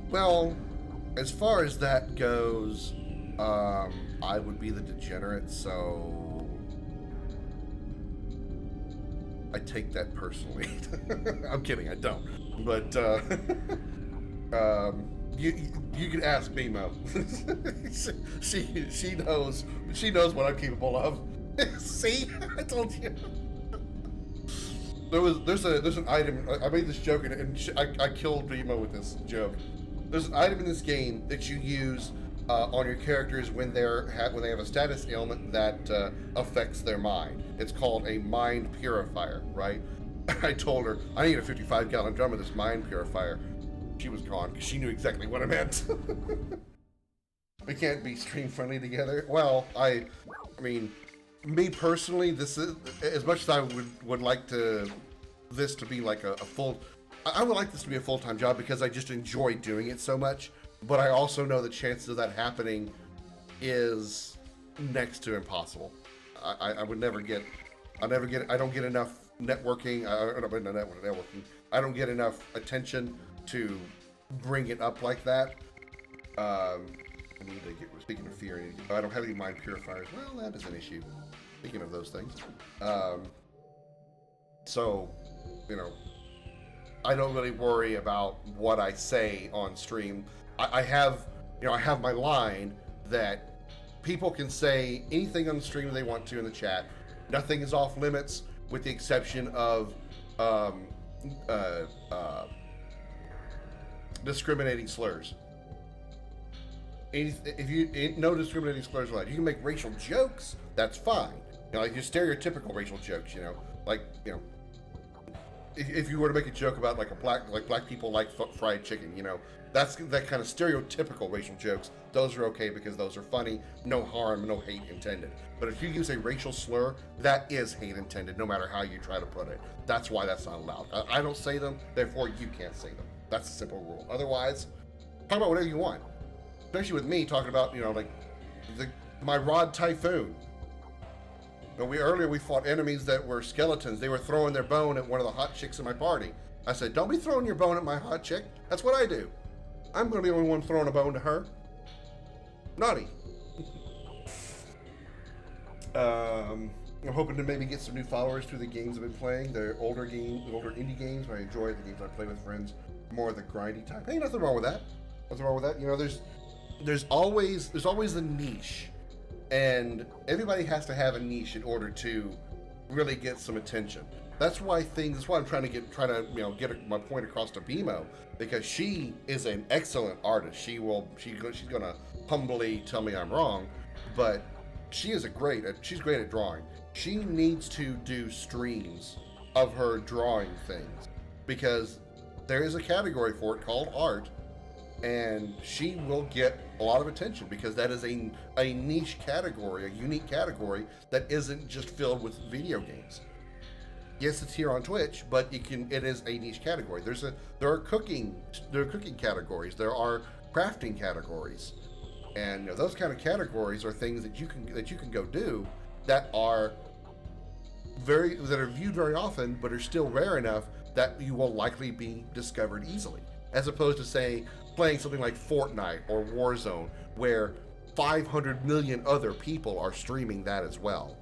Well, as far as that goes, I would be the degenerate, so I take that personally. I'm kidding, I don't. But you can ask Mimo. she knows what I'm capable of. See, I told you. There's an item. I made this joke and I killed Mimo with this joke. There's an item in this game that you use on your characters when they have a status ailment that affects their mind. It's called a mind purifier, right? I told her I need a 55-gallon drum of this mind purifier. She was gone because she knew exactly what I meant. We can't be stream friendly together. Well, I mean, me personally, this is as much as I would like this to be like a full. I would like this to be a full-time job because I just enjoy doing it so much. But I also know the chances of that happening is next to impossible. I don't get enough networking. I don't get enough attention to bring it up like that. I need to get, speaking of fear, I don't have any mind purifiers. Well, that is an issue. Speaking of those things. So, you know, I don't really worry about what I say on stream. I have my line that people can say anything on the stream they want to in the chat. Nothing is off limits with the exception of discriminating slurs. No discriminating slurs allowed. You can make racial jokes, that's fine. You know, like your stereotypical racial jokes, you know, like, you know, if you were to make a joke about like black people like fried chicken, you know, that's that kind of stereotypical racial jokes. Those are okay because those are funny, no harm, no hate intended. But if you use a racial slur, that is hate intended, no matter how you try to put it. That's why that's not allowed. I don't say them, therefore you can't say them. That's a simple rule. Otherwise, talk about whatever you want. Especially with me talking about, you know, like my rod typhoon. But earlier we fought enemies that were skeletons. They were throwing their bone at one of the hot chicks in my party. I said, don't be throwing your bone at my hot chick. That's what I do. I'm going to be the only one throwing a bone to her. Naughty. I'm hoping to maybe get some new followers through the games I've been playing. They're older indie games. I enjoy the games I play with friends. More of the grindy type. Hey, nothing wrong with that. Nothing wrong with that. You know, there's always a niche. And everybody has to have a niche in order to really get some attention. That's why I'm trying to get my point across to BMO, because she is an excellent artist. She's gonna humbly tell me I'm wrong, but she's great at drawing. She needs to do streams of her drawing things because there is a category for it called art. And she will get a lot of attention because that is a niche category, a unique category that isn't just filled with video games. Yes, it's here on Twitch, but it is a niche category. There are cooking categories, there are crafting categories, and those kind of categories are things that you can go do that are viewed very often, but are still rare enough that you will likely be discovered easily, as opposed to say playing something like Fortnite or Warzone, where 500 million other people are streaming that as well.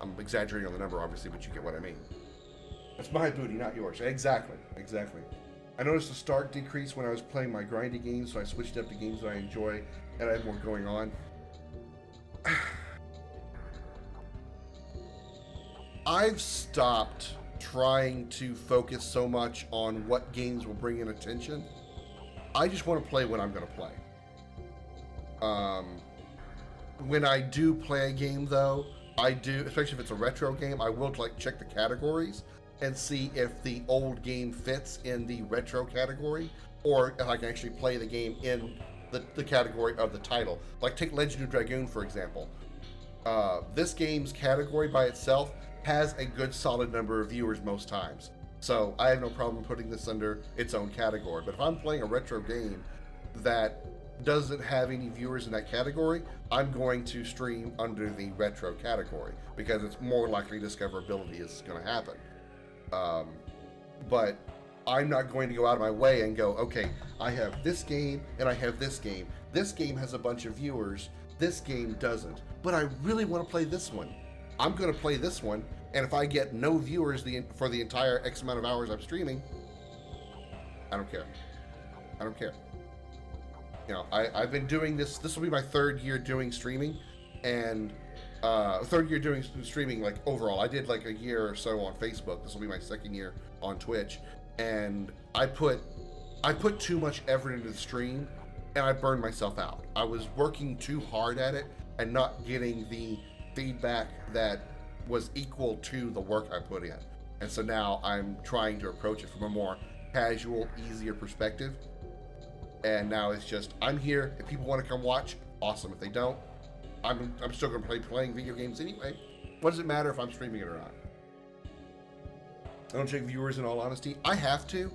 I'm exaggerating on the number, obviously, but you get what I mean. It's my booty, not yours. Exactly. I noticed a start decrease when I was playing my grindy games, so I switched up to games that I enjoy and I have more going on. I've stopped trying to focus so much on what games will bring in attention. I just want to play when I'm going to play. When I do play a game, though, I do, especially if it's a retro game, I will like check the categories and see if the old game fits in the retro category, or if I can actually play the game in the category of the title. Like take Legend of Dragoon, for example. This game's category by itself has a good solid number of viewers most times. So I have no problem putting this under its own category. But if I'm playing a retro game that doesn't have any viewers in that category, I'm going to stream under the retro category because it's more likely discoverability is going to happen. But I'm not going to go out of my way and go, okay, I have this game and I have this game. This game has a bunch of viewers. This game doesn't. But I really want to play this one. I'm going to play this one, and if I get no viewers for the entire X amount of hours I'm streaming, I don't care. I don't care. You know, I've been doing this. This will be my third year doing streaming, and third year doing streaming like overall. I did like a year or so on Facebook. This will be my second year on Twitch, and I put too much effort into the stream, and I burned myself out. I was working too hard at it and not getting the feedback that was equal to the work I put in. And so now I'm trying to approach it from a more casual, easier perspective. And now it's just, I'm here. If people want to come watch, awesome. If they don't, I'm still going to be playing video games anyway. What does it matter if I'm streaming it or not? I don't check viewers, in all honesty. I have to.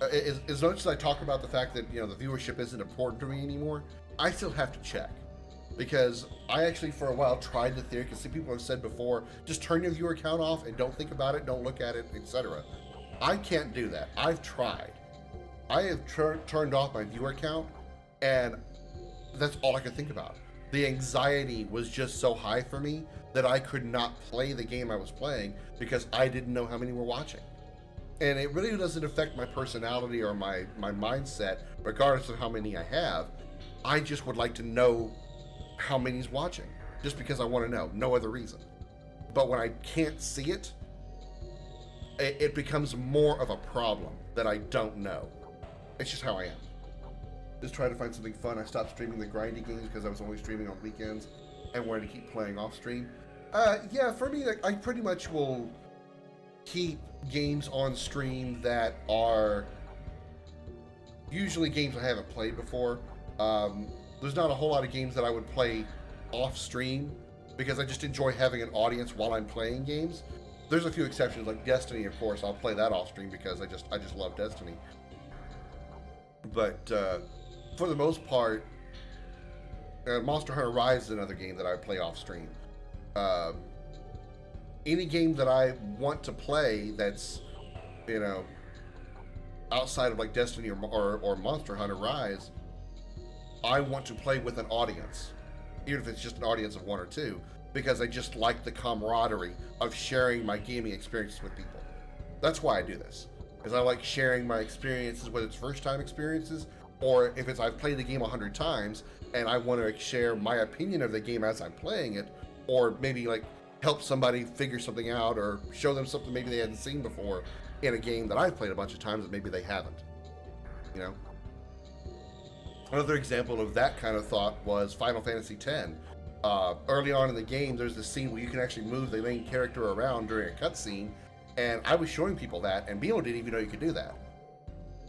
As much as I talk about the fact that, you know, the viewership isn't important to me anymore, I still have to check. Because I actually, for a while, tried the theory, because some people have said before, just turn your viewer count off and don't think about it, don't look at it, etc. I can't do that. I've tried. I have turned off my viewer count, and that's all I could think about. The anxiety was just so high for me that I could not play the game I was playing because I didn't know how many were watching. And it really doesn't affect my personality or my mindset, regardless of how many I have. I just would like to know how many's watching, just because I want to know, no other reason. But when I can't see it, it becomes more of a problem that I don't know. It's just how I am. Just try to find something fun. I stopped streaming the grindy games because I was only streaming on weekends and wanted to keep playing off stream. Yeah, for me, I pretty much will keep games on stream that are usually games I haven't played before. There's not a whole lot of games that I would play off stream because I just enjoy having an audience while I'm playing games. There's a few exceptions, like Destiny, of course. I'll play that off stream because I just love Destiny. But for the most part, Monster Hunter Rise is another game that I play off stream. Any game that I want to play that's, you know, outside of like Destiny or Monster Hunter Rise, I want to play with an audience, even if it's just an audience of one or two, because I just like the camaraderie of sharing my gaming experiences with people. That's why I do this, because I like sharing my experiences, whether it's first-time experiences, or if it's I've played the game 100 times, and I want to share my opinion of the game as I'm playing it, or maybe like help somebody figure something out, or show them something maybe they hadn't seen before in a game that I've played a bunch of times that maybe they haven't, you know? Another example of that kind of thought was Final Fantasy X. Early on in the game, there's this scene where you can actually move the main character around during a cutscene, and I was showing people that, and Beano didn't even know you could do that.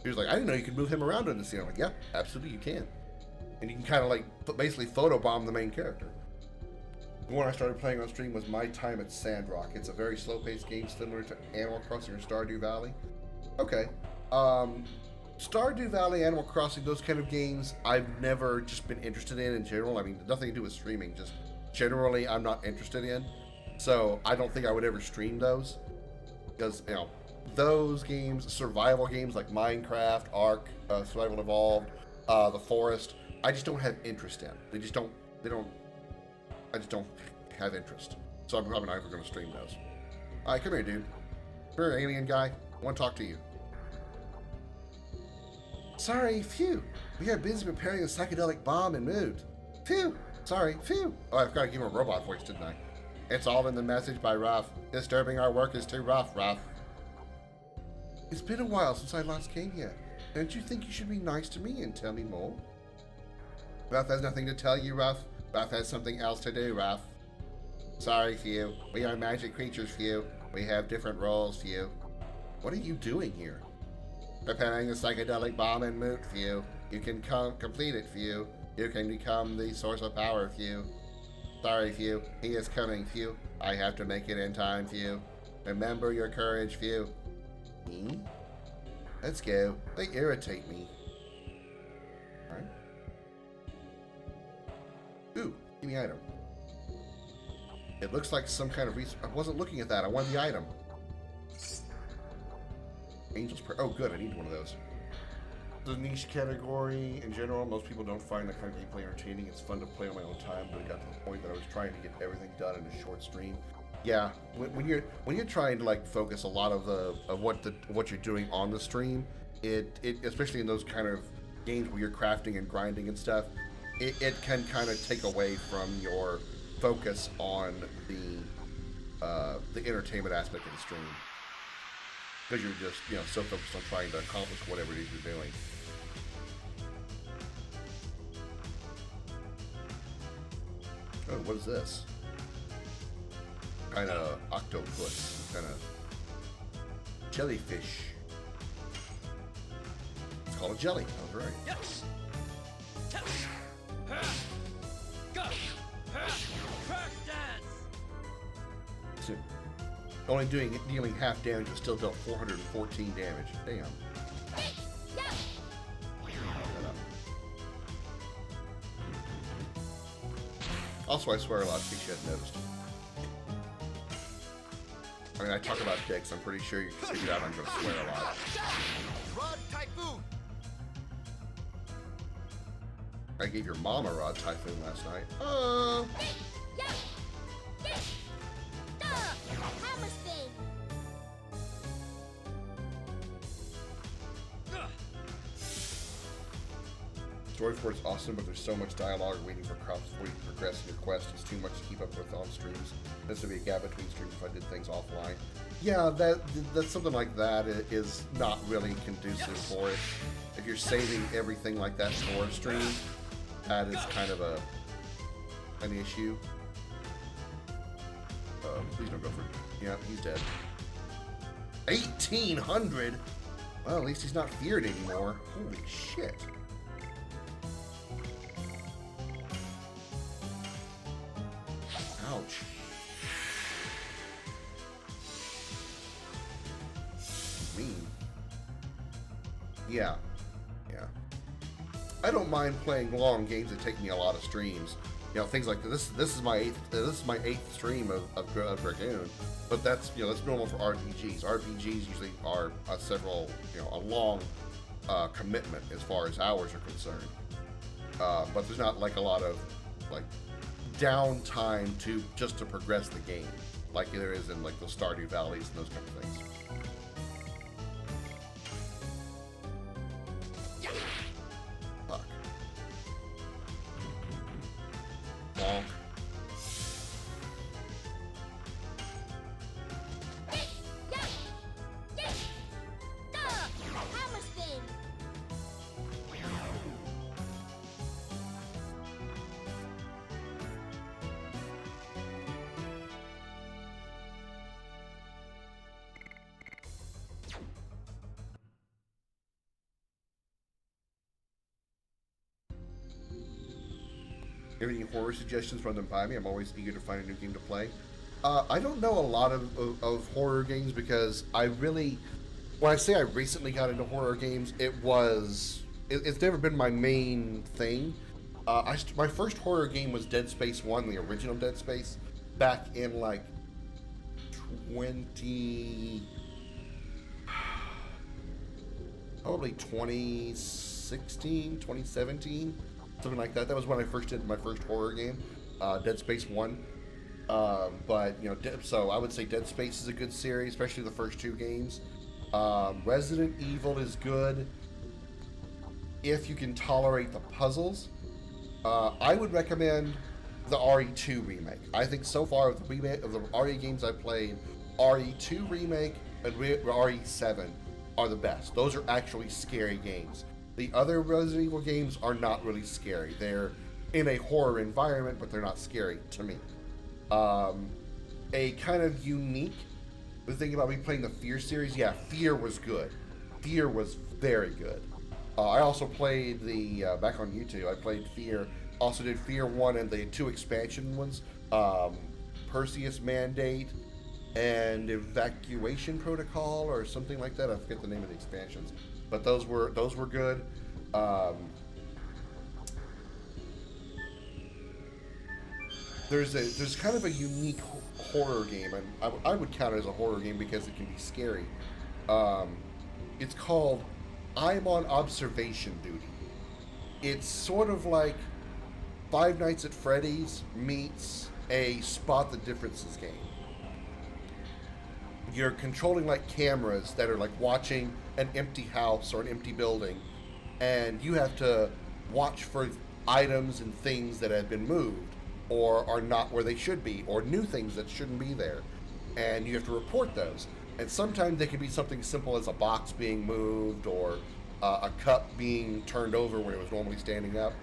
He was like, I didn't know you could move him around in the scene. I'm like, yeah, absolutely you can. And you can kind of like basically photobomb the main character. The one I started playing on stream was My Time at Sandrock. It's a very slow-paced game similar to Animal Crossing or Stardew Valley. Okay. Stardew Valley, Animal Crossing, those kind of games, I've never just been interested in general. I mean, nothing to do with streaming, just generally I'm not interested in. So I don't think I would ever stream those. Because, you know, those games, survival games like Minecraft, Ark, Survival Evolved, The Forest, I just don't have interest in. They I just don't have interest. So I'm probably not ever going to stream those. Alright, come here, dude. Come here, alien guy. I want to talk to you. Sorry, phew. We are busy preparing a psychedelic bomb and moved. Phew. Sorry, phew. Oh, I've got to give him a robot voice, didn't I? It's all in the message by Ruff. Disturbing our work is too rough, Ruff. It's been a while since I last came here. Don't you think you should be nice to me and tell me more? Ruff has nothing to tell you, Ruff. Ruff has something else to do, Ruff. Sorry, Phew. We are magic creatures, Phew. We have different roles, Phew. What are you doing here? Preparing a psychedelic bomb and moot, Phew. You can complete it, Phew. You can become the source of power, Phew. Sorry, Phew. He is coming, Phew. I have to make it in time, Phew. Remember your courage, Phew. Me? Let's go. They irritate me. Alright. Ooh, give me item. It looks like some kind of I wasn't looking at that. I wanted the item. Angel's Prayer. Oh, good. I need one of those. The niche category in general, most people don't find that kind of gameplay entertaining. It's fun to play on my own time, but it got to the point that I was trying to get everything done in a short stream. Yeah, when you're trying to like focus a lot of what you're doing on the stream, it especially in those kind of games where you're crafting and grinding and stuff, it can kind of take away from your focus on the entertainment aspect of the stream, because you're just so focused on trying to accomplish whatever it is you're doing. Oh, what is this? Kind of octopus, kind of jellyfish. It's called a jelly. I was right. Yes. Tess. Gush. Crash dance. So, only dealing half damage, but still dealt 414 damage. Damn. Also, I swear a lot, in case you hadn't noticed. I mean, I talk about dicks. I'm pretty sure you can figure out I'm going to swear a lot. Rod Typhoon. I gave your mom a Rod Typhoon last night. Hammer spin. Story for it's awesome, but there's so much dialogue waiting for crops before you progress in your quest. It's too much to keep up with on streams. This would be a gap between streams if I did things offline. Yeah, that's something like that is not really conducive for it. If you're saving everything like that for a stream, that is kind of an issue. Please don't go for it. Yeah, he's dead. 1,800? Well, at least he's not feared anymore. Holy shit. Ouch. Mean. Yeah. I don't mind playing long games that take me a lot of streams. Things like this. This is my eighth stream of Dragoon, but that's that's normal for RPGs. RPGs usually are a long commitment as far as hours are concerned. But there's not like a lot of like downtime just to progress the game, like there is in like the Stardew Valleys and those kind of things. Fuck. Bonk. Hammer spin. If any horror suggestions, run them by me. I'm always eager to find a new game to play. I don't know a lot of horror games because when I say I recently got into horror games, it's never been my main thing. My first horror game was Dead Space 1, the original Dead Space, back in like 2016, 2017. something like that. That was when I first did my first horror game, Dead Space 1. But, you know, so I would say Dead Space is a good series, especially the first 2 games. Resident Evil is good if you can tolerate the puzzles. I would recommend the RE2 remake. I think so far of the RE games I played, RE2 remake and RE7 are the best. Those are actually scary games. The other Resident Evil games are not really scary. They're in a horror environment, but they're not scary to me. A kind of unique thing about me playing the Fear series, yeah, Fear was good. Fear was very good. I also played the, back on YouTube, I played Fear, also did Fear 1 and the 2 expansion ones, Perseus Mandate and Evacuation Protocol or something like that. I forget the name of the expansions, but those were good. There's kind of a unique horror game, and I would count it as a horror game because it can be scary. It's called I'm on Observation Duty. It's sort of like Five Nights at Freddy's meets a Spot the Differences game. You're controlling like cameras that are like watching an empty house or an empty building, and you have to watch for items and things that have been moved or are not where they should be, or new things that shouldn't be there, and you have to report those. And sometimes they can be something simple as a box being moved or a cup being turned over when it was normally standing up.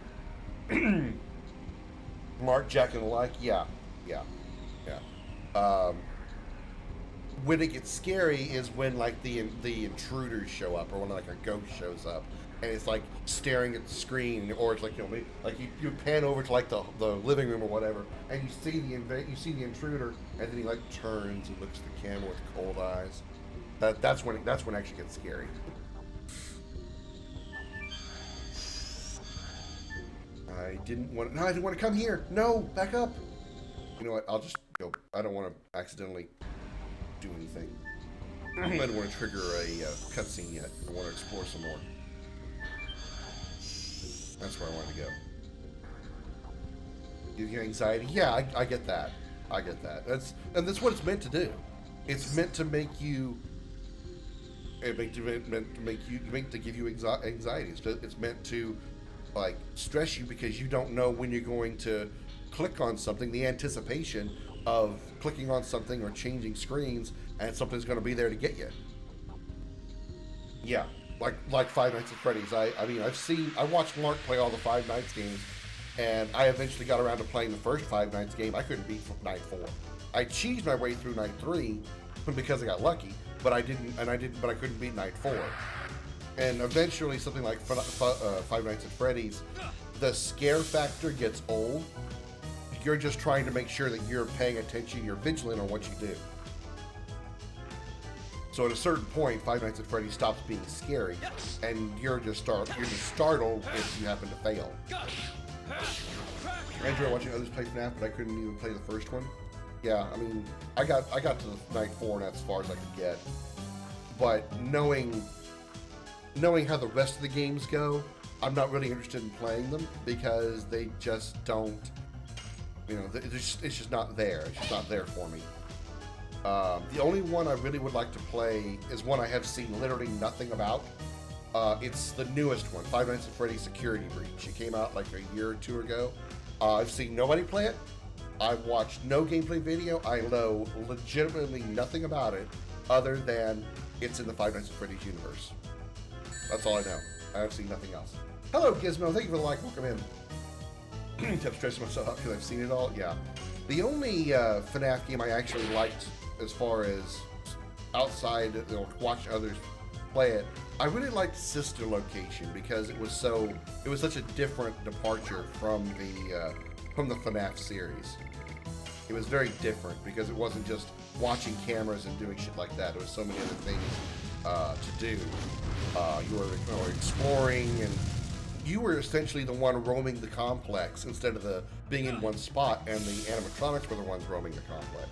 Mark, Jack, and the like, yeah. When it gets scary is when like the intruders show up, or when like a ghost shows up, and it's like staring at the screen, or it's like, you know, like you pan over to like the living room or whatever, and you see the intruder, and then he like turns and looks at the camera with cold eyes. That's when it actually gets scary. I didn't want to come here. No, back up. You know what? I'll just go. I don't want to accidentally do anything. I don't want to trigger a cutscene yet. I want to explore some more. That's where I want to go. Give you anxiety? Yeah, I get that. I get that. That's what it's meant to do. It's meant to make you. Meant to give you anxiety. It's meant to like stress you because you don't know when you're going to click on something. The anticipation of clicking on something or changing screens, and something's going to be there to get you. Yeah, like Five Nights at Freddy's. I watched Mark play all the Five Nights games, and I eventually got around to playing the first Five Nights game. I couldn't beat night 4. I cheesed my way through night 3 because I got lucky, but I couldn't beat night 4. And eventually, something like Five Nights at Freddy's, the scare factor gets old. You're just trying to make sure that you're paying attention, you're vigilant on what you do. So at a certain point, Five Nights at Freddy's stops being scary, and you're just startled if you happen to fail. I enjoy watching others play FNAF, but I couldn't even play the first one. Yeah, I mean, I got to the night 4, and that's as far as I could get. But knowing how the rest of the games go, I'm not really interested in playing them because they just don't. You know, it's just not there. It's just not there for me. The only one I really would like to play is one I have seen literally nothing about. It's the newest one, Five Nights at Freddy's Security Breach. It came out like a year or 2 ago. I've seen nobody play it. I've watched no gameplay video. I know legitimately nothing about it other than it's in the Five Nights at Freddy's universe. That's all I know. I have seen nothing else. Hello, Gizmo. Thank you for the like. Welcome in. Kept stressing myself out because I've seen it all. Yeah. The only FNAF game I actually liked as far as outside, watch others play it, I really liked Sister Location because it was such a different departure from the FNAF series. It was very different because it wasn't just watching cameras and doing shit like that. There was so many other things to do. You were exploring, and you were essentially the one roaming the complex instead of being in one spot, and the animatronics were the ones roaming the complex.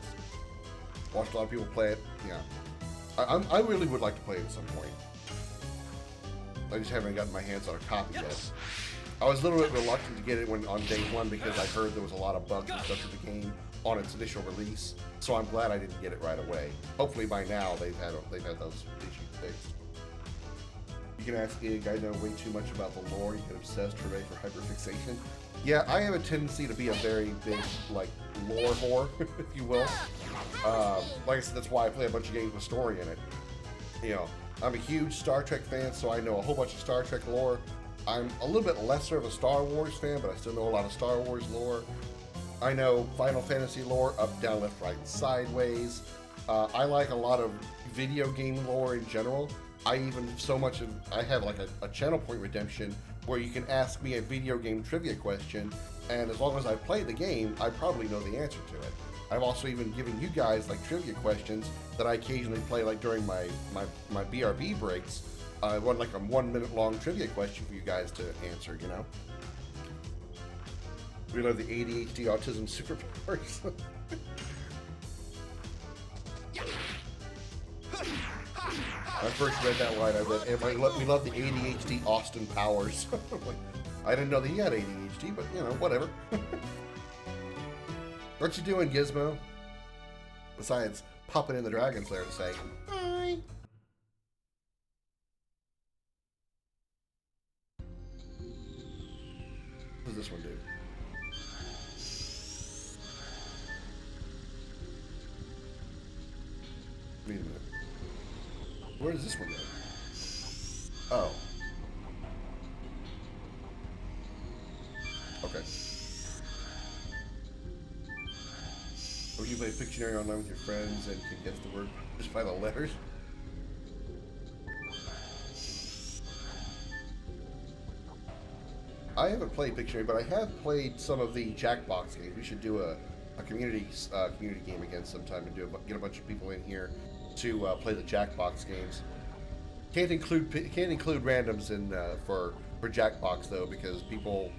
Watched a lot of people play it. Yeah, I really would like to play it at some point. I just haven't gotten my hands on a copy yet. I was a little bit reluctant to get it on day one because I heard there was a lot of bugs and stuff to the game on its initial release. So I'm glad I didn't get it right away. Hopefully by now they've had those issues fixed. You can ask Ig, I know way too much about the lore. You get obsessed, hooray for hyperfixation. Yeah, I have a tendency to be a very big, like, lore whore, if you will. Like I said, that's why I play a bunch of games with story in it. You know, I'm a huge Star Trek fan, so I know a whole bunch of Star Trek lore. I'm a little bit lesser of a Star Wars fan, but I still know a lot of Star Wars lore. I know Final Fantasy lore, up, down, left, right, and sideways. I like a lot of video game lore in general. I have like a channel point redemption where you can ask me a video game trivia question, and as long as I've played the game, I probably know the answer to it. I've also even given you guys like trivia questions that I occasionally play like during my BRB breaks. I want like a 1 minute long trivia question for you guys to answer, you know? We love the ADHD autism superpowers. I first read that line, I read, we love the ADHD Austin Powers. I didn't know that he had ADHD, but you know, whatever. What you doing, Gizmo? Besides popping in the Dragon's Lair to say, hi. What does this one do? Wait a minute. Where does this one go? Oh. Okay. Or you play Pictionary online with your friends and can guess the word just by the letters? I haven't played Pictionary, but I have played some of the Jackbox games. We should do a community game again sometime and get a bunch of people in here to play the Jackbox games. Can't include randoms in for Jackbox though, because people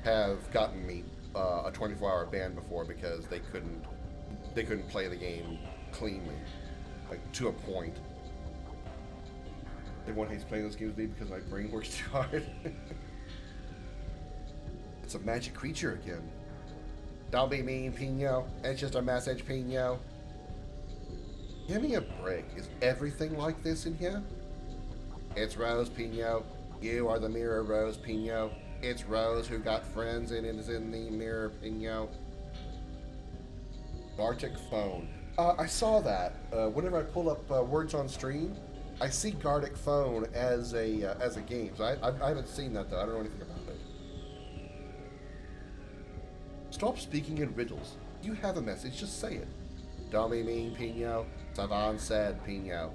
have gotten me a 24-hour ban before because they couldn't play the game cleanly, like to a point. Everyone hates playing those games with me because my brain works too hard. It's a magic creature again. Don't be mean, Pino. It's just a message, Pino. Give me a break. Is everything like this in here? It's Rose, Pino. You are the mirror, Rose, Pino. It's Rose who got friends and is in the mirror, Pino. Bartic phone. I saw that. Whenever I pull up words on stream, I see Gartic phone as a game. So I haven't seen that though. I don't know anything about it. Stop speaking in riddles. You have a message, just say it. Don't be mean, Pino. Savan said, Pino.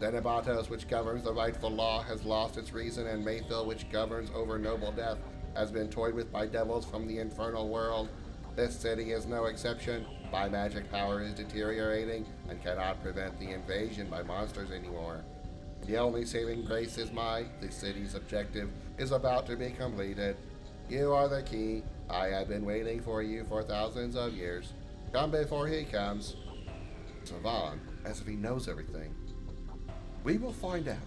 Denebatos, which governs the rightful law, has lost its reason, and Mayfield, which governs over noble death, has been toyed with by devils from the infernal world. This city is no exception. My magic power is deteriorating and cannot prevent the invasion by monsters anymore. The only saving grace is the city's objective is about to be completed. You are the key. I have been waiting for you for thousands of years. Come before he comes. Savan, as if he knows everything. We will find out.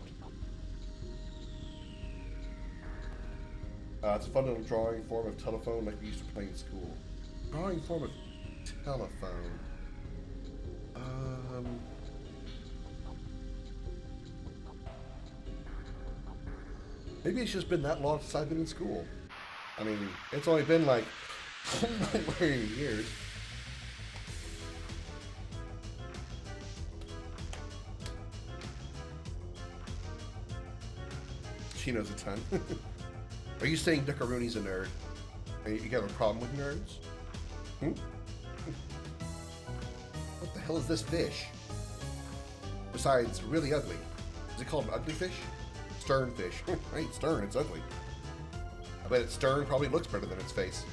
It's a fun little drawing form of telephone like we used to play in school. Drawing form of telephone. Maybe it's just been that long since I've been in school. I mean, it's only been like years. She knows a ton. Are you saying Duckarooney's a nerd? You have a problem with nerds? What the hell is this fish? Besides, really ugly. Is it called an ugly fish? Stern fish. I ain't stern, it's ugly. I bet its stern probably looks better than its face.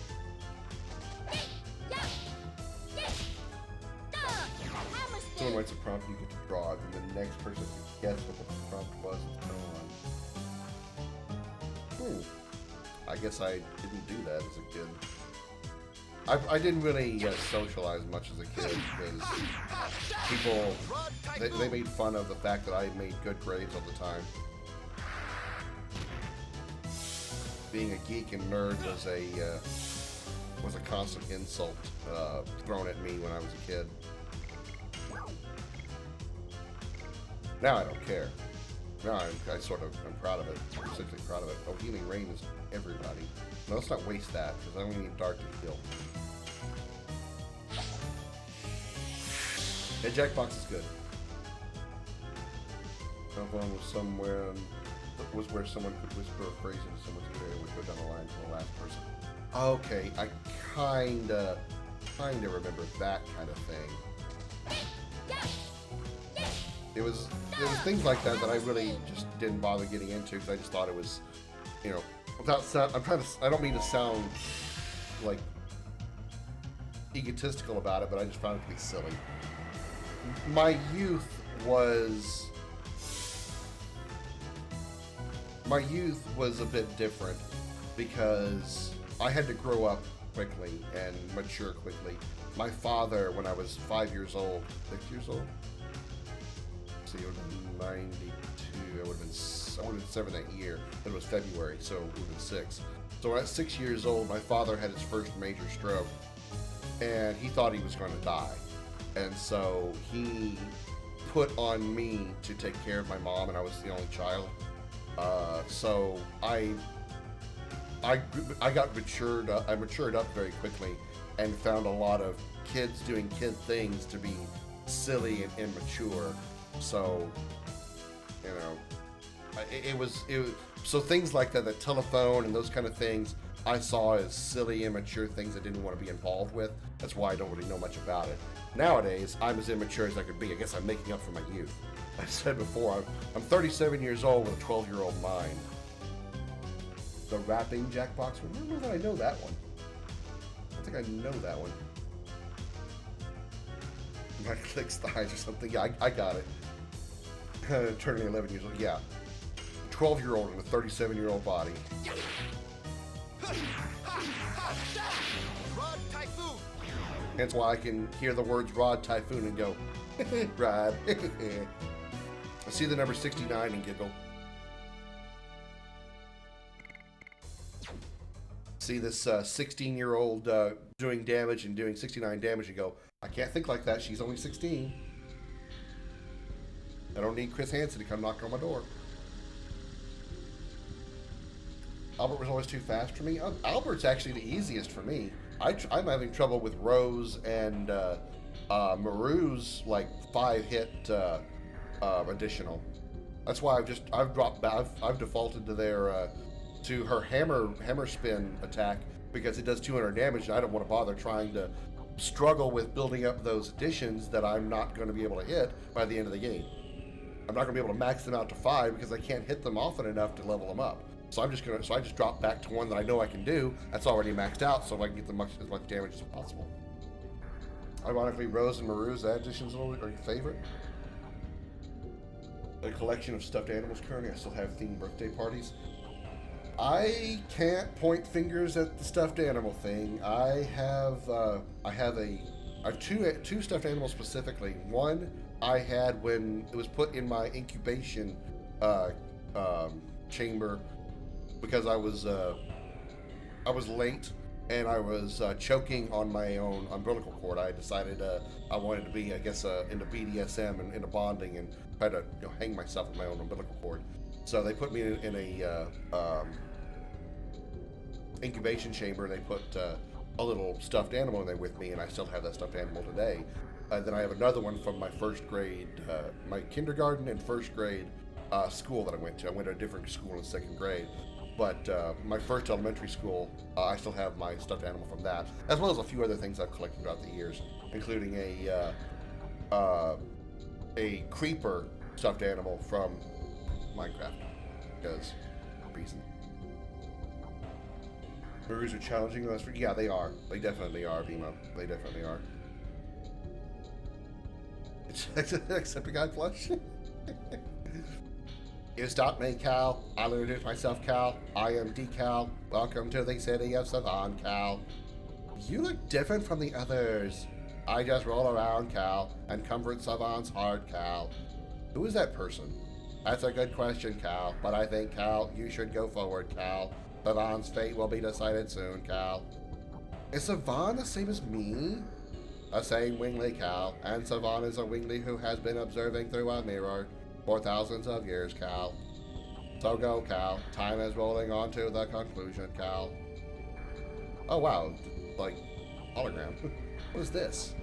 Someone writes a prompt, you get to draw it, and the next person can guess what the prompt was. I guess I didn't do that as a kid. I didn't really socialize much as a kid because people, they made fun of the fact that I made good grades all the time. being a geek and nerd was a constant insult thrown at me when I was a kid. Now I don't care. Now I sort of am proud of it. I'm essentially proud of it. Oh, healing rain is everybody. No, let's not waste that because I only need dark to heal. Hey, Jackbox is good. Telephone was somewhere. Was where someone could whisper a phrase into someone's ear and would go down the line to the last person. Okay, I kinda remember that kind of thing. It was things like that that I really just didn't bother getting into because I just thought it was, you know, without sound. I don't mean to sound like egotistical about it, but I just found it to be silly. My youth was a bit different because I had to grow up quickly and mature quickly. My father, when I was 5 years old, 6 years old, see, it would have been 92. I would have been 7 that year, but it was February, so it would have been 6. So at 6 years old, my father had his first major stroke, and he thought he was going to die. And so he put on me to take care of my mom, and I was the only child. So I matured up very quickly and found a lot of kids doing kid things to be silly and immature. So, you know, it was so things like that, the telephone and those kind of things, I saw as silly, immature things I didn't want to be involved with. That's why I don't really know much about it. Nowadays, I'm as immature as I could be. I guess I'm making up for my youth. I said before, I'm 37 years old with a 12-year-old mind. The rapping Jackbox, I don't know that I know that one. I don't think I know that one. My clicks thighs or something. Yeah, I got it. Turning 11 years old. Yeah. 12-year-old in a 37-year-old body. Rod Typhoon. That's why I can hear the words Rod Typhoon and go, Rod. I see the number 69 and giggle. See this 16-year-old doing damage and doing 69 damage and go, I can't think like that. She's only 16. I don't need Chris Hansen to come knock on my door. Albert was always too fast for me. Albert's actually the easiest for me. I'm having trouble with Rose and Maru's like 5-hit additional. That's why I've defaulted to their to her hammer spin attack because it does 200 damage and I don't want to bother trying to struggle with building up those additions that I'm not going to be able to hit by the end of the game. I'm not going to be able to max them out to 5 because I can't hit them often enough to level them up. So I just drop back to one that I know I can do. That's already maxed out, so I can get as much damage as possible. Ironically, Rose and Maru's additions are your favorite. A collection of stuffed animals currently. I still have themed birthday parties. I can't point fingers at the stuffed animal thing. I have two stuffed animals specifically. One I had when it was put in my incubation chamber because I was late and I was choking on my own umbilical cord. I decided I wanted to be, I guess, into BDSM and into bonding and try to hang myself with my own umbilical cord. So they put me in a incubation chamber. They put a little stuffed animal in there with me, and I still have that stuffed animal today. Then I have another one from my first grade, my kindergarten and first grade school that I went to. I went to a different school in second grade. But my first elementary school, I still have my stuffed animal from that, as well as a few other things I've collected throughout the years, including a creeper stuffed animal from Minecraft, because reason. Burgers are challenging. Yeah, they are. They definitely are, Bimo. They definitely are. Except a guy flush. You stop me, Cal. I'll introduce myself, Cal. I am Decal. Welcome to the city of Savon, Cal. You look different from the others. I just roll around, Cal, and comfort Savon's heart, Cal. Who is that person? That's a good question, Cal, but I think, Cal, you should go forward, Cal. Savon's fate will be decided soon, Cal. Is Savon the same as me? The same Wingly, Cal, and Savon is a Wingly who has been observing through a mirror for thousands of years, Cal. So go, Cal. Time is rolling on to the conclusion, Cal. Oh wow, like, hologram. What is this?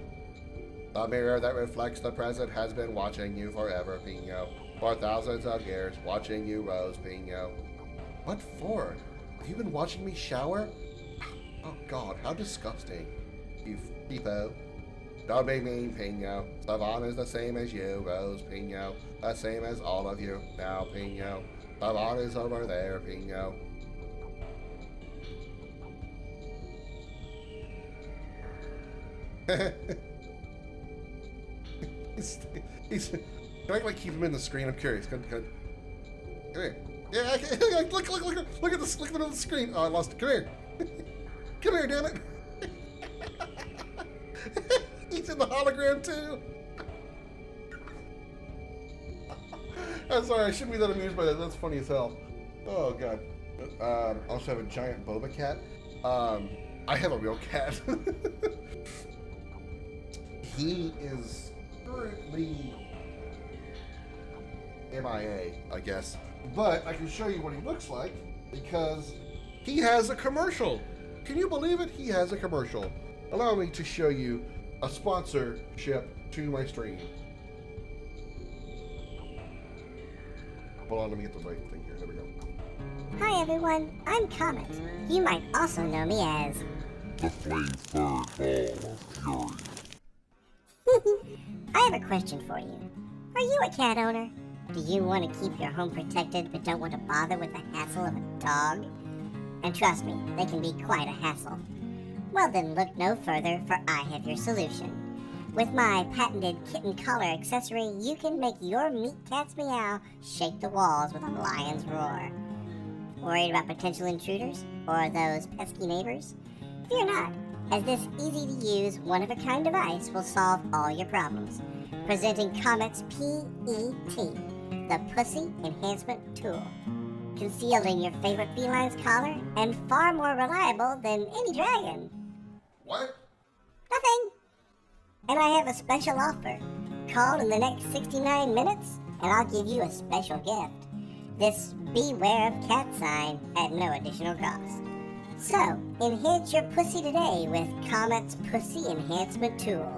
The mirror that reflects the present has been watching you forever, Pino. For thousands of years, watching you rose, Pino. What for? Have you been watching me shower? Oh god, how disgusting. You peepo. Don't be mean, Pino. Savon is the same as you, Rose, Pino. The same as all of you, now, Pino. Savon is over there, Pino. he's can I like keep him in the screen? I'm curious. Come here. Yeah, look at this. Look at the middle of the screen. Oh, I lost it. Come here. Come here, damn it. He's in the hologram too. I'm sorry, I shouldn't be that amused by that. That's funny as hell. Oh god. Also have a giant boba cat. I have a real cat. He is currently MIA, I guess. But I can show you what he looks like because he has a commercial. Can you believe it? He has a commercial. Allow me to show you a sponsorship to my stream. Hold on, let me get the right thing here. There we go. Hi everyone, I'm Comet. You might also know me as the flame-furred ball of fury. I have a question for you. Are you a cat owner? Do you want to keep your home protected but don't want to bother with the hassle of a dog? And trust me, they can be quite a hassle. Well then look no further, for I have your solution. With my patented kitten collar accessory, you can make your meat cat's meow shake the walls with a lion's roar. Worried about potential intruders? Or those pesky neighbors? Fear not, as this easy-to-use, one-of-a-kind device will solve all your problems. Presenting Comet's PET, the Pussy Enhancement Tool. Concealed in your favorite feline's collar, and far more reliable than any dragon. What? Nothing. And I have a special offer. Call in the next 69 minutes, and I'll give you a special gift. This Beware of Cat sign at no additional cost. So, enhance your pussy today with Comet's Pussy Enhancement Tool.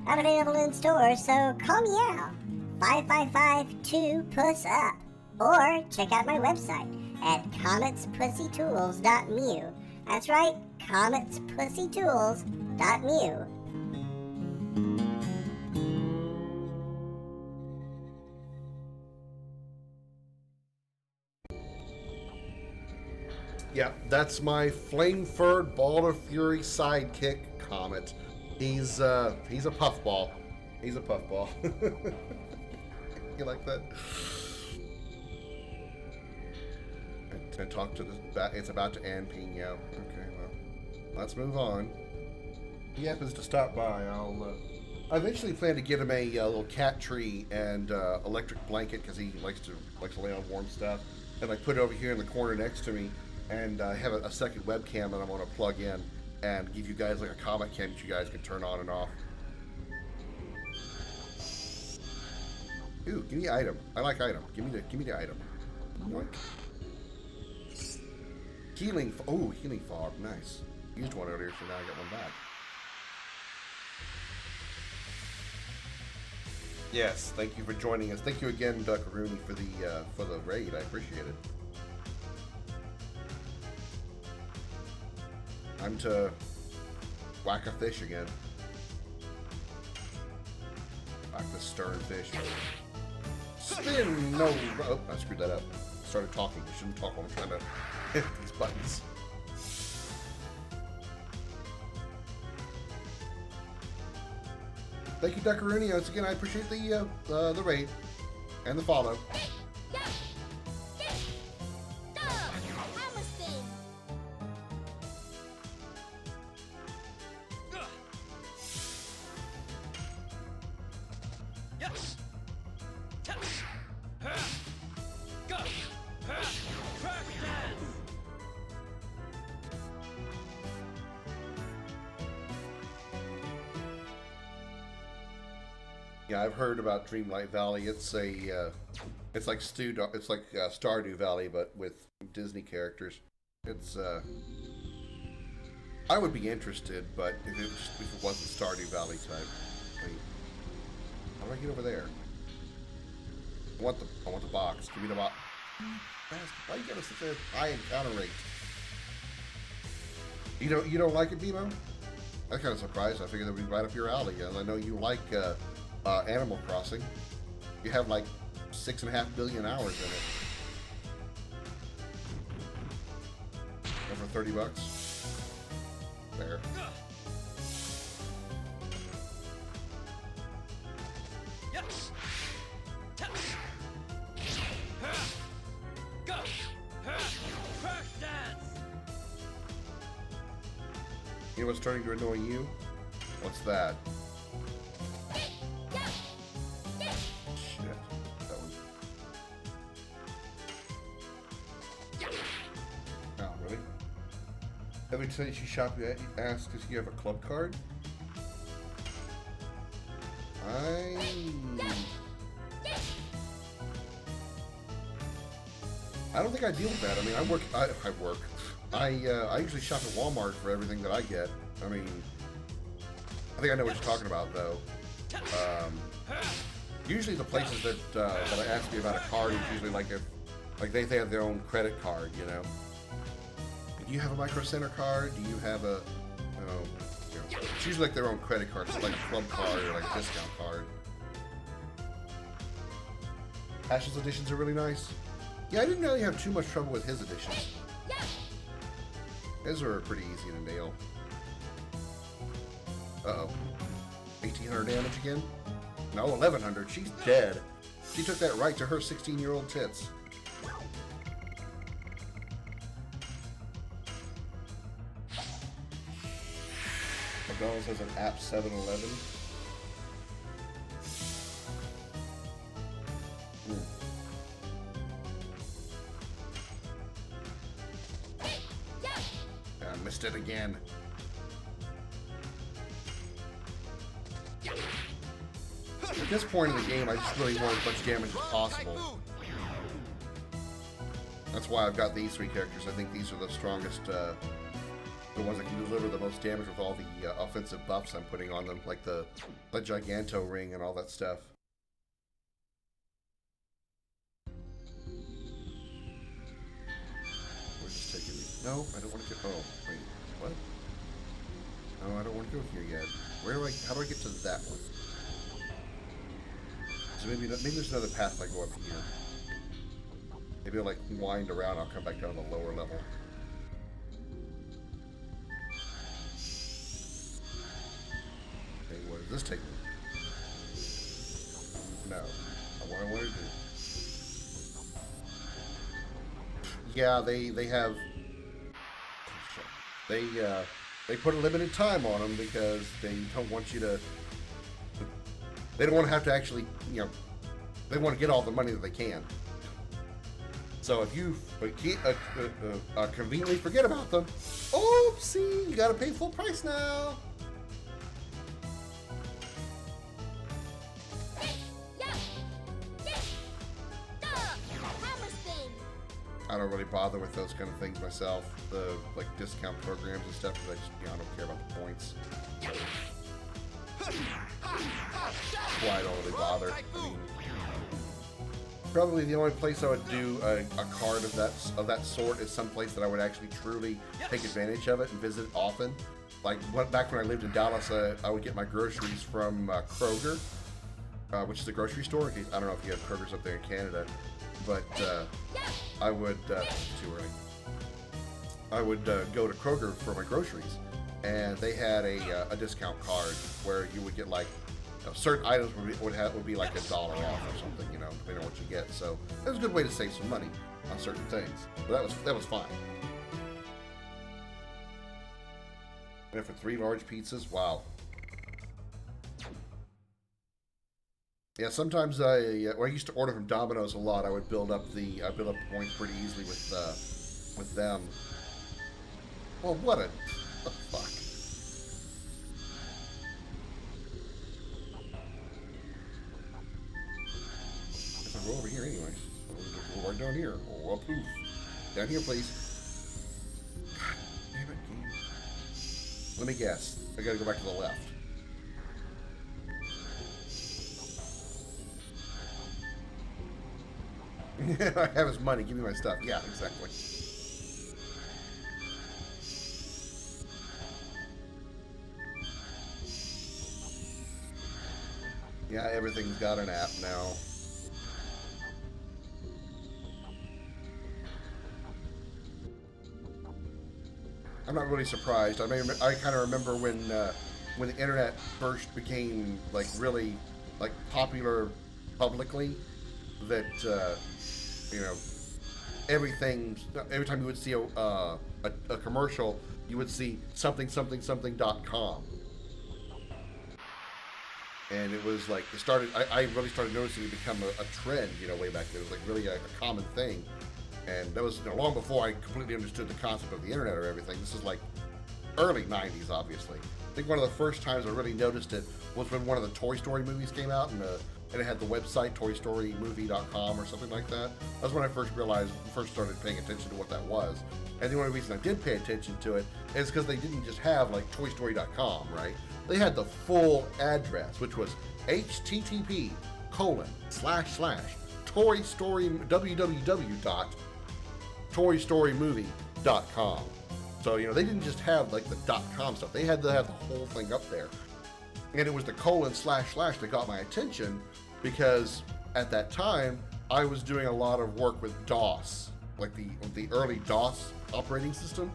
Not available in stores, so call me out. 555-2-PUSS-UP. Or check out my website at cometspussytools.mu. That's right, cometspussytools.mu. Yeah, that's my flame-furred ball of fury sidekick, Comet. He's a puffball. He's a puffball. You like that? I talk to the. It's about to end, Pino. Okay, well, let's move on. He happens to stop by. I eventually plan to get him a little cat tree and electric blanket because he likes to lay on warm stuff. And I put it over here in the corner next to me. And I have a second webcam that I'm going to plug in and give you guys like a comic cam that you guys can turn on and off. Ooh, give me the item. I like item. Give me the item. Yoink. Healing. Oh, healing fog. Nice. Used one earlier, so now I got one back. Yes, thank you for joining us. Thank you again, Duckaroony, for the raid. I appreciate it. Time to whack a fish again. Whack the stern fish. Spin! No! Oh, I screwed that up. Started talking. I shouldn't talk while I'm trying to hit these buttons. Thank you, Duckaroony. Once again, I appreciate the raid and the follow. Yeah, I've heard about Dreamlight Valley. It's a, it's like Stardew Valley, but with Disney characters. It's, I would be interested, but if it wasn't Stardew Valley type. Wait, how do I get over there? I want the box. Give me the box. Why you got such a high encounter rate? You don't like it, Bimo? I'm kind of surprised. I figured that would be right up your alley. And I know you like Animal Crossing. You have like 6.5 billion hours in it. And for $30. There. Yes. Tap. Go. Crash dance. You know what's starting to annoy you? What's that? Shit. That one. Oh, really? Every time she shop, you ask if you have a club card? I don't think I deal with that. I mean, I usually shop at Walmart for everything that I get. I mean, I think I know what you're talking about, though. Usually the places that ask me about a card is usually like they have their own credit card, you know. Do you have a Micro Center card? Do you have a, it's usually like their own credit card. It's like a club card or like a discount card. Ash's editions are really nice. Yeah, I didn't really have too much trouble with his editions. His are pretty easy to nail. Uh-oh. 1,800 damage again? No, 1,100. She's dead. She took that right to her 16-year-old tits. McDonald's has an app 7-Eleven. I missed it again. At this point in the game, I just really want as much damage as possible. That's why I've got these three characters. I think these are the strongest, the ones that can deliver the most damage with all the offensive buffs I'm putting on them, like the Giganto ring and all that stuff. Where's this taking me? No, I don't want to get. Oh, wait, what? No, I don't want to go here yet. How do I get to that one? So maybe there's another path if I go up here. Maybe I'll like wind around. I'll come back down to the lower level. Okay, where does this take me? No, not what I want to do. Yeah, they have. They put a limited time on them because they don't want you to. They don't want to have to actually, they want to get all the money that they can. So if you conveniently forget about them, oopsie, you gotta pay full price now. I don't really bother with those kind of things myself. The like discount programs and stuff, because I don't care about the points. That's why I don't really bother. I mean, probably the only place I would do a card of that sort is someplace that I would actually truly take advantage of it and visit often. Like back when I lived in Dallas, I would get my groceries from Kroger, which is a grocery store. I don't know if you have Krogers up there in Canada, but I would too early. I would go to Kroger for my groceries, and they had a discount card where you would get like certain items would be like $1 off or something, depending on what you get. So it was a good way to save some money on certain things. But that was fine. And for 3 large pizzas, wow. Yeah, sometimes I used to order from Domino's a lot. I would build up the points pretty easily with them. Well, what the fuck. here. Oh, poof. Down here, please. God damn it, game. Let me guess. I gotta go back to the left. I have his money. Give me my stuff. Yeah, exactly. Yeah, everything's got an app now. I'm not really surprised. I kind of remember when the internet first became like really like popular publicly. That you know, every time you would see a commercial, you would see something.com. And it was like, I really started noticing it become a trend, way back then. It was like really a common thing. And that was long before I completely understood the concept of the internet or everything. This is like early 90s, obviously. I think one of the first times I really noticed it was when one of the Toy Story movies came out, and it had the website toystorymovie.com or something like that. That's when I first started paying attention to what that was. And the only reason I did pay attention to it is because they didn't just have like toystory.com, right? They had the full address, which was www.toystorymovie.com. So, they didn't just have like the .com stuff. They had to have the whole thing up there. And it was the : / that got my attention, because at that time I was doing a lot of work with DOS, like the early DOS operating system.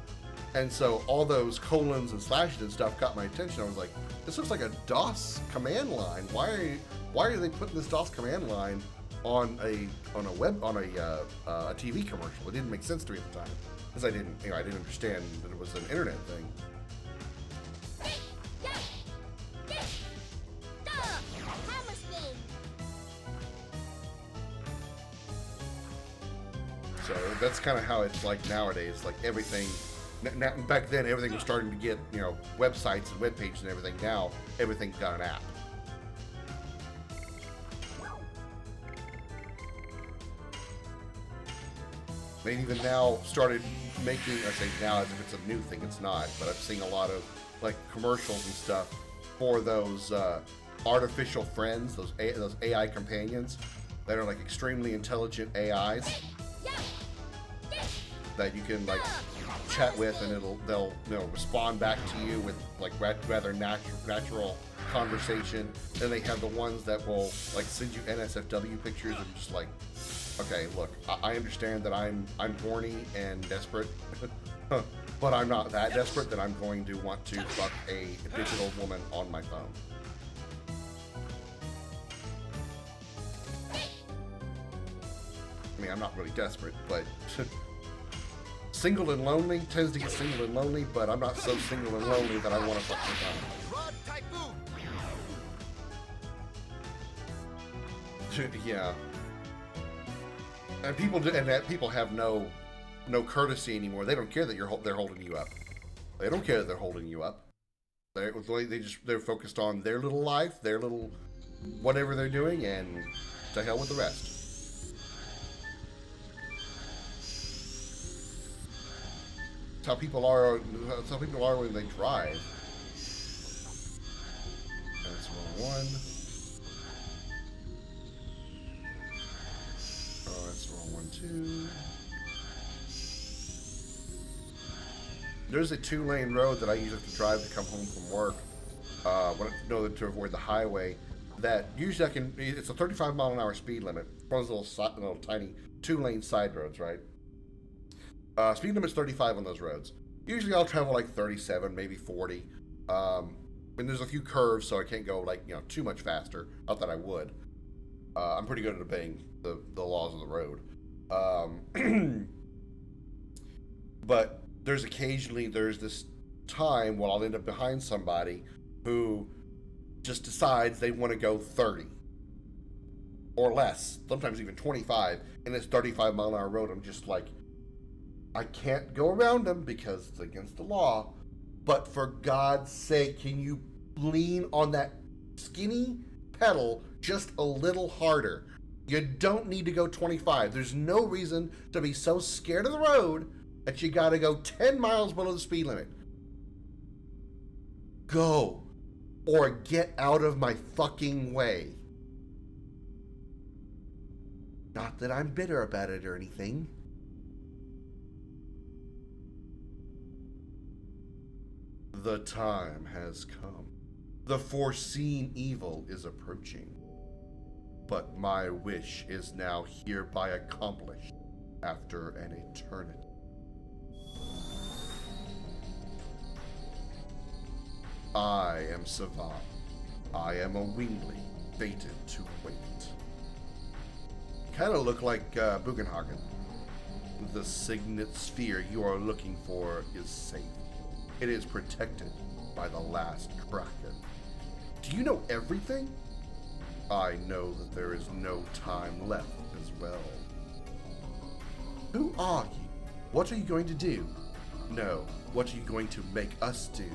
And so all those colons and slashes and stuff got my attention. I was like, this looks like a DOS command line. Why are they putting this DOS command line on a TV commercial? It didn't make sense to me at the time, because I didn't understand that it was an internet thing. So that's kind of how it's like nowadays. Like everything, back then everything was starting to get, websites and web pages and everything. Now everything's got an app. They even now started making, I say now as if it's a new thing, it's not, but I'm seeing a lot of like commercials and stuff for those artificial friends, those AI companions that are like extremely intelligent AIs that you can like chat with, and they'll respond back to you with like rather natural conversation. Then they have the ones that will like send you NSFW pictures, and just like, okay, look, I understand that I'm horny and desperate, but I'm not that desperate that I'm going to want to fuck a digital woman on my phone. I mean, I'm not really desperate, but single and lonely tends to get single and lonely, but I'm not so single and lonely that I want to fuck my phone. Yeah. And people have no courtesy anymore. They don't care that they're holding you up. They don't care that they're holding you up. They're focused on their little life, their little whatever they're doing, and to hell with the rest. That's how people are. That's how people are when they drive. That's one. Oh, that's wrong one too. There's a 2-lane road that I use to drive to come home from work. To avoid the highway. That usually it's a 35 mile an hour speed limit. One of those little tiny 2-lane side roads, right? Speed limit's 35 on those roads. Usually I'll travel like 37, maybe 40. And there's a few curves, so I can't go like, too much faster. Not that I would. I'm pretty good at obeying the laws of the road. But there's this time when I'll end up behind somebody who just decides they want to go 30 or less, sometimes even 25 in this 35 mile an hour road. I'm just like, I can't go around them because it's against the law, but for God's sake, can you lean on that skinny pedal just a little harder? You don't need to go 25. There's no reason to be so scared of the road that you gotta go 10 miles below the speed limit. Go. Or get out of my fucking way. Not that I'm bitter about it or anything. The time has come. The foreseen evil is approaching. But my wish is now hereby accomplished after an eternity. I am Savan. I am a wingly fated to wait. Kind of look like Bugenhagen. The signet sphere you are looking for is safe. It is protected by the last Kraken. Do you know everything? I know that there is no time left as well. Who are you? What are you going to do? No, what are you going to make us do?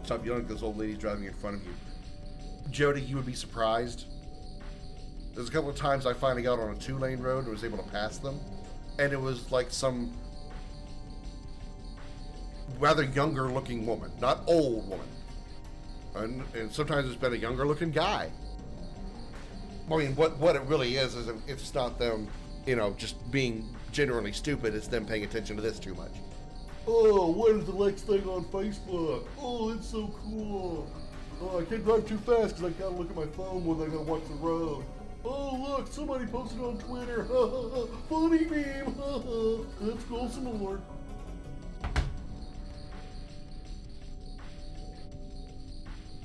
Stop yelling at those old ladies driving in front of you. Jody, you would be surprised. There's a couple of times I finally got on a 2-lane road and was able to pass them. And it was like some rather younger looking woman, not old woman. And sometimes it's been a younger looking guy. I mean, what it really is if it's not them, just being generally stupid, it's them paying attention to this too much. Oh, what is the next thing on Facebook? Oh, it's so cool. Oh, I can't drive too fast because I gotta look at my phone when I gotta watch the road. Oh, look, somebody posted on Twitter. Funny meme. Let's go some more.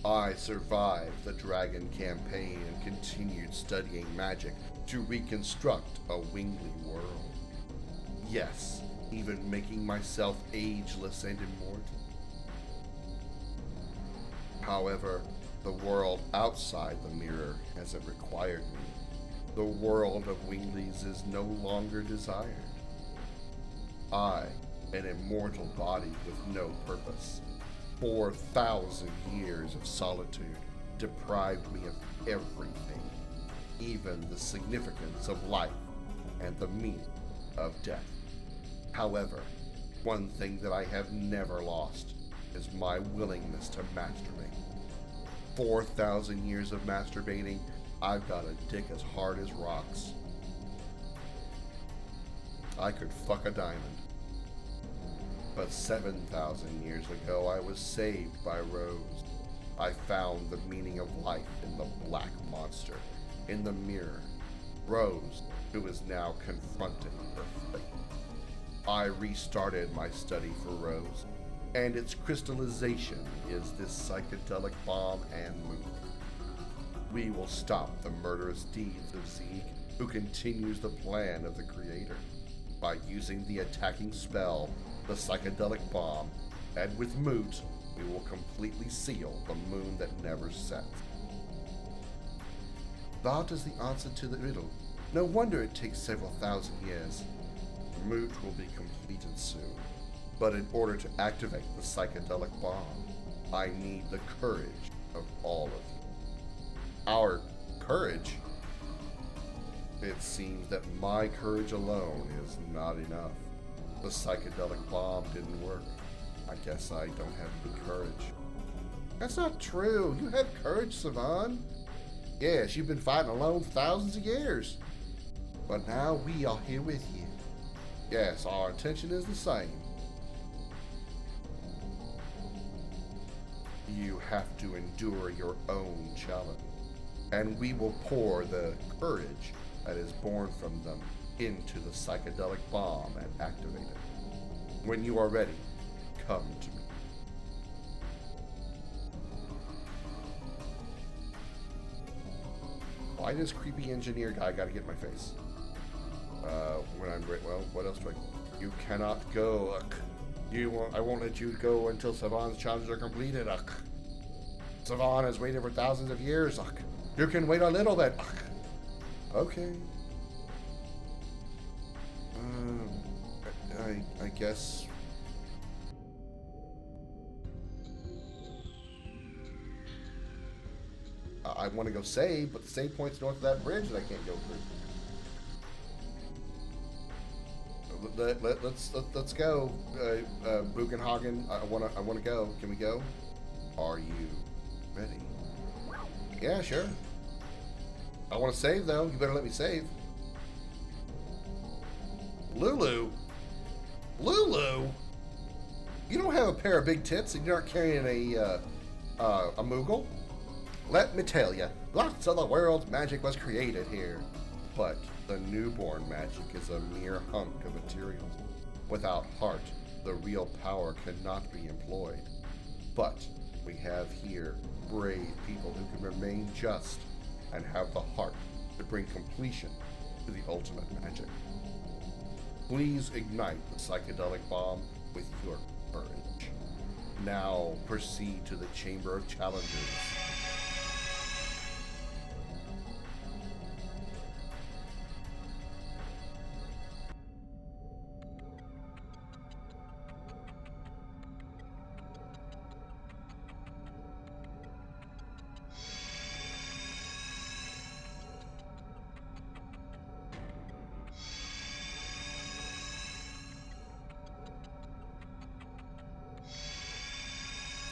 I survived the Dragon campaign and continued studying magic to reconstruct a wingly world. Yes, even making myself ageless and immortal. However, the world outside the mirror hasn't required me. The world of winglies is no longer desired. I, an immortal body with no purpose, 4,000 years of solitude deprived me of everything, even the significance of life and the meaning of death. However, one thing that I have never lost is my willingness to masturbate. 4,000 years of masturbating, I've got a dick as hard as rocks. I could fuck a diamond. But 7,000 years ago, I was saved by Rose. I found the meaning of life in the black monster, in the mirror. Rose, who is now confronting her fate. I restarted my study for Rose, and its crystallization is this psychedelic bomb and moon. We will stop the murderous deeds of Zeke, who continues the plan of the Creator, by using the attacking spell, the psychedelic bomb, and with Moot, we will completely seal the moon that never sets. That is the answer to the riddle. No wonder it takes several thousand years. Moot will be completed soon, but in order to activate the psychedelic bomb, I need the courage of all of you. Our courage? It seems that my courage alone is not enough. The psychedelic bomb didn't work. I guess I don't have any courage. That's not true. You have courage, Savan. Yes, you've been fighting alone for thousands of years. But now we are here with you. Yes, our intention is the same. You have to endure your own challenge, and we will pour the courage that is born from them into the psychedelic bomb and activate it. When you are ready, come to me. Why does creepy engineer guy gotta get in my face? When I'm ready, well, what else do I... You cannot go, I won't let you go until Savan's challenges are completed, Savan has waited for thousands of years, You can wait a little bit, Okay. I guess... I want to go save, but the save point's north of that bridge that I can't go through. Let's go, Bugenhagen. I wanna go. Can we go? Are you ready? Yeah, sure. I want to save though. You better let me save. Lulu, you don't have a pair of big tits and you're not carrying a Moogle. Let me tell you, lots of the world's magic was created here, but the newborn magic is a mere hunk of materials. Without heart, the real power cannot be employed. But we have here brave people who can remain just and have the heart to bring completion to the ultimate magic. Please ignite the psychedelic bomb with your courage. Now proceed to the Chamber of Challenges.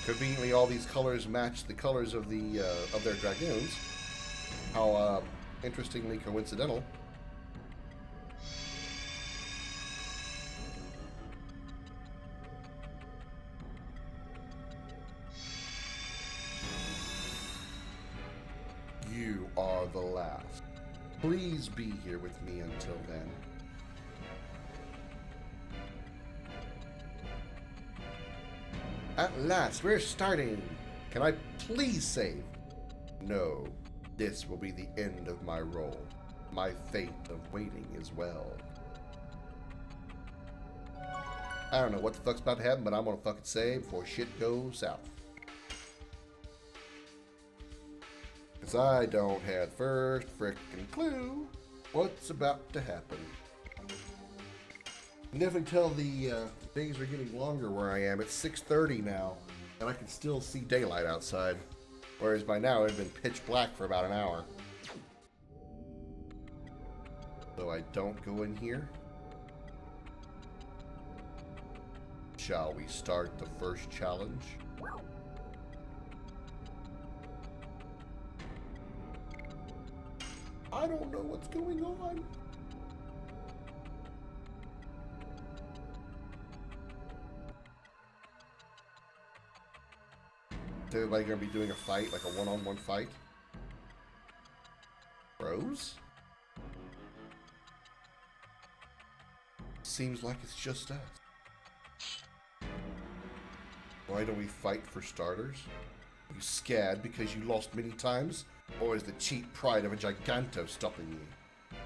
Conveniently, all these colors match the colors of their dragoons. How interestingly coincidental. You are the last. Please be here with me until then. At last, we're starting! Can I please save? No, this will be the end of my role. My fate of waiting as well. I don't know what the fuck's about to happen, but I'm gonna fucking save before shit goes south. Cause I don't have first frickin' clue what's about to happen. You can definitely tell the days are getting longer where I am. It's 6:30 now, and I can still see daylight outside. Whereas by now it had been pitch black for about an hour. So I don't go in here. Shall we start the first challenge? I don't know what's going on. Is everybody gonna be doing a fight, like a one-on-one fight? Rose? Seems like it's just us. Why don't we fight for starters? Are you scared because you lost many times? Or is the cheap pride of a Giganto stopping you?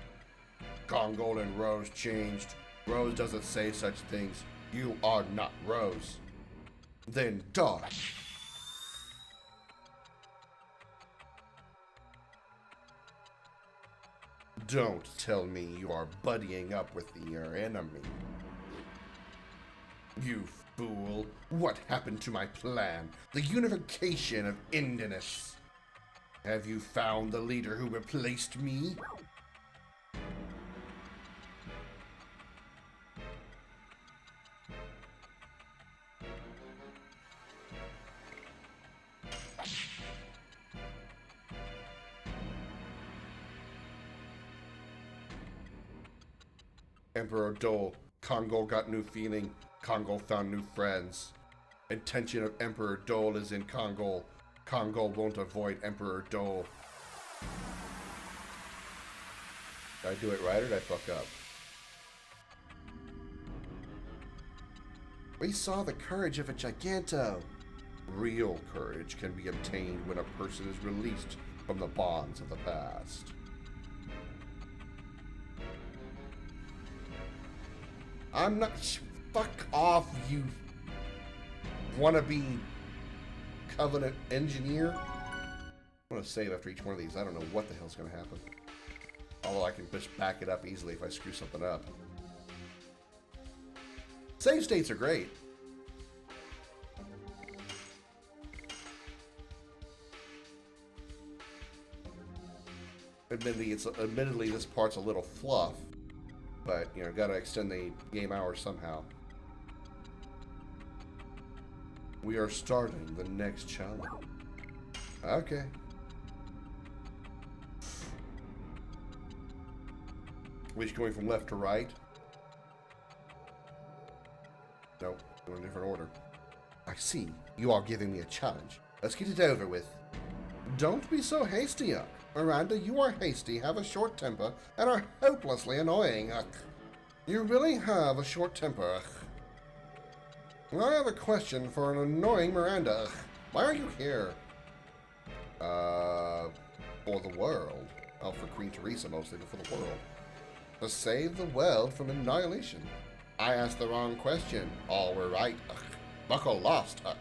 Kongol and Rose changed. Rose doesn't say such things. You are not Rose. Then die. Don't tell me you are buddying up with your enemy. You fool. What happened to my plan? The unification of Indinus. Have you found the leader who replaced me? Emperor Dole. Kongol got new feeling. Kongol found new friends. Intention of Emperor Dole is in Kongol. Kongol won't avoid Emperor Dole. Did I do it right or did I fuck up? We saw the courage of a Giganto. Real courage can be obtained when a person is released from the bonds of the past. I'm not. Fuck off, you wannabe Covenant engineer. I'm gonna save after each one of these. I don't know what the hell's gonna happen. Although I can just back it up easily if I screw something up. Save states are great. Admittedly, this part's a little fluff, but you know, gotta extend the game hours somehow. We are starting the next challenge. Okay. We're just going from left to right. Nope, in a different order. I see. You are giving me a challenge. Let's get it over with. Don't be so hasty, Uck. Miranda, you are hasty, have a short temper, and are hopelessly annoying, Uck. You really have a short temper, Uck. I have a question for an annoying Miranda, Uck. Why are you here? For the world. Oh, for Queen Teresa mostly, but for the world. To save the world from annihilation. I asked the wrong question. All were right, Uck. Buckle lost, Uck.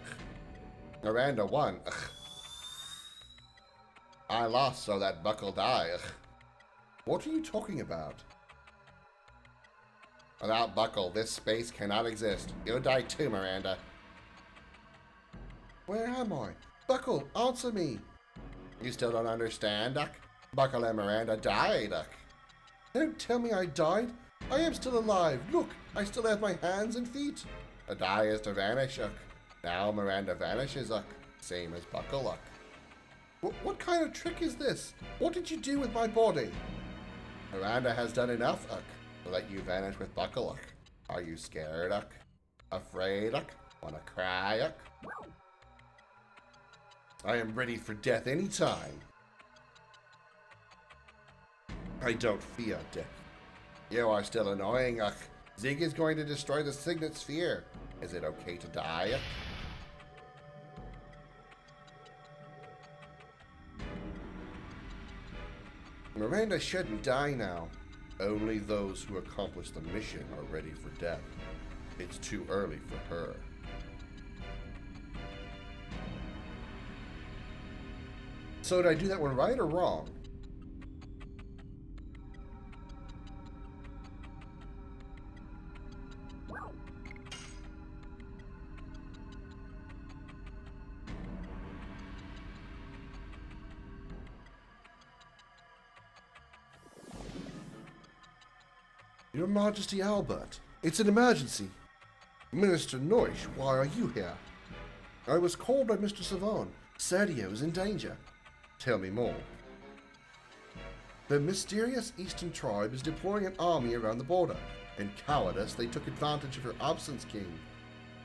Miranda won, Uck. I lost so that Buckle die, Uck. What are you talking about? Without Buckle, this space cannot exist. You'll die too, Miranda. Where am I? Buckle, answer me. You still don't understand, Uck? Buckle and Miranda died, Uck. Don't tell me I died. I am still alive. Look, I still have my hands and feet. To die is to vanish, Uck. Now Miranda vanishes, Uck. Same as Buckle, Uck. What kind of trick is this? What did you do with my body? Miranda has done enough, Uck, to let you vanish with Buckle, Uck. Are you scared, Uck? Afraid, Uck? Wanna cry, Uck? I am ready for death any time. I don't fear death. You are still annoying, Uck. Zig is going to destroy the Signet Sphere. Is it okay to die, Uck? Miranda shouldn't die now. Only those who accomplish the mission are ready for death. It's too early for her. So did I do that one right or wrong? Your Majesty Albert, it's an emergency. Minister Noish, why are you here? I was called by Mr. Savon. Sergio is in danger. Tell me more. The mysterious Eastern tribe is deploying an army around the border. In cowardice, they took advantage of your absence, King.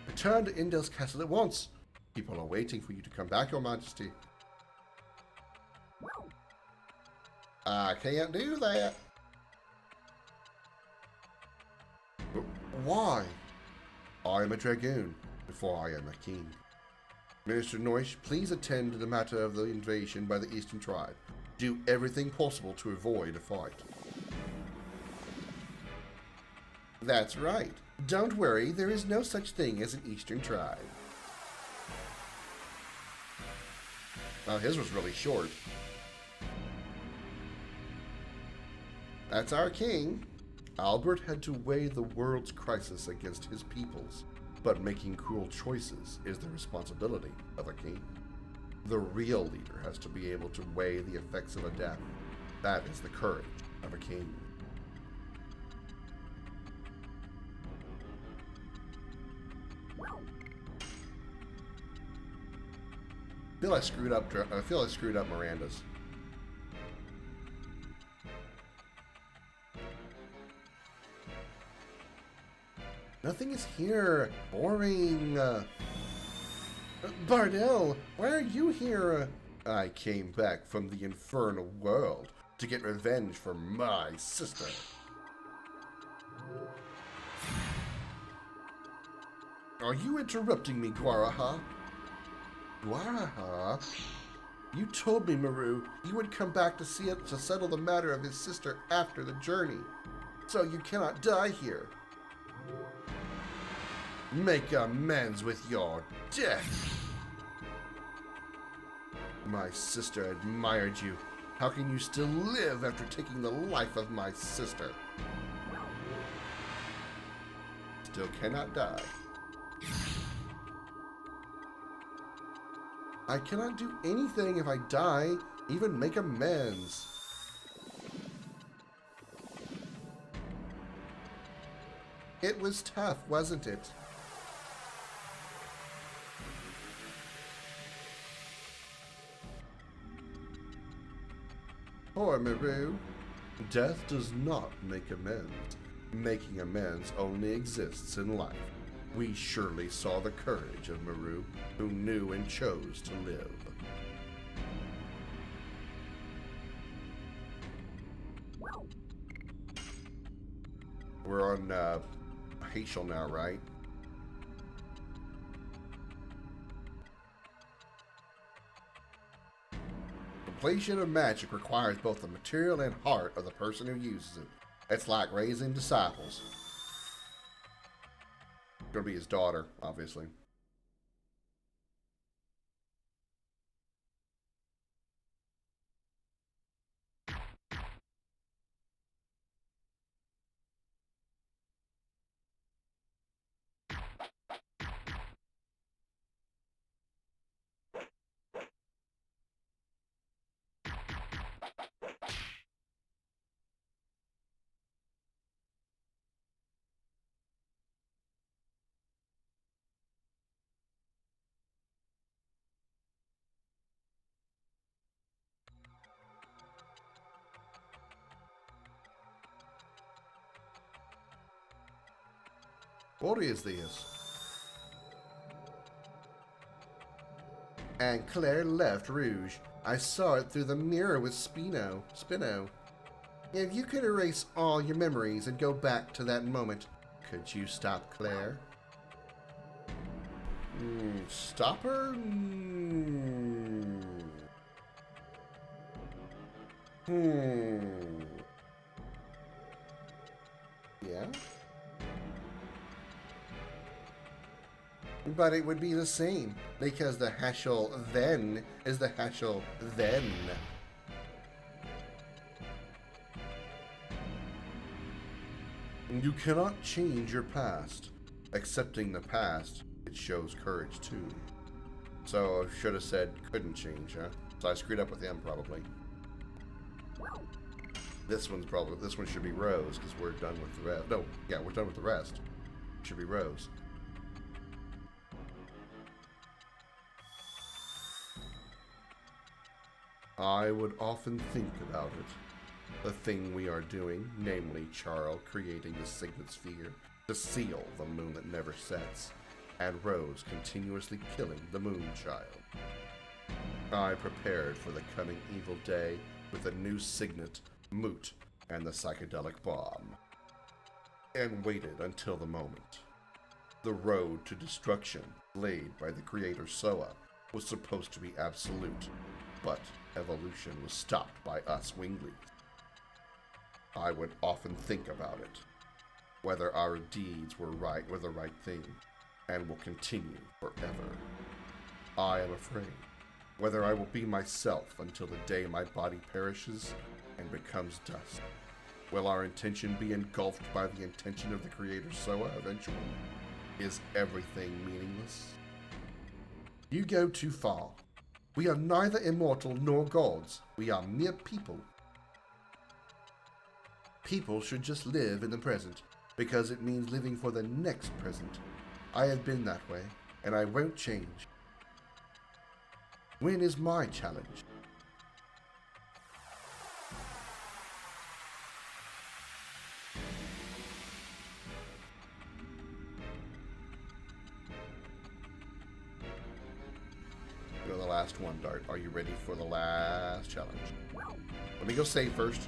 Return to Indel's castle at once. People are waiting for you to come back, Your Majesty. I can't do that. Why? I am a dragoon, before I am a king. Minister Noish, please attend to the matter of the invasion by the Eastern tribe. Do everything possible to avoid a fight. That's right. Don't worry, there is no such thing as an Eastern tribe. Well, his was really short. That's our king. Albert had to weigh the world's crisis against his people's, but making cruel choices is the responsibility of a king. The real leader has to be able to weigh the effects of a death. That is the courage of a king. I feel I screwed up Miranda's. Nothing is here. Boring. Bardell, why are you here? I came back from the infernal world to get revenge for my sister. Are you interrupting me, Guaraha? Guaraha? You told me, Maru, you would come back to see it to settle the matter of his sister after the journey. So you cannot die here. Make amends with your death. My sister admired you. How can you still live after taking the life of my sister? Still cannot die. I cannot do anything if I die, even make amends. It was tough, wasn't it? Poor Maru. Death does not make amends. Making amends only exists in life. We surely saw the courage of Maru, who knew and chose to live. We're on Haitian now, right? Completion of magic requires both the material and heart of the person who uses it. It's like raising disciples. Gonna be his daughter, obviously. What is this? And Claire left Rouge. I saw it through the mirror with Spino. If you could erase all your memories and go back to that moment, could you stop Claire? Stop her? Yeah? But it would be the same, because the Heschel then is the Heschel then. You cannot change your past. Accepting the past, it shows courage too. So I should have said couldn't change, huh? So I screwed up with him probably. This one should be Rose, because we're done with the rest. No, yeah, we're done with the rest. It should be Rose. I would often think about it. The thing we are doing, namely Charles creating the Signet Sphere to seal the moon that never sets, and Rose continuously killing the moon child. I prepared for the coming evil day with a new signet, Moot, and the psychedelic bomb, and waited until the moment. The road to destruction laid by the creator Soa was supposed to be absolute, but evolution was stopped by us winglings. I would often think about it, whether our deeds were the right thing, and will continue forever. I am afraid whether I will be myself until the day my body perishes and becomes dust. Will our intention be engulfed by the intention of the creator Soa eventually? Is everything meaningless? You go too far. We are neither immortal nor gods. We are mere people. People should just live in the present, because it means living for the next present. I have been that way, and I won't change. When is my challenge? Go to the last one, Dart. Are you ready for the last challenge? Let me go save first.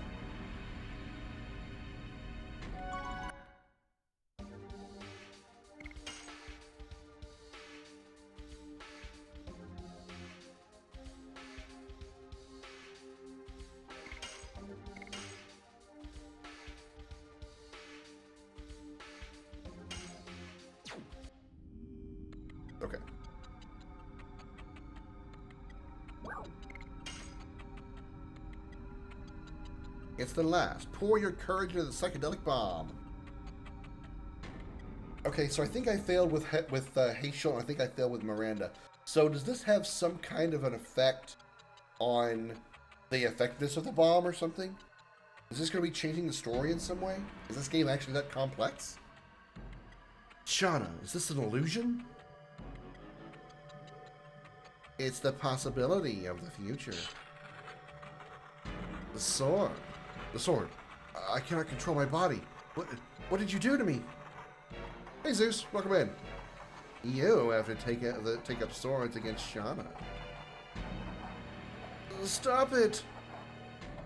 Okay. It's the last. Pour your courage into the psychedelic bomb. Okay, so I think I failed with Haitian, and I think I failed with Miranda. So does this have some kind of an effect on the effectiveness of the bomb or something? Is this going to be changing the story in some way? Is this game actually that complex? Shauna, is this an illusion? It's the possibility of the future. The sword. The sword. I cannot control my body. What did you do to me? Hey Zeus, welcome in. You have to take up swords against Shauna. Stop it!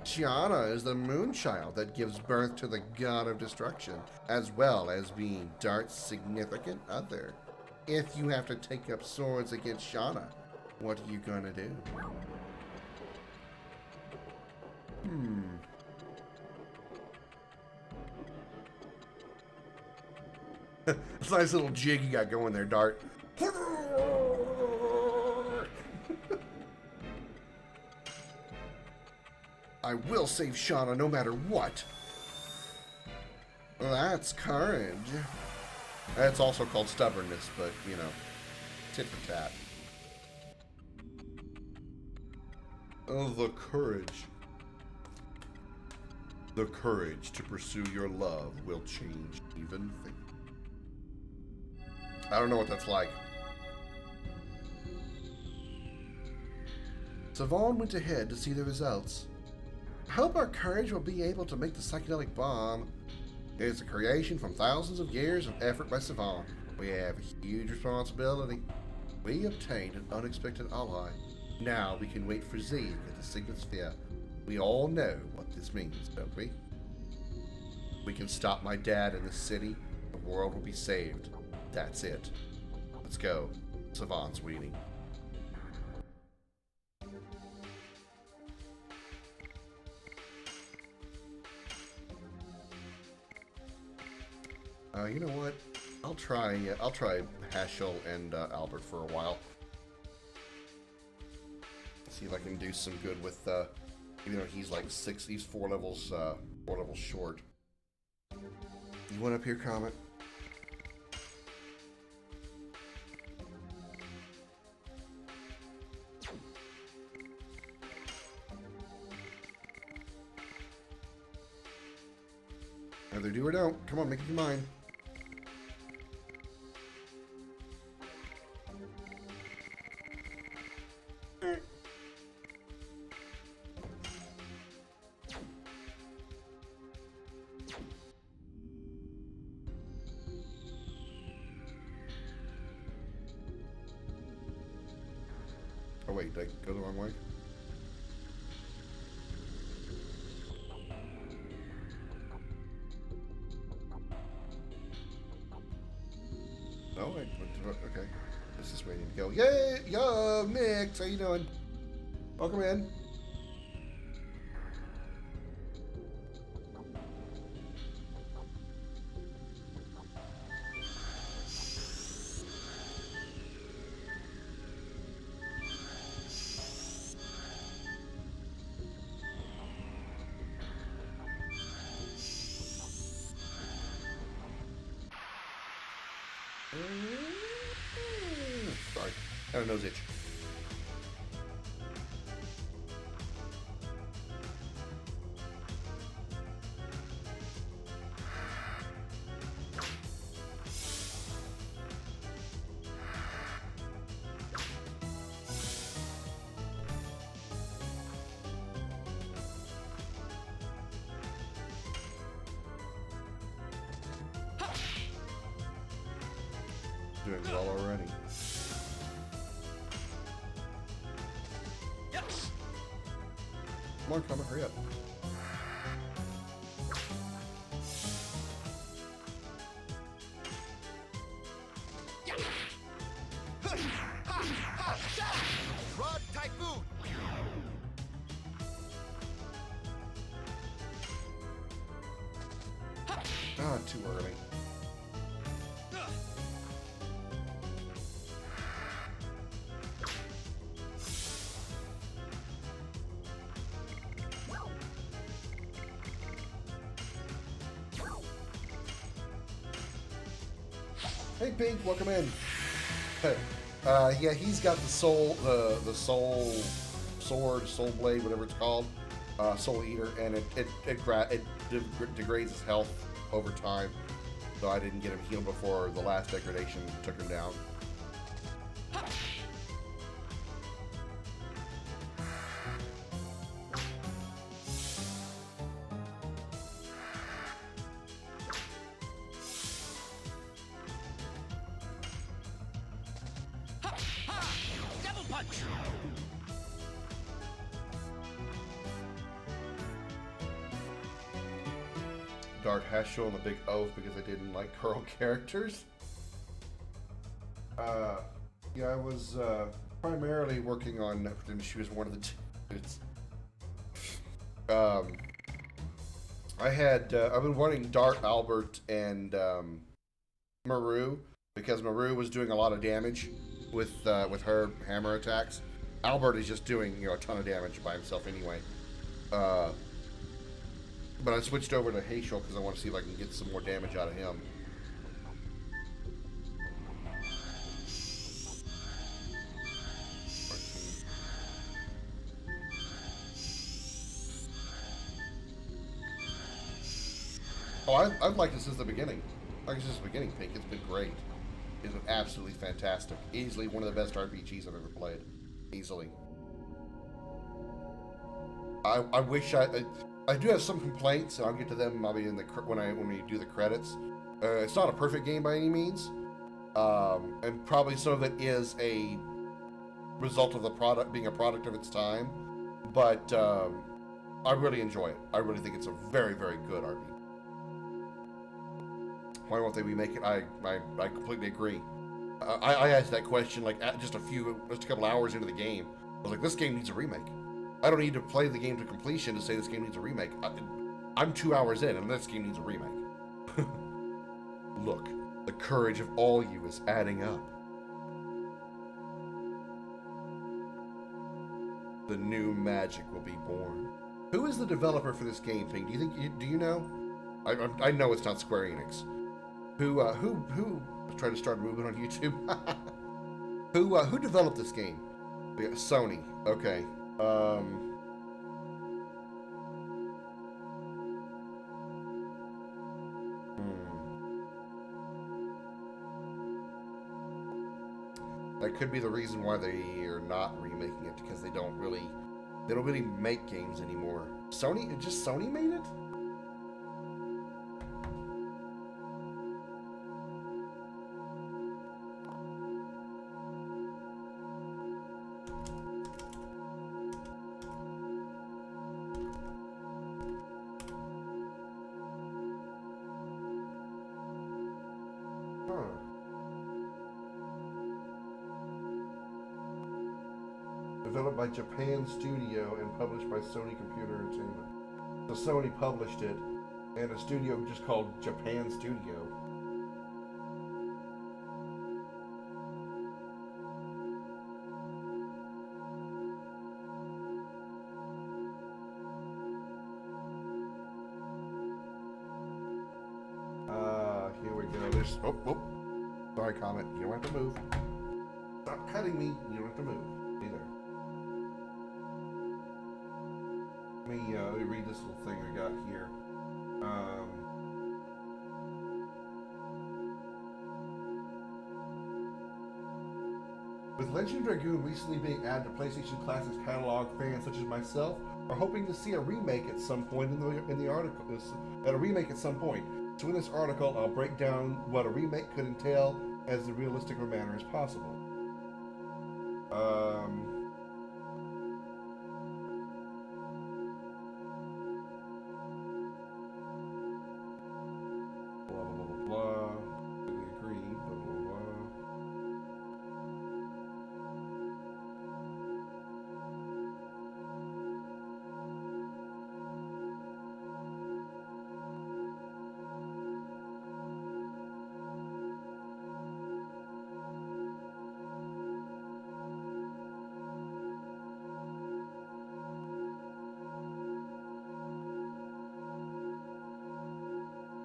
Shauna is the moonchild that gives birth to the god of destruction, as well as being Dart's significant other. If you have to take up swords against Shauna, what are you gonna do? It's a nice little jig you got going there, Dart. I will save Shauna no matter what. That's courage. It's also called stubbornness, but, you know, tit for tat. Oh, the courage. The courage to pursue your love will change even things. I don't know what that's like. Savon went ahead to see the results. I hope our courage will be able to make the psychedelic bomb. It's a creation from thousands of years of effort by Savon. We have a huge responsibility. We obtained an unexpected ally. Now we can wait for Z to get the Signet Sphere. We all know what this means, don't we? We can stop my dad in the city. The world will be saved. That's it. Let's go. Savant's waiting. You know what? I'll try Haschel and Albert for a while. See if I can do some good with, even though he's like he's 4 levels short. You want up here, Comet? Either do or don't. Come on, make it your mind. Oh wait, did I go the wrong way? Oh, wait, okay. This is where I need to go. Yay! Yo, Mix, how you doing? Welcome in. Sorry, got a nose itch. Doing well already. Yes. Come on, Comet, hurry up. Rod Typhoon. Ah, too early. Hey, Pink, welcome in. Yeah, he's got the soul sword, soul blade, whatever it's called, soul eater, and it degrades his health over time. so I didn't get him healed before the last degradation took him down. Double punch. Dart has shown the big oath because I didn't like curl characters. Yeah, I was primarily working on, and she was one of the dudes. I've been wanting Dart, Albert, and Maru because Maru was doing a lot of damage with her hammer attacks. Albert is just doing a ton of damage by himself anyway. But I switched over to Haishel because I want to see if I can get some more damage out of him. Oh, I've liked it since the beginning. Like since the beginning, Pink. It's been great. It's been absolutely fantastic. Easily one of the best RPGs I've ever played. Easily. I wish I do have some complaints, and I'll get to them maybe in the when we do the credits. It's not a perfect game by any means, and probably some of it is a result of the product being a product of its time. But I really enjoy it. I really think it's a very, very good RPG. Why won't they remake it? I completely agree. I asked that question like just a couple hours into the game. I was like, this game needs a remake. I don't need to play the game to completion to say this game needs a remake. I'm 2 hours in, and this game needs a remake. Look, the courage of all you is adding up. The new magic will be born. Who is the developer for this game, Pink? Do you know? I know it's not Square Enix. Who tried to start moving on YouTube? Who developed this game? Yeah, Sony. Okay. That could be the reason why they are not remaking it, because they don't really make games anymore. Sony made it? Developed by Japan Studio and published by Sony Computer Entertainment. So Sony published it, and a studio just called Japan Studio. Here we go. There's sorry, comment. You don't have to move. Stop cutting me. You don't have to move either. Let me read this little thing I got here. With Legend of Dragoon recently being added to PlayStation Classics catalog, fans such as myself are hoping to see a remake at some point in the article. At a remake at some point. So in this article, I'll break down what a remake could entail as realistic a manner as possible. Blah blah blah blah. We agree. Blah blah blah.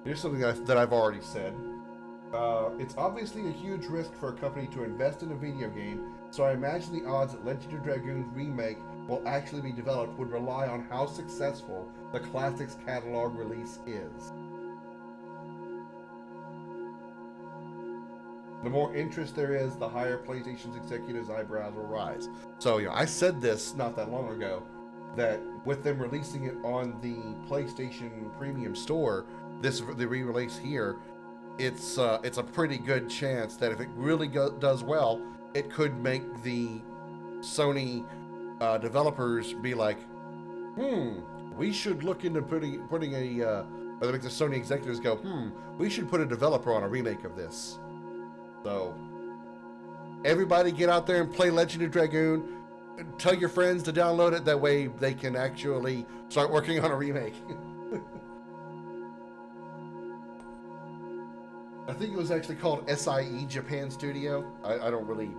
Here's something that I've already said. It's obviously a huge risk for a company to invest in a video game, so I imagine the odds that Legend of Dragoon's remake will actually be developed would rely on how successful the Classics catalog release is. The more interest there is, the higher PlayStation's executives' eyebrows will rise. So, I said this not that long ago, that with them releasing it on the PlayStation Premium Store, the re-release here, it's a pretty good chance that if it really does well, it could make the Sony developers be like, we should look into putting a, or make the Sony executives go, we should put a developer on a remake of this. So, everybody get out there and play Legend of Dragoon. Tell your friends to download it. That way they can actually start working on a remake. I think it was actually called SIE Japan Studio. I don't really...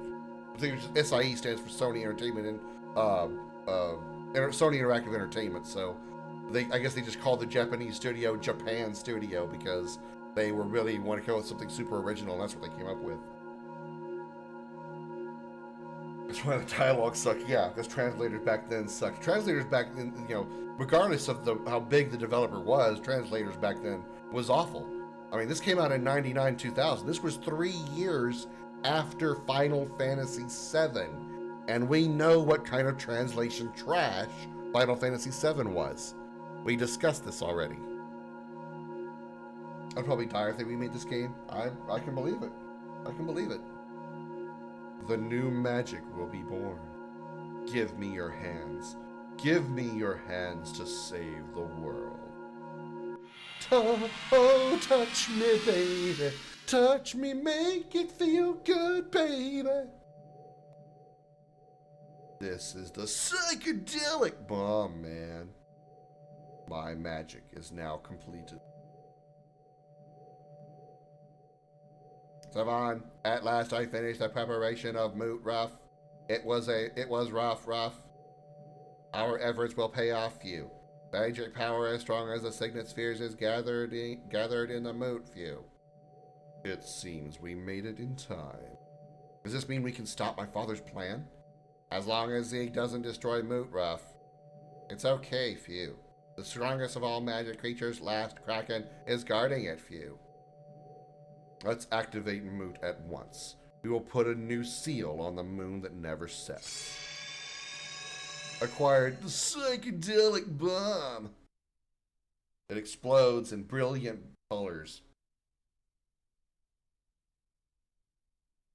I think it was, SIE stands for Sony Entertainment and Sony Interactive Entertainment. So, I guess they just called the Japanese studio Japan Studio because they were really want to come up with something super original, and that's what they came up with. That's why the dialogue sucked. Yeah, because translators back then sucked. Translators back then, regardless of how big the developer was, translators back then was awful. I mean, this came out in 99, 2000. This was 3 years after Final Fantasy VII, and we know what kind of translation trash Final Fantasy VII was. We discussed this already. I'd probably die if they remade this game. I can believe it. I can believe it. The new magic will be born. Give me your hands. Give me your hands to save the world. Oh, touch me, baby. Touch me, make it feel good, baby. This is the psychedelic bomb, man. My magic is now completed. Savon, at last I finished the preparation of Moot Rough. It was rough. Our efforts will pay off few. Magic power as strong as the Signet Spheres is gathered in the Moot Few. It seems we made it in time. Does this mean we can stop my father's plan? As long as he doesn't destroy Moot Rough. It's okay, Few. The strongest of all magic creatures, Last Kraken, is guarding it, Few. Let's activate Moot at once. We will put a new seal on the moon that never sets. Acquired the psychedelic bomb. It explodes in brilliant colors.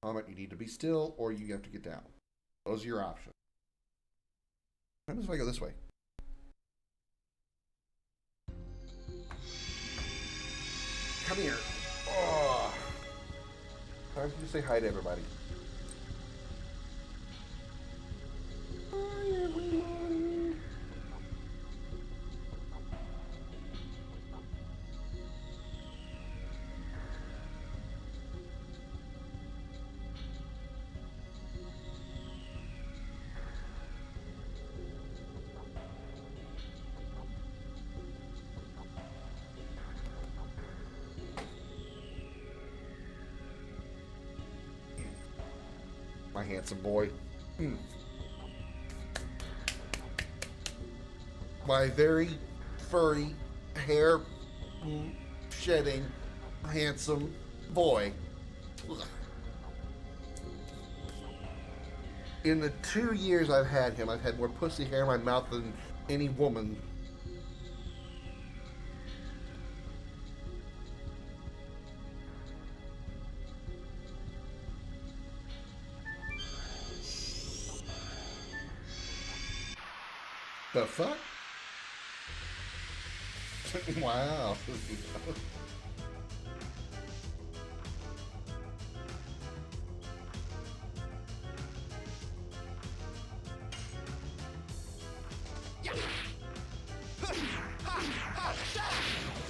Comment, you need to be still or you have to get down. Those are your options. How does I go this way? Come here. Oh. Time for you to say hi to everybody. Hi, everybody. My handsome boy. My very furry, hair shedding, handsome boy. In the 2 years I've had him, I've had more pussy hair in my mouth than any woman. The fuck? Wow.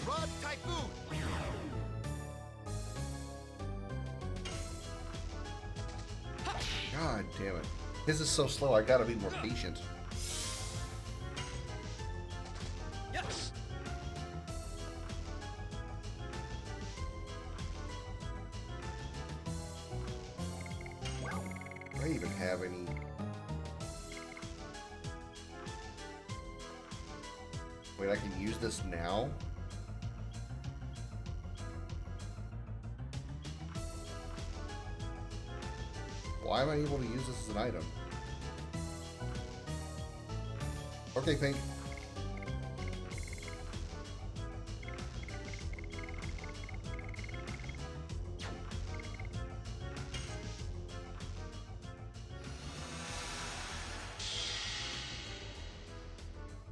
Rod Typhoon. God damn it. His is so slow, I gotta be more patient. Yes. Do I even have any? Wait, I can use this now? Why am I able to use this as an item? Okay, Pink.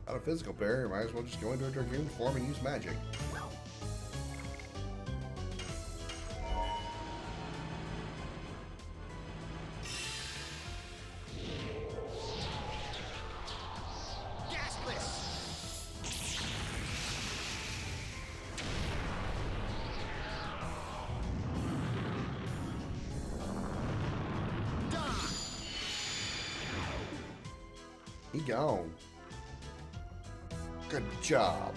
Out of physical barrier, might as well just go into a Dragoon form and use magic. He gone. Good job.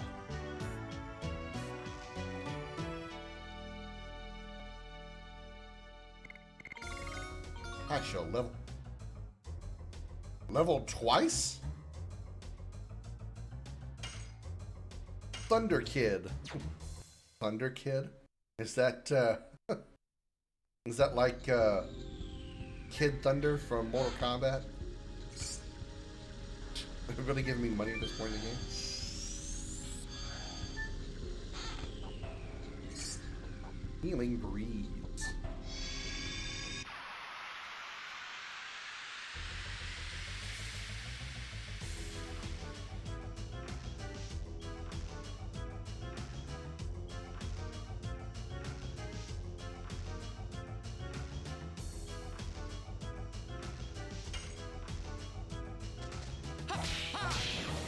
I shall level twice? Thunder Kid. Thunder Kid? Is that like Kid Thunder from Mortal Kombat? They're really giving me money at this point in the game. Healing breeze.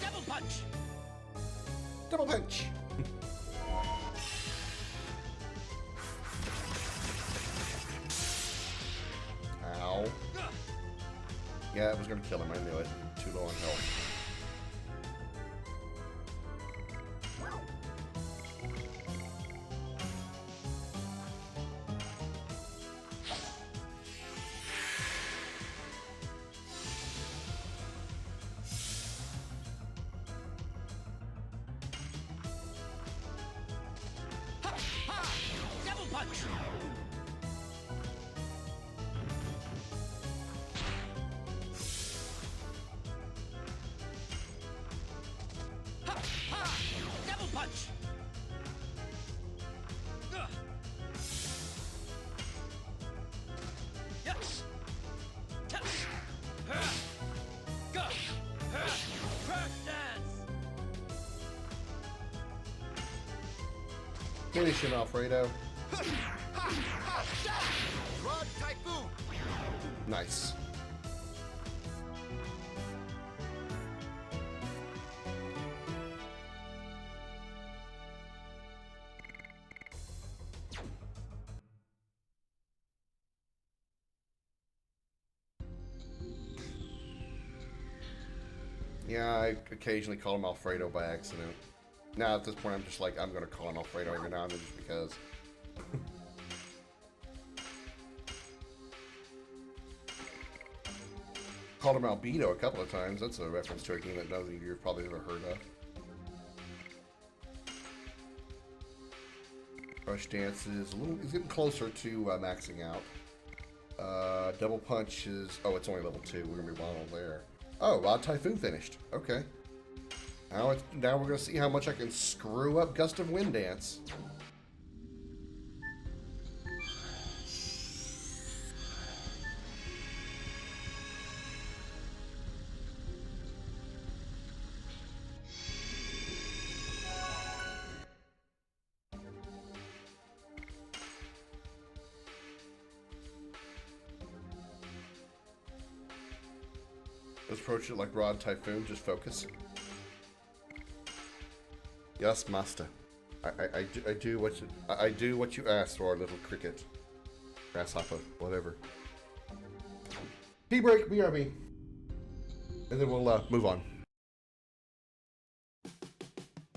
Double punch. Double punch. Ow. Yeah, it was gonna kill him, I knew it. Too low on health. Double punch. Double punch. Yes. Yes. Go. Crash dance. Finish him, Alfredo. Rod Typhoon. Nice. Yeah, I occasionally call him Alfredo by accident. Now at this point, I'm just like, I'm gonna call him Alfredo every now and then just because. Called him Albedo a couple of times. That's a reference to a game that none of you have probably ever heard of. Rush Dance is he's getting closer to maxing out. Double Punch is, oh, it's only level 2. We're gonna be bottled there. Oh, Rod Typhoon finished. Okay. Now we're gonna see how much I can screw up Gust of Wind Dance. Let's approach it like Rod Typhoon, just focus. Yes, master. I do what you asked for, little cricket. Grasshopper, whatever. Tea break, BRB. And then we'll move on.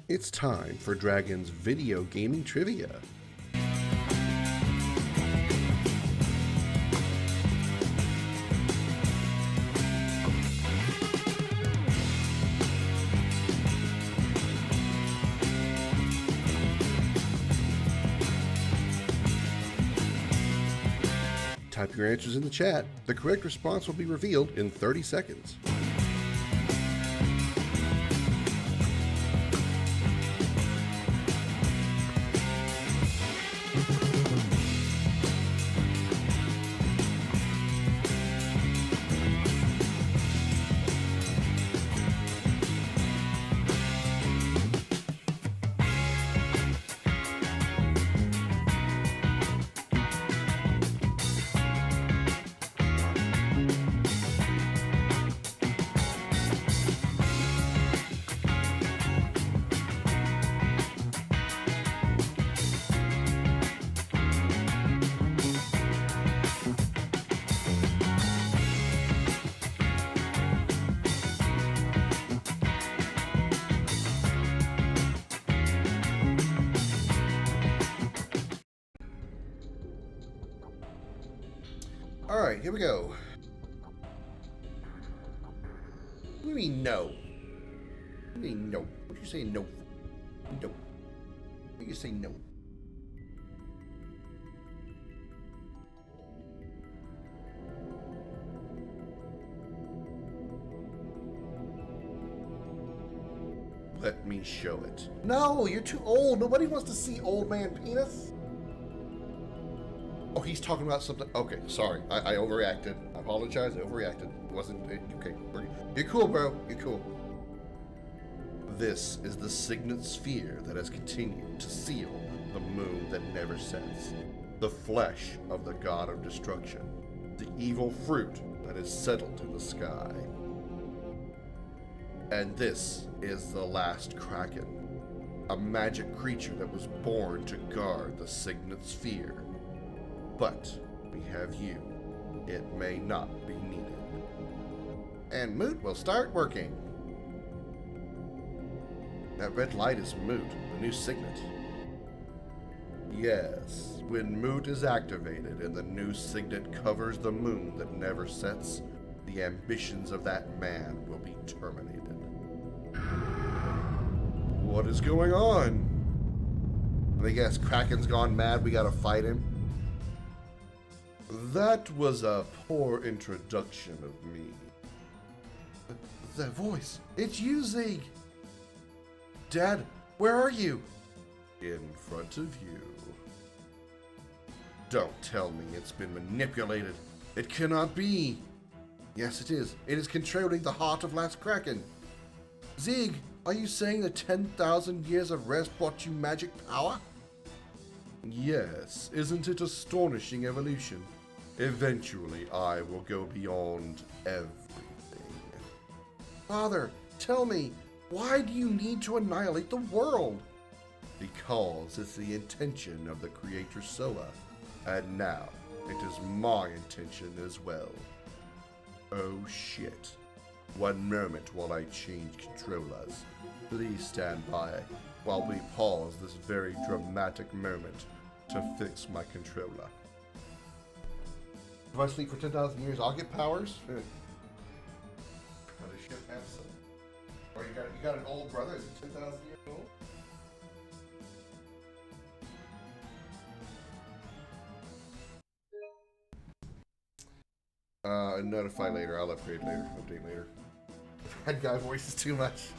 It's time for Dragon's video gaming trivia. Type your answers in the chat. The correct response will be revealed in 30 seconds. Alright, here we go. What do you mean no? What do you mean no? What do you say no for? No. What do you say no? Let me show it. No, you're too old. Nobody wants to see old man penis. Oh, he's talking about something. Okay, sorry. I overreacted. I apologize. I overreacted. It wasn't. Okay. You're cool, bro. You're cool. This is the signet sphere that has continued to seal the moon that never sets. The flesh of the god of destruction. The evil fruit that is settled in the sky. And this is the last Kraken. A magic creature that was born to guard the signet sphere. But we have you. It may not be needed. And Moot will start working. That red light is Moot, the new signet. Yes, when Moot is activated and the new signet covers the moon that never sets, the ambitions of that man will be terminated. What is going on? I guess Kraken's gone mad, we gotta fight him. That was a poor introduction of me. That voice, it's you, Zeke. Dad, where are you? In front of you. Don't tell me it's been manipulated. It cannot be. Yes, it is. It is controlling the heart of Last Kraken. Zig, are you saying that 10,000 years of rest brought you magic power? Yes, isn't it astonishing evolution? Eventually, I will go beyond everything. Father, tell me, why do you need to annihilate the world? Because it's the intention of the creator Soa, and now it is my intention as well. Oh shit. One moment while I change controllers. Please stand by while we pause this very dramatic moment to fix my controller. If I sleep for 10,000 years, I'll get powers? How does shit have some? Or you got an old brother that's 10,000 years old? Notify later. I'll upgrade later. Update later. That guy voice is too much.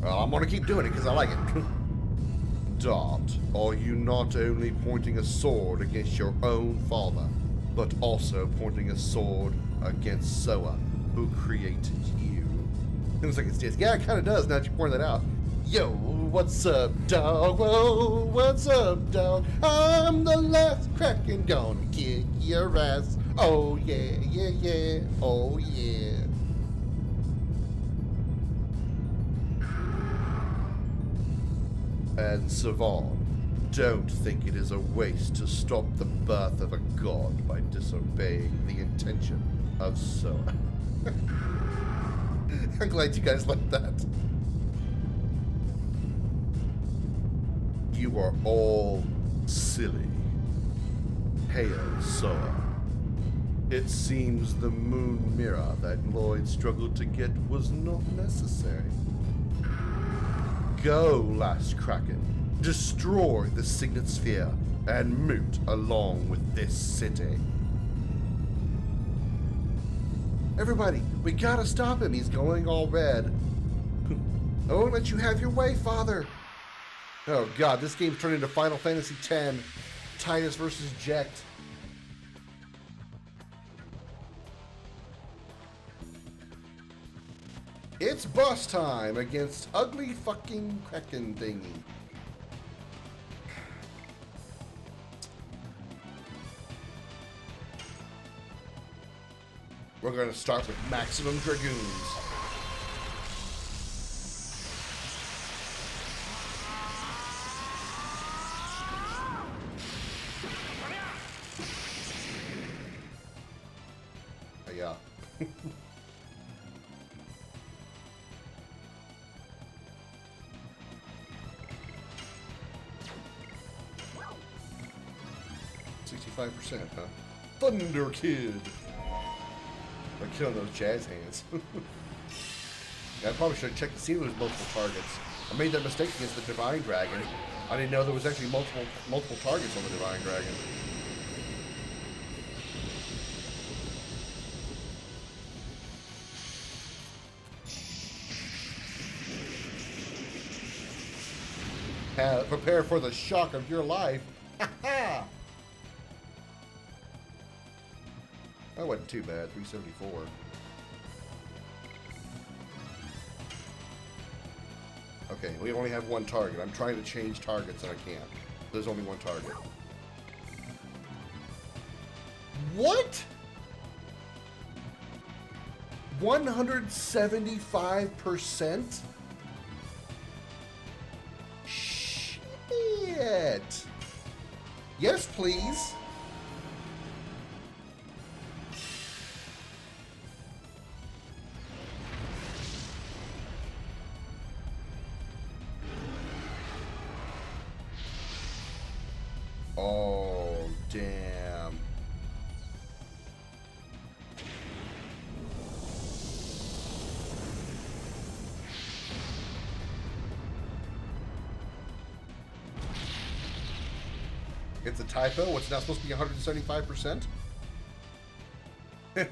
Well, I'm gonna keep doing it because I like it. Dot, are you not only pointing a sword against your own father, but also pointing a sword against Soa, who created you? It looks like it's just, yeah, it kind of does now that you point that out. Yo, what's up, dog? Whoa, what's up, dog? I'm the last Kraken, gonna kick your ass. Oh yeah, yeah, yeah, oh yeah. And Savon, don't think it is a waste to stop the birth of a god by disobeying the intention of Soa. I'm glad you guys like that. You are all silly. Hail, Soa. It seems the moon mirror that Lloyd struggled to get was not necessary. Go, last Kraken. Destroy the Signet Sphere and moot along with this city. Everybody, we gotta stop him. He's going all red. I won't let you have your way, Father. Oh god, this game's turned into Final Fantasy X. Titus versus Jekt. It's boss time against ugly fucking Kraken thingy. We're gonna start with Maximum Dragoons. Yeah. 65%, huh? Thunder Kid! Like killing those jazz hands. Yeah, I probably should have checked to see if there was multiple targets. I made that mistake against the Divine Dragon. I didn't know there was actually multiple targets on the Divine Dragon. Prepare for the shock of your life. Ha ha! That wasn't too bad, 374. Okay, we only have one target. I'm trying to change targets and I can't. There's only one target. What? 175%? Shit. Yes, please. Oh, damn. It's a typo? It's not supposed to be 175%? It's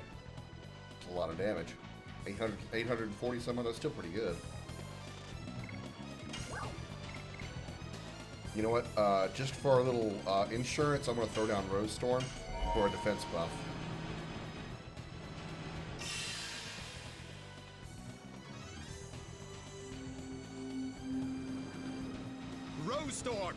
a lot of damage. 840 some of that's still pretty good. You know what? Just for a little insurance, I'm going to throw down Rose Storm for a defense buff. Rose Storm!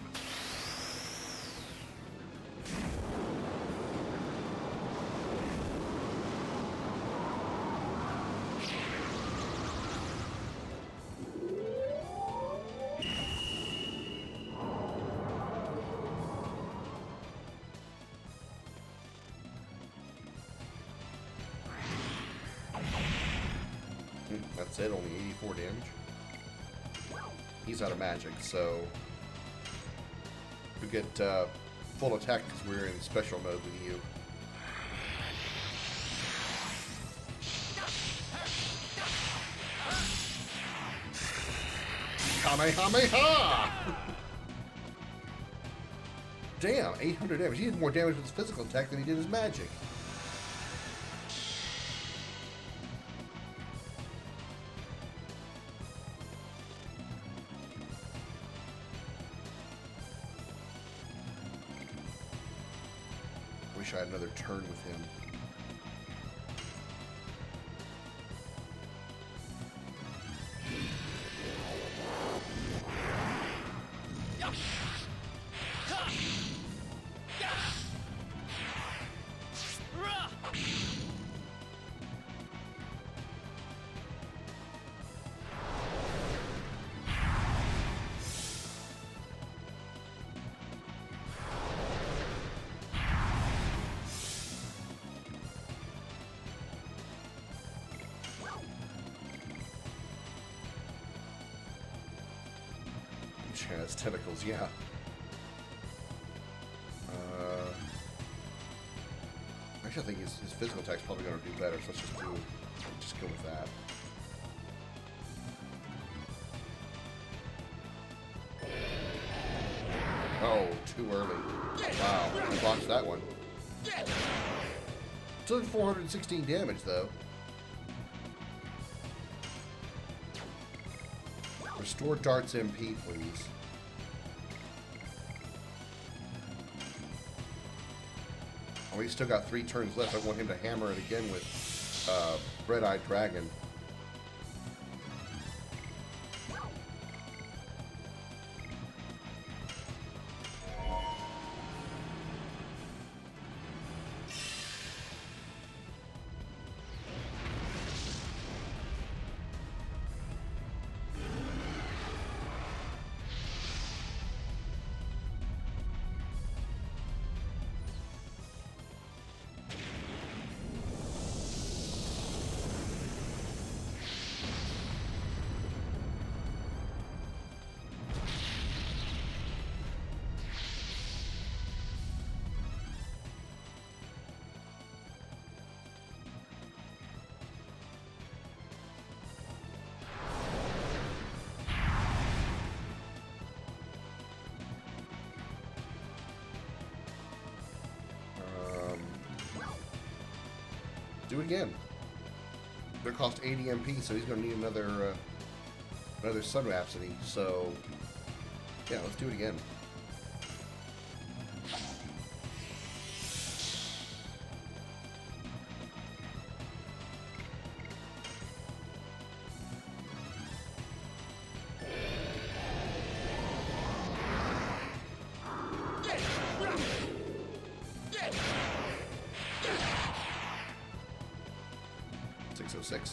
That's it, only 84 damage. He's out of magic, so we get full attack because we're in special mode with you. Kamehameha! Damn, 800 damage. He did more damage with his physical attack than he did his magic. Wish I had another turn with him. Has tentacles, yeah. I Actually, I think his physical attack's probably going to do better, so let's just go with that. Oh, too early. Wow, I botched that one. Still did 416 damage, though. Restore Dart's MP, please. Oh, he's still got 3 turns left. I want him to hammer it again with Red-Eyed Dragon. Do it again. They're cost 80 MP, so he's going to need another Sun Rhapsody. So, yeah, let's do it again.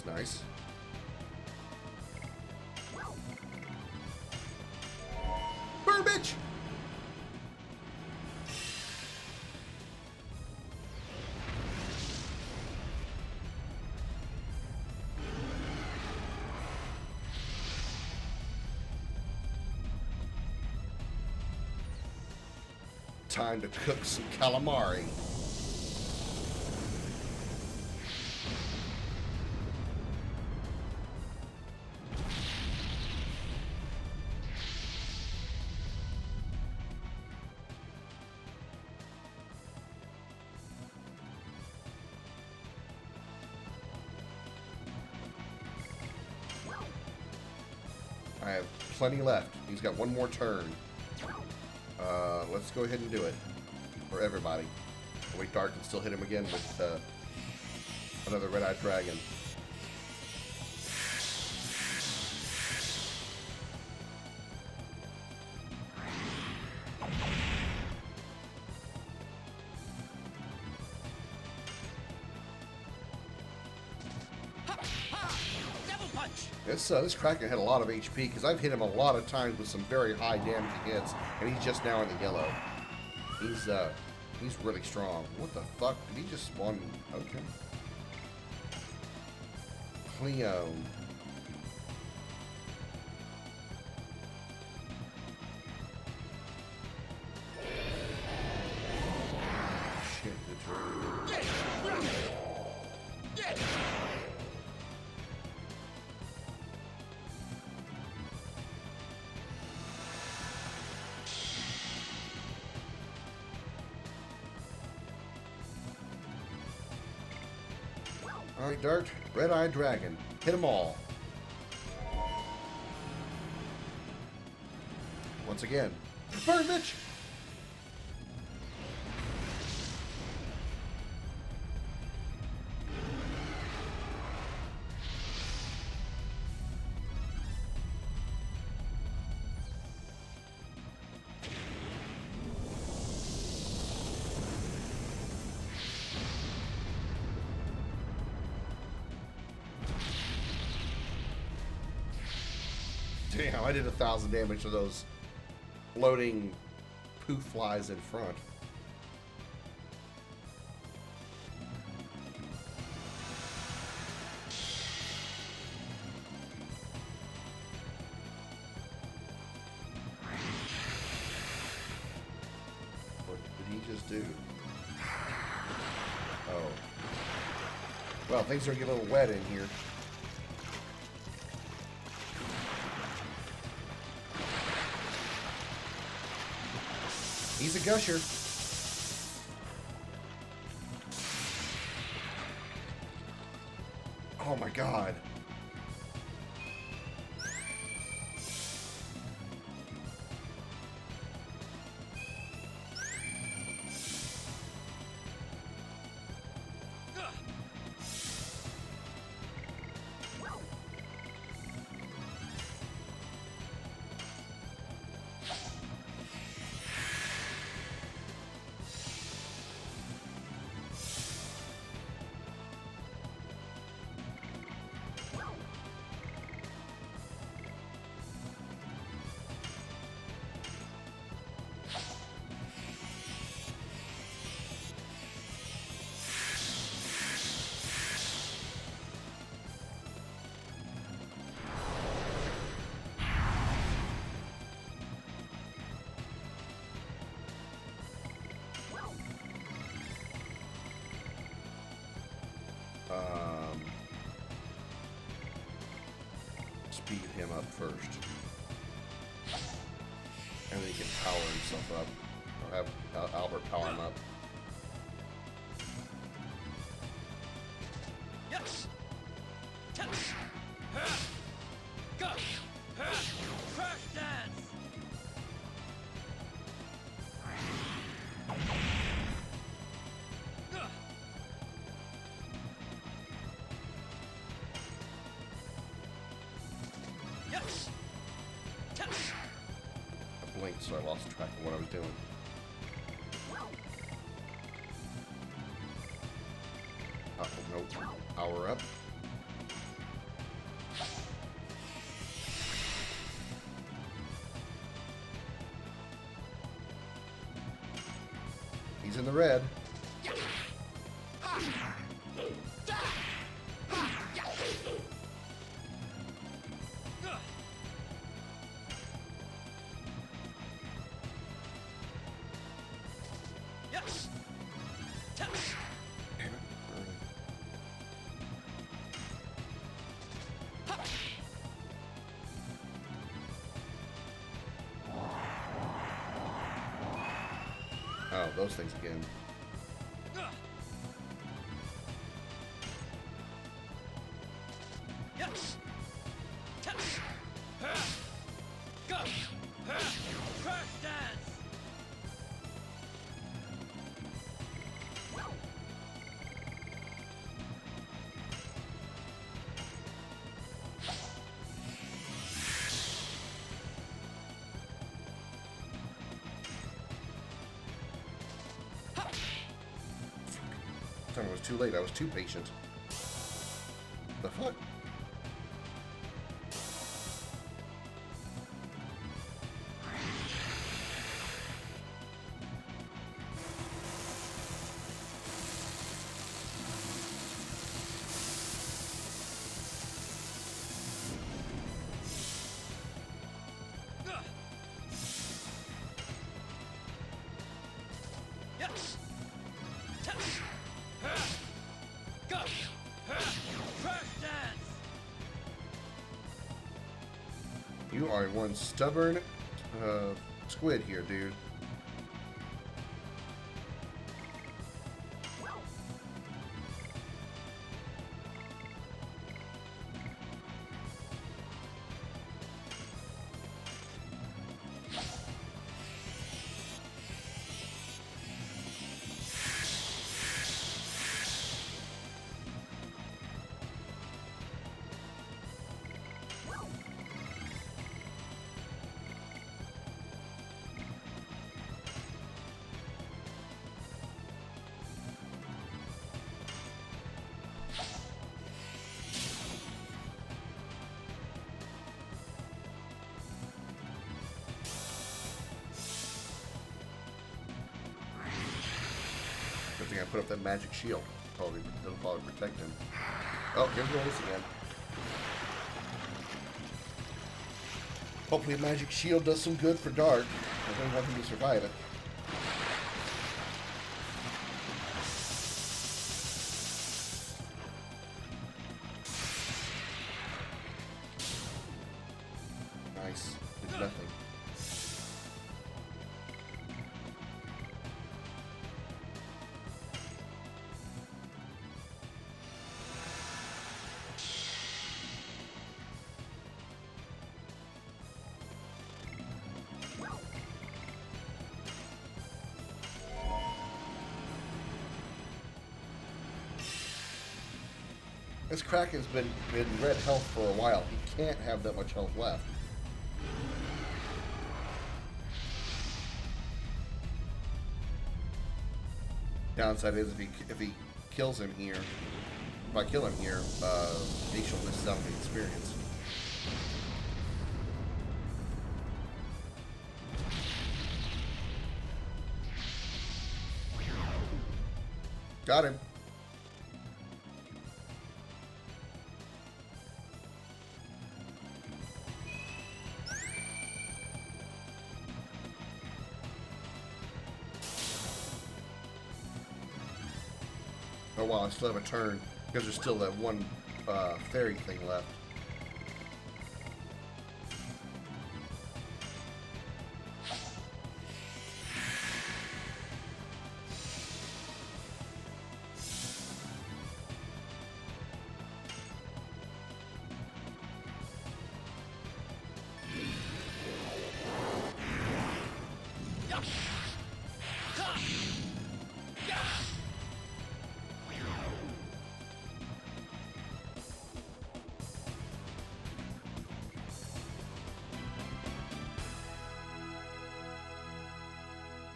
Nice. Burn, bitch! Time to cook some calamari. I have plenty left. He's got one more turn. Let's go ahead and do it. For everybody. Wait, Dart can still hit him again with another Red-Eyed Dragon. This Kraken had a lot of HP because I've hit him a lot of times with some very high damage hits, and he's just now in the yellow. He's really strong. What the fuck? Did he just spawn? Okay. Cleo. Shit, good turn. Alright, Dart. Red-Eyed Dragon. Hit them all. Once again. Burn, bitch! Damn, I did 1,000 damage to those floating poof flies in front. What did he just do? Oh. Well, things are getting a little wet in here. He's a gusher. Oh my god. Speed him up first. And then he can power himself up. Or have Albert power him up. Yes. Go. Crash dance. Yes. I blinked, so I lost track of what I was doing. Nope. Power up. He's in the red. Yes. Damn it. Early. Oh, those things again. Yes. Go. Crash dance. Time it was too late. I was too patient. The fuck? Yes. Go. Crash dance. You are one stubborn squid here, dude. Good thing I put up that magic shield. It'll probably protect him. Oh, here's this again. Hopefully a magic shield does some good for Dark. I don't want him to survive it. Nice. Did nothing. This Kraken's been red health for a while. He can't have that much health left. Downside is if he kills him here, if I kill him here, Nation will miss out on the experience. Got him. Oh wow, I still have a turn because there's still that one fairy thing left.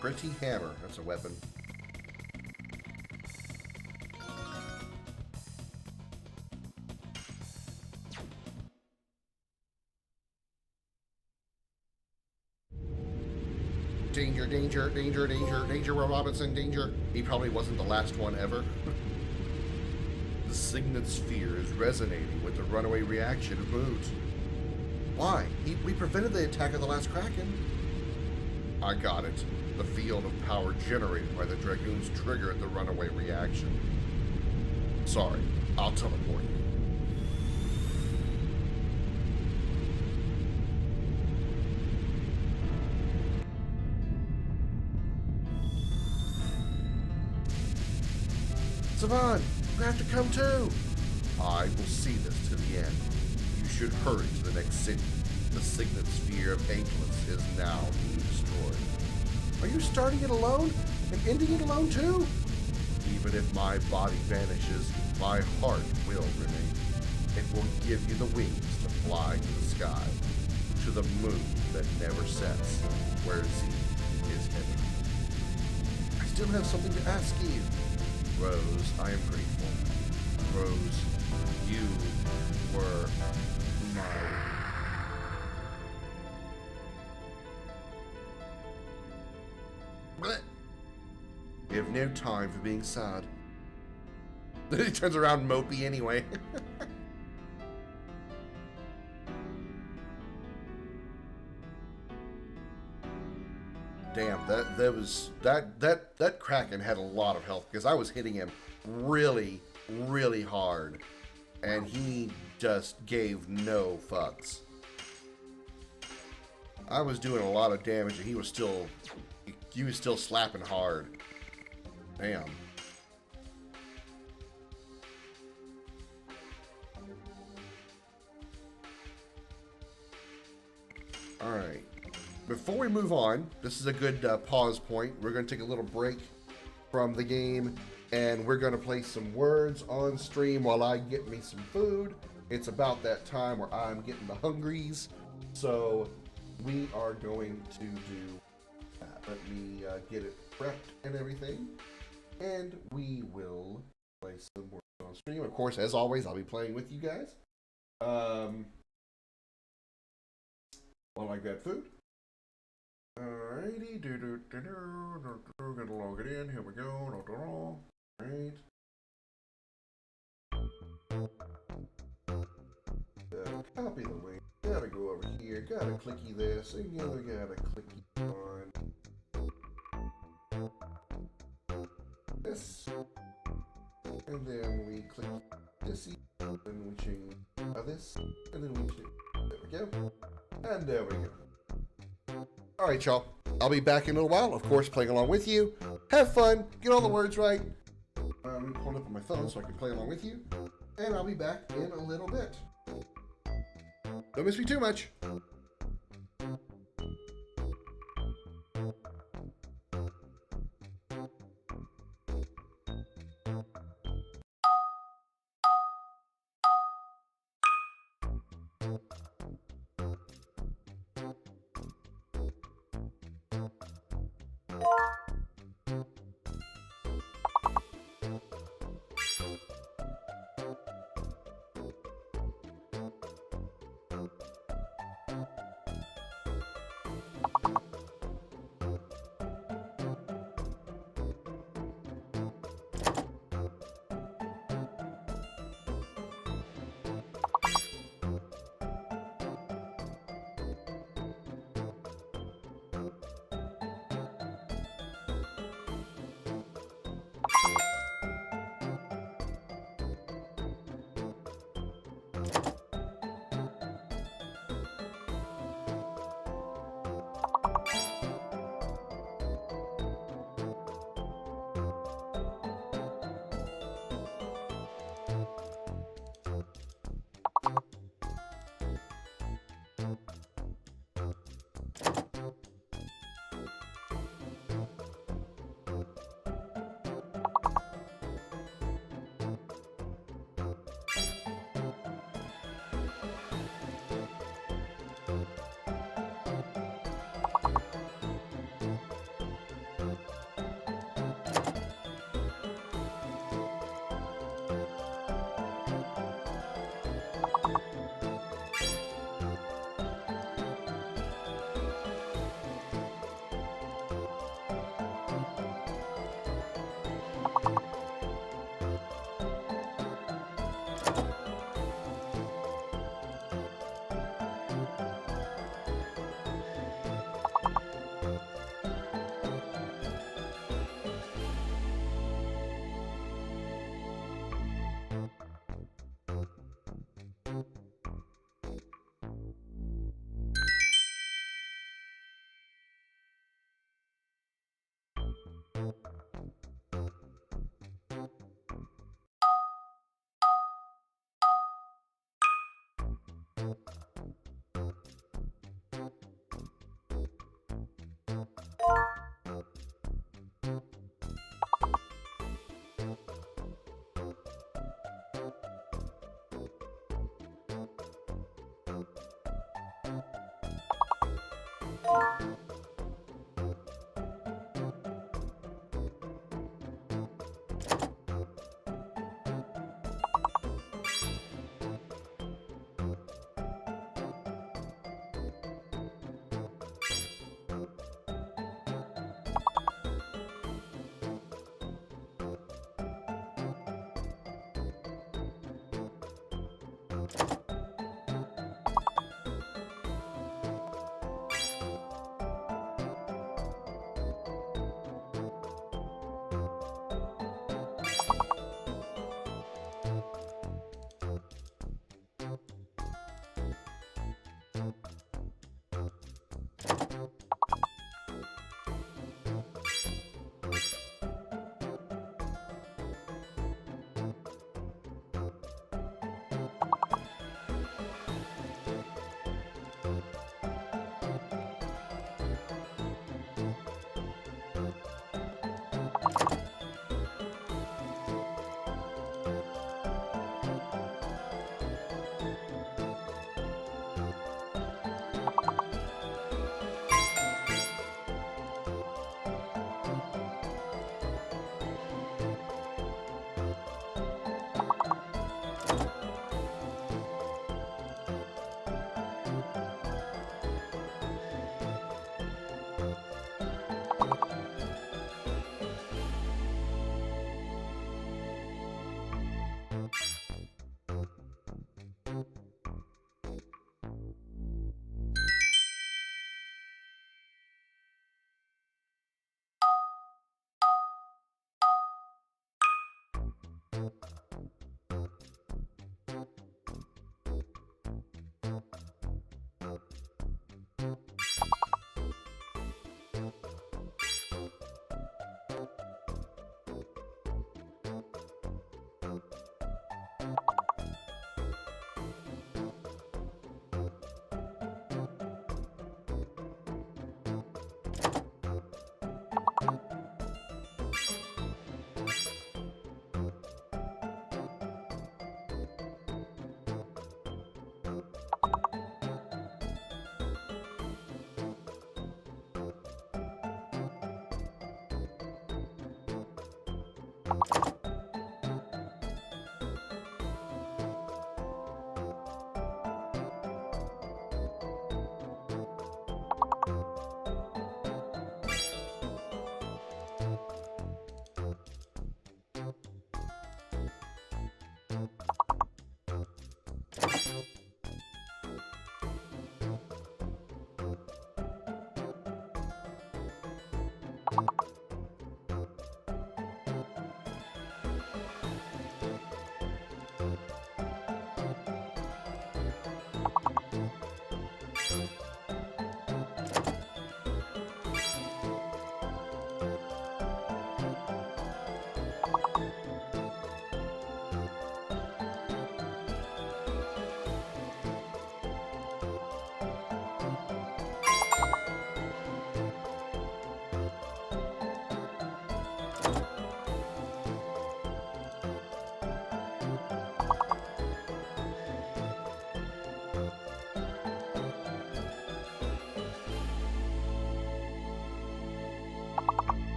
Pretty hammer, that's a weapon. Danger, danger, danger, danger, danger, Will Robinson, danger. He probably wasn't the last one ever. The Signet Sphere is resonating with the runaway reaction of moods. Why? We prevented the attack of the last Kraken. I got it. The field of power generated by the Dragoons triggered the runaway reaction. Sorry, I'll teleport you. Savan, you have to come too. I will see this to the end. You should hurry to the next city. The Signet Sphere of Ageless is now being destroyed. Are you starting it alone and ending it alone too? Even if my body vanishes, my heart will remain. It will give you the wings to fly to the sky, to the moon that never sets, where Z is headed. I still have something to ask you. Rose, I am grateful. Rose, you were my... We have no time for being sad. Then he turns around mopey anyway. Damn, that Kraken had a lot of health because I was hitting him really, really hard, and he just gave no fucks. I was doing a lot of damage, and he was still slapping hard. Damn. Alright. Before we move on, this is a good pause point. We're going to take a little break from the game, and we're going to play some words on stream while I get me some food. It's about that time where I'm getting the hungries, so we are going to do that. Let me get it prepped and everything, and we will play some words on stream. Of course, as always, I'll be playing with you guys. While I grab food. Alrighty, gonna log it in. Here we go. Alright. Copy the link. Gotta go over here. Gotta clicky this. And you gotta clicky on this. And then we click this. And we change this. And then we change. There we go. And there we go. Alright, y'all. I'll be back in a little while, of course, playing along with you. Have fun, get all the words right. I'm pulling up on my phone so I can play along with you. And I'll be back in a little bit. Don't miss me too much.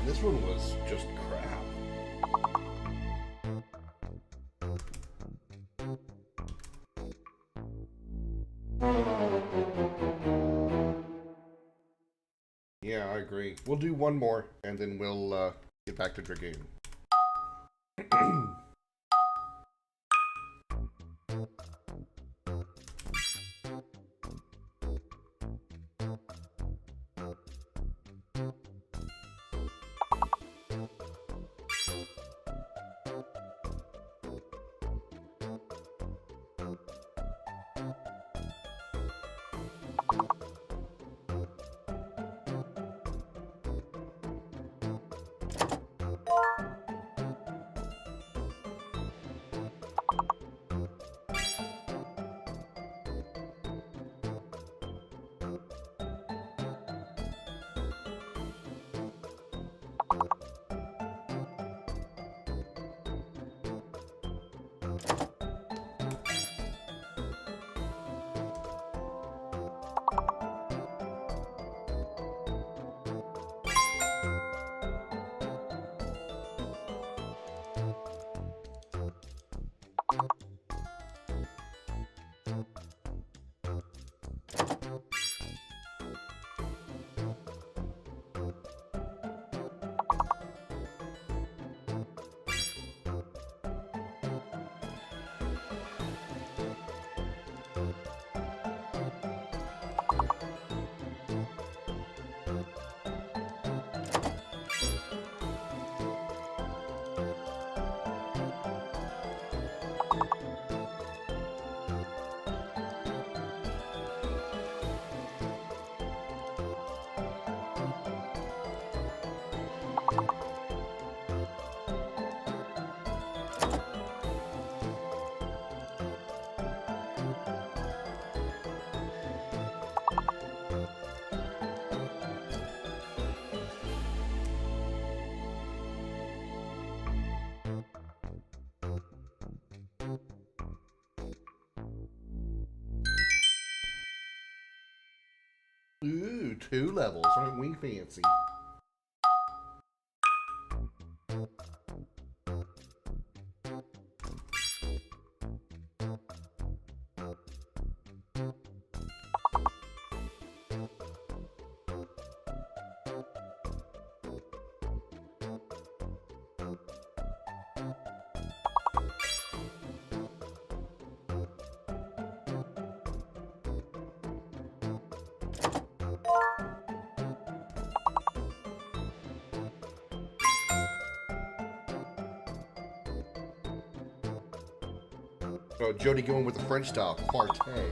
This one was just crap. Yeah, I agree. We'll do one more, and then we'll get back to Dragoon. Ooh, 2 levels. Aren't we fancy? Oh, Jody going with the French style, partay.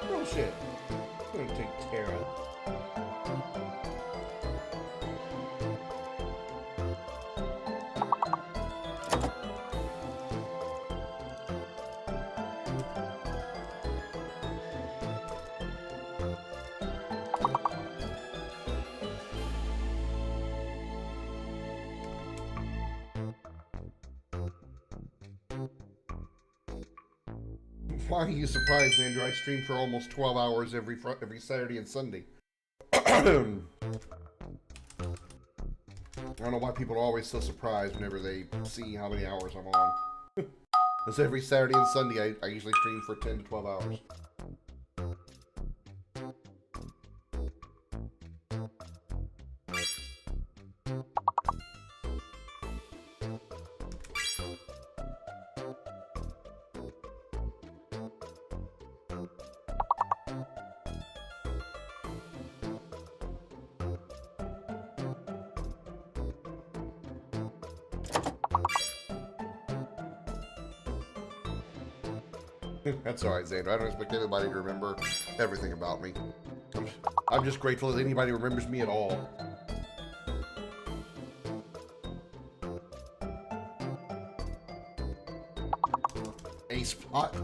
Bullshit. I'm gonna take Terra. Why are you surprised, Andrew? I stream for almost 12 hours every Saturday and Sunday. I don't know why people are always so surprised whenever they see how many hours I'm on. Because every Saturday and Sunday, I usually stream for 10 to 12 hours. That's alright, Xander. I don't expect anybody to remember everything about me. I'm just grateful that anybody remembers me at all. A spot.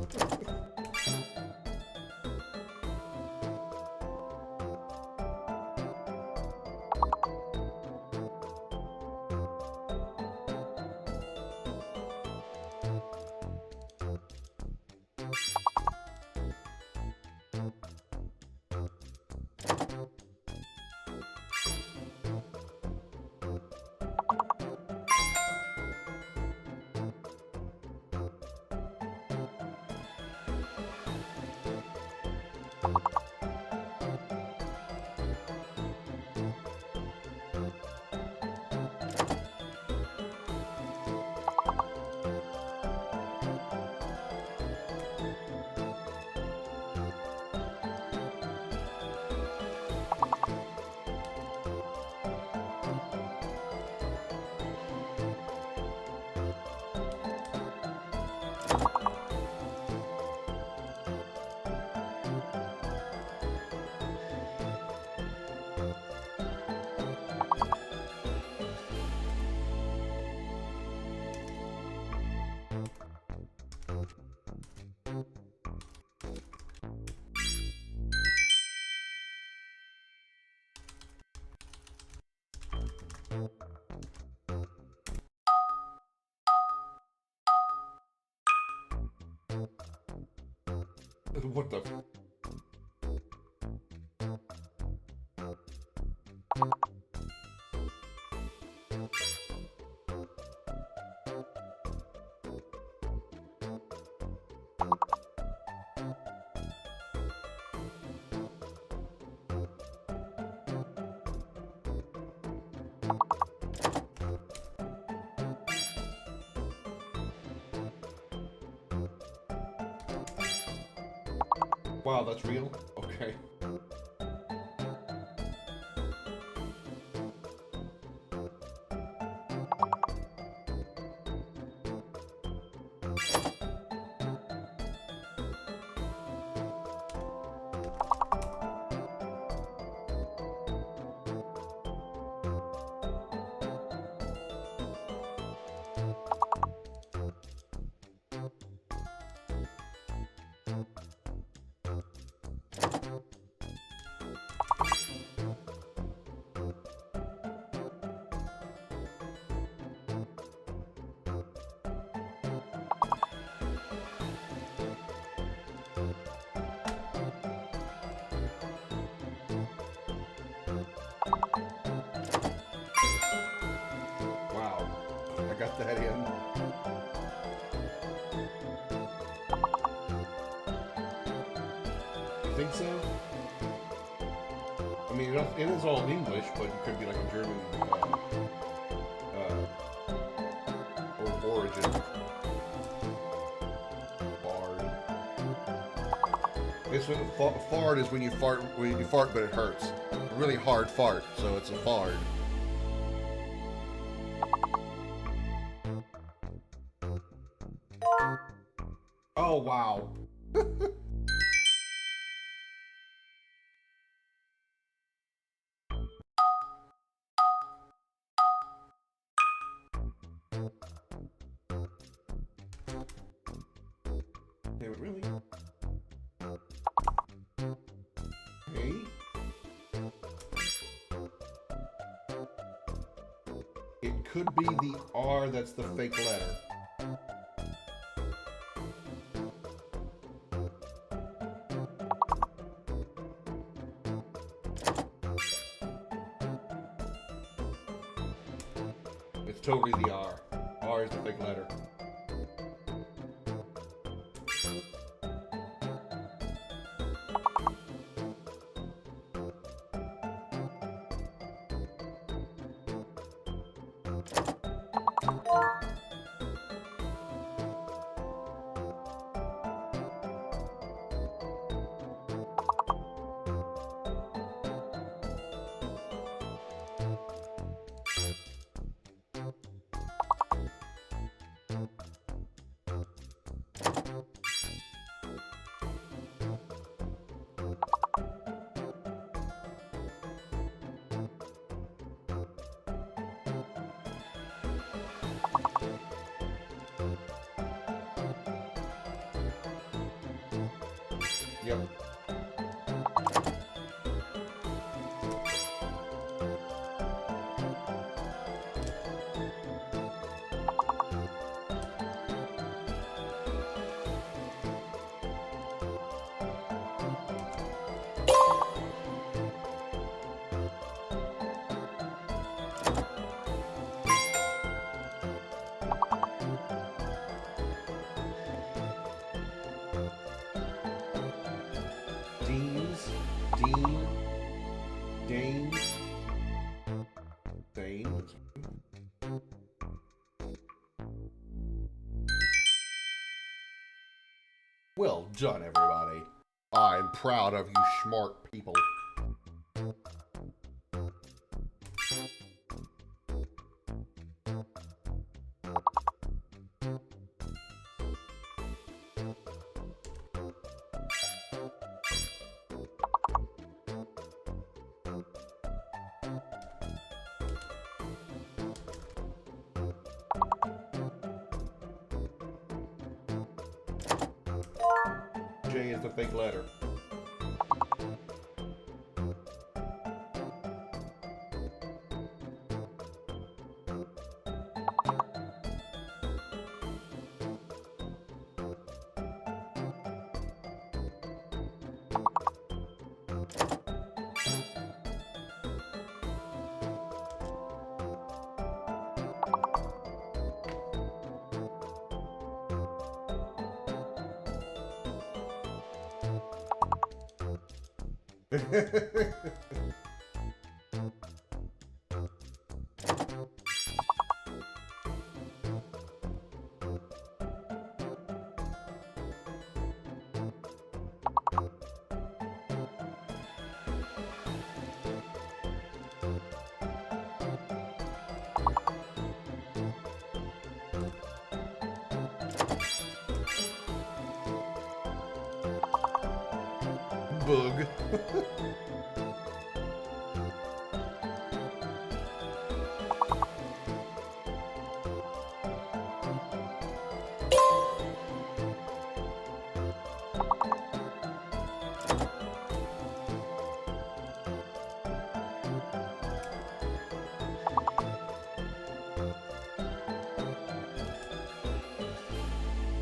What the? Wow, that's real? Okay. Wow, I got that in. You think so? I mean, it is all English, but it could be like a German or origin. Fart. It's when fart is when you fart but it hurts. A really hard fart, so it's a fart. Oh wow. Hey, really? Hey? It could be the R that's the fake letter. It's totally the R. R is the fake letter. Yep. Deans, Dean, Danes, Danes. Well done, everybody. I'm proud of you smart people. J is the fake letter. Boog.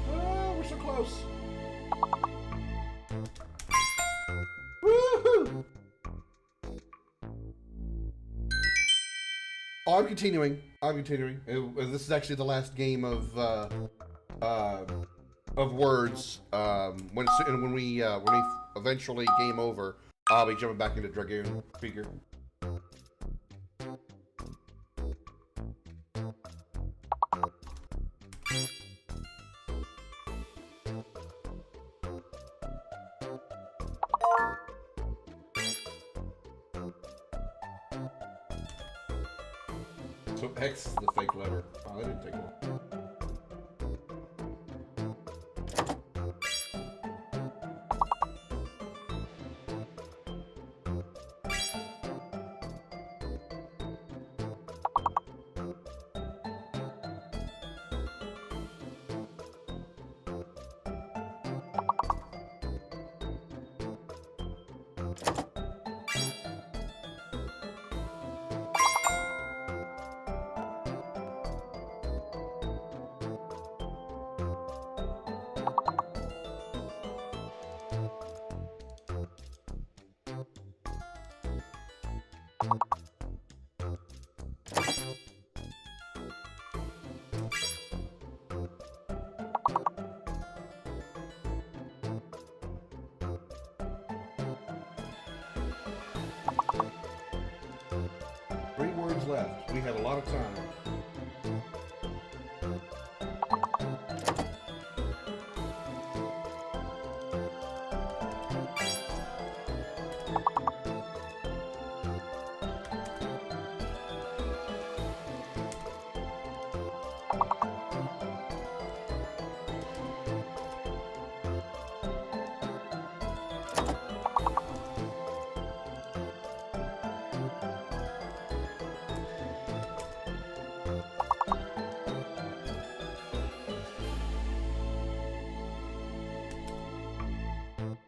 Oh, we're so close. Woohoo! Oh, I'm continuing. This is actually the last game of words. When we eventually game over, I'll be jumping back into Dragoon figure. So X is the fake letter. Oh, that didn't take long. Three words left. We have a lot of time.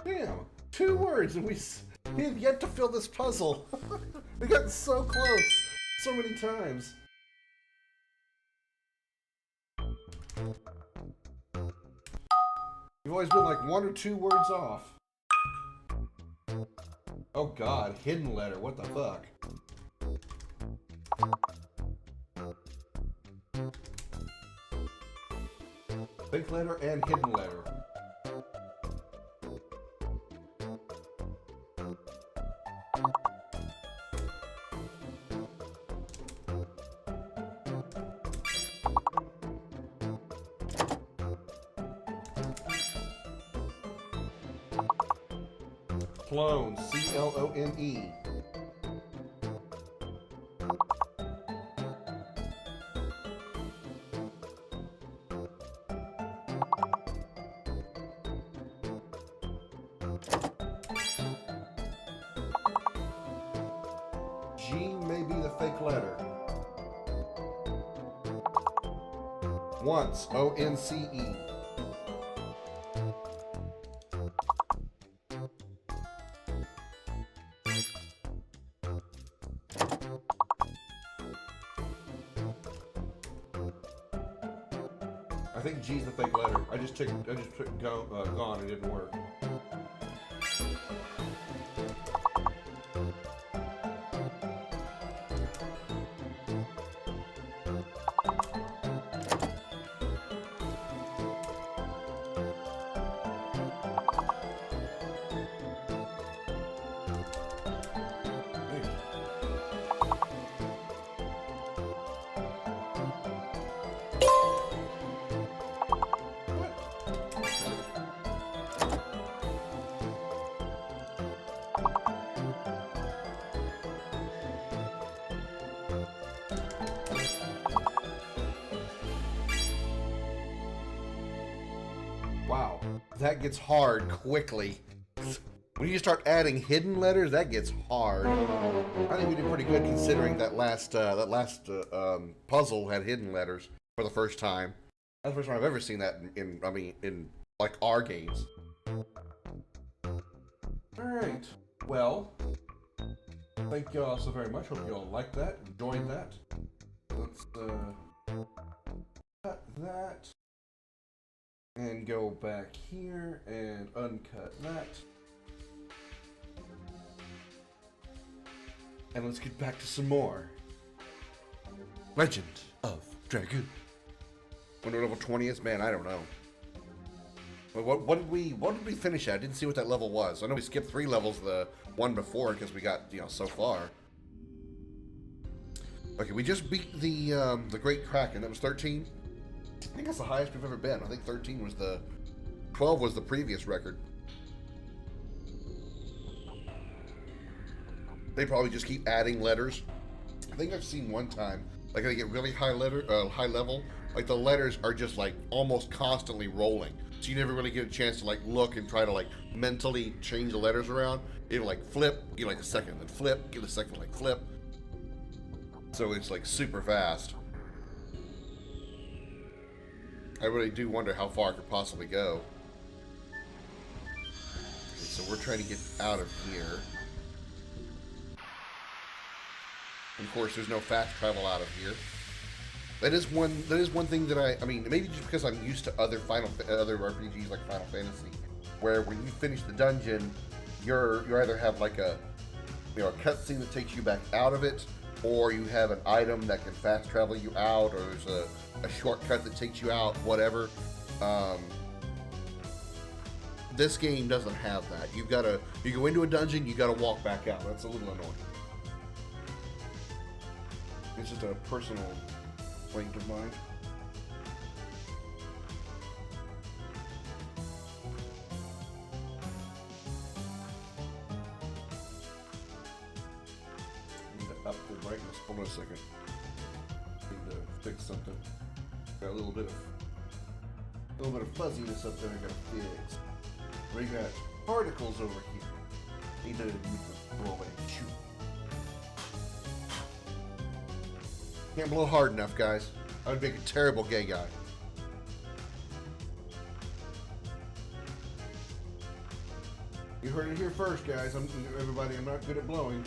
Damn, 2 words and we have yet to fill this puzzle. We got so close so many times. You've always been like 1 or 2 words off. Oh god, hidden letter, what the fuck? Fake letter and hidden letter. Clone, C-L-O-N-E. G may be the fake letter. Once, O-N-C-E. I think G's the fake letter. I just took gone. It didn't work. that gets hard quickly. When you start adding hidden letters, that gets hard. I think we did pretty good considering that last puzzle had hidden letters for the first time. That's the first time I've ever seen that in like our games. All right. Well, thank y'all so very much. Hope y'all liked that, enjoyed that. Let's cut that and go back here and uncut that. And let's get back to some more Legend of Dragoon. When we're level 20th, man, I don't know. What did we finish at? I didn't see what that level was. I know we skipped 3 levels the one before because we got, so far. Okay, we just beat the Great Kraken. That was 13. I think that's the highest we've ever been. I think 13 was 12 was the previous record. They probably just keep adding letters. I think I've seen one time, like they get really high level, like the letters are just like almost constantly rolling. So you never really get a chance to like look and try to like mentally change the letters around. It'll like flip, get like a second, then flip, get a second, like flip. So it's like super fast. I really do wonder how far it could possibly go. Okay, so we're trying to get out of here. And of course, there's no fast travel out of here. That is one thing that I mean, maybe just because I'm used to other RPGs like Final Fantasy, where when you finish the dungeon, you either have like a a cutscene that takes you back out of it, or you have an item that can fast travel you out, or there's a shortcut that takes you out, whatever. This game doesn't have that. You go into a dungeon, you gotta walk back out. That's a little annoying. It's just a personal point of mine. Need to up the brightness. Hold on a second. Need to fix something. Got a little bit of fuzziness up there I gotta fix. We got particles over here. Need to blow away. Shoot. Can't blow hard enough, guys. I would make a terrible gay guy. You heard it here first, guys. Everybody, I'm not good at blowing.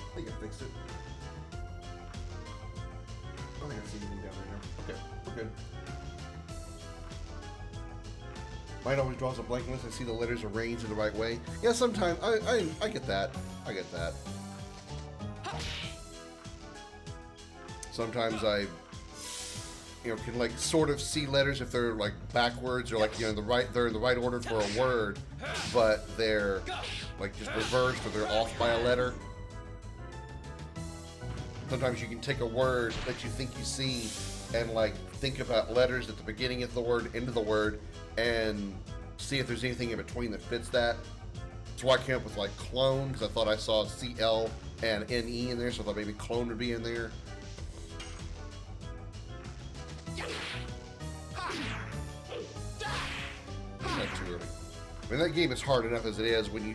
I think I fixed it. I don't think I see anything down there now. Okay, we're good. Mine always draws a blank unless I see the letters arranged in the right way. Yeah, sometimes I get that. I get that. Sometimes I, can like sort of see letters if they're like backwards or like they're in the right order for a word, but they're like just reversed or they're off by a letter. Sometimes you can take a word that you think you see and like think about letters at the beginning of the word, end of the word, and see if there's anything in between that fits that. That's why I came up with like clone, because I thought I saw CL and NE in there, so I thought maybe clone would be in there. Not too early. I mean, that game is hard enough as it is when you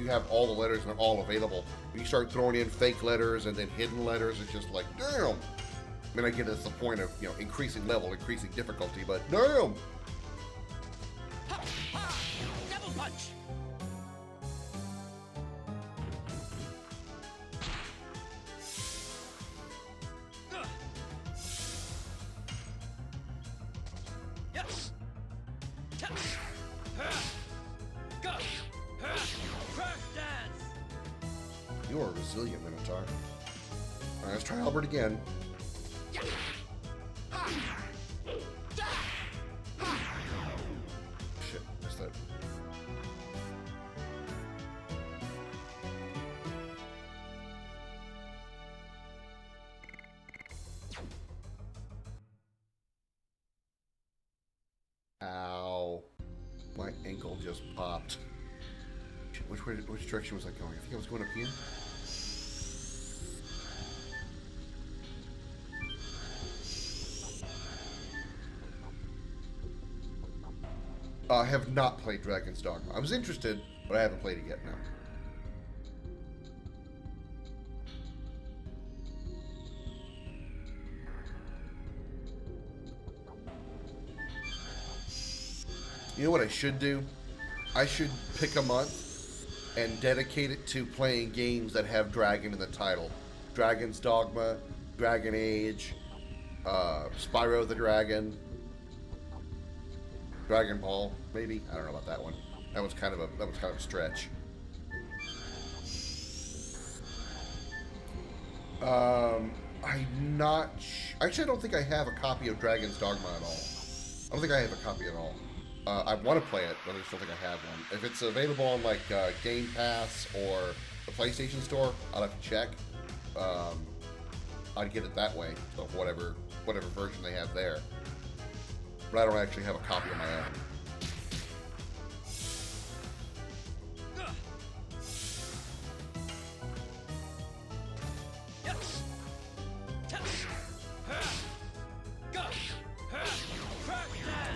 have all the letters and they're all available. When you start throwing in fake letters and then hidden letters, it's just like, damn. I mean, I get it's the point of, increasing level, increasing difficulty, but damn. Double punch. Yes. Go. Crash dance. You are resilient, Minotaur. All right, let's try Albert again. Shit, missed that. Ow. My ankle just popped. Which direction was I going? I think I was going up here. I have not played Dragon's Dogma. I was interested, but I haven't played it yet. No. You know what I should do? I should pick a month and dedicate it to playing games that have dragon in the title. Dragon's Dogma, Dragon Age, Spyro the Dragon, Dragon Ball, maybe. I don't know about that one. That was kind of a stretch. I'm not. Actually, I don't think I have a copy of Dragon's Dogma at all. I don't think I have a copy at all. I want to play it, but I just don't think I have one. If it's available on like Game Pass or the PlayStation Store, I'll have to check. I'd get it that way, so whatever version they have there. But I don't actually have a copy of my own.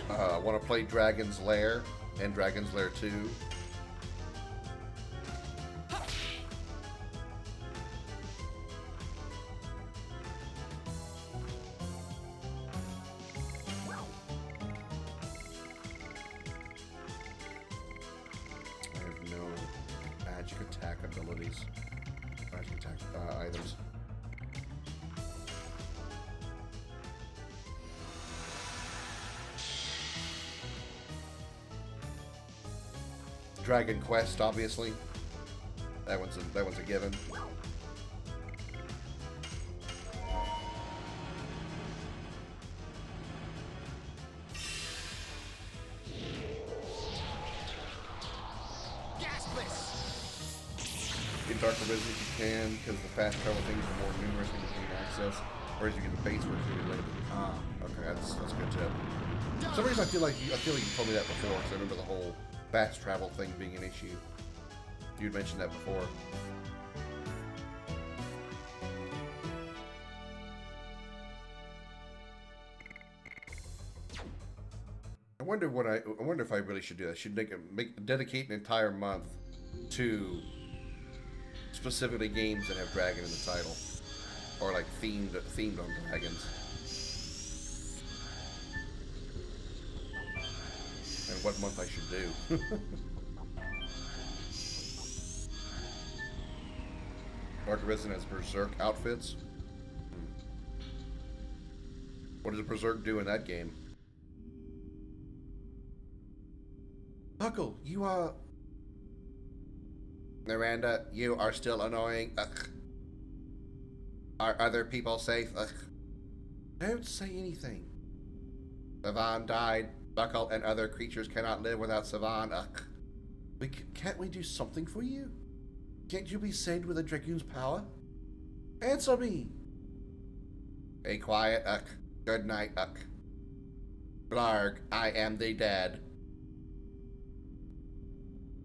I want to play Dragon's Lair and Dragon's Lair 2. I have no magic attack abilities. Magic attack items. Dragon Quest, obviously. That one's a given. In Dark Arisen, if you can, because the fast travel things are more numerous and you can access, or as you get the base version later. Ah, okay, that's good tip. For some reason, I feel like you told me that before, because I remember the whole fast travel thing being an issue. You'd mentioned that before. I wonder if I really should do that. I should dedicate an entire month to specifically games that have dragon in the title, or like themed on dragons. And what month I should do. Dark Arisen has Berserk outfits. What does a Berserk do in that game? Huckle, you are... Miranda, you are still annoying. Ugh. Are other people safe? Ugh. Don't say anything. Savan died. Buckle and other creatures cannot live without Savan. Ugh. Can't we do something for you? Can't you be saved with a dragoon's power? Answer me! Be quiet, Ugh. Good night, Ugh. Blarg, I am the dead.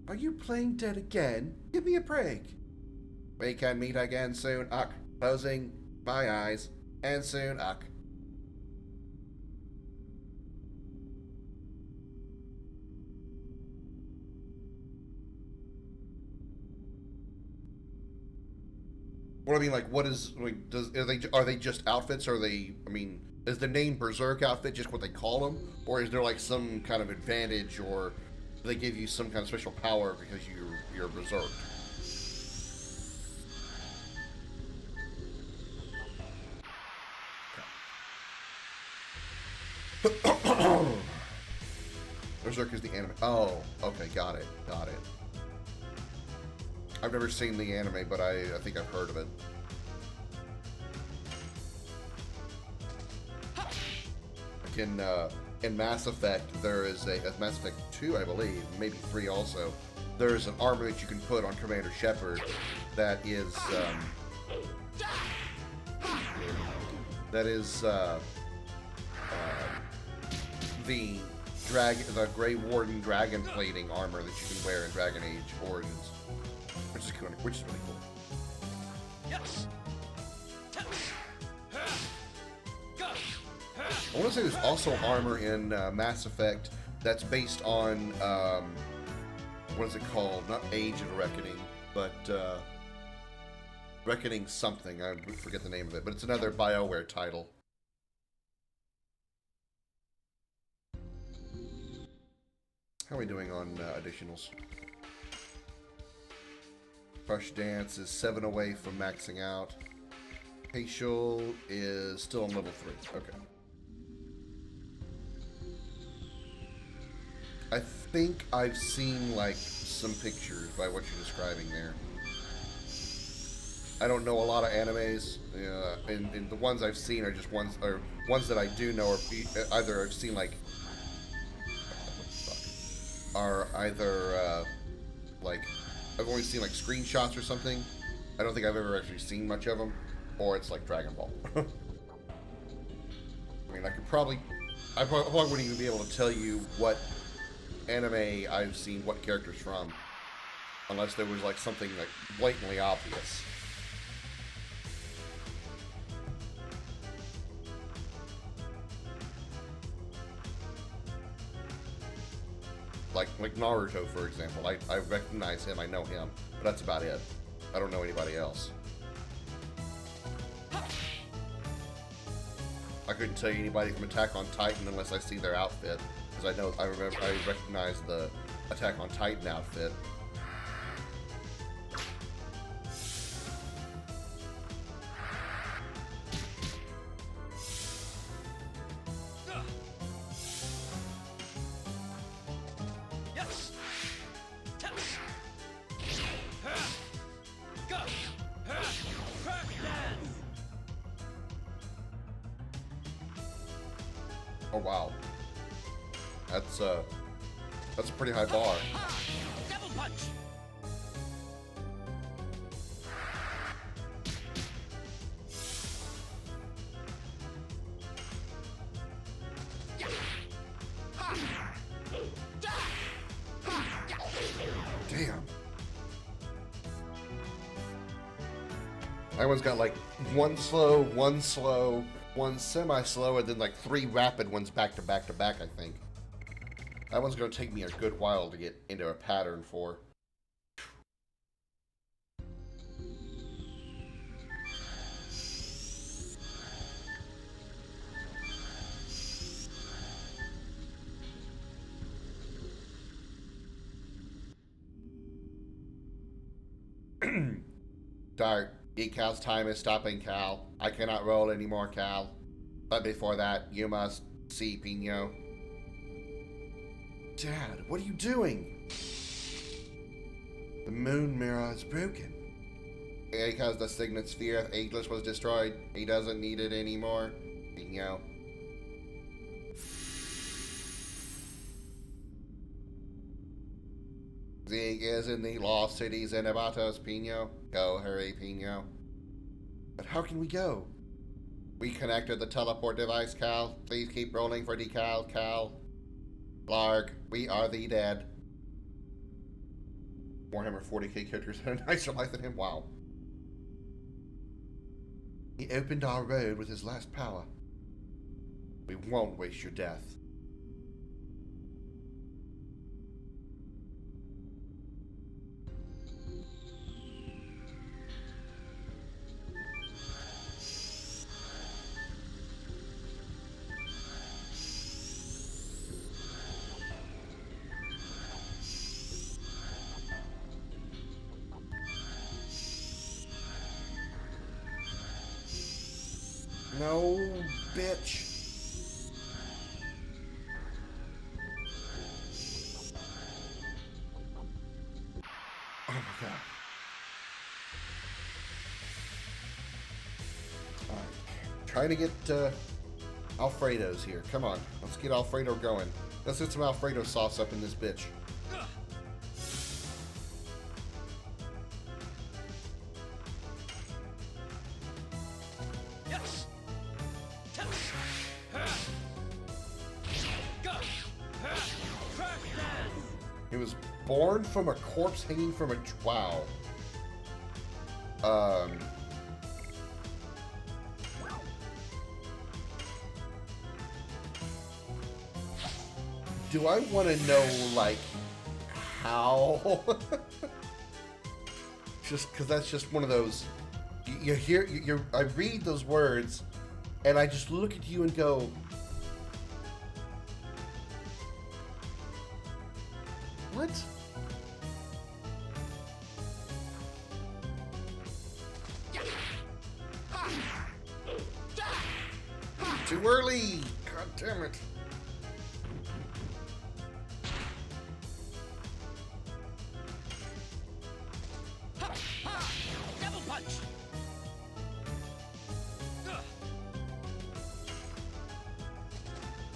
Are you playing dead again? Give me a break. We can meet again soon, Ugh. Closing my eyes. And soon, Ugh. What I mean, like, what is, like, are they just outfits? Or are they, I mean, is the name Berserk outfit just what they call them? Or is there, like, some kind of advantage, or do they give you some kind of special power because you're Berserk? Berserk is the anime. Oh, okay, got it. I've never seen the anime, but I think I've heard of it. Like in Mass Effect, there is Mass Effect 2, I believe, maybe 3 also. There's an armor that you can put on Commander Shepard that is the the Grey Warden dragon plating armor that you can wear in Dragon Age Origins, which is really cool. Yes. I want to say there's also armor in Mass Effect that's based on what is it called? Not Age of Reckoning, but Reckoning something. I forget the name of it, but it's another BioWare title. How are we doing on additionals? Crush Dance is 7 away from maxing out. Facial is still on level 3. Okay. I think I've seen like some pictures by what you're describing there. I don't know a lot of animes, and the ones I've seen are just ones that I do know are either I've seen like are either like I've only seen like screenshots or something. I don't think I've ever actually seen much of them, or it's like Dragon Ball. I mean, I probably wouldn't even be able to tell you what anime I've seen what characters from, unless there was like something like blatantly obvious. Like Naruto, for example. I recognize him, I know him, but that's about it. I don't know anybody else. I couldn't tell you anybody from Attack on Titan unless I see their outfit, because I recognize the Attack on Titan outfit. Oh wow, that's a pretty high bar. Double punch. Damn. That one's got like one slow, one semi-slow, and then like 3 rapid ones back to back to back, I think. That one's going to take me a good while to get into a pattern for. Dart. Cal's time is stopping, Cal. I cannot roll anymore, Cal. But before that, you must see Pino. Dad, what are you doing? The moon mirror is broken. Because the signet sphere of Ageless was destroyed, he doesn't need it anymore. Pino. Zeke is in the lost cities in Abatos, Pino. Go, hurry, Pino. But how can we go? We connected the teleport device, Cal. Please keep rolling for decal, Cal. Larg, we are the dead. Warhammer 40k characters had a nicer life than him. Wow. He opened our road with his last power. We won't waste your death. No, bitch. Oh my god. Alright. Trying to get Alfredo's here. Come on. Let's get Alfredo going. Let's get some Alfredo sauce up in this bitch. Born from a corpse hanging from a... Wow. Do I want to know, like, how? Just because that's just one of those... You hear... I read those words, and I just look at you and go... What? Too early! God damn it. Double punch.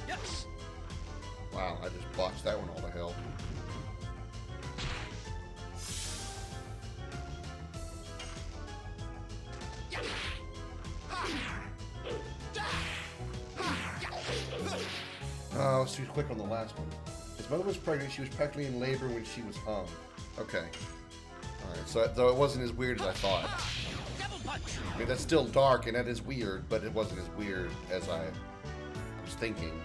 Yes. Wow, I just botched that one all to hell. Oh, I was too quick on the last one. His mother was pregnant. She was practically in labor when she was hung. Okay. Alright, so though it wasn't as weird as I thought. I mean, that's still dark and that is weird, but it wasn't as weird as I was thinking.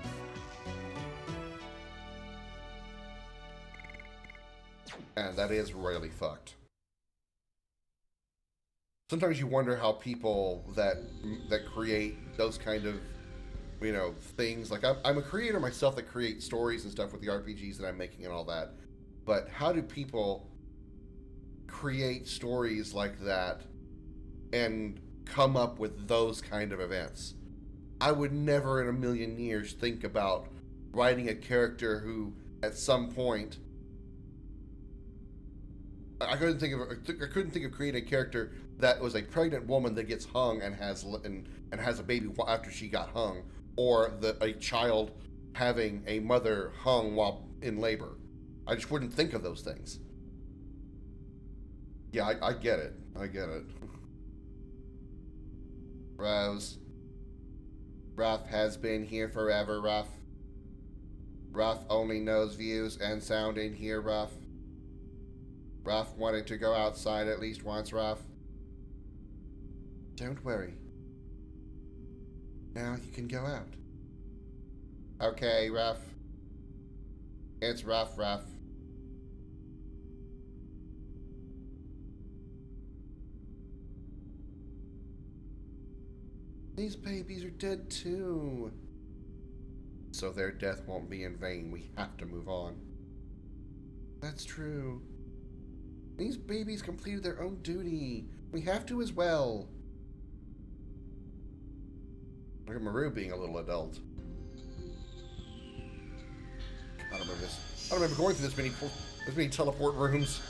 And that is royally fucked. Sometimes you wonder how people that create those kind of, you know, things. Like, I'm a creator myself that creates stories and stuff with the RPGs that I'm making and all that. But how do people create stories like that and come up with those kind of events? I would never in a million years think about writing a character who, at some point, I couldn't think of creating a character that was a pregnant woman that gets hung and has a baby after she got hung, or a child having a mother hung while in labor. I just wouldn't think of those things. Yeah, I get it. I get it. Rose. Ruff has been here forever, Ruff. Ruff only knows views and sound in here, Ruff. Ruff wanted to go outside at least once, Ruff. Don't worry. Now you can go out. Okay, Ruff. It's Ruff, Ruff. These babies are dead too. So their death won't be in vain. We have to move on. That's true. These babies completed their own duty. We have to as well. Look at Maru being a little adult. I don't remember this. I don't remember going through this many teleport rooms.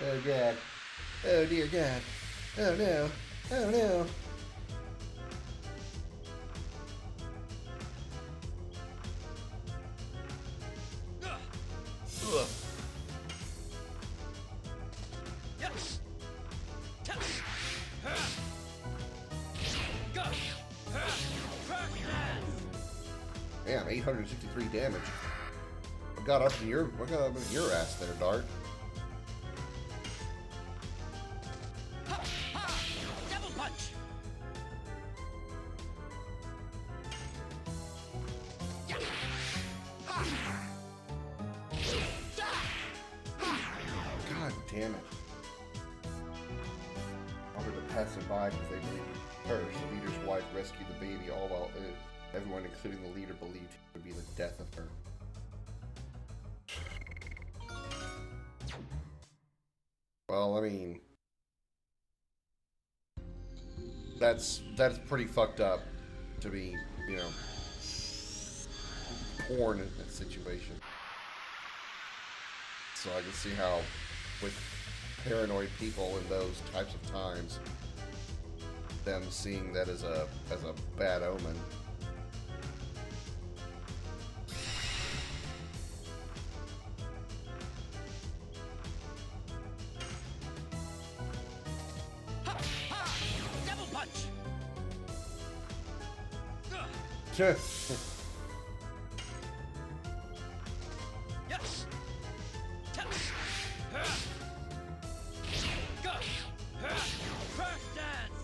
Oh God. Oh dear God. Oh no. Oh no. Ugh. Yes. Yes. Go. Damn, 863 damage. What got up in your ass there, Dart? Double punch. God damn it. Offered to pass him by because they believed her, the leader's wife, rescued the baby, all while everyone, including the leader, believed it would be the death of her. Well, I mean, that's pretty fucked up to be, you know, born in that situation. So I can see how, with paranoid people in those types of times, them seeing that as a bad omen. Double punch. Yes. Touch. Go. Crash dance.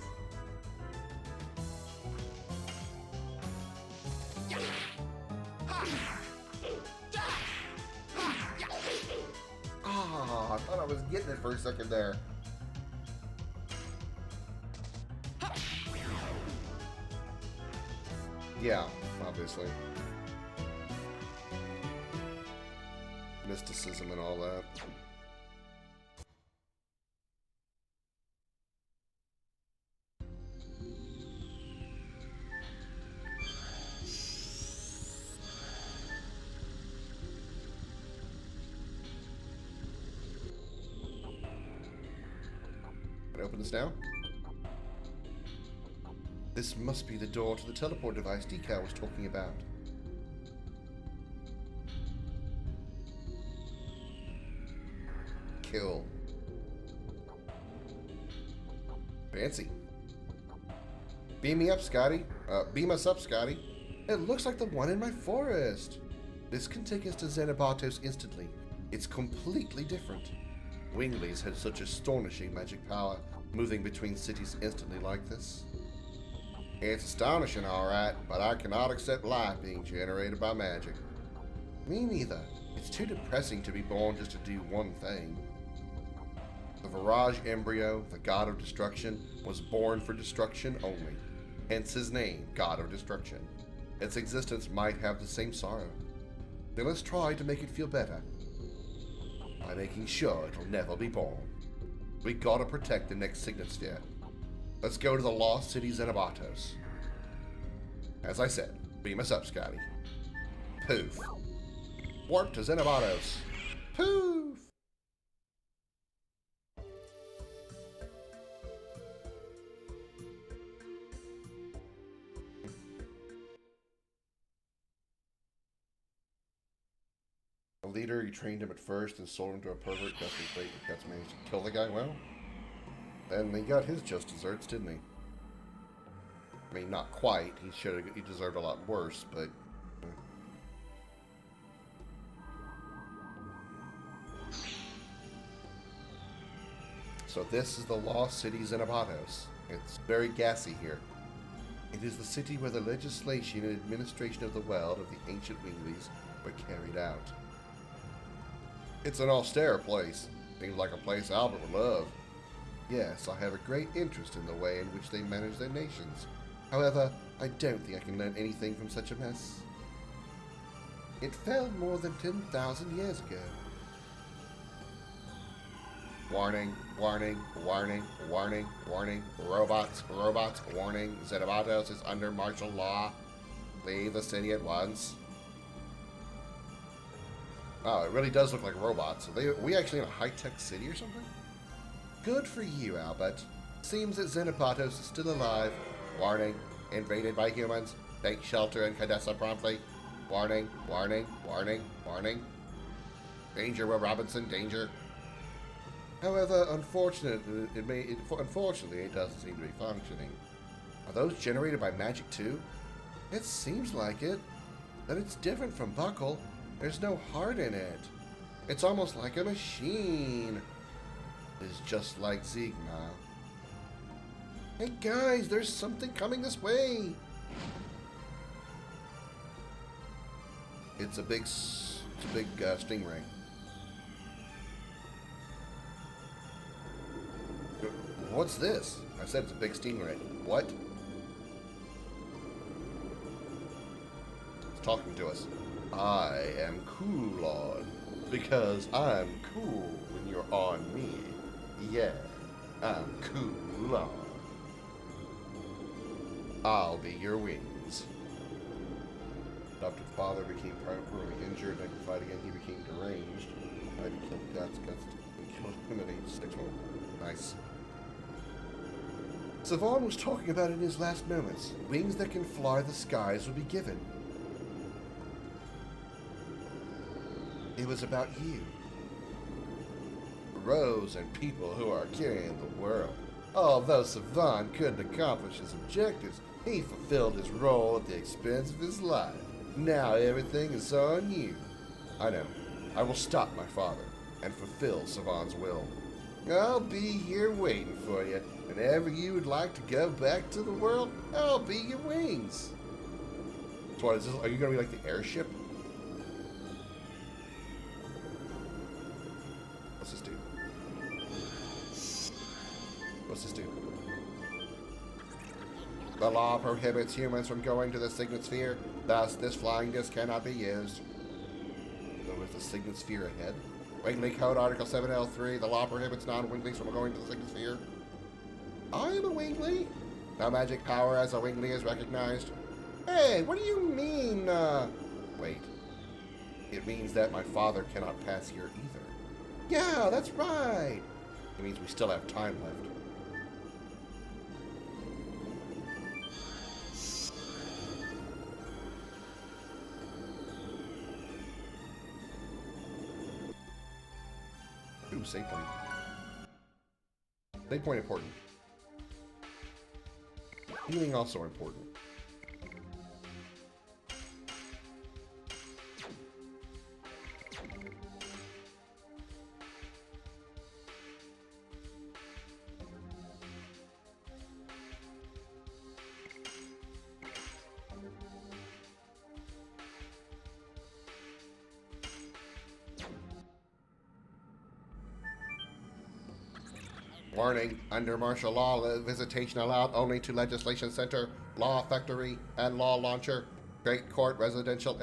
Oh, I thought I was getting it for a second there. Yeah, obviously. Mysticism and all that. Can I open this now? This must be the door to the teleport device Decal was talking about. Kill. Fancy. Beam me up, Scotty. Beam us up, Scotty. It looks like the one in my forest. This can take us to Xenobatos instantly. It's completely different. Winglies had such astonishing magic power, moving between cities instantly like this. It's astonishing, alright, but I cannot accept life being generated by magic. Me neither. It's too depressing to be born just to do one thing. The Virage embryo, the god of destruction, was born for destruction only. Hence his name, God of Destruction. Its existence might have the same sorrow. Then let's try to make it feel better. By making sure it'll never be born. We gotta protect the next Signet Sphere. Let's go to the Lost City Xenobatos. As I said, beam us up, Scotty. Poof. Warp to Xenobatos. Poof! A leader, you trained him at first and sold him to a pervert. That's great. That's managed to kill the guy. Well, then he got his just desserts, didn't he? I mean, not quite. He deserved a lot worse, but. So this is the Lost City Xenobatos. It's very gassy here. It is the city where the legislation and administration of the world of the ancient Winglies were carried out. It's an austere place. Seems like a place Albert would love. Yes, I have a great interest in the way in which they manage their nations. However, I don't think I can learn anything from such a mess. It fell more than 10,000 years ago. Warning, warning, warning, warning, warning. Robots, robots, warning. Xenobatos is under martial law. Leave the city at once. Oh, it really does look like robots. Are we actually in a high-tech city or something? Good for you, Albert. Seems that Xenobatos is still alive. Warning, invaded by humans. Take shelter in Cadessa promptly. Warning, warning, warning, warning. Danger, Will Robinson, danger. However, unfortunately, it doesn't seem to be functioning. Are those generated by magic too? It seems like it. But it's different from Buckle. There's no heart in it. It's almost like a machine. It's just like Ziegna. Hey guys, there's something coming this way. It's a big stingray. What's this? I said it's a big stingray. What? It's talking to us. I am Coolon, because I'm cool when you're on me. Yeah, I'm Coolon. I'll be your wings. Adopted father became permanently injured and could fight again. He became deranged. I killed Guts. Guts killed him at age 6. Nice. Savon was talking about it in his last moments. Wings that can fly the skies will be given. It was about you. Rose and people who are carrying the world. Although Savon couldn't accomplish his objectives, He fulfilled his role at the expense of his life. Now everything is on you. I know. I will stop my father and fulfill Savan's will. I'll be here waiting for you. Whenever you would like to go back to the world, I'll be your wings. So what is this? Are you going to be like the airship? What's this do? What's this do? The law prohibits humans from going to the Signet Sphere. Thus, this flying disc cannot be used. There was the Signet Sphere ahead. Wingly Code Article 7L3. The law prohibits non-winglings from going to the Signet Sphere. I am a wingly. No magic power as a wingly is recognized. Hey, what do you mean, Wait. It means that my father cannot pass here either. Yeah, that's right. It means we still have time left. Ooh, save point. Save point important. Healing also important. Warning, under martial law, visitation allowed only to Legislation Center, Law Factory, and Law Launcher, Great Court Residential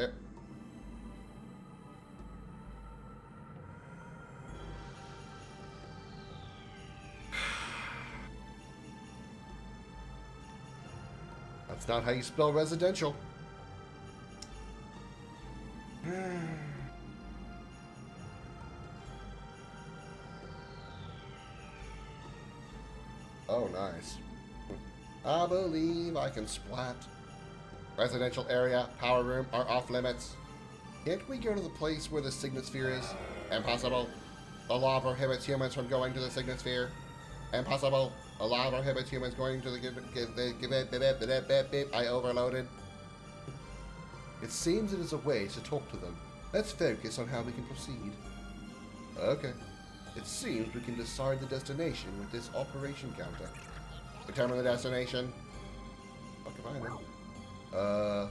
That's not how you spell residential. Oh, nice. I believe I can splat. Residential area, power room are off limits. Can't we go to the place where the Signet Sphere is? Impossible. The law prohibits humans from going to the Signet Sphere. Impossible. The law prohibits humans going to the... I overloaded. It seems it is a way to talk to them. Let's focus on how we can proceed. Okay. It seems we can decide the destination with this operation counter. Determine the destination. Fuck if I know.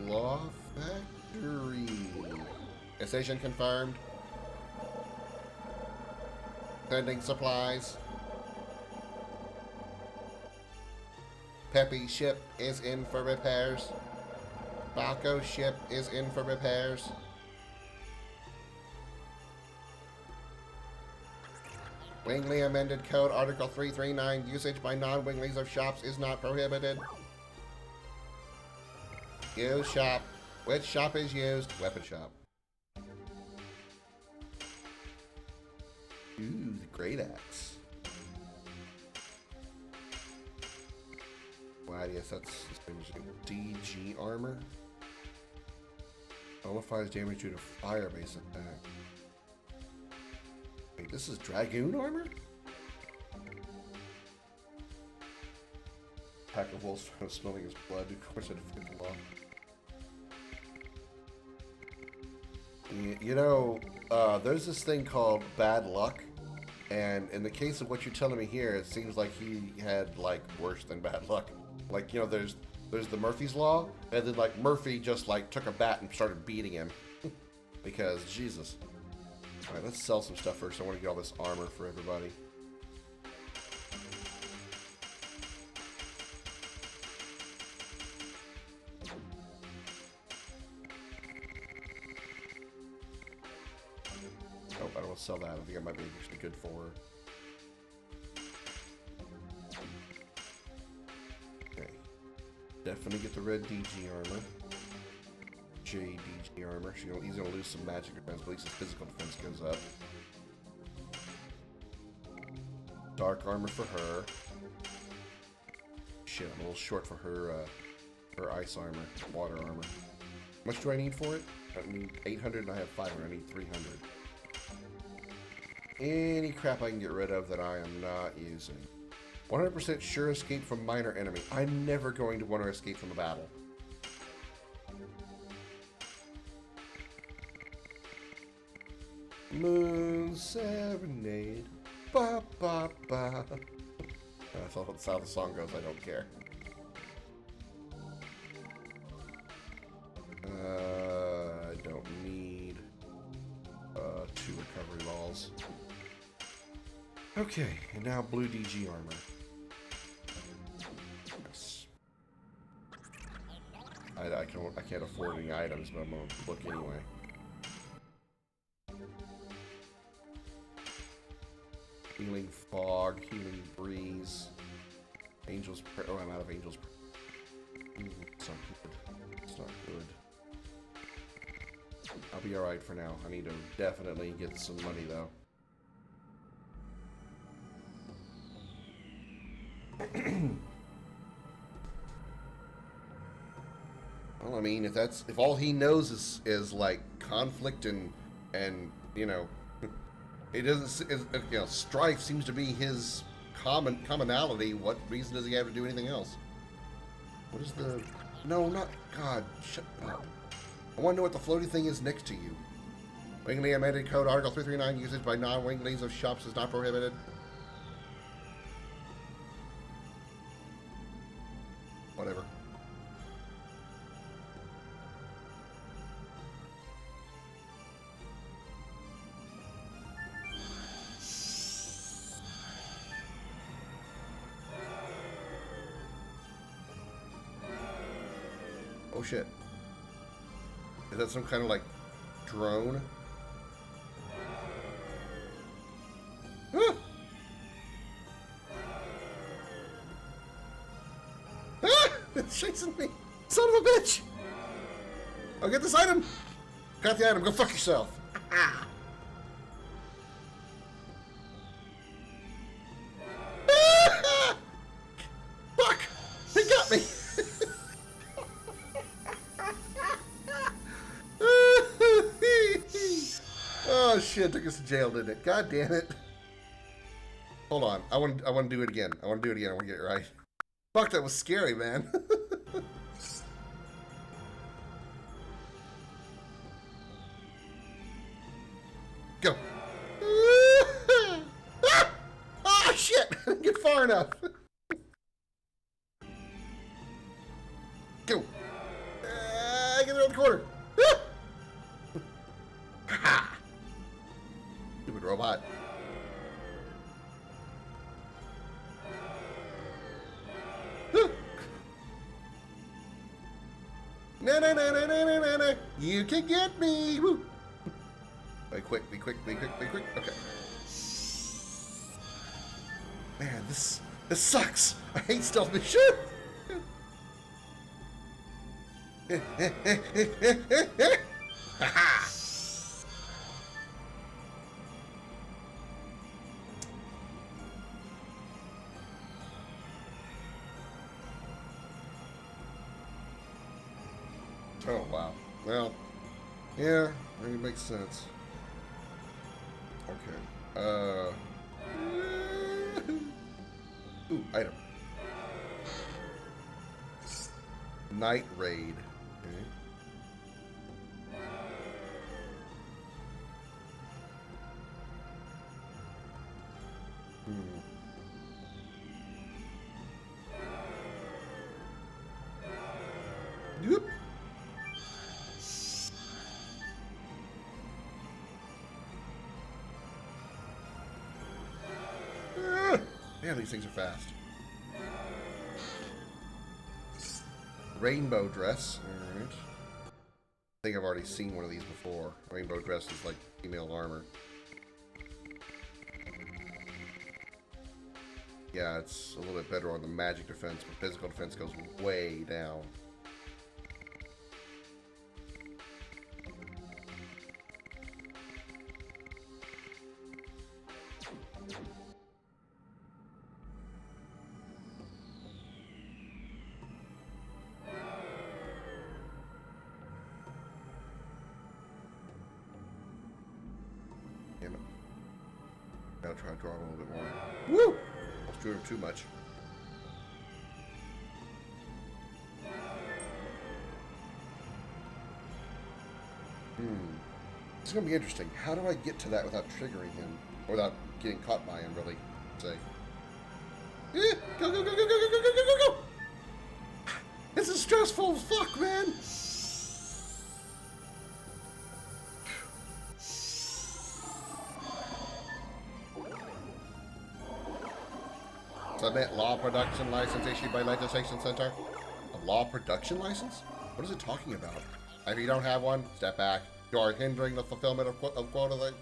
Law Factory. Decision confirmed. Sending supplies. Peppy's ship is in for repairs. Falco's ship is in for repairs. Wingly Amended Code Article 339. Usage by non-winglies of shops is not prohibited. Use shop. Which shop is used? Weapon shop. Ooh, the great axe. Wow, yes, that's DG armor. Nullifies damage due to fire-based attack. Wait, this is Dragoon armor? Pack of wolves smelling his blood. Of course, I defeated the law. You know, there's this thing called bad luck, and in the case of what you're telling me here, it seems like he had like worse than bad luck. Like, you know, there's the Murphy's Law, and then like Murphy just like took a bat and started beating him because Jesus. All right, let's sell some stuff first. I want to get all this armor for everybody. Oh, I don't want to sell that. I think I might be actually good for her. Okay. Definitely get the red DG armor. JDG armor. He's going to lose some magic defense, but at least his physical defense goes up. Dark armor for her. Shit, I'm a little short for her her ice armor, water armor. How much do I need for it? I need 800 and I have 500. I need 300. Any crap I can get rid of that I am not using. 100% sure escape from minor enemy. I'm never going to want to escape from a battle. Moon Serenade. Ba ba ba. That's how the song goes. I don't care. I don't need 2 recovery balls. Okay, and now blue DG armor. Yes. I can't afford any items, but I'm gonna look anyway. Healing fog, healing breeze, angel's prayer. Oh, I'm out of angel's prayer. It's not good. It's not good. I'll be alright for now. I need to definitely get some money though. Well, I mean, if all he knows is like conflict and you know, it doesn't, you know, strife seems to be his commonality. What reason does he have to do anything else? What is the? No, not God. Shut up. I want to know what the floaty thing is next to you. Wingly amended code article 339. Usage by non-winglings of shops is not prohibited. Whatever. Oh shit. Is that some kind of like drone? Ah! Ah! It's chasing me! Son of a bitch! I'll get this item! Got the item, go fuck yourself! Ah! Ah! Fuck! They got me! Oh shit, took us to jail, didn't it? God damn it. Hold on. I want to do it again. I want to do it again. I want to get it right. Fuck, that was scary, man. Go. Ah! Oh shit! I didn't get far enough. Go. Get around the corner. Ah! Stupid robot. Na na na na na na na. You can get me. Woo. Be quick, be quick, be quick, be quick. Okay. Man, this sucks. I hate stealth mission. Ha. Oh, wow. Well, yeah, it makes sense. Okay. Ooh, item. Night raid. Okay. Yep. Yeah, these things are fast. Rainbow dress. Alright. I think I've already seen one of these before. Rainbow dress is like female armor. Yeah, it's a little bit better on the magic defense, but physical defense goes way down. Damn it. Gotta try to draw a little bit more. Woo! I was doing too much. This is going to be interesting. How do I get to that without triggering him? Or without getting caught by him, really? Say. Go, go, go, go, go, go, go, go, go, go! This is stressful. Fuck, man! Submit law production license issued by Legislation Center. A law production license? What is it talking about? If you don't have one, step back. You are hindering the fulfillment of quota.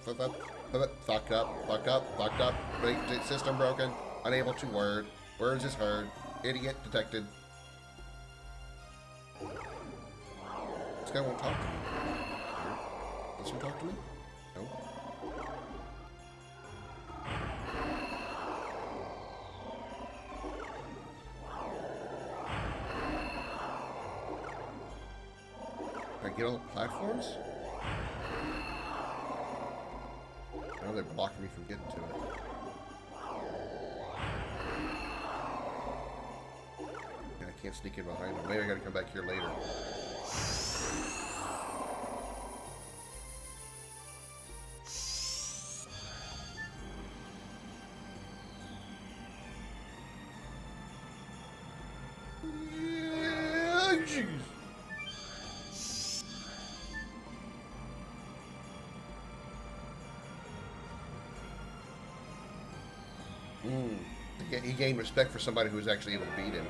Fucked up. System broken. Unable to word. Words is heard. Idiot detected. This guy won't talk to me. This one talk to me? No. Can I get on the platforms? Now they're blocking me from getting to it. And I can't sneak in behind them. Maybe I gotta come back here later. Yeah, jeez. He gained respect for somebody who was actually able to beat him.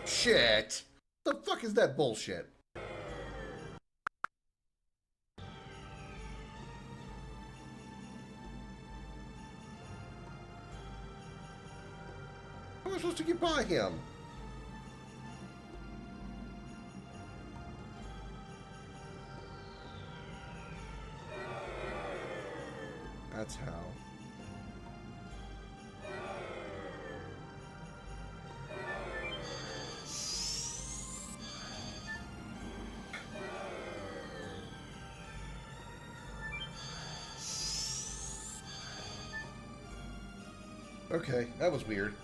Shit! The fuck is that bullshit? How am I supposed to get by him? That's how. Okay, that was weird.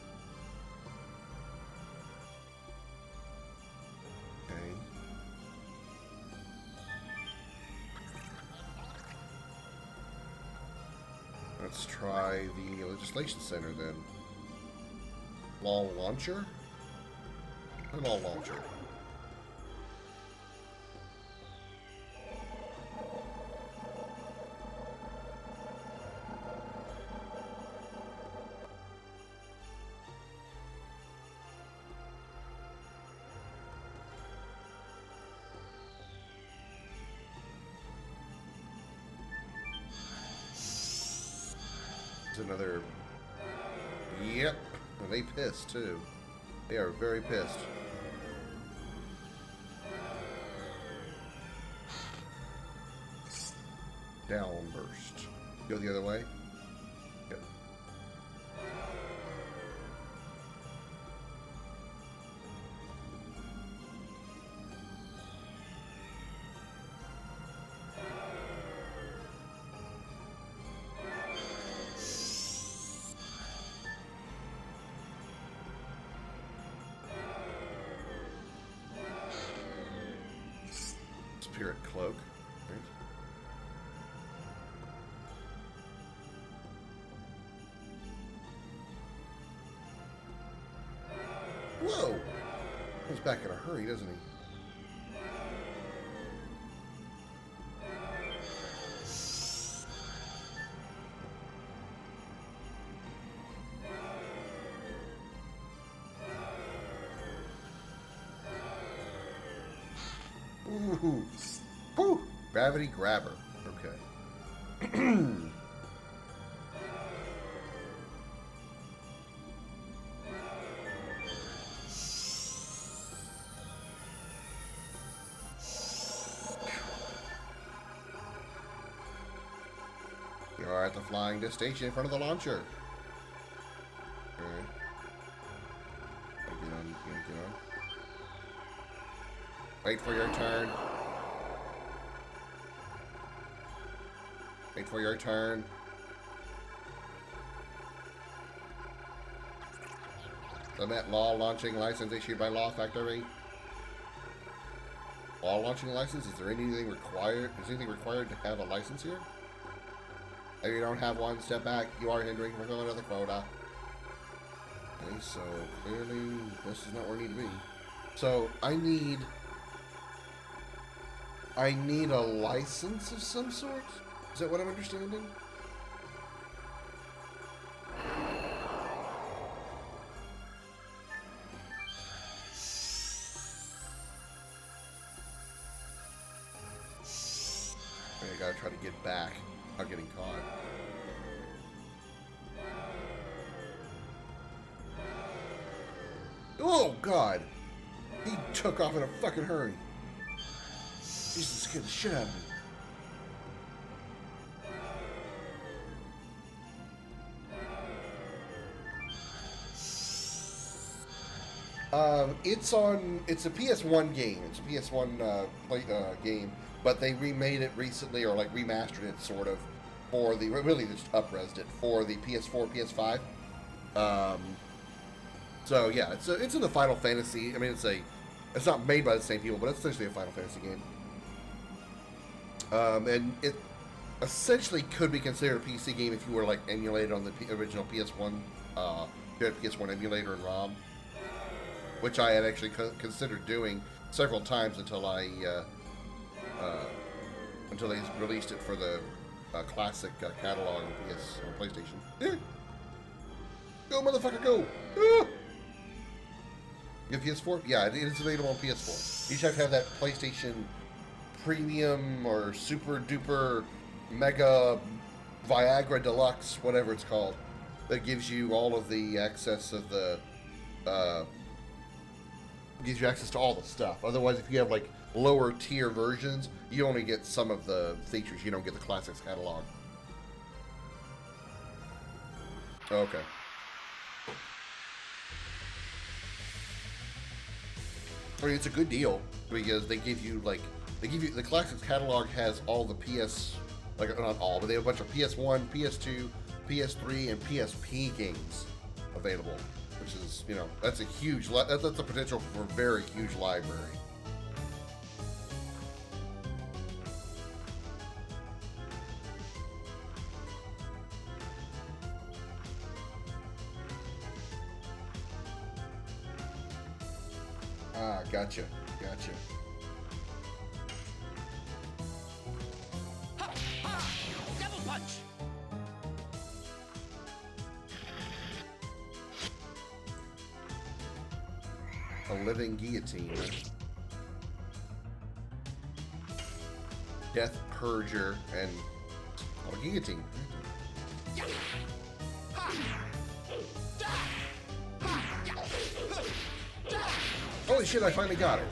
Okay. Let's try the Legislation Center then. Law launcher? A law launcher. Another. Yep. And they pissed too. They are very pissed. Downburst. Go the other way. Yep. Spirit cloak. Right. Whoa! He's back in a hurry, doesn't he? Ooh. Woo! Gravity grabber. Okay. You are at the flying station in front of the launcher. Okay. Get on, get on. Wait for your turn. Wait for your turn. Submit law launching license issued by Law Factory. Law launching license? Is there anything required? Is anything required to have a license here? If you don't have one, step back. You are hindering from filling another quota. Okay, so clearly this is not where I need to be. So I need a license of some sort? Is that what I'm understanding? I gotta try to get back without getting caught. Oh God! He took off in a fucking hurry. Jesus, scared the shit out of me. It's a PS1 game. It's a PS1 game, but they remade it recently, or like remastered it, sort of, for the, really just up-resed it for the PS4, PS5. So yeah, it's in the Final Fantasy. I mean, it's not made by the same people, but it's essentially a Final Fantasy game. And it essentially could be considered a PC game if you were like emulated on the original PS1, PS1 emulator and ROM, which I had actually considered doing several times until until they released it for the classic catalog on PlayStation. Yeah. Go, motherfucker, go! Ah! You have PS4? Yeah, it is available on PS4. You just have to have that PlayStation Premium or Super Duper Mega Viagra Deluxe, whatever it's called, that gives you all of the access of the gives you access to all the stuff. Otherwise, if you have like lower tier versions, you only get some of the features. You don't get the classics catalog. Okay. I mean, it's a good deal because they give you the classics catalog has all the PS, like not all, but they have a bunch of PS1, PS2, PS3, and PSP games available, which is, you know, that's a huge, that's the potential for a very huge library. Ah, gotcha. Ha! Ha! Devil punch! A living guillotine. Death Purger and a guillotine. Holy shit, I finally got it.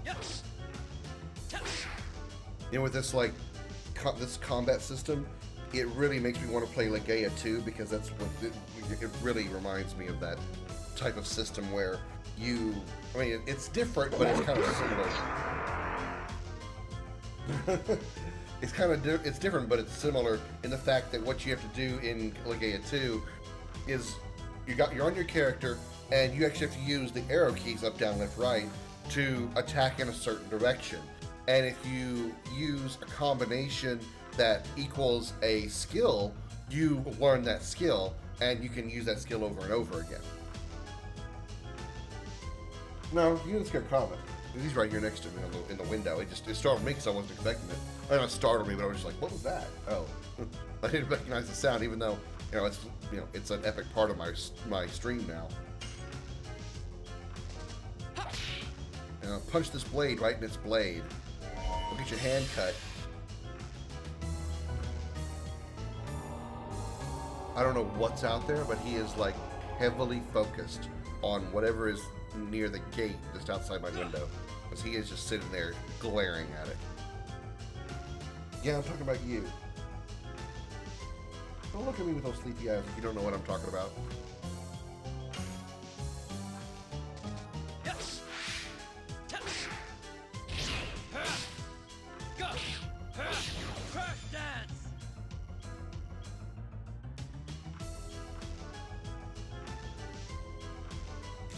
Yes. You know, with this like this combat system, it really makes me want to play Legaia 2 because that's what it really reminds me of, that type of system where I mean, it's different, but it's kind of similar. It's different, but it's similar in the fact that what you have to do in Legaia 2 is you're on your character, and you actually have to use the arrow keys up, down, left, right to attack in a certain direction. And if you use a combination that equals a skill, you learn that skill, and you can use that skill over and over again. No, you didn't scare Comet. He's right here next to me in the window. It startled me because I wasn't expecting it. I not startled me, but I was just like, "What was that?" Oh, I didn't recognize the sound, even though it's an epic part of my stream now. Punch this blade right in its blade. Look at your hand cut. I don't know what's out there, but he is like heavily focused on whatever is near the gate just outside my window, because he is just sitting there glaring at it. Yeah, I'm talking about you. Don't look at me with those sleepy eyes if you don't know what I'm talking about. Yes.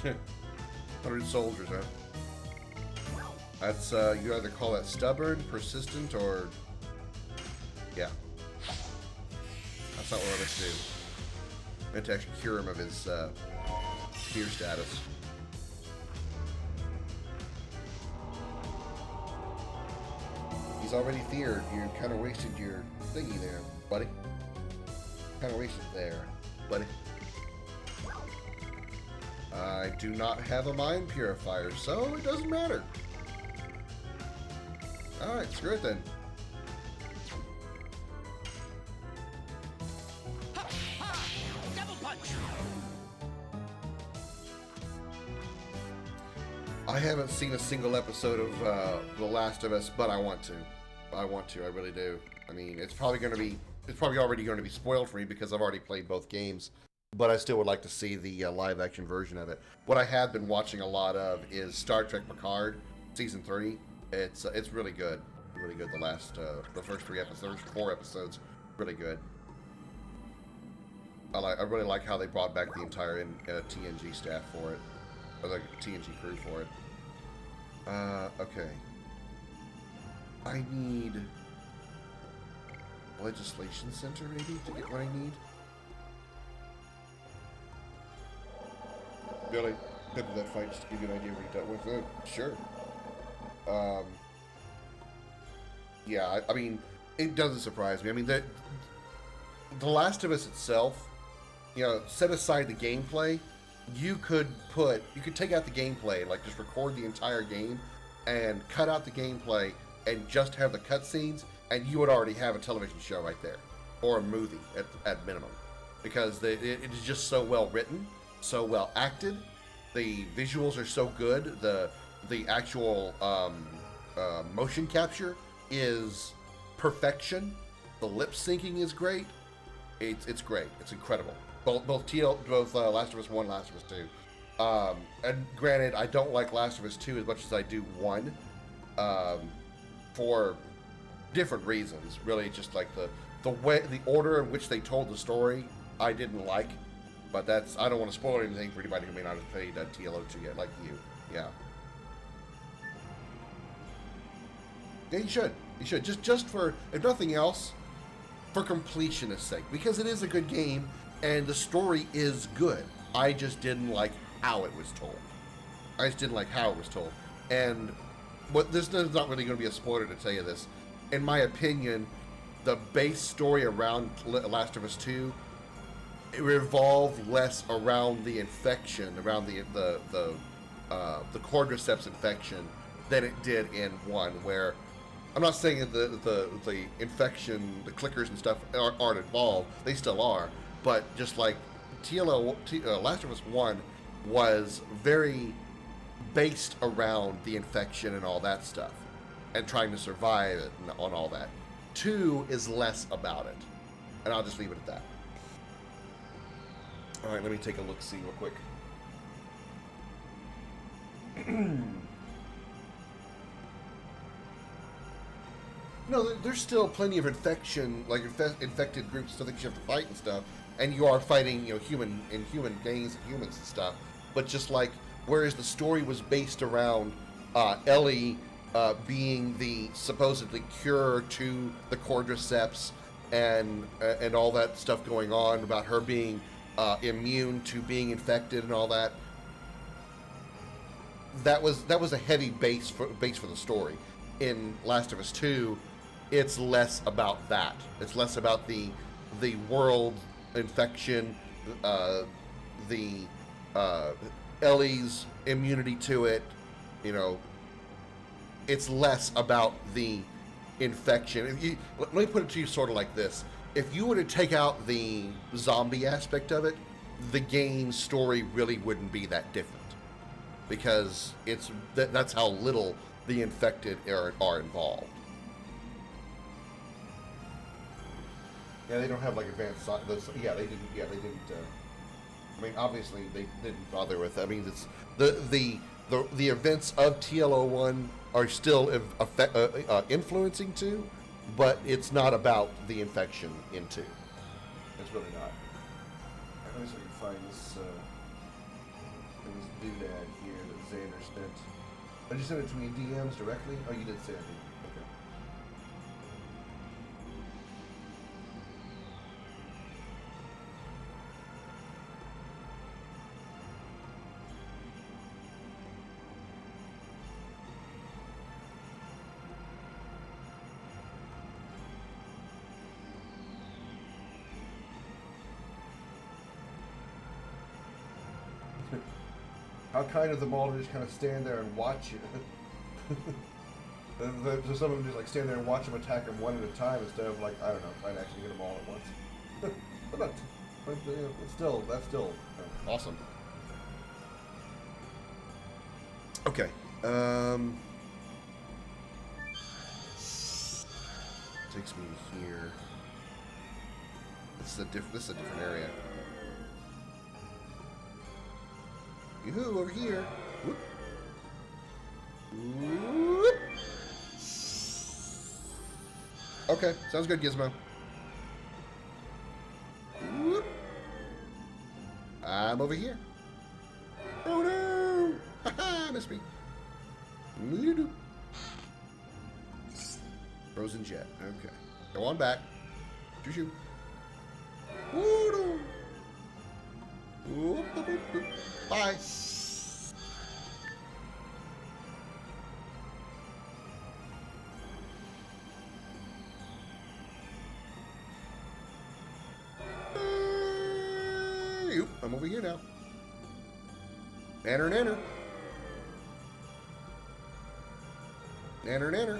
100 soldiers, huh? That's, you either call that stubborn, persistent, or... Yeah. That's not what I meant to do. I meant to actually cure him of his, fear status. He's already feared. You kind of wasted your thingy there, buddy. Kind of wasted there, buddy. I do not have a mind purifier, so it doesn't matter. Alright, screw it then. Ha! Ha! Double punch! I haven't seen a single episode of The Last of Us, but I want to. I really do. I mean, it's probably already going to be spoiled for me because I've already played both games. But I still would like to see the live-action version of it. What I have been watching a lot of is Star Trek Picard, Season 3. It's really good. Really good. The first 4 episodes, really good. I really like how they brought back the entire TNG staff for it. Or the TNG crew for it. Okay. I need... Legislation Center, maybe, to get what I need? Really? Good that fight just to give you an idea what you dealt with. Sure. Yeah, I mean, it doesn't surprise me. I mean, The Last of Us itself, you know, set aside the gameplay, you could take out the gameplay, like just record the entire game and cut out the gameplay and just have the cutscenes, and you would already have a television show right there, or a movie at minimum, because it is just so well written, so well acted, the visuals are so good, the actual motion capture is perfection, the lip syncing is great, it's great, it's incredible. Both Last of Us 1, Last of Us 2. And granted, I don't like Last of Us 2 as much as I do 1, for different reasons. Really, just like the order in which they told the story, I didn't like. But I don't want to spoil anything for anybody who may not have played TLO2 yet, like you. Yeah. Yeah, you should. You should. Just for, if nothing else, for completionist sake. Because it is a good game, and the story is good. I just didn't like how it was told. And this is not really going to be a spoiler to tell you this. In my opinion, the base story around Last of Us 2, it revolved less around the infection, around the Cordyceps infection, than it did in 1, where I'm not saying that the infection, the clickers and stuff aren't involved. They still are. But just like Last of Us 1 was very based around the infection and all that stuff, and trying to survive it and on all that. 2 is less about it. And I'll just leave it at that. Alright, let me take a look-see real quick. No, there's still plenty of infection, like infected groups, stuff that you have to fight and stuff, and you are fighting, you know, human gangs and humans and stuff. But just like, whereas the story was based around Ellie being the supposedly cure to the Cordyceps and all that stuff going on about her being immune to being infected and all that. That was a heavy base for the story. In Last of Us 2, it's less about that. It's less about the world infection, Ellie's immunity to it. You know, it's less about the infection. Let me put it to you sort of like this: if you were to take out the zombie aspect of it, the game story really wouldn't be that different, because that's how little the infected are involved. Yeah, they don't have like advanced. Yeah, they didn't. Yeah, they didn't. I mean, obviously they didn't bother with. I mean, it's the events of TLO1 are still influencing 2, but it's not about the infection in 2. It's really not. Let me see if I can find this. doodad here that Xander sent. Did you send it to me in DMs directly? Oh, you did send it. Okay. How kind of them all to just kind of stand there and watch you. So some of them just like stand there and watch them attack them one at a time instead of like, I don't know, trying to actually get them all at once. But that's still awesome. Okay. Takes me here. This is a different area. Yoo-hoo, over here. Whoop. Whoop. Okay, sounds good, Gizmo. Whoop. I'm over here. Oh no! Haha, missed me. Doo-doo. Frozen jet. Okay. Go on back. Shoo-shoo. Woo-doo. Whoop, whoop, whoop, whoop. Bye. I'm over here now. Nanner, nanner. Nanner, nanner.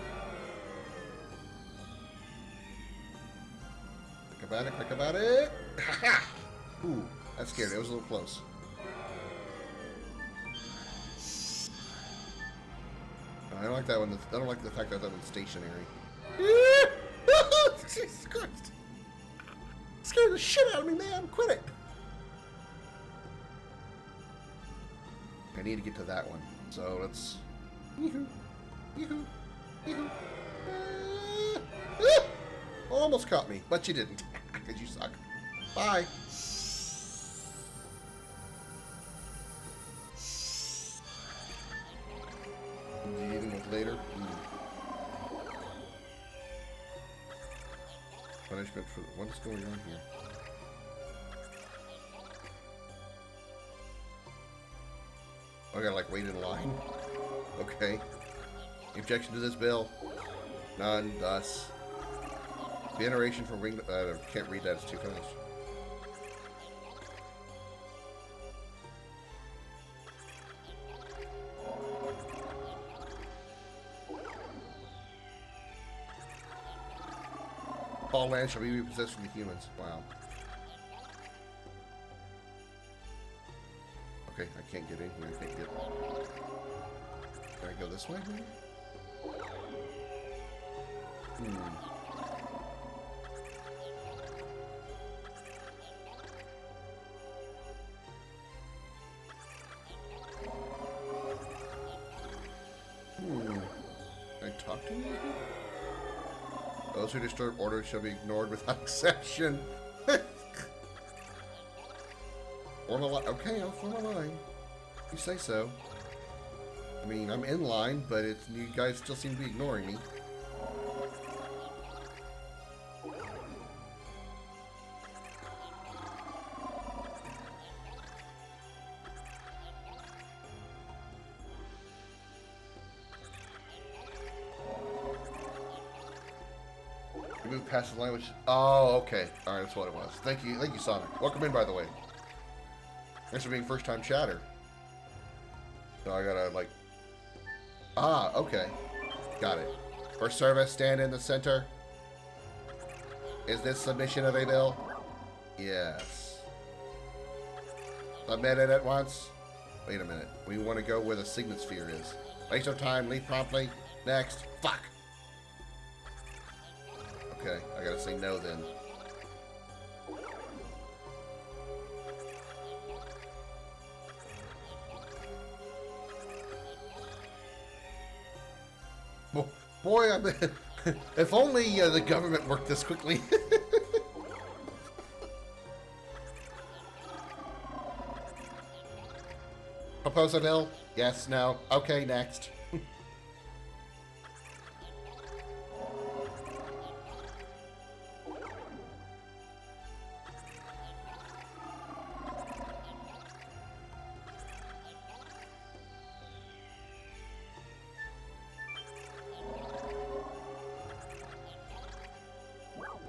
Quick about it. Ha-ha! Ooh, that scared me. It was a little close. I don't like that one. I don't like the fact that that one's stationary. Jesus Christ. Scared the shit out of me, man. Quit it. I need to get to that one. So let's... Yoo-hoo. Yoo-hoo. Yoo-hoo. Almost caught me, but you didn't. Because you suck. Bye. Dealing with later. Punishment for... What's going on here? I gotta like wait in line. Okay. Objection to this bill? None. Thus. Veneration for ring. Can't read that. It's too fast. All land shall be repossessed from the humans. Wow. Okay, I can't get in here. I can't get... Can I go this way? Can I talk to you? Those who disturb order shall be ignored without exception. Form a line. Okay, I'll form a line. You say so. I mean, I'm in line, but it's you guys still seem to be ignoring me. You moved past the line, which... Oh, okay. Alright, that's what it was. Thank you, Sonic. Welcome in, by the way. Thanks for being first-time chatter. So I gotta, like... Ah, okay. Got it. For service, stand in the center. Is this submission of a bill? Yes. Submit it at once. Wait a minute. We want to go where the signet sphere is. Waste of time. Leave promptly. Next. Fuck. Okay, I gotta say no then. Boy, I mean, if only the government worked this quickly. post on hill? Yes, no. Okay, next.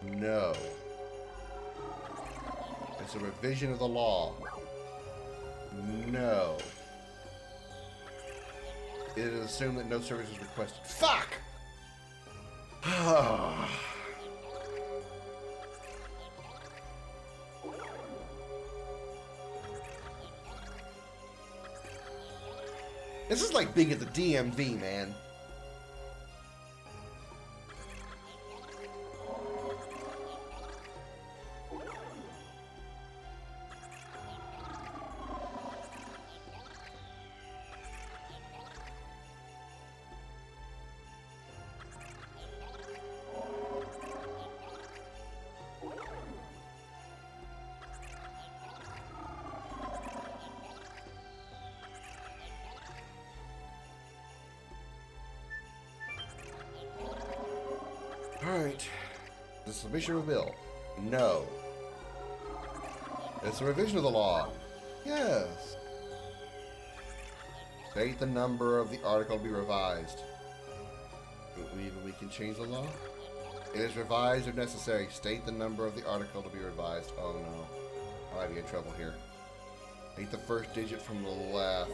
No. It's a revision of the law. No. It is assumed that no service is requested. Fuck! This is like being at the DMV, man. Alright. The submission of a bill. No. It's a revision of the law. Yes. State the number of the article to be revised. We can change the law? It is revised if necessary. State the number of the article to be revised. Oh no. I might be in trouble here. State the first digit from the left.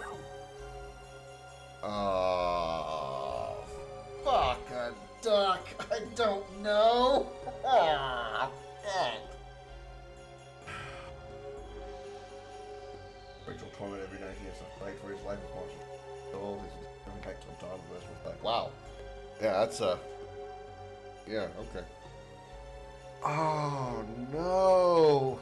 Oh. Fuck a duck. I don't know. Rachel torment every night he has to fight for his life as watching. So his impact on Tom the rest of his life. Wow. Yeah, that's yeah, okay. Oh no.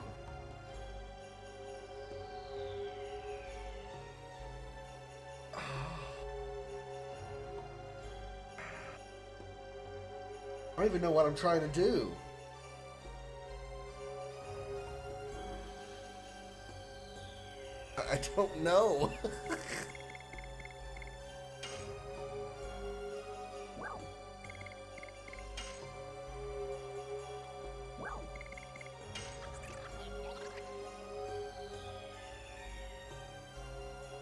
I don't even know what I'm trying to do. I don't know.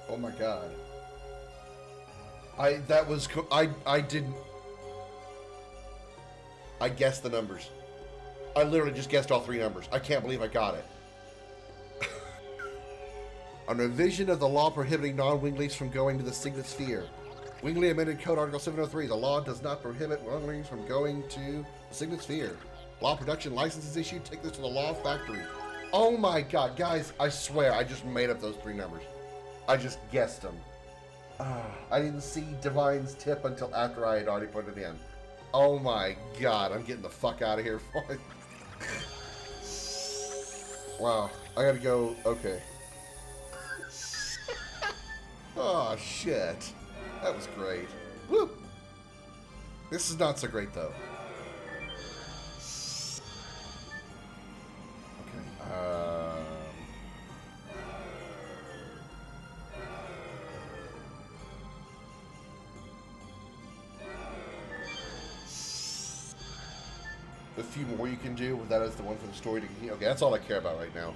Oh my god. I didn't. I guessed the numbers. I literally just guessed all three numbers. I can't believe I got it. A revision of the law prohibiting non-winglings from going to the Signet Sphere. Wingly amended Code Article 703. The law does not prohibit winglings from going to the Signet Sphere. Law production license is issued. Take this to the law factory. Oh my god, guys, I swear I just made up those three numbers. I just guessed them. I didn't see Divine's tip until after I had already put it in. Oh my god, I'm getting the fuck out of here for it. Wow, I gotta go, okay. Oh shit. That was great. Woo! This is not so great though. Okay, a few more you can do. That is the one for the story to continue. Okay, that's all I care about right now.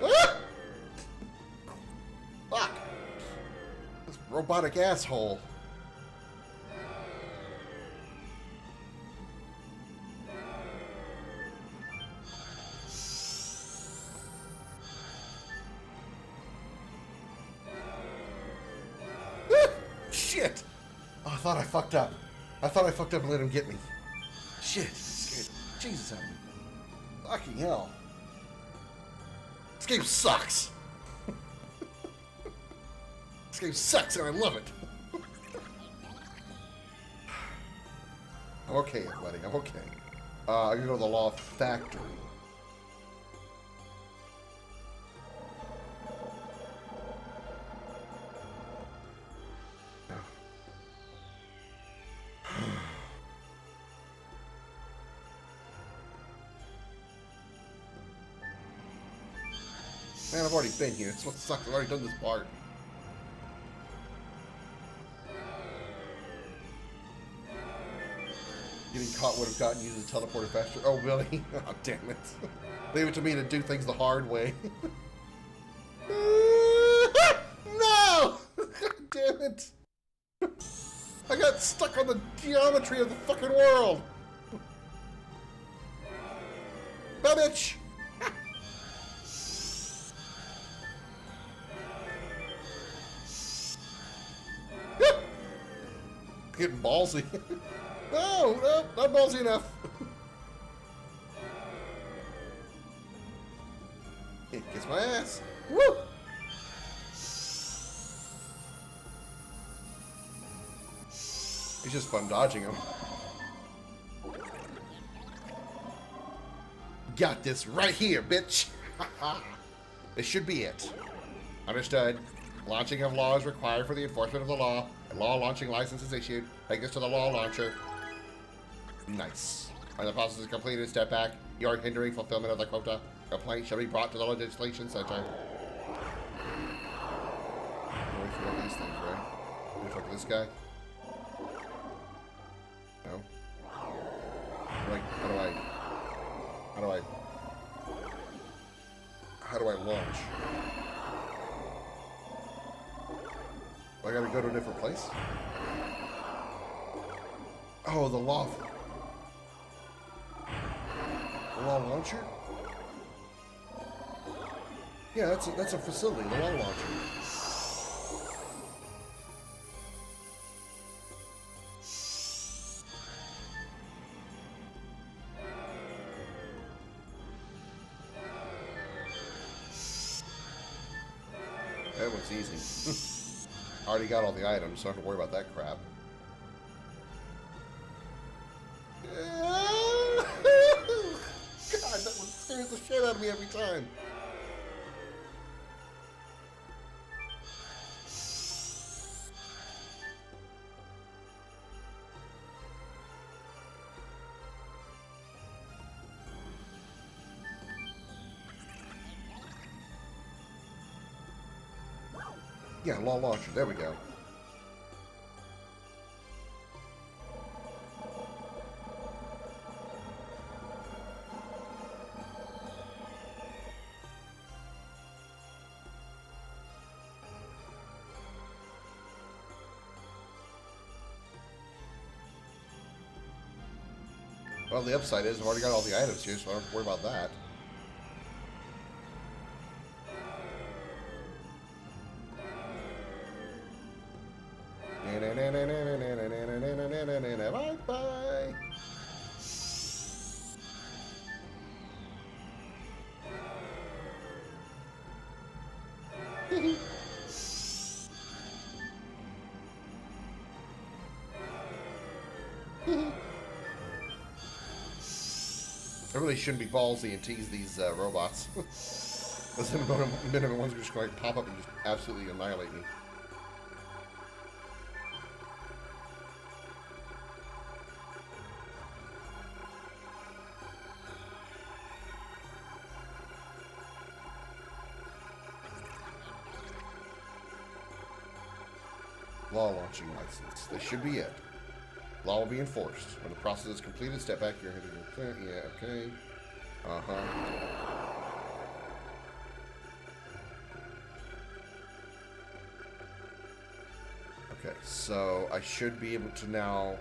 Ah! Fuck! This robotic asshole. Shit! Oh, I thought I fucked up. I thought I fucked up and let him get me. Shit. Scared Jesus out of me. Fucking hell. This game sucks. This game sucks and I love it. I'm okay, buddy. I'm okay. I'm gonna go to the Law Factory. Man, I've already been here. That's what sucks. I've already done this part. Getting caught would have gotten you to the teleporter faster. Oh, really? Oh, damn it. Leave it to me to do things the hard way. No! God damn it. I got stuck on the geometry of the fucking world. Bye, bitch. Getting ballsy. No, not ballsy enough. It gets my ass. Woo! It's just fun dodging him. Got this right here, bitch. This should be it. Understood. Launching of law is required for the enforcement of the law. A law launching license is issued. Take this to the law launcher. Nice. When the process is completed, step back. You are hindering fulfillment of the quota. Complaint shall be brought to the legislation center. Wait for one of these things, right? Wait for this guy. No. How do I launch? I gotta go to a different place? Oh, the law launcher? Yeah, that's a facility, the law launcher. That one's easy. I already got all the items, so I don't have to worry about that crap. God, that one scares the shit out of me every time. Yeah, law launcher. There we go. Well, the upside is I've already got all the items here, so I don't have to worry about that. Bye-bye. I really shouldn't be ballsy and tease these robots. Those minimum ones are just going to pop up and just absolutely annihilate me. Law launching license. This should be it. Law will be enforced. When the process is completed, step back. You're hitting your thing. Yeah, okay. Okay, so I should be able to now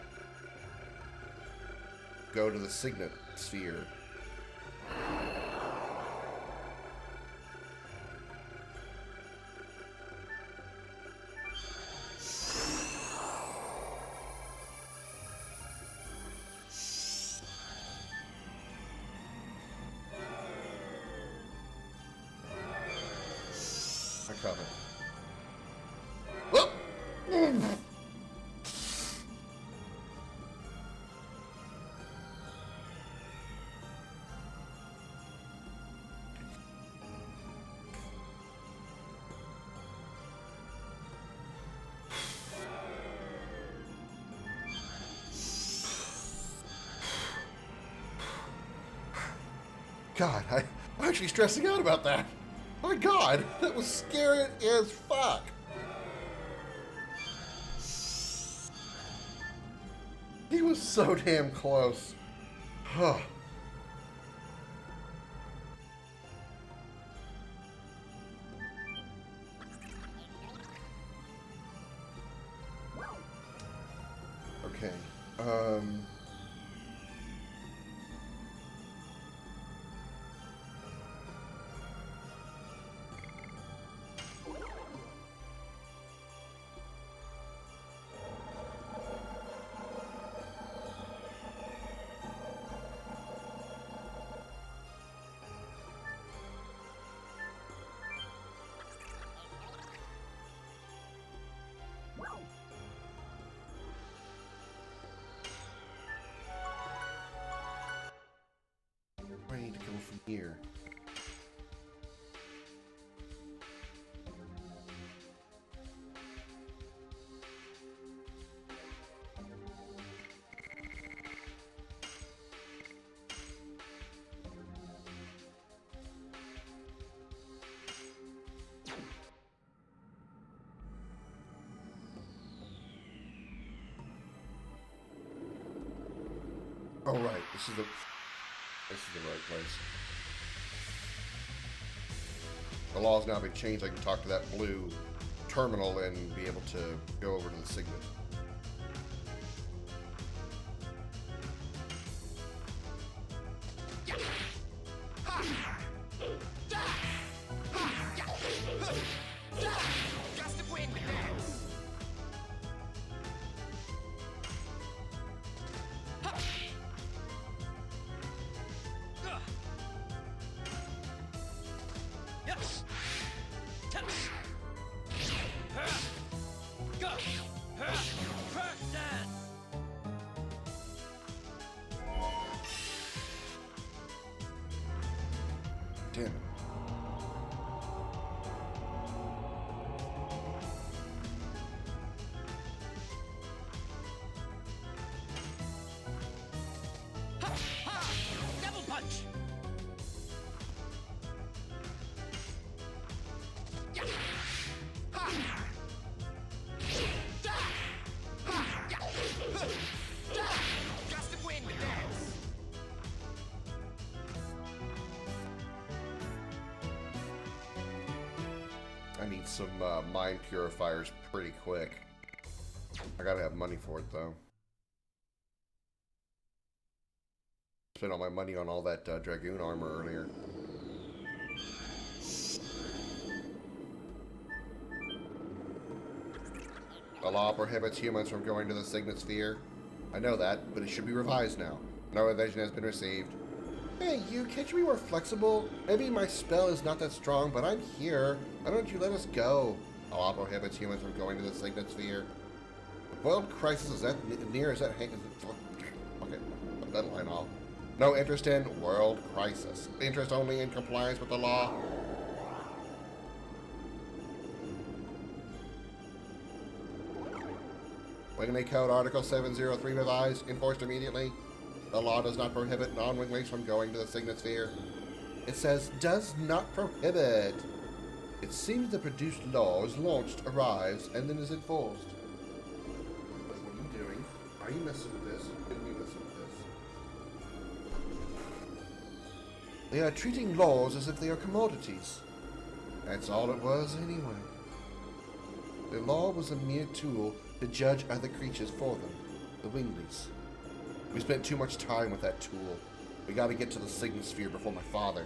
go to the signet sphere. Coming. Whoop! God, I'm actually stressing out about that. My God, that was scary as fuck. He was so damn close. Huh. Okay. I need to go from here. Oh right, this is the right place. The law's now been changed. I can talk to that blue terminal and be able to go over to the Signet. Gust of wind. Damn it. Double punch. Gust of wind. I need some mind purifiers pretty quick. I gotta have money for it though. Spent all my money on all that Dragoon armor earlier. The law prohibits humans from going to the Signet Sphere. I know that, but it should be revised now. No revision has been received. Hey, you, can't you be more flexible? Maybe my spell is not that strong, but I'm here. Why don't you let us go? The law prohibits humans from going to the Signet Sphere. The world crisis is that near? Is that okay? Put that line off. No interest in world crisis. Interest only in compliance with the law. Wingly Code Article 703 revised, enforced immediately. The law does not prohibit non-winglings from going to the Signet Sphere. It says, does not prohibit. It seems the produced law is launched, arrives, and then is enforced. What are you doing? Are you messing with this? Didn't we mess with this? They are treating laws as if they are commodities. That's all it was anyway. The law was a mere tool to judge other creatures for them, the winglies. We spent too much time with that tool. We gotta get to the Signet Sphere before my father.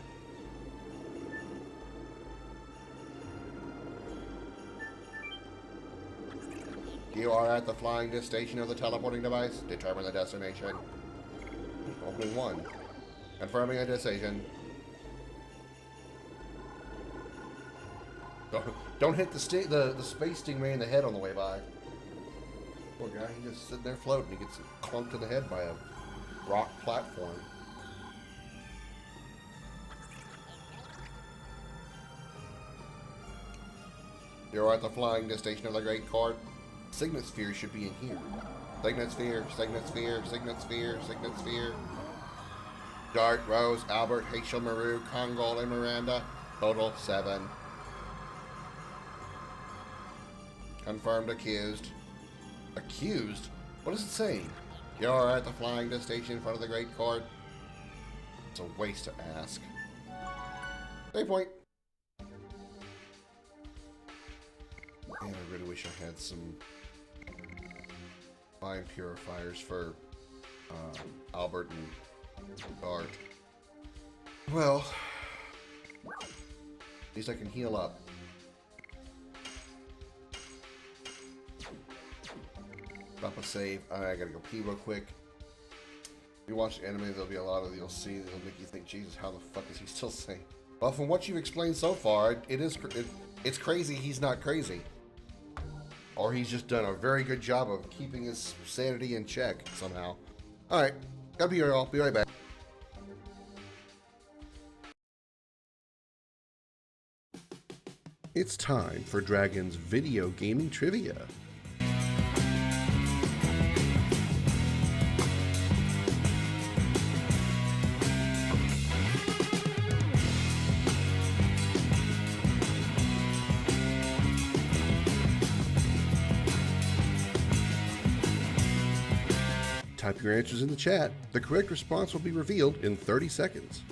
You are at the flying disc station of the teleporting device. Determine the destination. Only one. Confirming a decision. Don't hit the space stingray in the head on the way by. Poor guy, he just sitting there floating. He gets clunked in the head by a rock platform. You're at the flying disc station of the Great Court. Signet Sphere should be in here. Signet Sphere, Signet Sphere, Signet Sphere, Signet Sphere. Dart, Rose, Albert, Hachel, Maru, Kongol, and Miranda. Total 7. Confirmed accused. Accused? What is it saying? You're at the flying station in front of the Great Court. It's a waste to ask. Save point. Man, I really wish I had some fine purifiers for Albert and Bart. Well, at least I can heal up. Drop a save. I gotta go pee real quick. If you watch anime, there'll be a lot of you'll see that'll make you think, Jesus, how the fuck is he still sane? Well, from what you've explained so far, it's crazy he's not crazy. Or he's just done a very good job of keeping his sanity in check somehow. Alright, gotta be here, I'll be right back. It's time for Dragon's video gaming trivia. Type your answers in the chat. The correct response will be revealed in 30 seconds.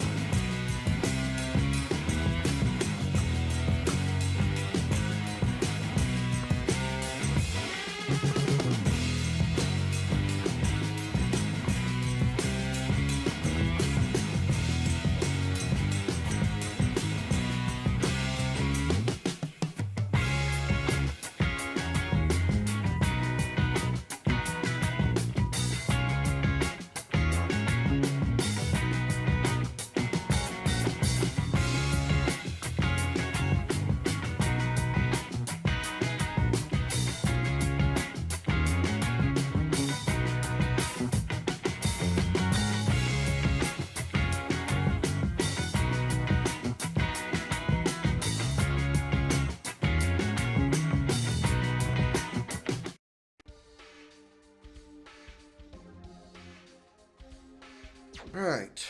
Alright,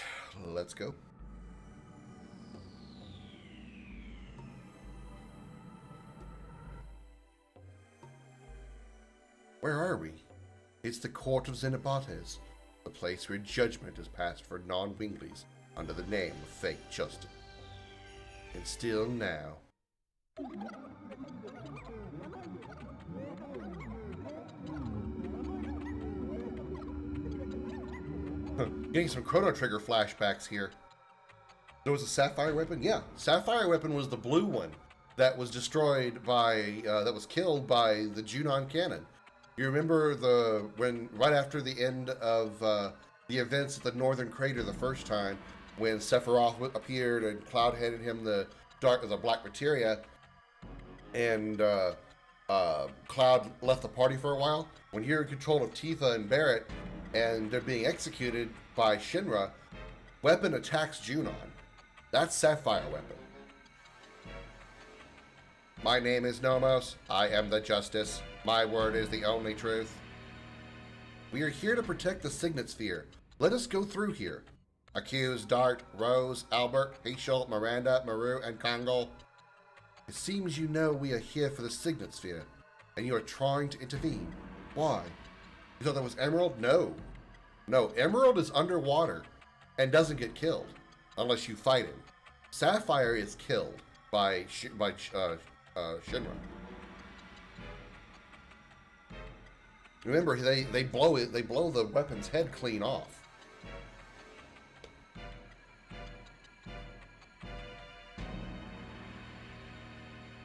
let's go. Where are we? It's the Court of Xenobates, the place where judgment is passed for non-winglies under the name of fake justice. And still now. Getting some Chrono Trigger flashbacks here. There was a Sapphire weapon? Yeah, Sapphire weapon was the blue one that was destroyed by, that was killed by the Junon cannon. You remember right after the end of the events at the Northern Crater the first time, when Sephiroth appeared and Cloud handed him the black materia, and Cloud left the party for a while? When you're in control of Tifa and Barret, and they're being executed by Shinra, weapon attacks Junon. That's Sapphire weapon. My name is Nomos. I am the Justice. My word is the only truth. We are here to protect the Signet Sphere. Let us go through here. Accused Dart, Rose, Albert, Heschel, Miranda, Maru, and Kongol. It seems you know we are here for the Signet Sphere, and you are trying to intervene. Why? You thought that was Emerald? No. No, Emerald is underwater and doesn't get killed unless you fight him. Sapphire is killed by Shinra. Remember, they blow the weapon's head clean off.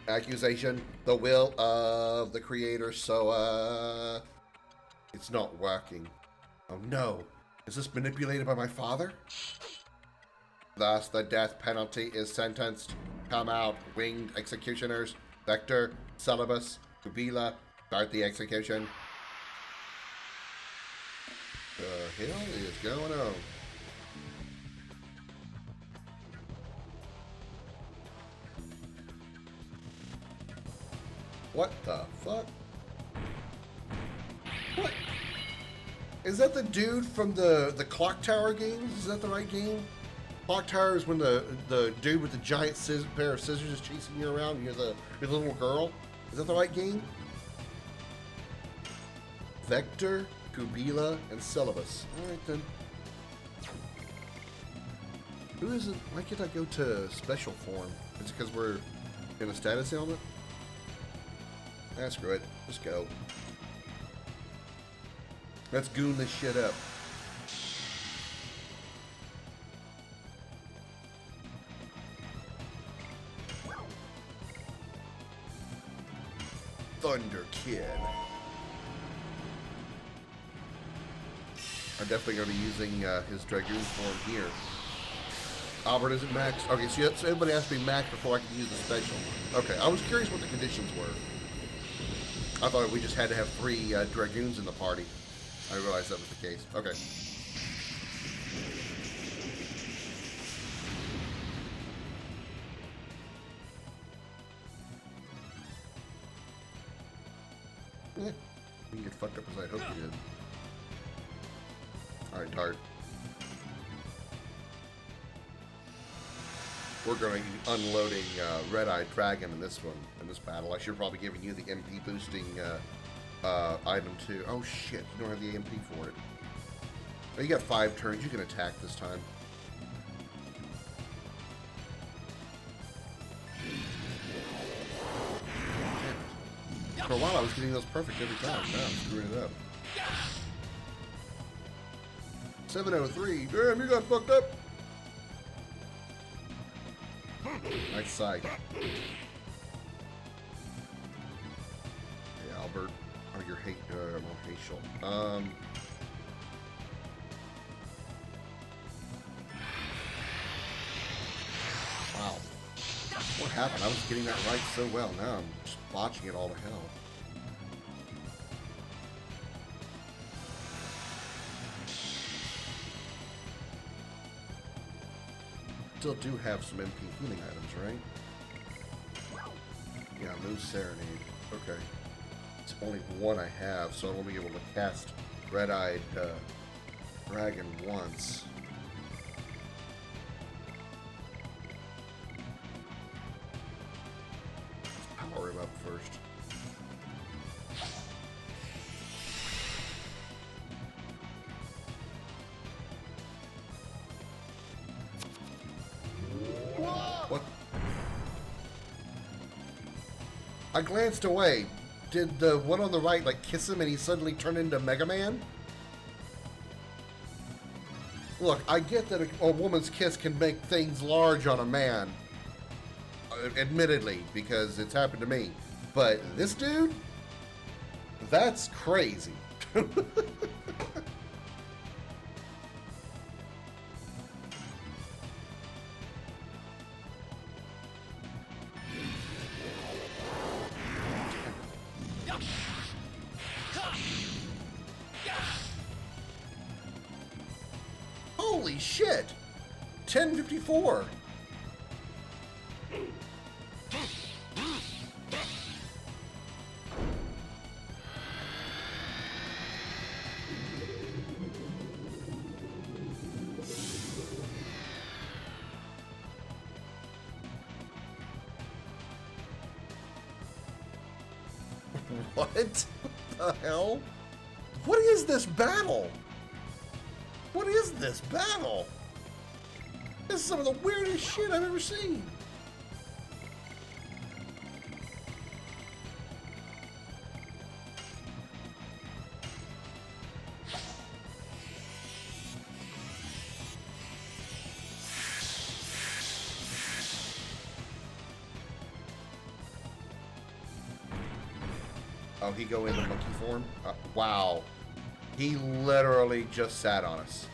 Accusation, the will of the creator, so it's not working. Oh no, is this manipulated by my father? Thus, the death penalty is sentenced. Come out, winged executioners. Vector, Celibus, Kubila, start the execution. The hell is going on? What the fuck? What? Is that the dude from the Clock Tower games? Is that the right game? Clock Tower is when the dude with the giant pair of scissors is chasing you around. And you're the little girl. Is that the right game? Vector, Kubila, and Celibus. All right then. Who is it? Why can't I go to special form? Is it because we're in a status helmet? Ah, screw it. Just go. Let's goon this shit up. Thunder Kid. I'm definitely going to be using his Dragoon form here. Albert isn't maxed. Okay, so everybody has to be maxed before I can use the special. Okay, I was curious what the conditions were. I thought we just had to have 3 Dragoons in the party. I realized that was the case. Okay. You didn't get fucked up as I hoped you did. Alright, Dart. We're going to be unloading Red-Eyed Dragon in this one, in this battle. I should probably giving you the MP boosting item too. Oh shit, you don't have the MP for it. Oh, you got 5 turns, you can attack this time. For a while I was getting those perfect every time. Now I'm screwing it up. 703. Damn, you got fucked up. Nice sight. Hey, Albert. Oh, you're Haitial. Wow. What happened? I was getting that right so well. Now I'm just botching it all to hell. Still do have some MP healing items, right? Yeah, no Serenade. Okay. It's only one I have, so I'll only be able to cast Red-Eyed Dragon once. Let's power him up first. What? I glanced away. Did the one on the right like kiss him and he suddenly turned into Mega Man? Look, I get that a woman's kiss can make things large on a man. Admittedly, because it's happened to me. But this dude? That's crazy. Holy shit! 1054. What the hell? What is this battle? What is this battle? This is some of the weirdest shit I've ever seen. Oh, he go into monkey form? Wow. He literally just sat on us.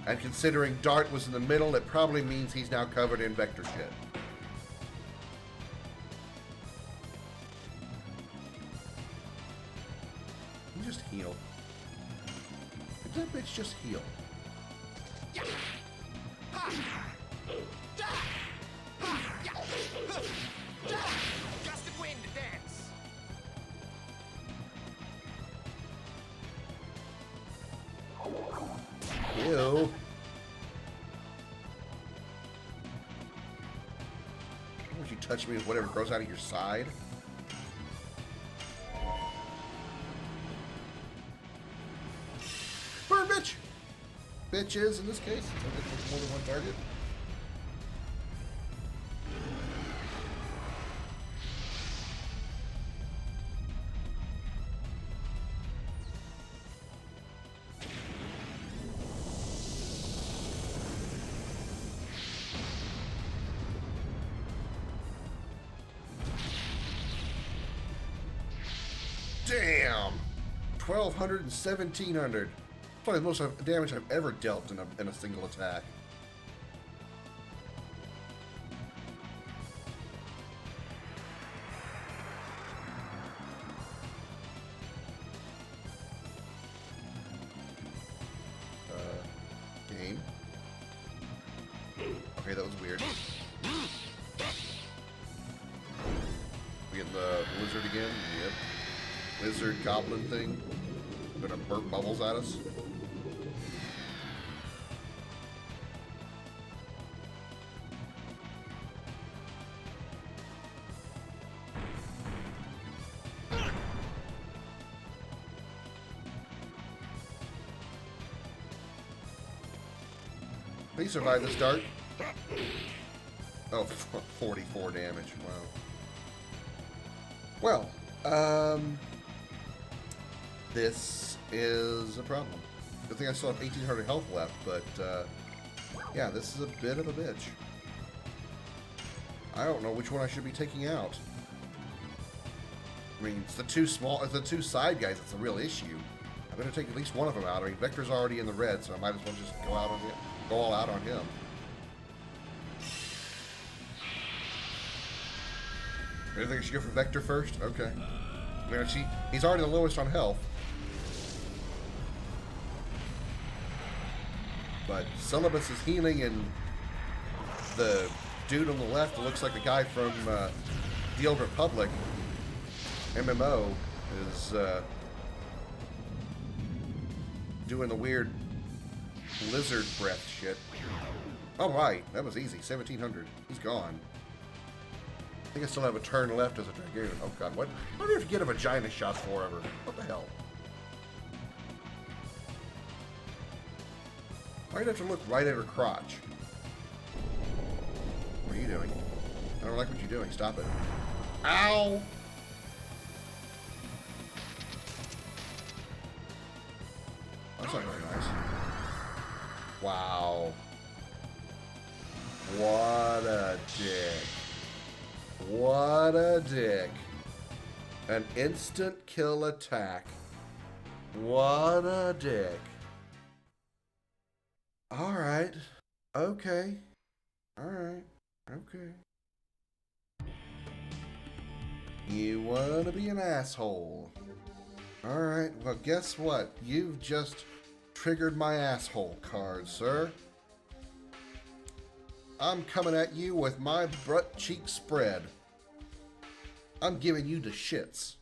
And considering Dart was in the middle, it probably means he's now covered in vector shit. You just heal. Did that bitch just heal? Just a wind to dance. Ew. touch me with whatever grows out of your side. Burn, bitch! Bitches, in this case. It's more than one target. Damn! 1,200 and 1,700. Probably the most damage I've ever dealt in a single attack. Game. Okay, that was weird. We get the lizard again? Yep. Lizard goblin thing. Gonna burp bubbles at us. Please survive this dart. Oh, 44 damage. Wow. Well, this is a problem. Good thing I still have 1,800 health left, but, yeah, this is a bit of a bitch. I don't know which one I should be taking out. I mean, it's the two side guys that's the real issue. I better take at least one of them out. I mean, Vector's already in the red, so I might as well just go all out on him. You think I should go for Vector first? Okay. I mean, he's already the lowest on health. But Celibus is healing, and the dude on the left looks like the guy from the Old Republic MMO is doing the weird lizard breath shit. All right, that was easy. 1,700. He's gone. I think I still have a turn left as a Dragoon. Oh god, what? Why do you have to get a vagina shot forever? What the hell? Why do you have to look right at her crotch? What are you doing? I don't like what you're doing. Stop it. Ow! That's not very nice. Wow. What a dick. What a dick. An instant kill attack. What a dick. Alright. Okay. Alright. Okay. You wanna be an asshole. Alright, well guess what? You've just triggered my asshole card, sir. I'm coming at you with my butt cheek spread. I'm giving you the shits.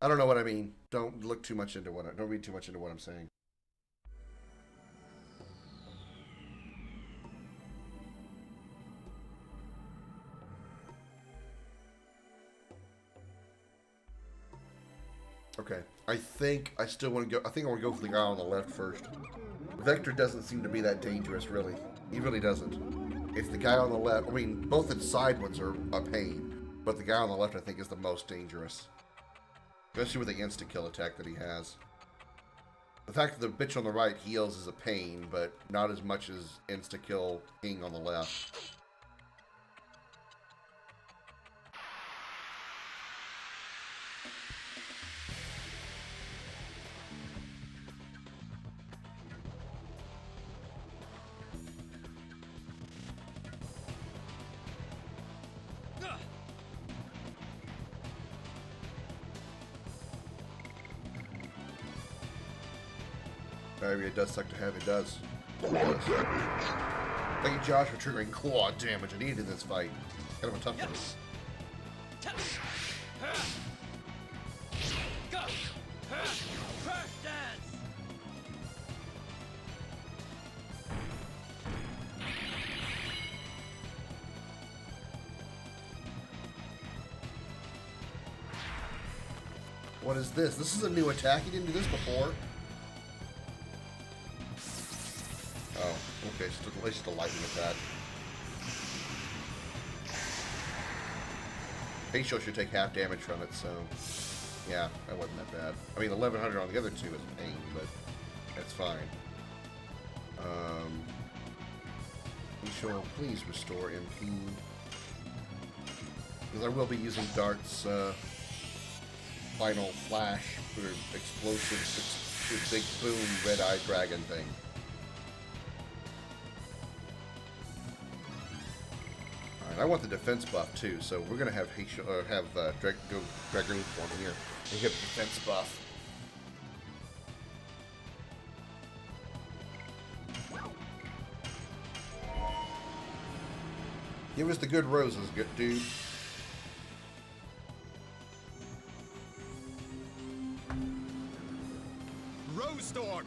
I don't know what I mean. Don't look too much into don't read too much into what I'm saying. Okay, I think I still want to go. I think I want to go for the guy on the left first. Vector doesn't seem to be that dangerous, really. He really doesn't. It's the guy on the left. I mean, both the side ones are a pain, but the guy on the left, I think, is the most dangerous. Especially with the insta-kill attack that he has. The fact that the bitch on the right heals is a pain, but not as much as insta-kill King on the left. Maybe it does suck to have. It does. It does. Thank you, Josh, for triggering claw damage. I needed this fight. Kind of a tough one. What is this? This is a new attack. You didn't do this before. Oh, okay. It's just a lightning attack. Facial should take half damage from it, so yeah, that wasn't that bad. I mean, 1100 on the other two is a pain, but that's fine. Facial, please restore MP. Because I will be using Dart's final flash for explosive, big boom, red-eyed dragon thing. Alright, I want the defense buff too, so we're gonna have Dragoon form here and get the defense buff. Give us the good roses, good dude. Rose Storm.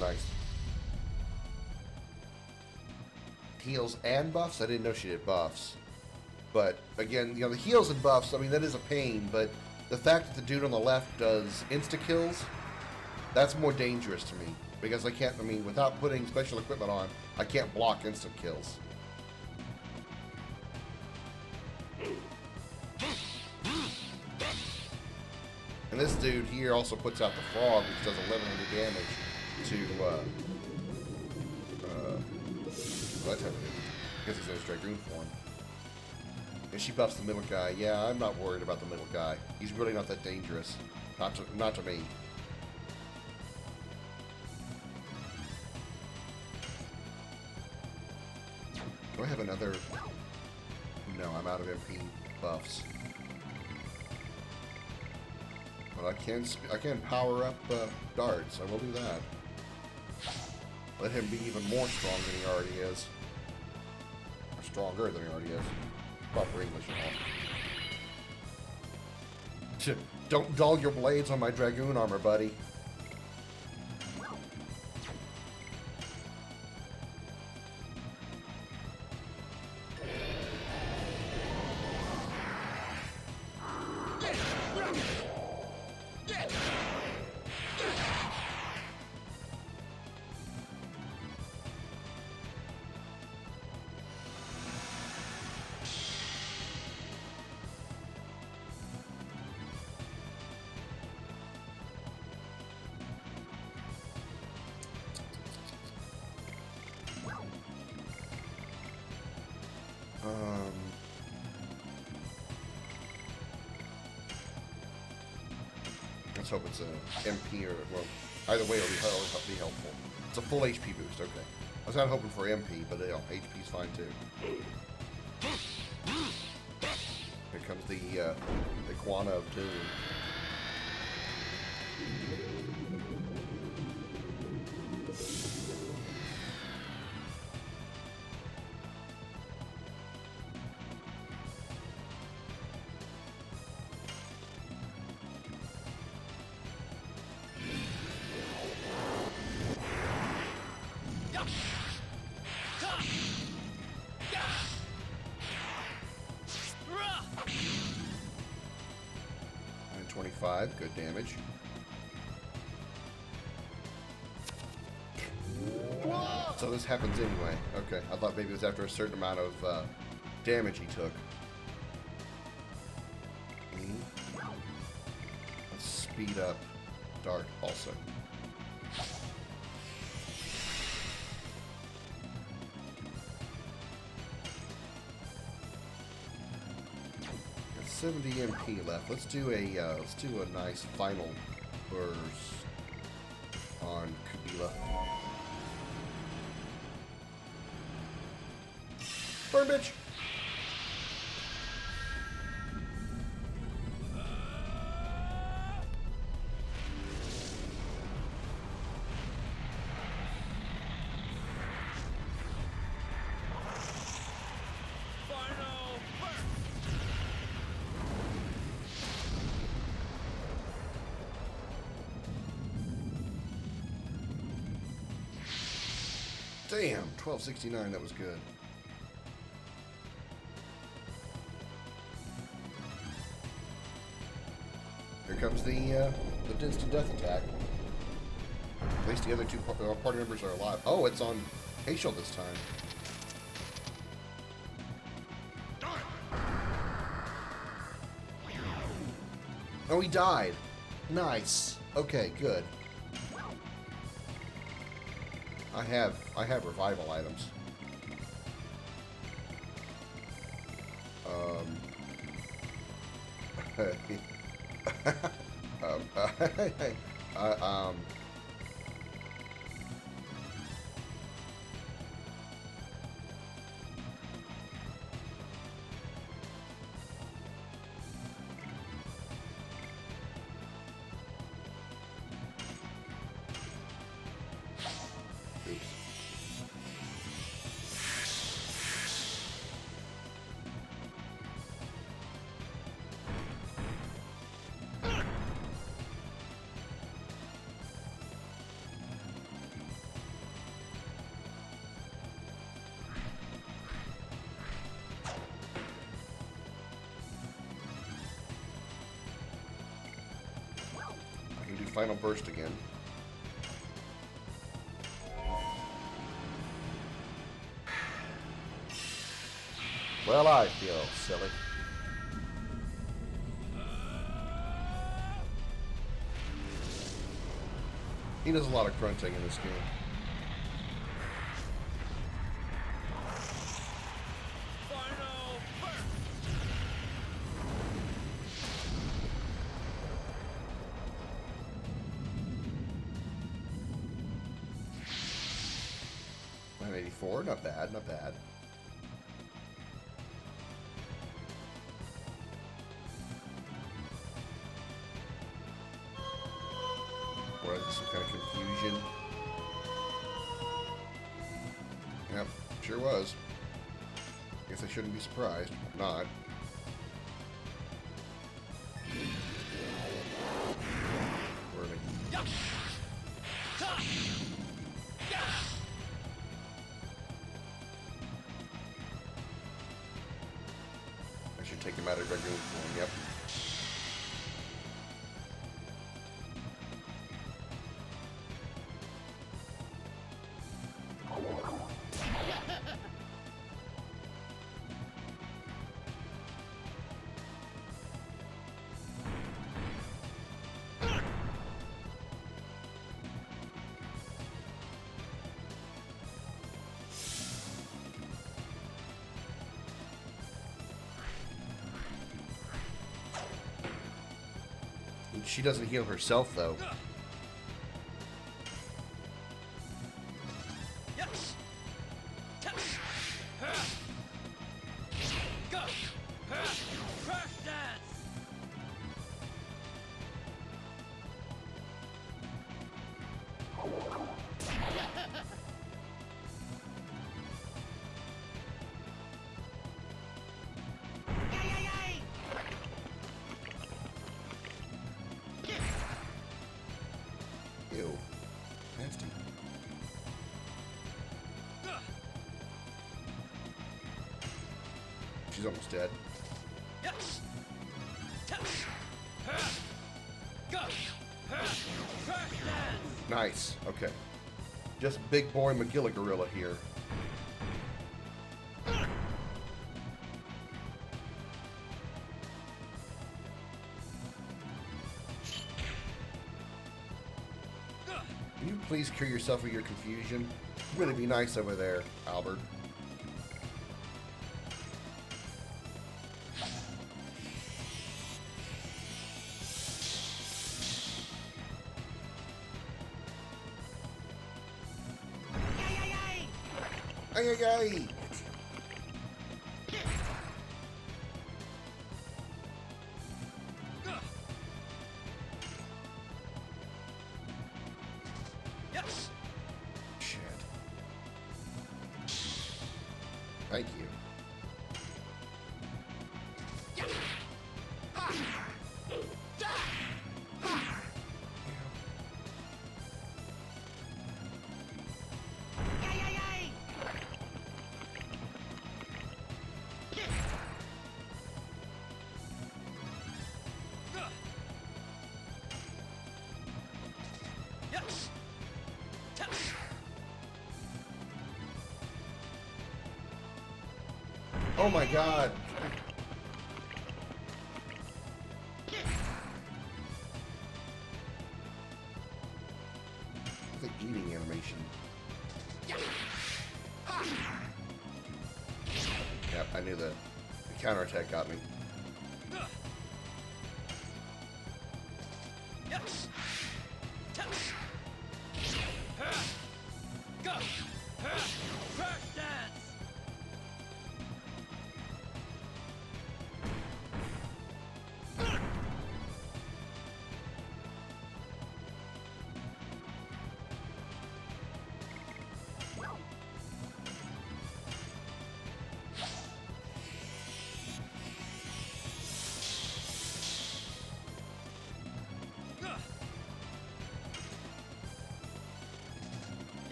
Nice. Heals and buffs? I didn't know she did buffs. But, again, you know, the heals and buffs, I mean, that is a pain, but the fact that the dude on the left does insta-kills, that's more dangerous to me. Because I can't, I mean, without putting special equipment on, I can't block instant kills. And this dude here also puts out the frog, which does 1100 damage to, that type of dude. Because he's in his Dragoon form. And she buffs the middle guy. Yeah, I'm not worried about the middle guy. He's really not that dangerous. Not to me. Do I have another? No, I'm out of MP buffs. But I can power up darts. I will do that. Let him be even more strong than he already is. Or stronger than he already is. Proper English and all. Don't dull your blades on my Dragoon armor, buddy. Let's hope it's a MP or, well, either way it'll be helpful. It's a full HP boost, okay. I was not hoping for MP, but HP's fine too. Here comes the Iguana of Doom. 25, good damage. So this happens anyway. Okay, I thought maybe it was after a certain amount of damage he took. Let's speed up Dart also. Got 70 MP left. Let's do a nice final burst on Kabila. Burn, bitch! Damn, 1269, that was good. Here comes the instant death attack. At least the other two party members are alive. Oh, it's on Hazel this time. Oh, he died. Nice. Okay, good. I have revival items. Final burst again. Well, I feel silly. He does a lot of grunting in this game. Not bad, not bad. Or is this some kind of confusion? Yep, sure was. Guess I shouldn't be surprised. I'm not. Take him out of Dragoon form, yep. She doesn't heal herself, though. Ew. Nasty. She's almost dead. Nice. Okay. Just big boy McGilla Gorilla here. Can you please cure yourself of your confusion? Really be nice over there, Albert. Ay, ay, ay! Shit. Thank you. Oh my god! The eating animation. Yep, I knew the counterattack got me.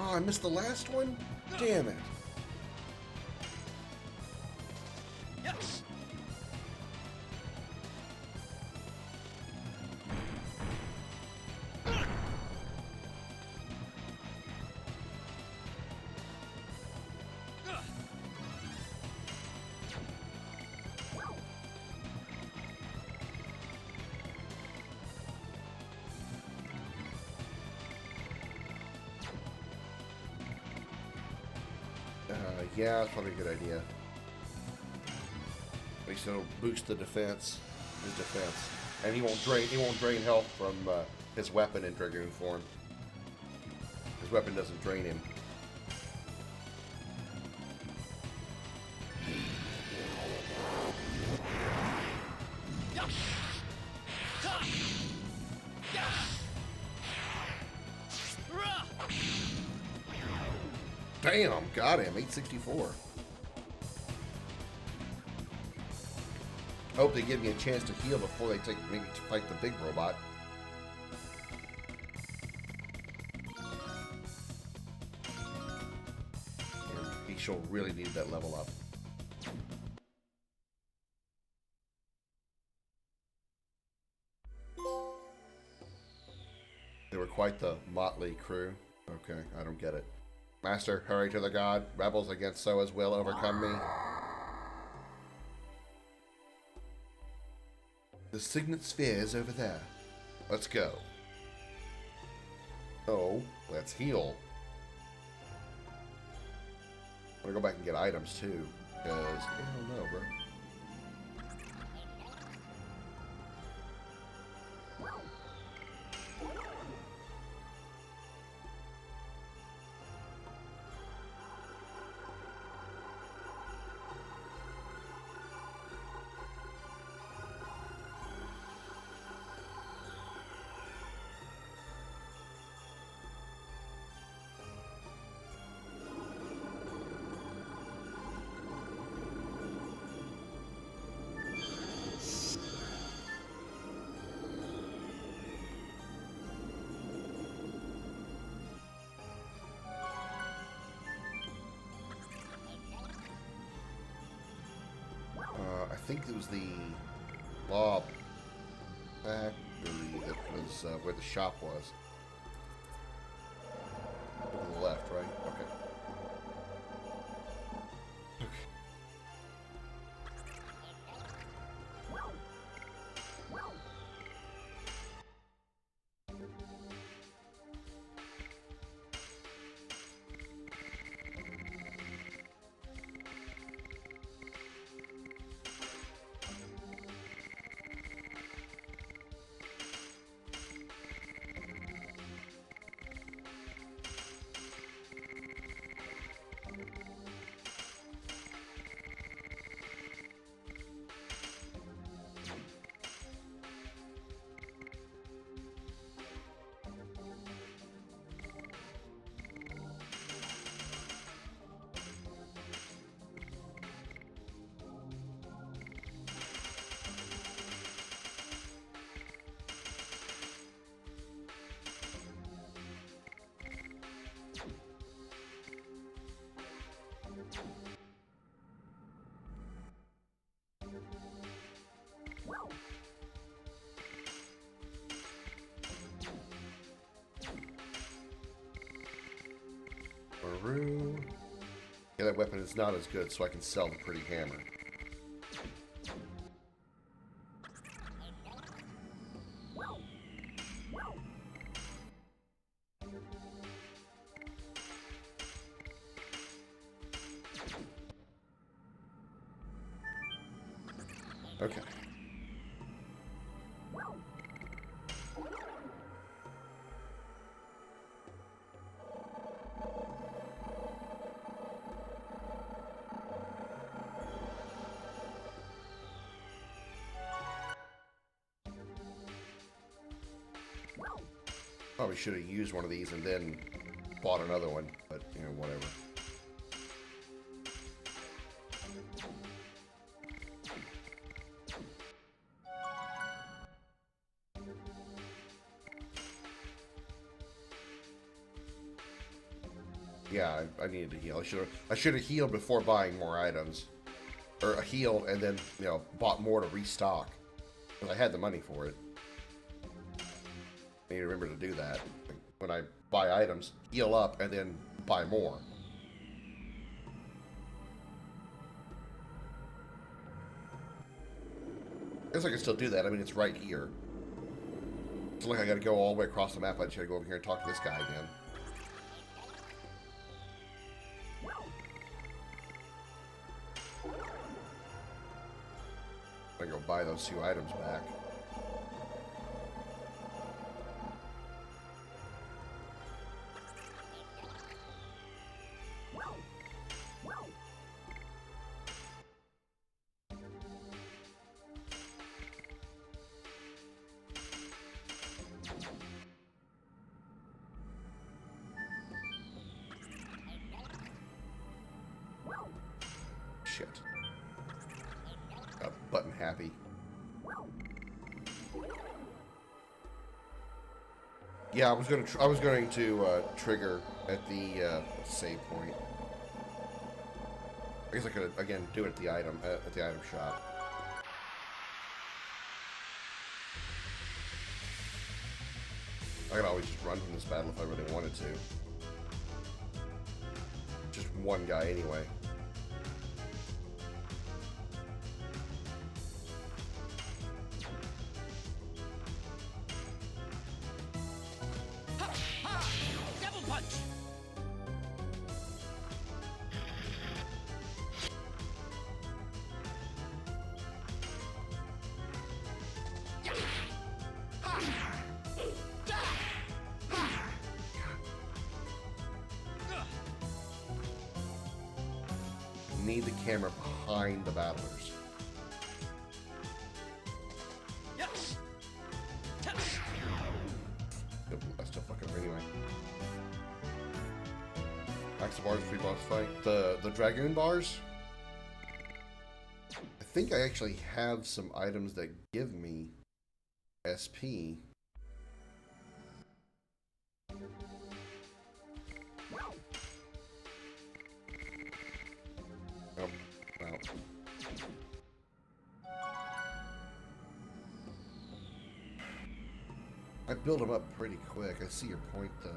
Oh, I missed the last one? Damn it. Yeah, that's probably a good idea. At least it'll boost the defense, his defense, and he won't drain health from his weapon in Dragoon form. His weapon doesn't drain him. Damn, got him. 864. Hope they give me a chance to heal before they take maybe to fight the big robot. And he shall really need that level up. They were quite the motley crew. Okay, I don't get it. Master, hurry to the god. Rebels against Soa's will overcome me. The signet sphere is over there. Let's go. Oh, let's heal. I'm gonna go back and get items too, because I don't know, bro. think it was the law factory that was where the shop was. To the left, right? Okay. Maru. Yeah, that weapon is not as good, so I can sell the pretty hammer. Okay. Probably should have used one of these and then bought another one, but, you know, whatever. Yeah, I needed to heal. I should have healed before buying more items. Or healed and then, you know, bought more to restock. Because I had the money for it. I need to remember to do that. When I buy items, heal up and then buy more. I guess I can still do that. I mean, it's right here. It's like I gotta go all the way across the map. I just gotta go over here and talk to this guy again. I go buy those 2 items back. Shit. Got button happy. Yeah, I was going to trigger at the save point. I guess I could again do it at the item shop. I could always just run from this battle if I really wanted to. Just one guy anyway. Double punch! Need the camera behind the battlers. Yes. I still fucking anyway. Max the bars pre-boss fight. The Dragoon bars. I think I actually have some items that give me SP. Oh, wow. I build them up pretty quick. I see your point, though.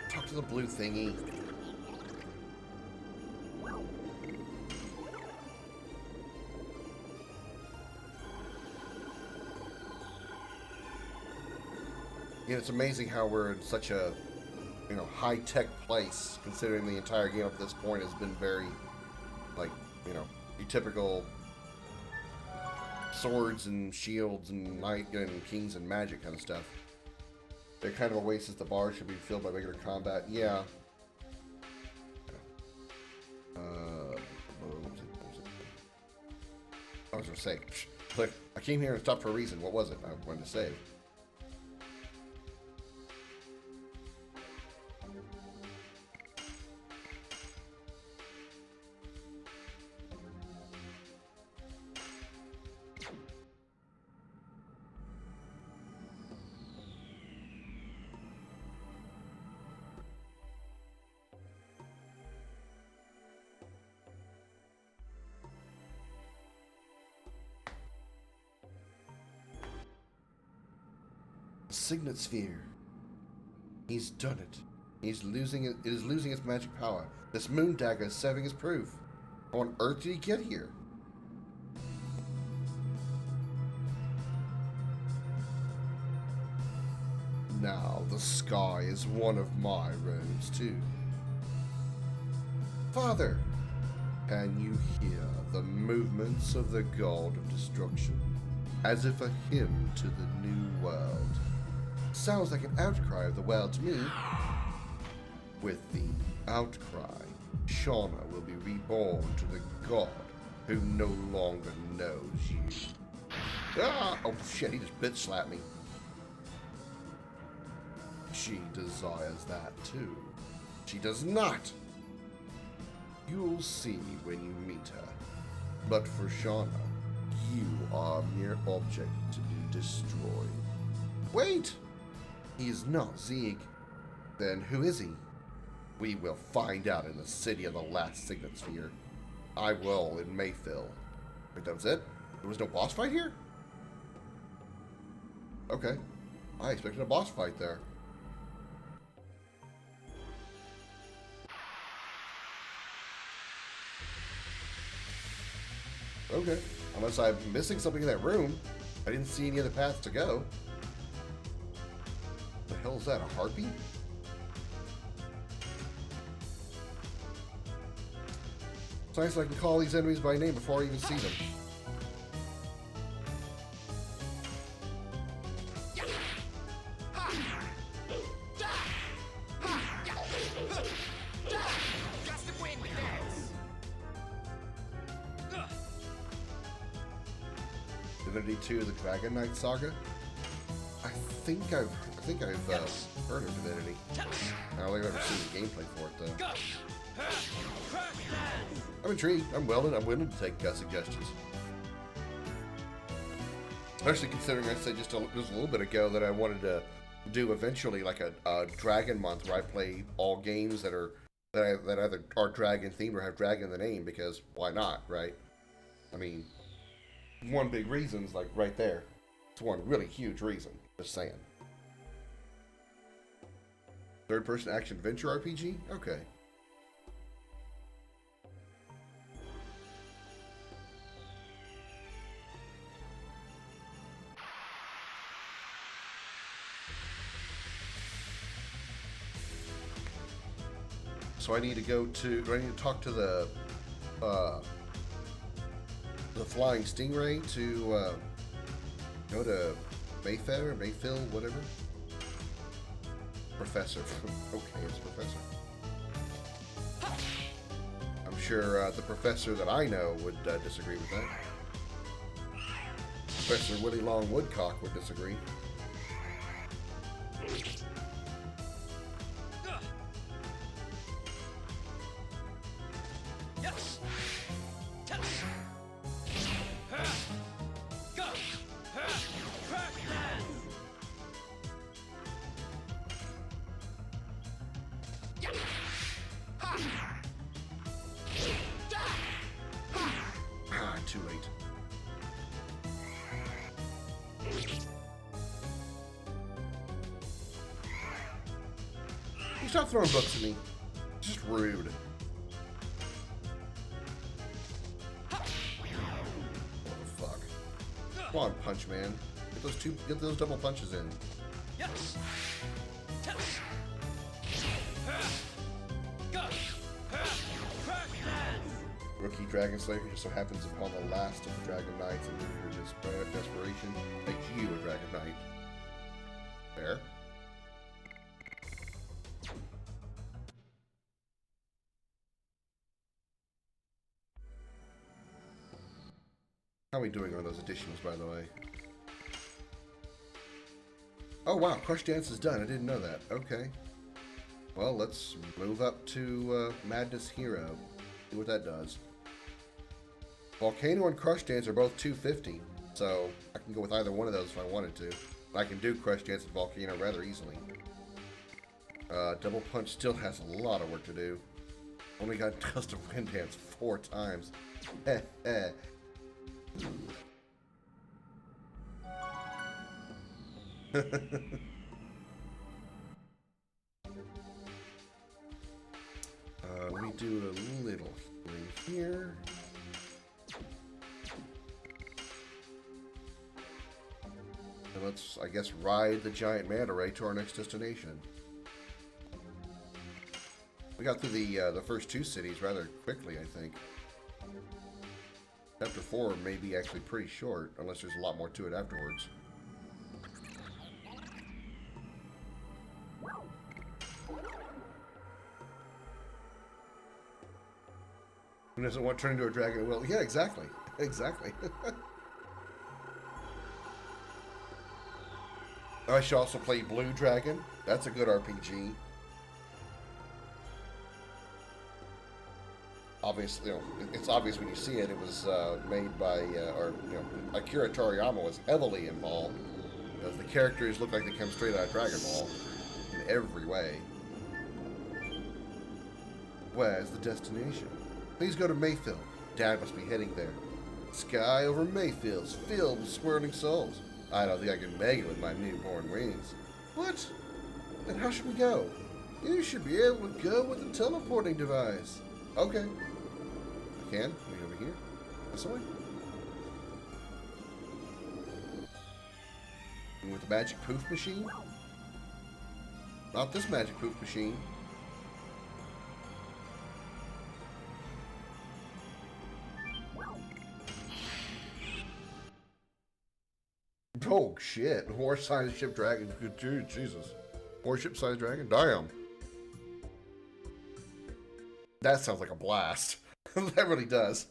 Talk to the blue thingy. You know, it's amazing how we're in such a, you know, high-tech place, considering the entire game up to this point has been very, like, you know, your typical swords and shields and knight and kings and magic kind of stuff. They're kind of a waste as the bar should be filled by regular combat. Yeah. What was it? I was going to say, click. I came here and stopped for a reason. What was it? I wanted to save. Signet sphere. He's done it. He's losing it. It is losing its magic power. This moon dagger is serving as proof. How on earth did he get here? Now the sky is one of my roads too. Father, can you hear the movements of the god of destruction, as if a hymn to the new world? Sounds like an outcry of the world to me. With the outcry, Shauna will be reborn to the god who no longer knows you. Ah! Oh shit, he just bitch slapped me. She desires that too. She does not. You'll see when you meet her. But for Shauna, you are a mere object to be destroyed. Wait! He is not Zeeg. Then who is he? We will find out in the city of the last signet sphere. I will in Mayfield. Wait, that was it? There was no boss fight here? Okay. I expected a boss fight there. Okay. Unless I'm missing something in that room. I didn't see any other paths to go. The hell is that, a harpy? It's nice I can call these enemies by name before I even see them. Divinity 2: The Dragon Knight Saga? I think I've heard of Divinity. I don't think I've ever seen the gameplay for it though. I'm intrigued. I'm willing to take suggestions. Especially considering I said just a little bit ago that I wanted to do eventually like a Dragon month where I play all games that either are Dragon themed or have Dragon in the name, because why not, right? I mean, one big reason's like right there. It's one really huge reason. Just saying. Third-person action adventure RPG? Okay. So I need to go to, do I need to talk to the flying stingray to go to Mayfield, whatever? Professor. Okay, it's Professor. I'm sure the professor that I know would disagree with that. Professor Willie Long Woodcock would disagree. stop throwing books at me? It's just rude. What the fuck? Come on, Punch Man. Get those double punches in. Yes. Rookie Dragon Slayer just so happens upon the last of the Dragon Knights, and your desperation makes you a Dragon Knight. Fair. How are we doing on those additions, by the way? Oh wow, Crush Dance is done. I didn't know that. Okay. Well, let's move up to Madness Hero. See what that does. Volcano and Crush Dance are both 250, so I can go with either one of those if I wanted to. I can do Crush Dance and Volcano rather easily. Double Punch still has a lot of work to do. Only got Gust of Wind Dance 4 times. Let me do a little healing here. And let's, I guess, ride the giant manta ray to our next destination. We got through the first 2 cities rather quickly, I think. Chapter 4 may be actually pretty short, unless there's a lot more to it afterwards. Who doesn't want to turn into a dragon? Well, yeah, exactly. Exactly. I should also play Blue Dragon. That's a good RPG. Obviously, you know, it's obvious when you see it. It was made by, Akira Toriyama was heavily involved, because the characters look like they come straight out of Dragon Ball in every way. Where's the destination? Please go to Mayfield. Dad must be heading there. Sky over Mayfield's filled with swirling souls. I don't think I can make it with my newborn wings. What? Then how should we go? You should be able to go with the teleporting device. Okay. I can. Wait over here. This way. And with the magic poof machine? Not this magic poof machine. Oh shit! Horse-sized ship dragon. Dude, Jesus. Warship-sized dragon? Damn. That sounds like a blast. That really does.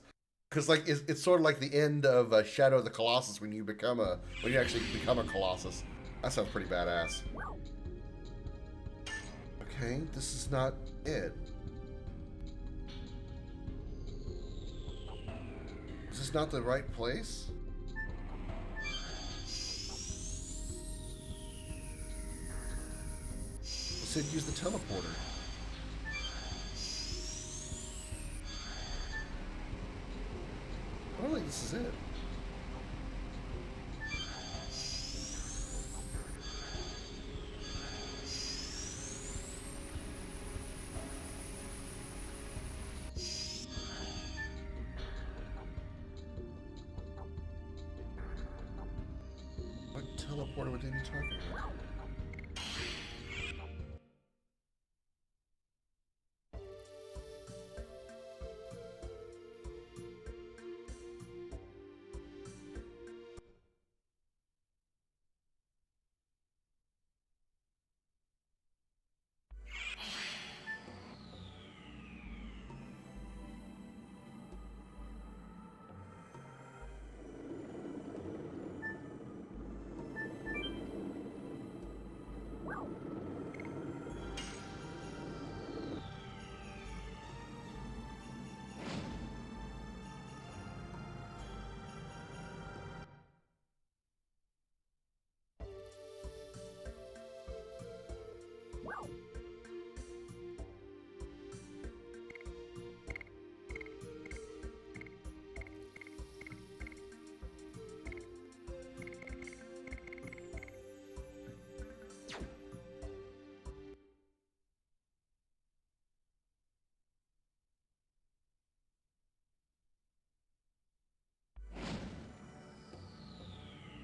Because like it's sort of like the end of Shadow of the Colossus when you actually become a Colossus. That sounds pretty badass. Okay, this is not it. Is this not the right place? It said use the teleporter. I don't think this is it. What teleporter would they be talking about?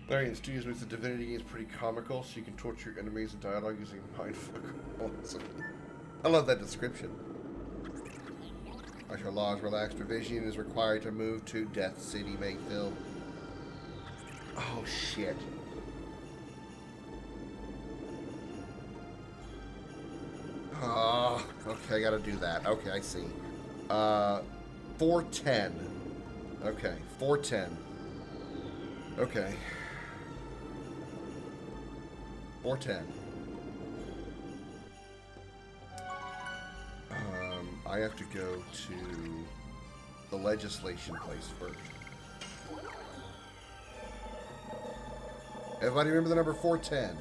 Larry and Studios makes the Divinity games pretty comical, so you can torture your enemies in dialogue using mindfuck. I love that description. Martial laws relaxed revision is required to move to Death City, Mayfield. Oh shit. Oh, okay, I gotta do that. Okay, I see. 410. Okay, 410. Okay. 410. I have to go to the legislation place first. Everybody remember the number 410?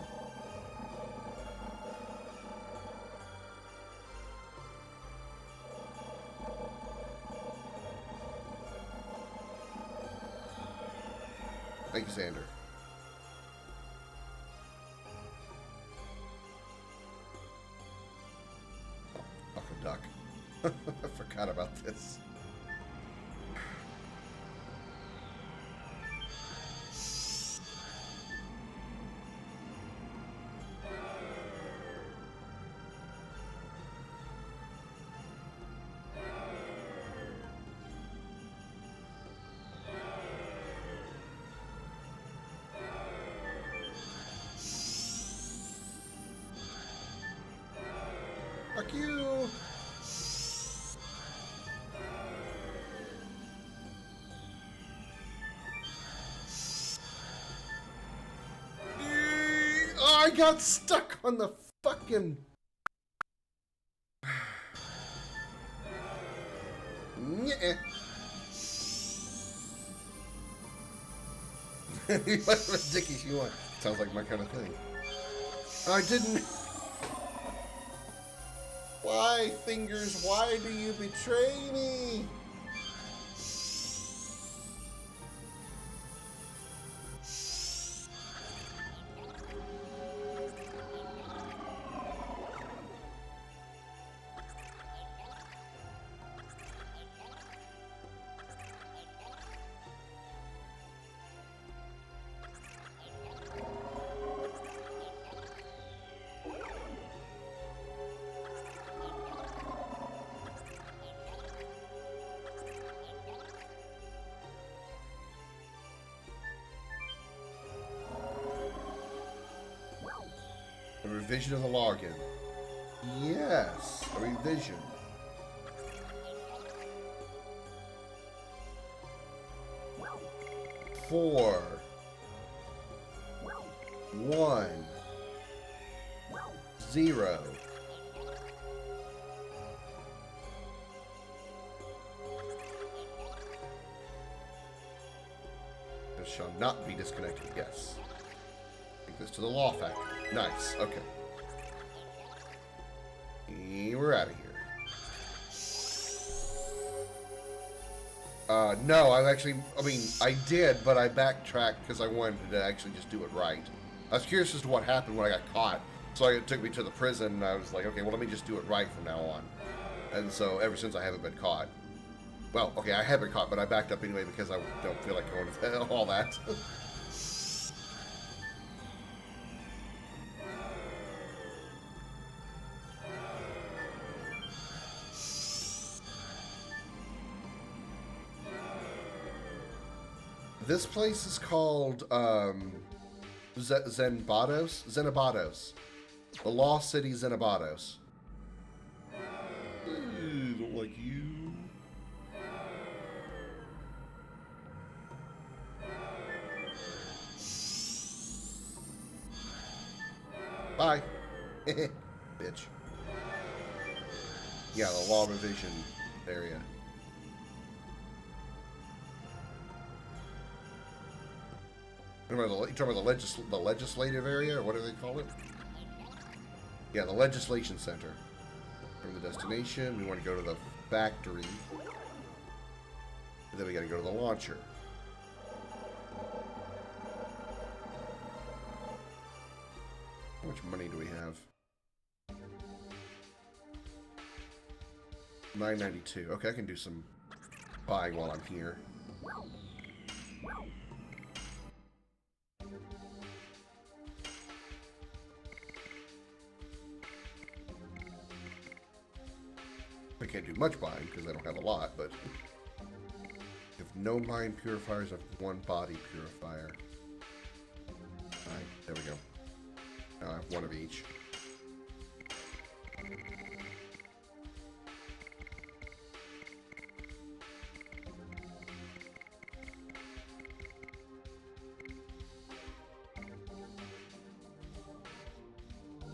Thank you, Xander. Fucking duck. I forgot about this. Fuck you! Oh, I got stuck on the fucking... Yeah. Whatever dickies you want. Sounds like my kind of thing. I didn't... Why, Fingers? Why do you betray me? A revision of the login. Yes, a revision. Four. 1 0. This shall not be disconnected. Yes. Take this to the law factory. Nice. Okay. We're out of here. No, I did, but I backtracked because I wanted to actually just do it right. I was curious as to what happened when I got caught. So it took me to the prison, and I was like, okay, well, let me just do it right from now on. And so ever since I haven't been caught. Well, okay, I have been caught, but I backed up anyway because I don't feel like going to all that. This place is called Zenobados. The Lost City Zenobados. Don't like you. Bye. Bitch. Yeah, the law revision area. You talking about the legislative area, or what do they call it? Yeah, the legislation center. From the destination, we want to go to the factory. And then we got to go to the launcher. How much money do we have? $9.92. Okay, I can do some buying while I'm here. I can't do much buying because I don't have a lot, but if no mind purifiers of one body purifier. Alright, there we go. Now I have one of each.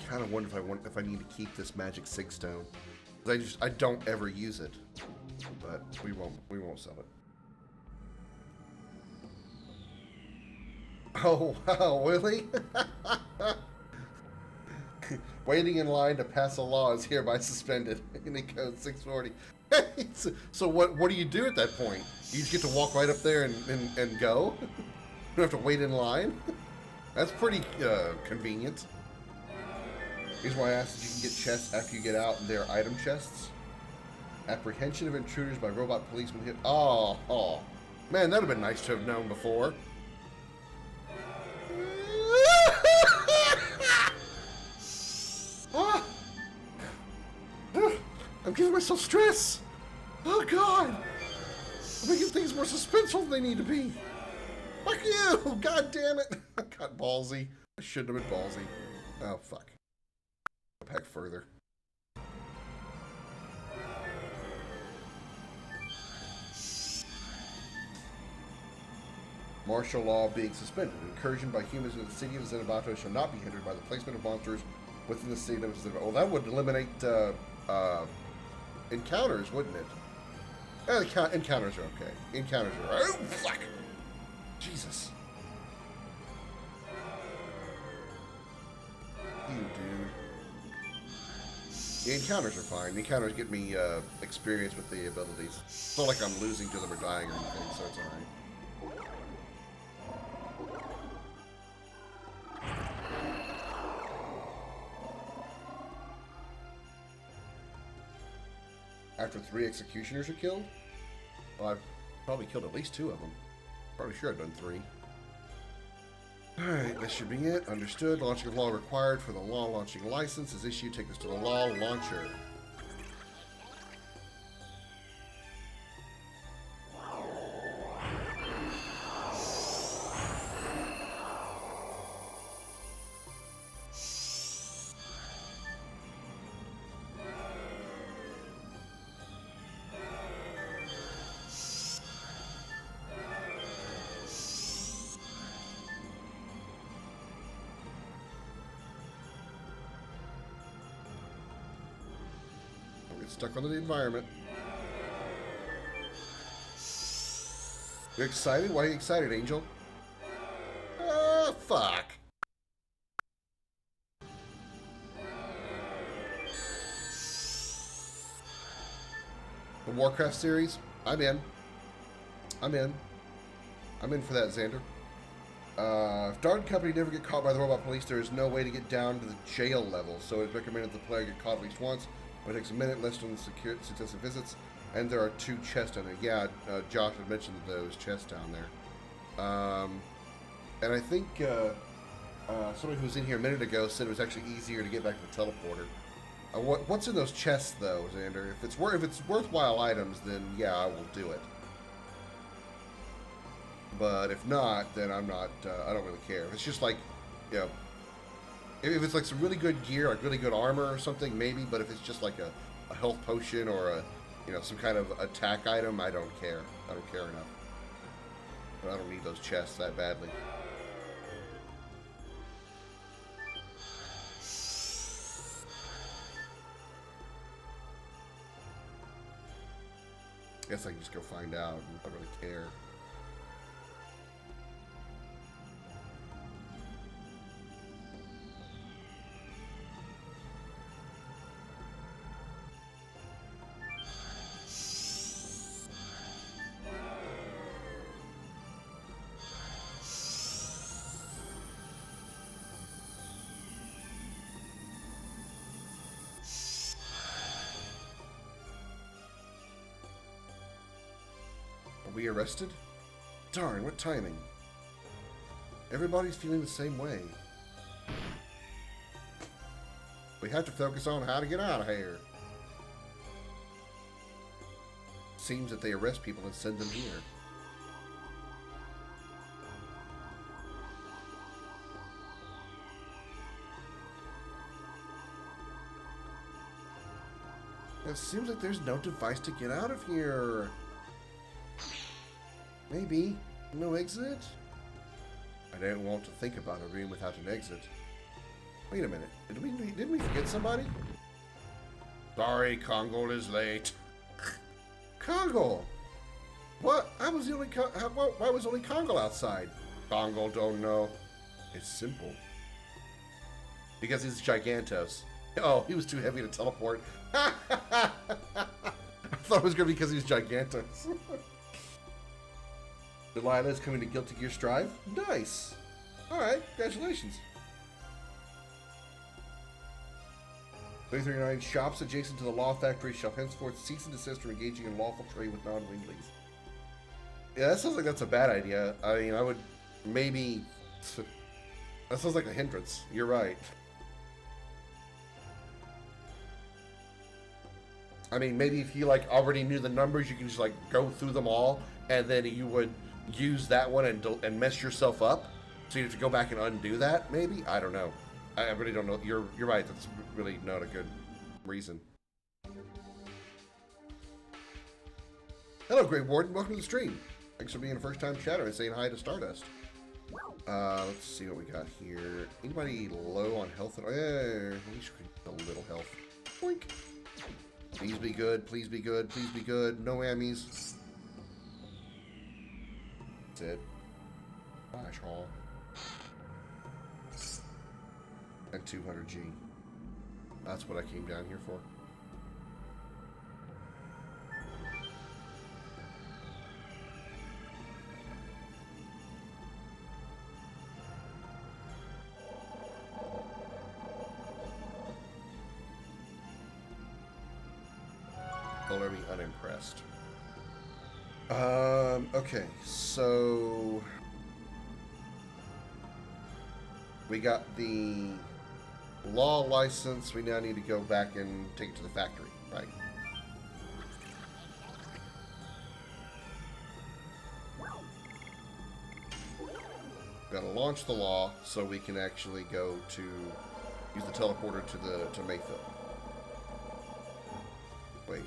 Kind of wonder if I need to keep this magic sig stone. I don't ever use it, but we won't sell it. Oh wow, really? Waiting in line to pass a law is hereby suspended. Unique code 640. So what do you do at that point? You just get to walk right up there and go? You don't have to wait in line? That's pretty convenient. Here's why I asked if you can get chests after you get out, and they're item chests. Apprehension of intruders by robot policemen hit. Oh. Man, that would have been nice to have known before. I'm giving myself stress. Oh, God. I'm making things more suspenseful than they need to be. Fuck you. God damn it. I got ballsy. I shouldn't have been ballsy. Oh, fuck. Back further. Martial law being suspended. Incursion by humans into the city of Zenobato shall not be hindered by the placement of monsters within the city of Zenobato. Oh, that would eliminate encounters, wouldn't it? Encounters are okay. Encounters are... Oh, fuck! Jesus. You dude. The encounters are fine. The encounters get me experience with the abilities. It's not like I'm losing to them or dying or anything, so it's alright. After 3 executioners are killed? Well, I've probably killed at least 2 of them. Probably sure I've done 3. Alright, this should be it. Understood. Launching of law required for the law launching license is issued. Take this to the law launcher. Stuck under the environment. You excited? Why are you excited, Angel? Fuck. The Warcraft series? I'm in. I'm in for that, Xander. If Dart and company never get caught by the robot police, there is no way to get down to the jail level, so it's recommended the player get caught at least once. But it takes a minute, less than successive visits, and there are 2 chests down there. Yeah, Josh had mentioned that there was chests down there. And I think somebody who was in here a minute ago said it was actually easier to get back to the teleporter. What's in those chests, though, Xander? If it's worthwhile items, then yeah, I will do it. But if not, then I'm not. I don't really care. If it's just like, you know. If it's like some really good gear, like really good armor or something, maybe. But if it's just like a health potion or some kind of attack item, I don't care. I don't care enough. But I don't need those chests that badly. Guess I can just go find out. I don't really care. Are we arrested? Darn, what timing. Everybody's feeling the same way. We have to focus on how to get out of here. seems that they arrest people and send them here. It seems like there's no device to get out of here. Maybe. No exit? I don't want to think about a room without an exit. Wait a minute. Didn't we forget somebody? Sorry, Kongol is late. Kongol! What? I was the only why was only Kongol outside? Kongol don't know. It's simple. Because he's Gigantos. Oh, he was too heavy to teleport. I thought it was going to be because he was Gigantos. Delilah's coming to Guilty Gear Strive? Nice. Alright, congratulations. 339 shops adjacent to the Law Factory shall henceforth cease and desist from engaging in lawful trade with non-winglies. Yeah, that sounds like that's a bad idea. I mean, I would maybe... That sounds like a hindrance. You're right. I mean, maybe if you, like, already knew the numbers, you can just, like, go through them all, and then you would use that one and mess yourself up. So you have to go back and undo that, maybe? I don't know. I really don't know. You're right. That's really not a good reason. Hello, Great Warden. Welcome to the stream. Thanks for being a first-time chatter and saying hi to Stardust. Let's see what we got here. Anybody low on health? At least we could get a little health. Boink. Please be good. Please be good. Please be good. No whammies. That's it. Flash haul. And 200G. That's what I came down here for. Color me unimpressed. Okay, so we got the law license. We now need to go back and take it to the factory, right? Gotta launch the law so we can actually go to use the teleporter to Mayfield. Wait.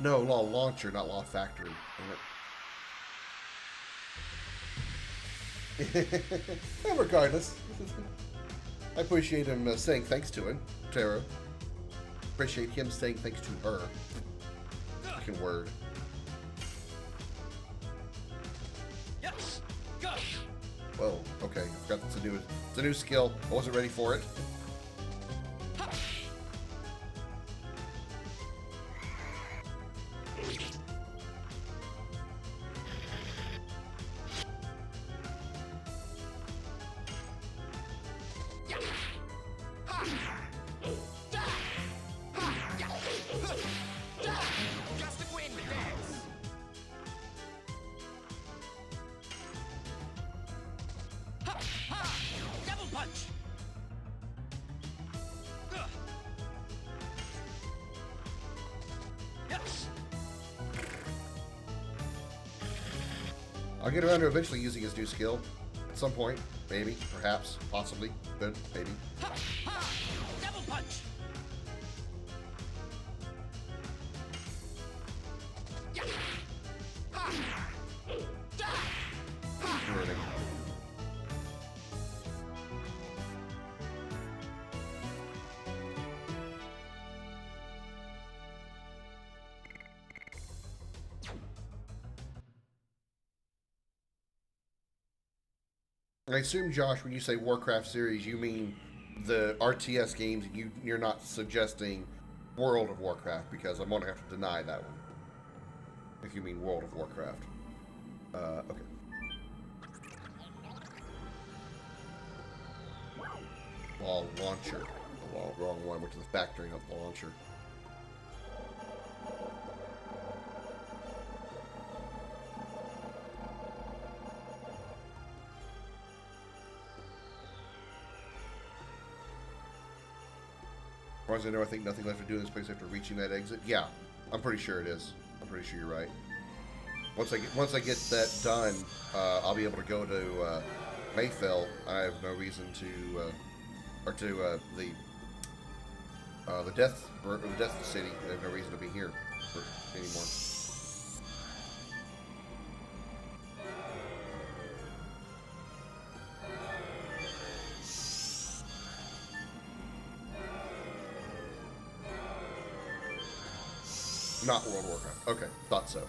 No, law launcher, not law factory. Well, regardless, I appreciate him saying thanks to him, Tara. Appreciate him saying thanks to her. Fucking word. Yes. Go. Whoa. Okay, I forgot that's a new skill. I wasn't ready for it. I'll get around to eventually using his new skill. At some point. Maybe. Perhaps. Possibly. Could. Maybe. Double punch. Learning. I assume, Josh, when you say Warcraft series, you mean the RTS games. You're not suggesting World of Warcraft, because I'm going to have to deny that one. If you mean World of Warcraft. Okay. Law launcher. Wrong one. Went to the factory, not the launcher. far as I know, I think nothing left to do in this place after reaching that exit. Yeah, I'm pretty sure it is. I'm pretty sure you're right. Once I get that done, I'll be able to go to Mayfell. I have no reason to, or to the Death City. I have no reason to be here anymore. Not World of Warcraft. Okay, thought so.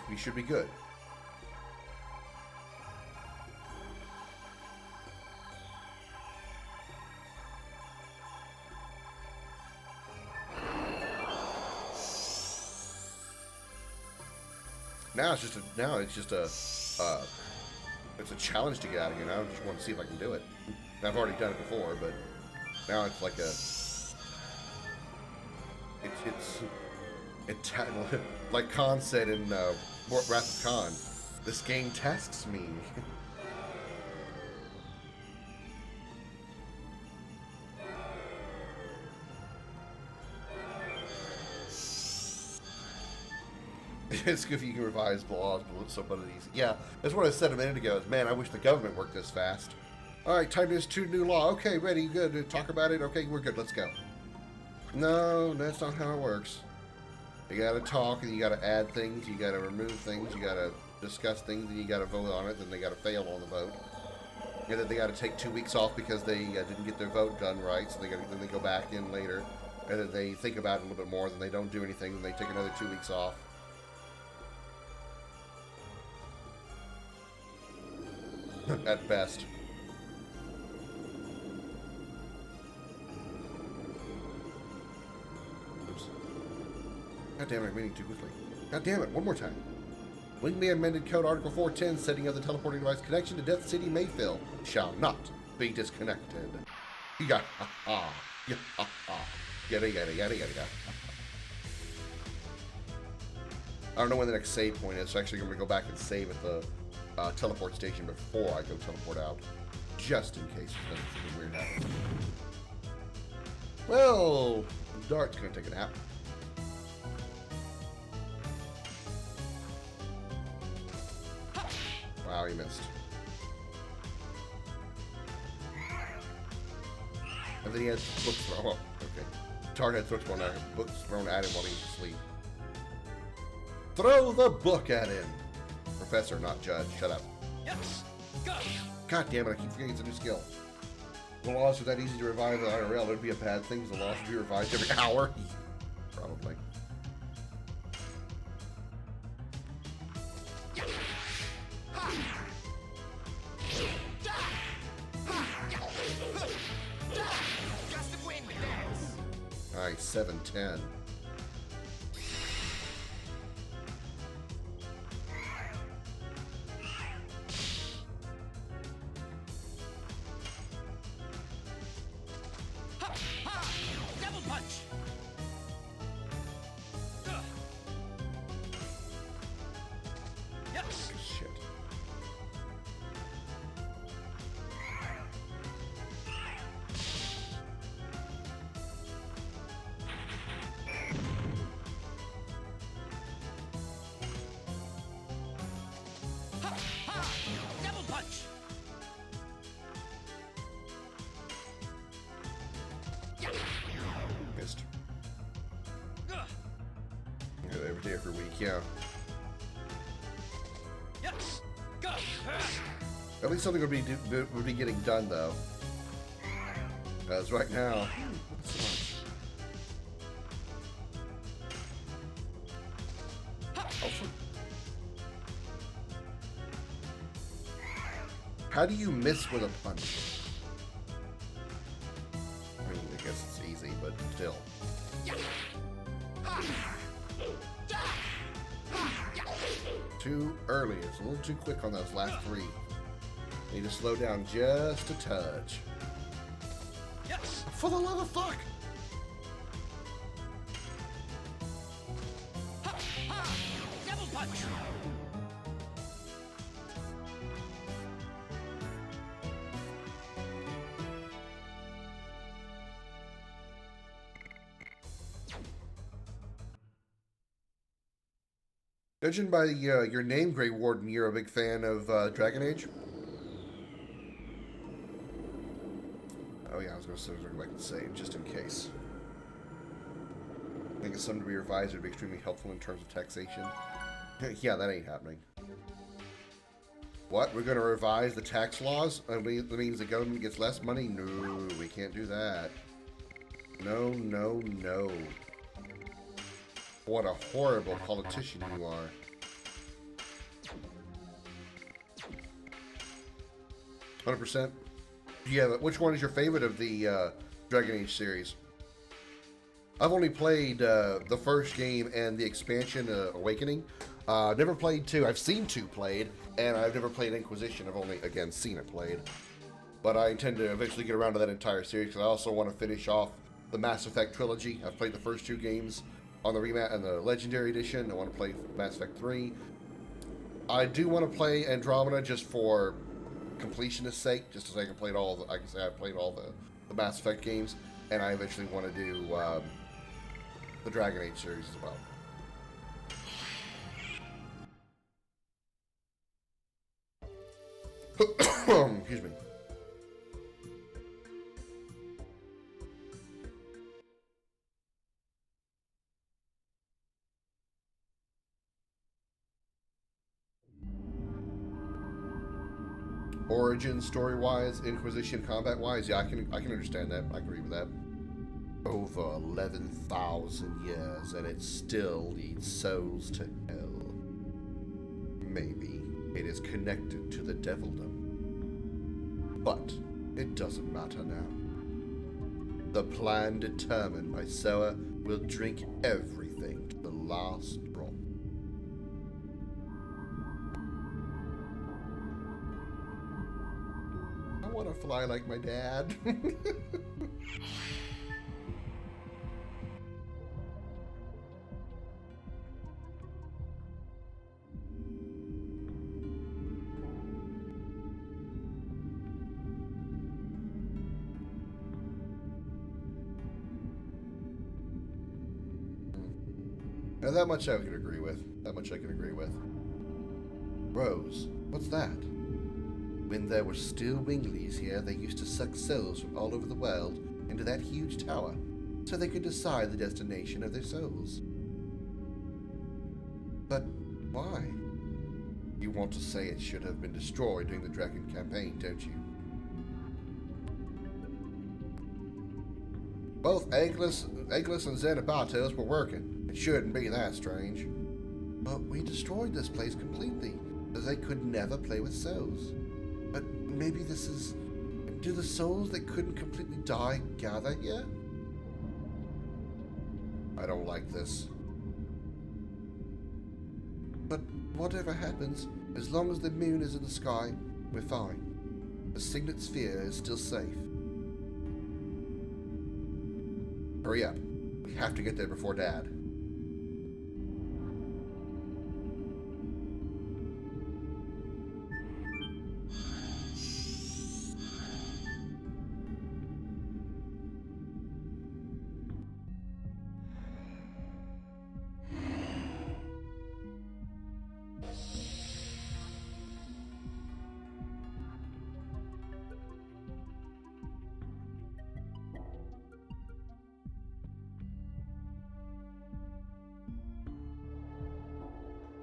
We should be good. Now it's just a it's a challenge to get out of here. Now I just want to see if I can do it. I've already done it before, but now it's like like Khan said in Wrath of Khan, this game tests me. It's good if you can revise laws, but so easy. Yeah, that's what I said a minute ago. Is, man, I wish the government worked this fast. All right, time to institute new law. Okay, ready, good. Talk about it. Okay, we're good. Let's go. No, that's not how it works. You gotta talk, and you gotta add things, you gotta remove things, you gotta discuss things, and you gotta vote on it, then they gotta fail on the vote. And then they gotta take 2 weeks off because they didn't get their vote done right, so then they go back in later. And then they think about it a little bit more, then they don't do anything, then they take another 2 weeks off. At best. God damn it, I'm reading too quickly. God damn it, one more time. Legally amended Code Article 410, setting up the teleporting device connection to Death City Mayfield, shall not be disconnected. Yada yada yada yada yada. I don't know when the next save point is, so actually I'm going to go back and save at the teleport station before I go teleport out, just in case something weird happens. Well, Dart's going to take a nap. Wow, he missed. And then he has books thrown. Oh, okay. Tard had books thrown at him while he was asleep. Throw the book at him! Professor, not judge. Shut up. Yes. Go. God damn it, I keep forgetting it's a new skill. The laws are that easy to revive in IRL. It would be a bad thing because the laws would be revised every hour. Probably. Nice, 710. Double punch. Yes. Shit. Double punch. Missed. Yeah, every day every week, yeah. Yes. Go. At least something would be getting done though. As right now, not so much. How do you miss with a punch? I mean, I guess it's easy, but still. Too early. It's a little too quick on those last three. Need to slow down just a touch. Yes. For the love of fuck! Ha, ha. Double punch. Judging by your name, Grey Warden, you're a big fan of Dragon Age? Oh yeah, I was going to go back and save, just in case. I think it's something to be revised would be extremely helpful in terms of taxation. Yeah, that ain't happening. What? We're going to revise the tax laws? That means the government gets less money? No, we can't do that. No, no, no. What a horrible politician you are. %. Yeah, which one is your favorite of the Dragon Age series? I've only played the first game and the expansion, Awakening. Never played 2. I've seen 2 played, and I've never played Inquisition. I've only, again, seen it played. But I intend to eventually get around to that entire series, because I also want to finish off the Mass Effect trilogy. I've played the first 2 games on the and the Legendary Edition. I want to play Mass Effect 3. I do want to play Andromeda just for completionist sake, just as I can play all the, I can say I've played all the Mass Effect games, and I eventually want to do the Dragon Age series as well. Excuse me. Origin story-wise, Inquisition combat-wise, yeah, I can understand that. I can agree with that. Over 11,000 years, and it still leads souls to hell. Maybe it is connected to the devildom. But it doesn't matter now. The plan determined by Soa will drink everything to the last drop. I want to fly like my dad. Now that much I can agree with. That much I can agree with. Rose, what's that? When there were still Winglies here, they used to suck souls from all over the world into that huge tower, so they could decide the destination of their souls. But why? You want to say it should have been destroyed during the Dragon campaign, don't you? Both Eggless and Xenobatos were working. It shouldn't be that strange. But we destroyed this place completely, so they could never play with souls. But maybe this is... Do the souls that couldn't completely die gather here? I don't like this. But whatever happens, as long as the moon is in the sky, we're fine. The Signet Sphere is still safe. Hurry up. We have to get there before Dad.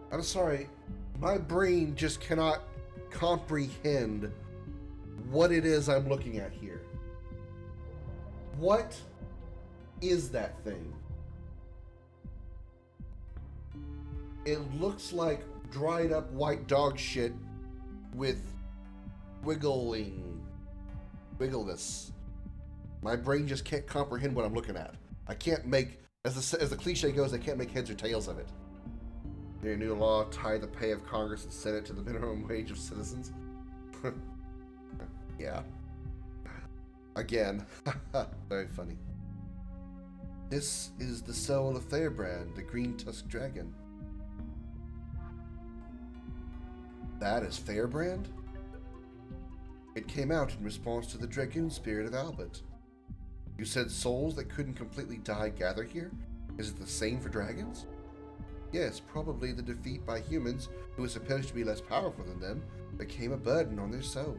I'm sorry, my brain just cannot comprehend what it is I'm looking at here. What is that thing? It looks like dried up white dog shit with wiggleness. My brain just can't comprehend what I'm looking at. I can't make As the cliche goes, they can't make heads or tails of it. Your new law tie the pay of Congress and Senate to the minimum wage of citizens. Yeah. Again. Very funny. This is the soul of Fairbrand, the green-tusked dragon. That is Fairbrand? It came out in response to the dragoon spirit of Albert. You said souls that couldn't completely die gather here? Is it the same for dragons? Yes, probably the defeat by humans, who were supposed to be less powerful than them, became a burden on their soul.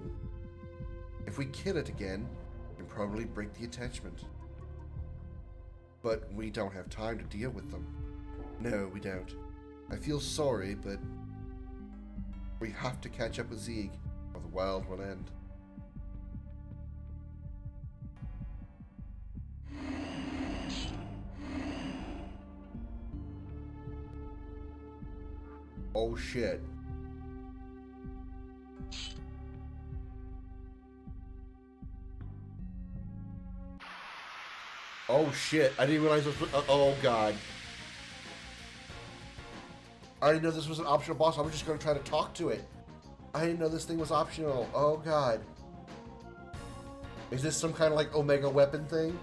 If we kill it again, we can probably break the attachment. But we don't have time to deal with them. No, we don't. I feel sorry, but we have to catch up with Zieg, or the world will end. Oh shit. Oh shit, I didn't realize it was, oh god. I didn't know this was an optional boss, I was just gonna try to talk to it. I didn't know this thing was optional, oh god. Is this some kind of like Omega weapon thing?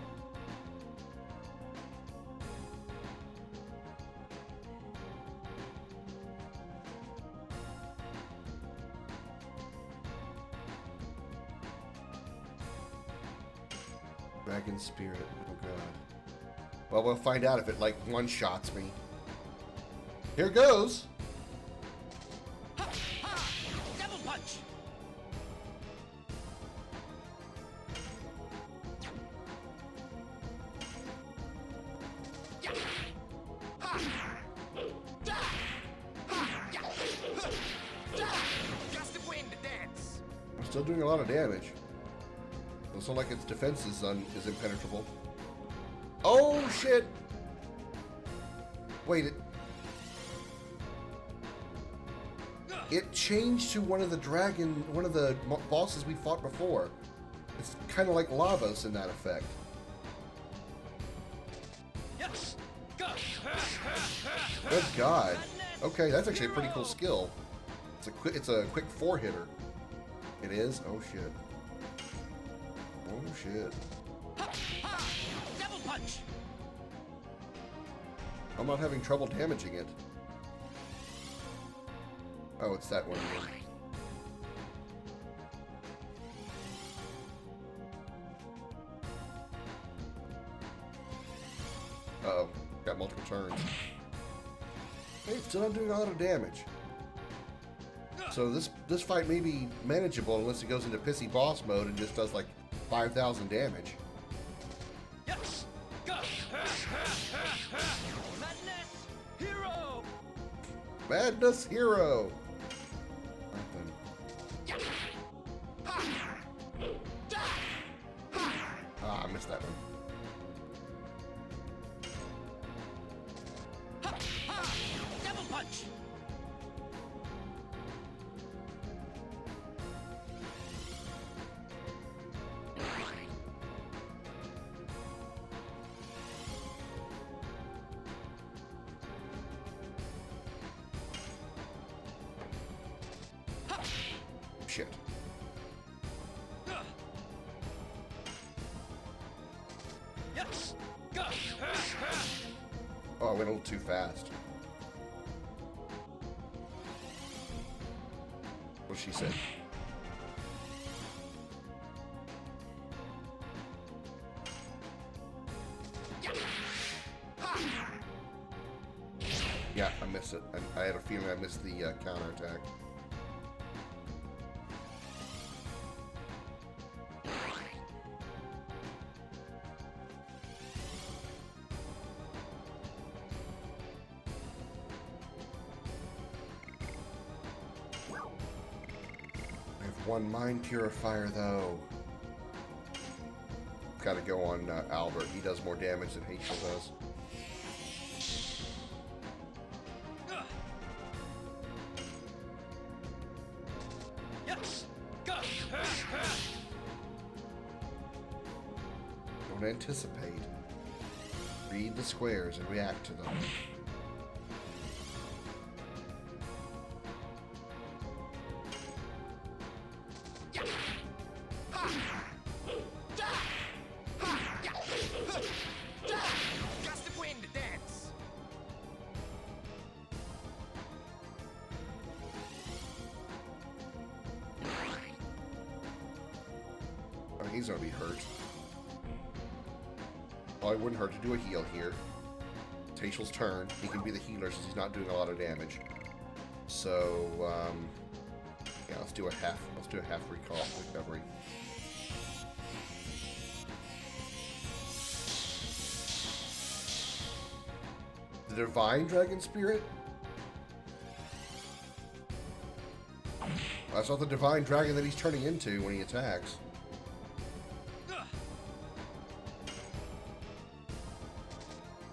Dragon spirit, oh god. Well, we'll find out if it like one-shots me. Here goes! Ha! Ha! Double punch! Yeah! Ha! Da! Ha! Yeah! Huh! Da! Gust of wind to dance! I'm still doing a lot of damage. It's not like its defense is impenetrable. Oh shit! Wait, it changed to one of the bosses we fought before. It's kind of like Lavos in that effect. Yes! Go! Good god. Okay, that's actually a pretty cool skill. It's a quick 4-hitter. It is? Oh shit. Oh shit. Ha! Ha! Double punch! I'm not having trouble damaging it. Oh, it's that one again. Uh-oh. Got multiple turns. Hey, still not doing a lot of damage. So this fight may be manageable unless it goes into pissy boss mode and just does like 5,000 damage. Yes! Go! Madness! Hero! Madness Hero! Right then. Ah, I missed that one. Ha! Ha! Double punch! Shit. Yes! Go! Oh, I went a little too fast. What she said. Yeah, I missed it. I had a feeling I missed the counterattack. I have one mind purifier though. Gotta go on Albert. He does more damage than Hachel does. Yes! Go! Don't anticipate. Read the squares and react to them. Gust of wind, dance. I mean, he's gonna be hurt. Probably wouldn't hurt to do a heal here. Tashel's turn. He can be the healer since he's not doing a lot of damage. So, yeah, let's do a half recall recovery. The Divine Dragon Spirit? That's not the Divine Dragon that he's turning into when he attacks.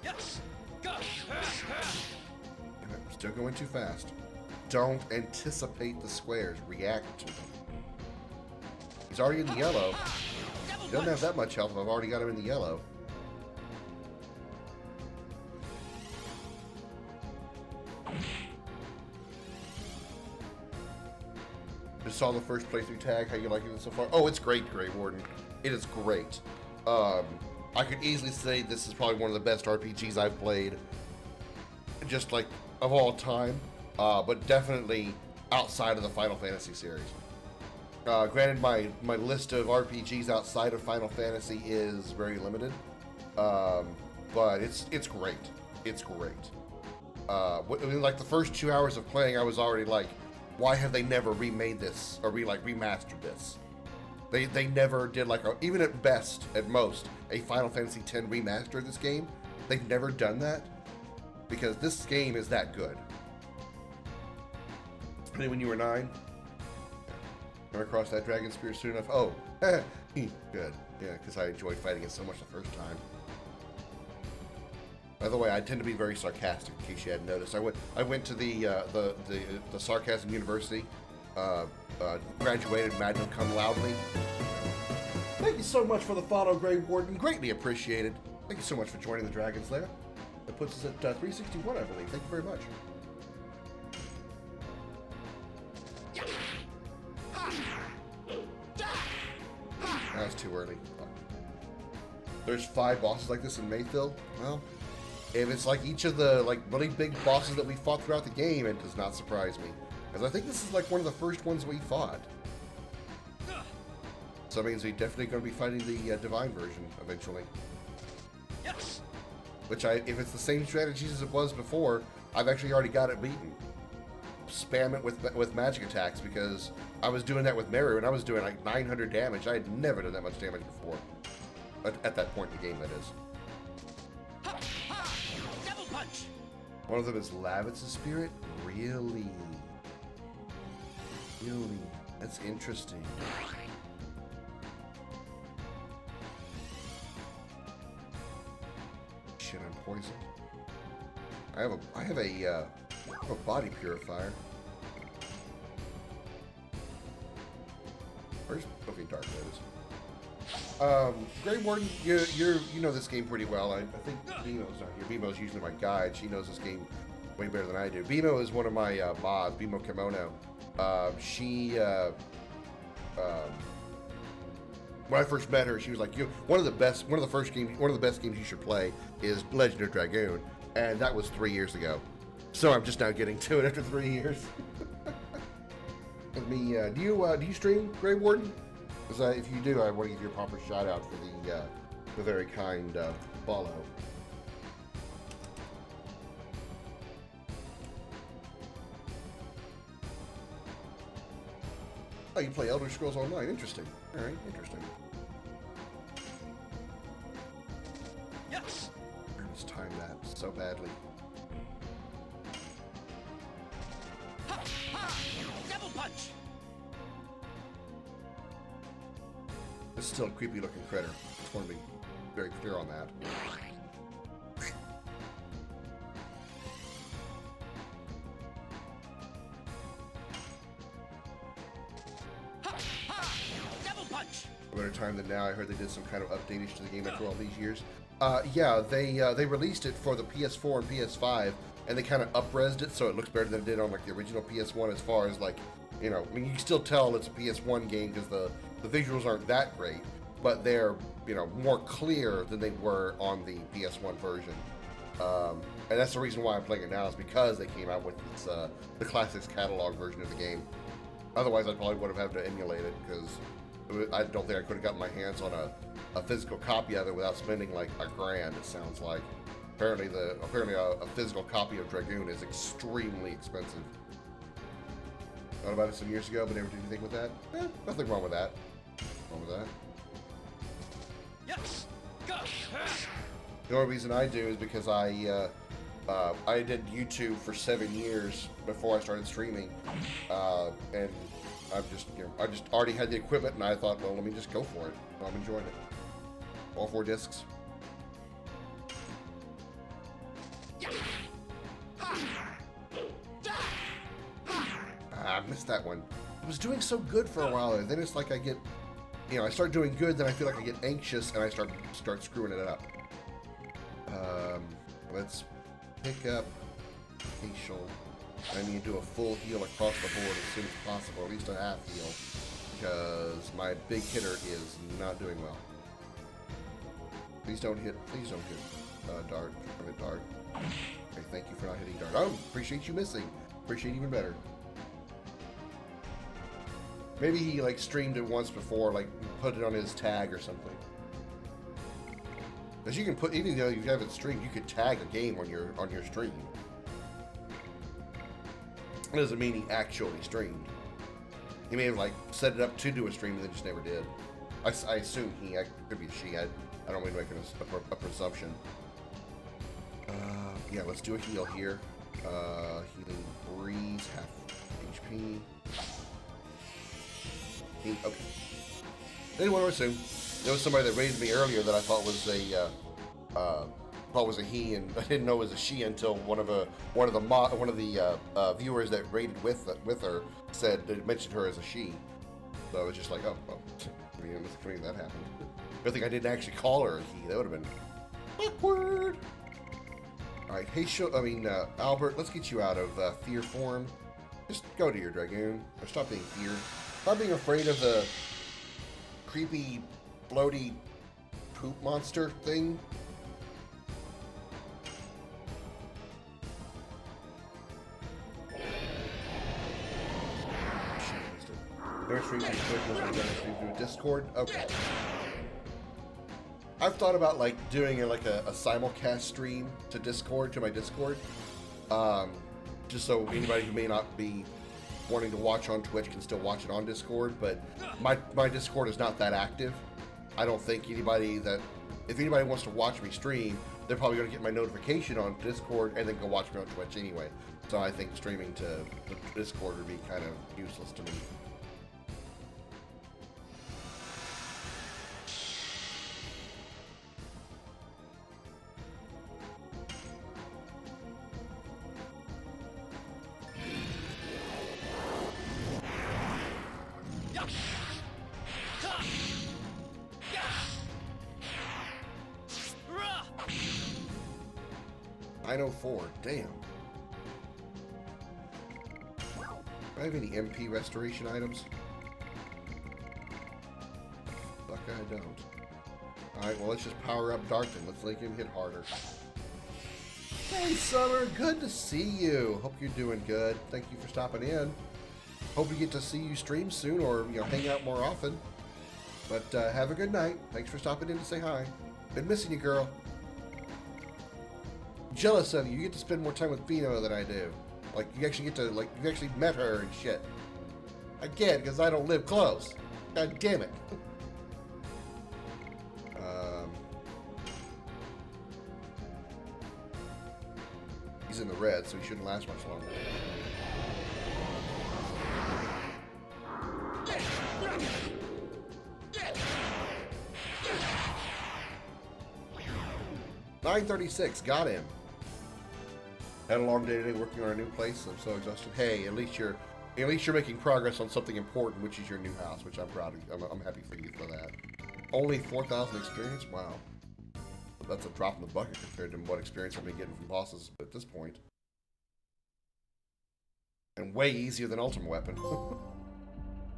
I'm still going too fast. Don't anticipate the squares. React to them. He's already in the yellow. He doesn't have that much health, but I've already got him in the yellow. Just saw the first playthrough tag. How you liking it so far? Oh, it's great, Grey Warden. It is great. I could easily say this is probably one of the best RPGs I've played, just like of all time, but definitely outside of the Final Fantasy series. Granted, my list of RPGs outside of Final Fantasy is very limited, but it's great. It's great. In like the first 2 hours of playing, I was already like, why have they never remade this or remastered this? They never did like even at best, at most, a Final Fantasy X remaster of this game. They've never done that because this game is that good. Play when you were 9. Run across that dragon spear soon enough. Oh, good. Yeah, because I enjoyed fighting it so much the first time. By the way, I tend to be very sarcastic. In case you hadn't noticed, I went to the Sarcasm University. Graduated magna cum laude. Thank you so much for the follow, Grey Warden. Greatly appreciated. Thank you so much for joining the Dragons Lair. That puts us at 361, I believe. Thank you very much. That's too early. There's 5 bosses like this in Mayfield. Well, if it's like each of the really big bosses that we fought throughout the game, it does not surprise me. Because I think this is like one of the first ones we fought. So that means we're definitely going to be fighting the Divine version eventually. Which if it's the same strategies as it was before, I've actually already got it beaten. Spam it with magic attacks because I was doing that with Meru and I was doing like 900 damage. I had never done that much damage before. At that point in the game, that is. Double punch. One of them is Lavitz's spirit? Really? Really? That's interesting. Shit, I'm poisoned. I have a body purifier. Where's dark notice. Grey Warden, you know this game pretty well. I think Bemo's not here. Bemo's usually my guide. She knows this game way better than I do. Bemo is one of my mods, Bemo Kimono. When I first met her, she was like, one of the best games you should play is Legend of Dragoon, and that was 3 years ago. So I'm just now getting to it after 3 years. Let me, do you stream, Grey Warden? Because if you do, I want to give you a proper shout out for the very kind follow. Oh, you play Elder Scrolls Online. Interesting. All right, interesting. Yes. I just timed that so badly. Double punch. This is still a creepy looking critter. Just want to be very clear on that. Double punch. A better time than now. I heard they did some kind of update to the game after all these years. Yeah, they released it for the PS4 and PS5, and they kind of up-resed it so it looks better than it did on like the original PS1. As far as like, you know, I mean, you can still tell it's a PS1 game because the visuals aren't that great, but they're, you know, more clear than they were on the PS1 version. And that's the reason why I'm playing it now, is because they came out with this, the Classics catalog version of the game. Otherwise, I probably would have had to emulate it, because I don't think I could have gotten my hands on a physical copy of it without spending like $1,000. It sounds like. Apparently, a physical copy of Dragoon is extremely expensive. Thought about it some years ago, but never did anything with that. Nothing wrong with that. Wrong with that. Yes. Go. The only reason I do is because I did YouTube for 7 years before I started streaming, and I just already had the equipment, and I thought, well, let me just go for it. I'm enjoying it. All 4 discs. I missed that one. I was doing so good for a while, and then it's like I get, you know, I start doing good, then I feel like I get anxious, and I start screwing it up. Let's pick up facial. I need to do a full heal across the board as soon as possible, at least a half heal, because my big hitter is not doing well. Please don't hit dart. Don't hit dart. Okay, thank you for not hitting dart. Oh, appreciate you missing. Appreciate even better. Maybe he like streamed it once before, like put it on his tag or something. Because you can put, even though you haven't streamed, you could tag a game on your stream. It doesn't mean he actually streamed. He may have like set it up to do a stream and then just never did. I assume he, could be a she. I don't mean making a presumption. Yeah, let's do a heal here. Healing breeze, half HP. Okay. Didn't want to assume. There was somebody that raised me earlier that I thought was a he, and I didn't know it was a she until one of the viewers that raided with her mentioned her as a she. So I was just like, oh, well, I mean, it's funny that happened. Good thing I didn't actually call her a he. That would have been awkward. All right, hey, Albert, let's get you out of fear form. Just go to your Dragoon, or stop being feared. Stop being afraid of the creepy, floaty poop monster thing. Never stream through Discord. Okay. I've thought about like doing a simulcast stream to Discord, to my Discord, just so anybody who may not be wanting to watch on Twitch can still watch it on Discord. But my Discord is not that active. I don't think if anybody wants to watch me stream, they're probably going to get my notification on Discord and then go watch me on Twitch anyway. So I think streaming to the Discord would be kind of useless to me. Damn. Do I have any MP restoration items? Fuck, I don't. Alright, well, let's just power up Darton. Let's make him hit harder. Hey, Summer, good to see you. Hope you're doing good. Thank you for stopping in. Hope we get to see you stream soon, or, you know, hang out more often. But have a good night. Thanks for stopping in to say hi. Been missing you, girl. Jealous of you. You get to spend more time with Fino than I do. Like, you actually get to, like, you actually met her and shit. I can't, because I don't live close. God damn it. He's in the red, so he shouldn't last much longer. $9.36, got him. Had a long day today working on a new place. I'm so exhausted. Hey, at least you're making progress on something important, which is your new house, which I'm proud of you. I'm happy for you for that. Only 4,000 experience? Wow. that's a drop in the bucket compared to what experience I've been getting from bosses at this point. And way easier than Ultimate Weapon.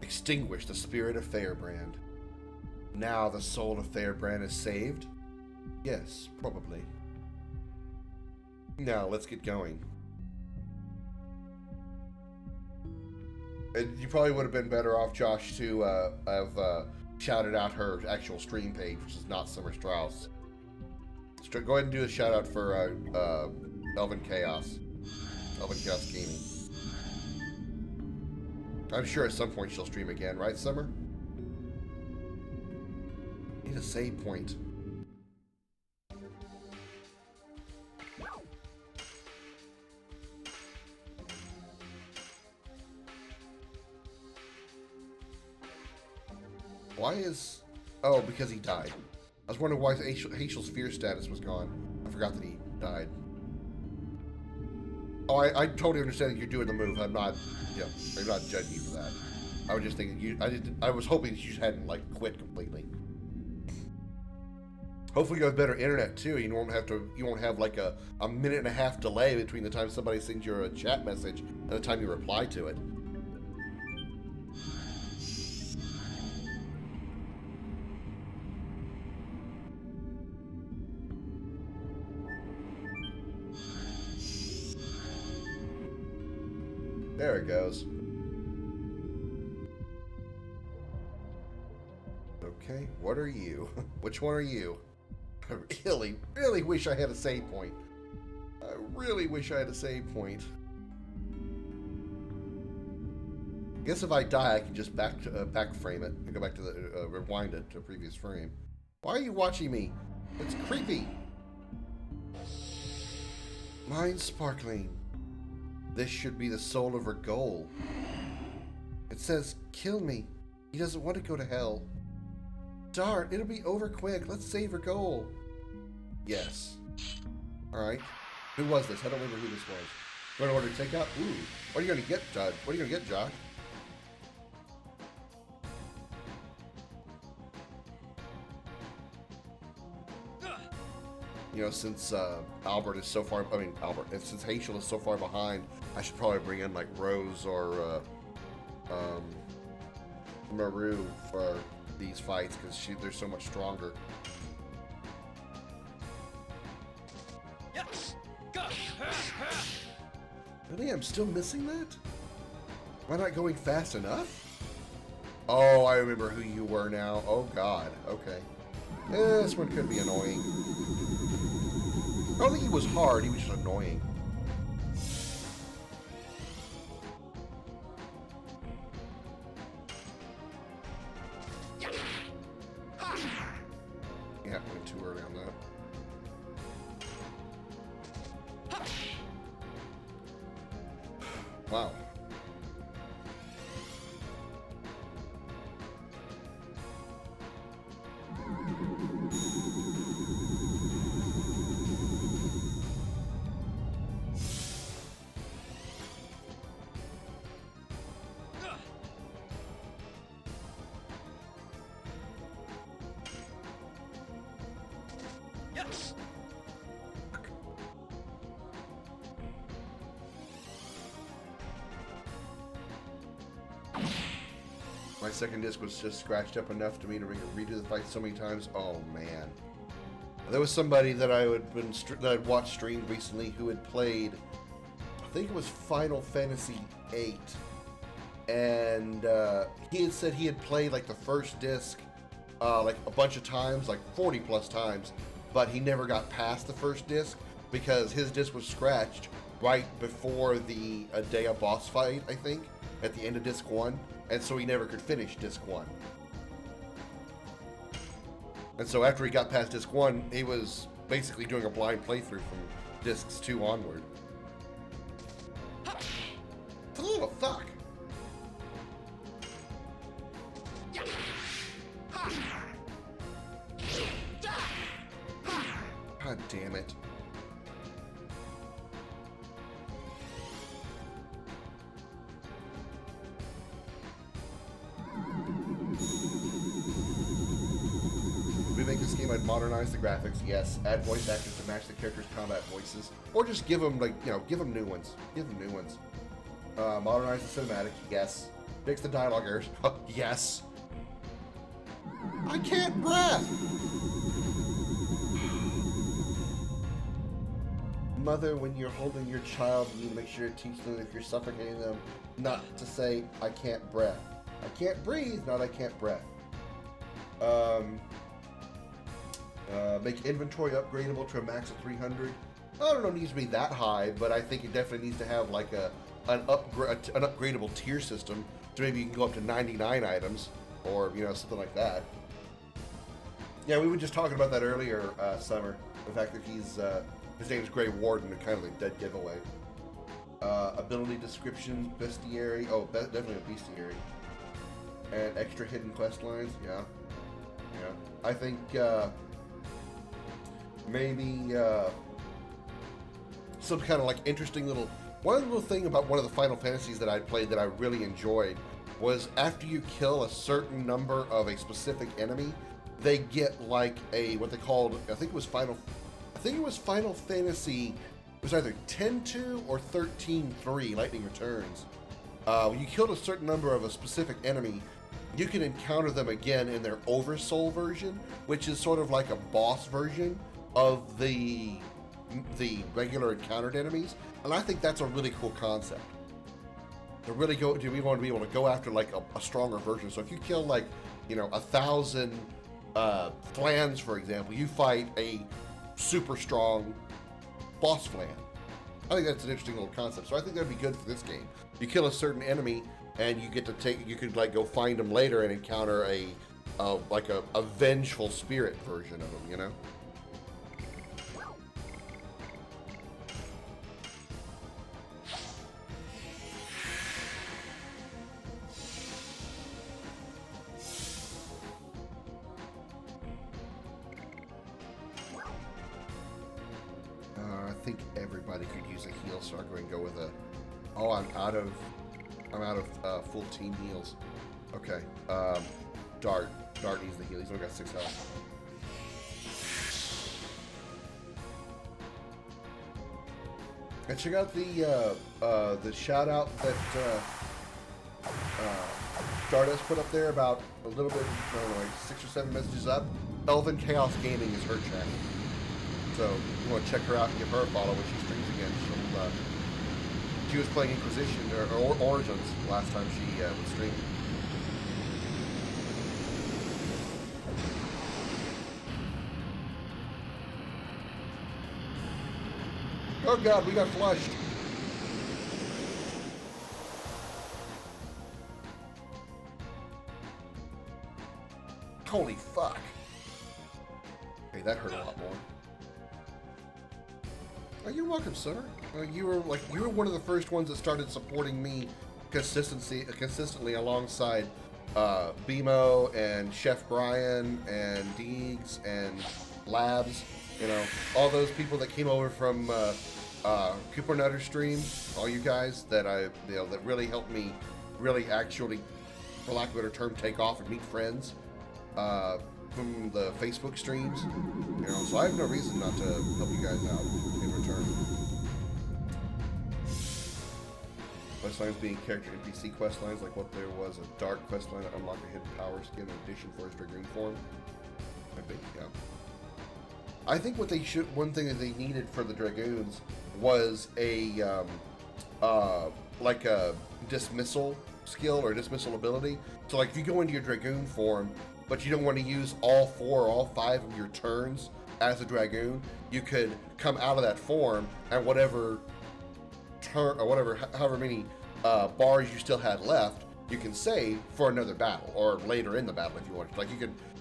Extinguish the spirit of Fairbrand. Now the soul of Fairbrand is saved? Yes, probably. Now let's get going. And you probably would have been better off, Josh, to have shouted out her actual stream page, which is not Summer Strauss. Go ahead and do a shout out for Elven Chaos. Elven Chaos Gaming. I'm sure at some point she'll stream again, right, Summer? Need a save point. Why is... Oh, because he died. I was wondering why Haechel's fear status was gone. I forgot that he died. Oh, I totally understand that you're doing the move. I'm not judging you for that. I was just thinking I was hoping you hadn't like quit completely. Hopefully you have better internet too. You won't have like a minute and a half delay between the time somebody sends you a chat message and the time you reply to it. There it goes. Okay, what are you? Which one are you? I really, really wish I had a save point. I really wish I had a save point. I guess if I die, I can just back frame it and go back to the rewind it to a previous frame. Why are you watching me? It's creepy. Mind sparkling. This should be the soul of her goal. It says, kill me. He doesn't want to go to hell. Darn, it'll be over quick. Let's save her goal. Yes. Alright. Who was this? I don't remember who this was. Going to order takeout? Ooh. What are you going to get, Judd? What are you going to get, Josh? You know, since Albert is so far, and since Haechel is so far behind, I should probably bring in like Rose or Maru for these fights because they're so much stronger. Really? I'm still missing that? Am I not going fast enough? Oh, I remember who you were now. Oh, God. Okay. This one could be annoying. I don't think he was hard. He was just annoying. Yeah, went too early on that. Wow. My second disc was just scratched up enough to me to redo the fight so many times. Oh man, there was somebody that I'd watched stream recently who had played, I think it was Final Fantasy VIII, and he had said he had played like the first disc like a bunch of times, like 40 plus times, but he never got past the first disc because his disc was scratched right before the Adea boss fight, I think, at the end of disc 1. And so he never could finish disc 1. And so after he got past disc 1, he was basically doing a blind playthrough from discs 2 onward. Oh, fuck! God damn it. this game, I'd modernize the graphics, yes. Add voice actors to match the characters' combat voices. Or just give them, like, you know, give them new ones. Give them new ones. Modernize the cinematic, yes. Fix the dialogue errors, yes. I can't breath! Mother, when you're holding your child, you need to make sure to teach them if you're suffocating them, not to say, I can't breath. I can't breathe, not I can't breath. Make inventory upgradable to a max of 300. I don't know if it needs to be that high, but I think it definitely needs to have like an upgradable tier system. So maybe you can go up to 99 items, or you know, something like that. Yeah, we were just talking about that earlier, Summer. The fact that his name is Grey Warden, and kind of like dead giveaway. Ability descriptions, bestiary. Oh, definitely a bestiary. And extra hidden quest lines. Yeah. I think maybe some kind of like interesting little. One little thing about one of the Final Fantasies that I played that I really enjoyed was after you kill a certain number of a specific enemy, they get like a what they called. I think it was Final Fantasy. It was either 10-2 or 13-3. Lightning Returns. When you killed a certain number of a specific enemy, you can encounter them again in their Oversoul version, which is sort of like a boss version of the regular encountered enemies, and I think that's a really cool concept. We want to be able to go after like a stronger version. So if you kill like, you know, 1,000 Flans, for example, you fight a super strong boss Flan. I think that's an interesting little concept. So I think that'd be good for this game. You kill a certain enemy, and you get to you could like go find them later and encounter a vengeful spirit version of them, you know? I think everybody could use a heal, so I'm going to go with a. Oh, I'm out of full team heals. Okay. Dart needs the heal. He's only got 6 health. And check out the shout out that Stardust put up there about a little bit, I don't know, like 6 or 7 messages up. Elven Chaos Gaming is her channel. So you want to check her out and give her a follow when she streams again. She was playing Inquisition or Origins last time she was streaming. Oh god, we got flushed. Holy fuck. Hey, that hurt a lot more. Oh, you're welcome, sir. You were one of the first ones that started supporting me consistently alongside BMO and Chef Brian and Deegs and Labs. You know, all those people that came over from Cooper Nutter stream. All you guys that that really helped me, really actually, for lack of a better term, take off and meet friends from the Facebook streams. You know, so I have no reason not to help you guys out in return. Questlines being character NPC questlines, like what there was a dark questline that unlocked a hidden power skin in addition for his Dragoon form. I think, yeah. I think what they should, one thing that they needed for the Dragoons was a like a dismissal skill or dismissal ability. So like if you go into your Dragoon form, but you don't want to use all 4 or all 5 of your turns as a Dragoon, you could come out of that form and whatever turn or however many bars you still had left, you can save for another battle or later in the battle if you want. Like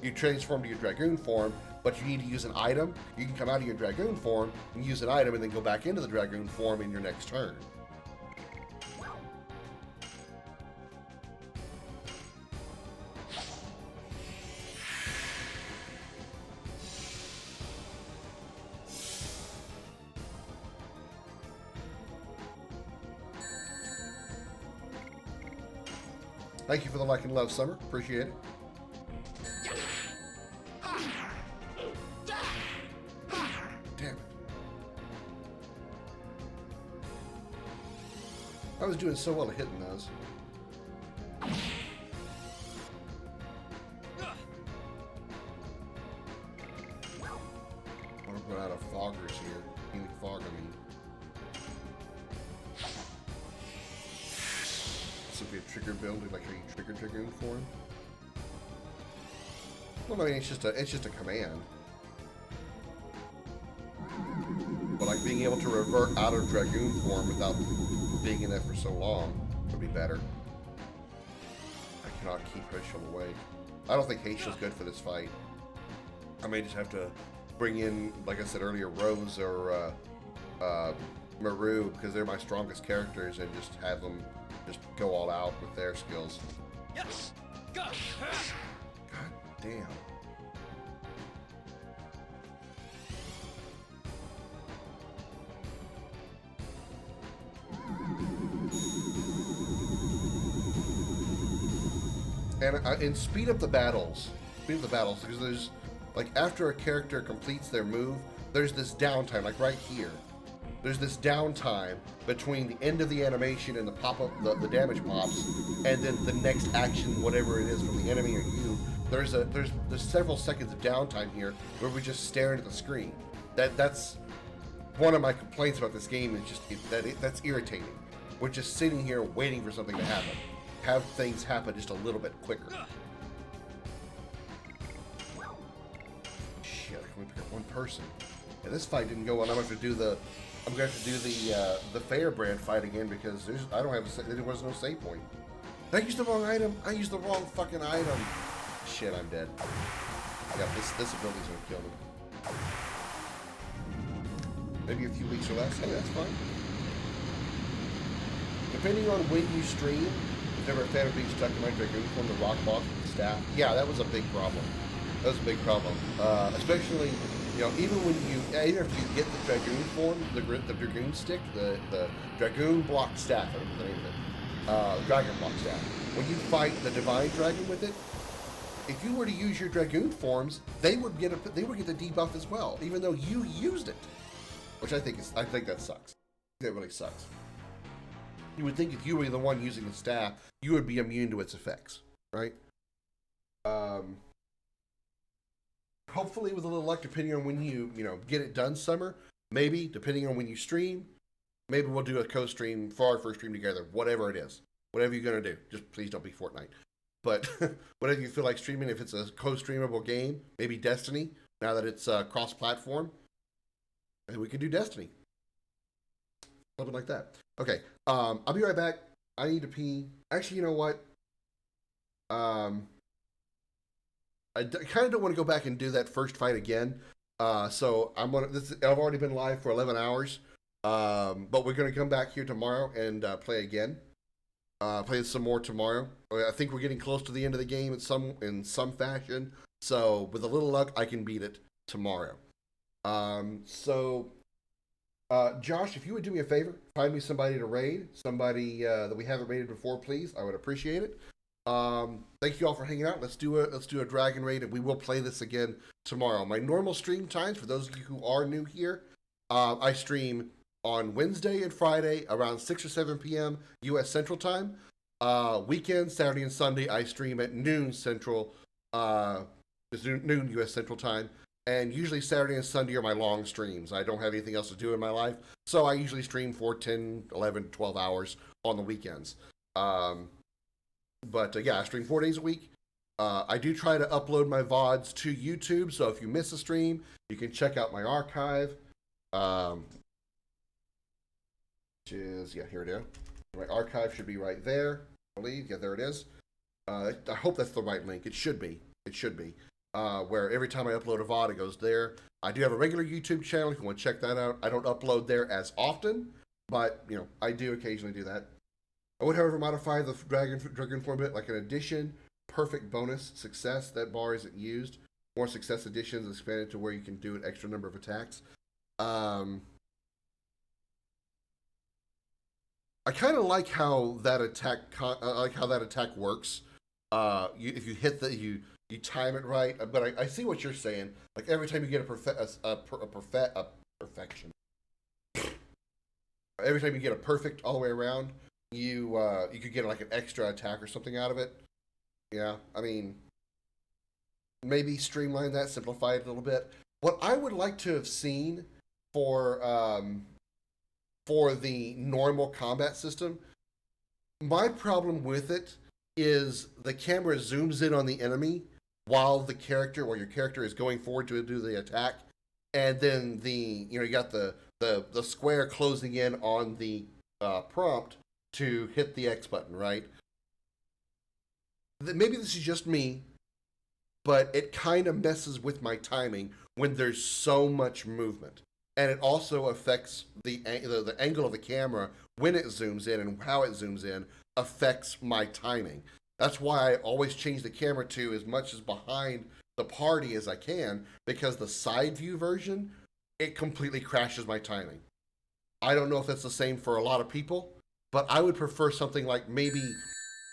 you transform to your Dragoon form, but you need to use an item. You can come out of your Dragoon form and use an item and then go back into the Dragoon form in your next turn. Thank you for the like and love, Summer. Appreciate it. I was doing so well at hitting those. I'm going out of foggers here. Healing fog, I mean. This will be a trigger build, like how you trigger Dragoon form. Well, I mean, it's just a command. But like being able to revert out of Dragoon form without being in that for so long would be better. I cannot keep Haishel away. I don't think Haishel's good for this fight. I may just have to bring in, like I said earlier, Rose or Maru, because they're my strongest characters, and just have them just go all out with their skills. Yes. Go. God damn. And speed up the battles. Speed up the battles, because there's, like, after a character completes their move, there's this downtime, like right here. There's this downtime between the end of the animation and the pop-up, the damage pops, and then the next action, whatever it is from the enemy or you. There's several seconds of downtime here where we just stare at the screen. That's one of my complaints about this game, is just that's irritating. We're just sitting here waiting for something to happen. Have things happen just a little bit quicker. Shit, I can only pick up one person. Yeah, this fight didn't go well. I'm gonna have to do the Fairbrand fight again, because there was no save point. Did I use the wrong item? I used the wrong fucking item. Shit, I'm dead. Yeah, this ability's gonna kill me. Maybe a few weeks or less. Hey, that's fine. Depending on when you stream, if you're ever a fan of being stuck in my Dragoon form, the rock boss with the staff, yeah, that was a big problem. That was a big problem. Especially, you know, even if you get the Dragoon form, the Dragoon stick, the Dragoon block staff, I don't know the name of it, Dragon block staff. When you fight the Divine Dragon with it, if you were to use your Dragoon forms, they would get the debuff as well, even though you used it. Which I think that sucks. That really sucks. You would think if you were the one using the staff, you would be immune to its effects, right? Hopefully with a little luck, depending on when you get it done, Summer, maybe, depending on when you stream, maybe we'll do a co-stream for our first stream together, whatever it is. Whatever you're going to do. Just please don't be Fortnite. But whatever you feel like streaming, if it's a co-streamable game, maybe Destiny, now that it's cross-platform, and we can do Destiny. Something like that. Okay, I'll be right back. I need to pee. Actually, you know what? I kind of don't want to go back and do that first fight again. So I've already been live for 11 hours. But we're going to come back here tomorrow and play again. Play some more tomorrow. I think we're getting close to the end of the game in some fashion. So with a little luck, I can beat it tomorrow. Josh, if you would do me a favor, find me somebody to raid, somebody that we haven't raided before, please. I would appreciate it. Thank you all for hanging out. Let's do a dragon raid, and we will play this again tomorrow. My normal stream times, for those of you who are new here, I stream on Wednesday and Friday around 6 or 7 p.m. U.S. Central Time. Weekends, Saturday and Sunday, I stream at noon Central, noon U.S. Central Time. And usually Saturday and Sunday are my long streams. I don't have anything else to do in my life. So I usually stream for 10, 11, 12 hours on the weekends. Yeah, I stream 4 days a week. I do try to upload my VODs to YouTube. So if you miss a stream, you can check out my archive. Which is, yeah, here it is. My archive should be right there, I believe. Yeah, there it is. I hope that's the right link. It should be. It should be. Where every time I upload a VOD, it goes there. I do have a regular YouTube channel if you want to check that out. I don't upload there as often, but, I do occasionally do that. I would, however, modify the Dragon form bit like an addition, perfect bonus, success. That bar isn't used. More success additions expanded to where you can do an extra number of attacks. I kind of like how that attack works. If you hit you time it right, but I see what you're saying. Like every time you get a perfection, every time you get a perfect all the way around, you could get like an extra attack or something out of it. Yeah, I mean, maybe streamline that, simplify it a little bit. What I would like to have seen for the normal combat system, my problem with it is the camera zooms in on the enemy while your character is going forward to do the attack, and then you got the square closing in on the prompt to hit the X button, right? Maybe this is just me, but it kind of messes with my timing when there's so much movement. And it also affects the angle of the camera when it zooms in, and how it zooms in affects my timing. That's why I always change the camera to as much as behind the party as I can, because the side view version, it completely crashes my timing. I don't know if that's the same for a lot of people, but I would prefer something like maybe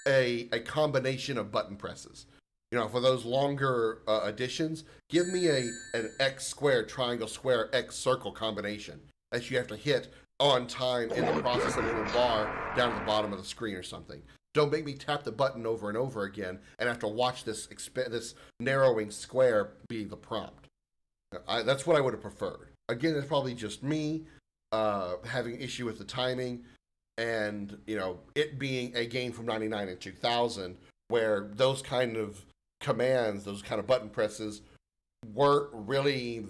a combination of button presses. For those longer additions, give me an X square, triangle, square, X circle combination that you have to hit on time in the process of a little bar down at the bottom of the screen or something. Don't make me tap the button over and over again and have to watch this narrowing square be the prompt. That's what I would have preferred. Again, it's probably just me having an issue with the timing, and it being a game from '99 and 2000 where those kind of commands, those kind of button presses weren't really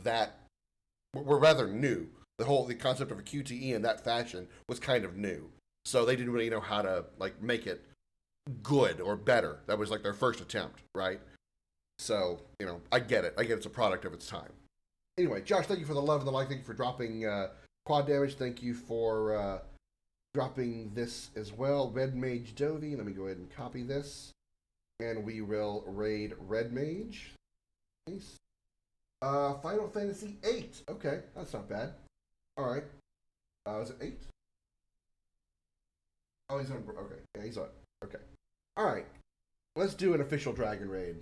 were rather new. The concept of a QTE in that fashion was kind of new. So they didn't really know how to make it good or better. That was their first attempt, right? So, I get it. I get it's a product of its time. Anyway, Josh, thank you for the love and the like. Thank you for dropping quad damage. Thank you for dropping this as well. Red Mage Dovey. Let me go ahead and copy this. And we will raid Red Mage. Nice. Final Fantasy 8. Okay, that's not bad. Alright. Is it 8? Oh, he's on. Okay. Yeah, he's on. Okay. Alright. Let's do an official Dragon Raid.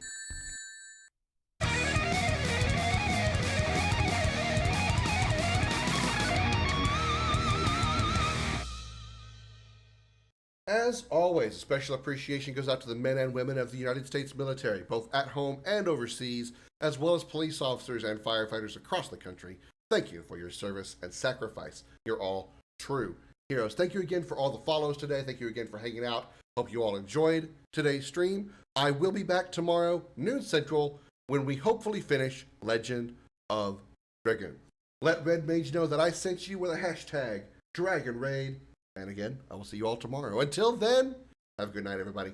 As always, a special appreciation goes out to the men and women of the United States military, both at home and overseas, as well as police officers and firefighters across the country. Thank you for your service and sacrifice. You're all true heroes. Thank you again for all the follows today. Thank you again for hanging out. Hope you all enjoyed today's stream. I will be back tomorrow, noon central, when we hopefully finish Legend of Dragoon. Let Red Mage know that I sent you with a hashtag Dragon Raid. And again, I will see you all tomorrow. Until then, have a good night, everybody.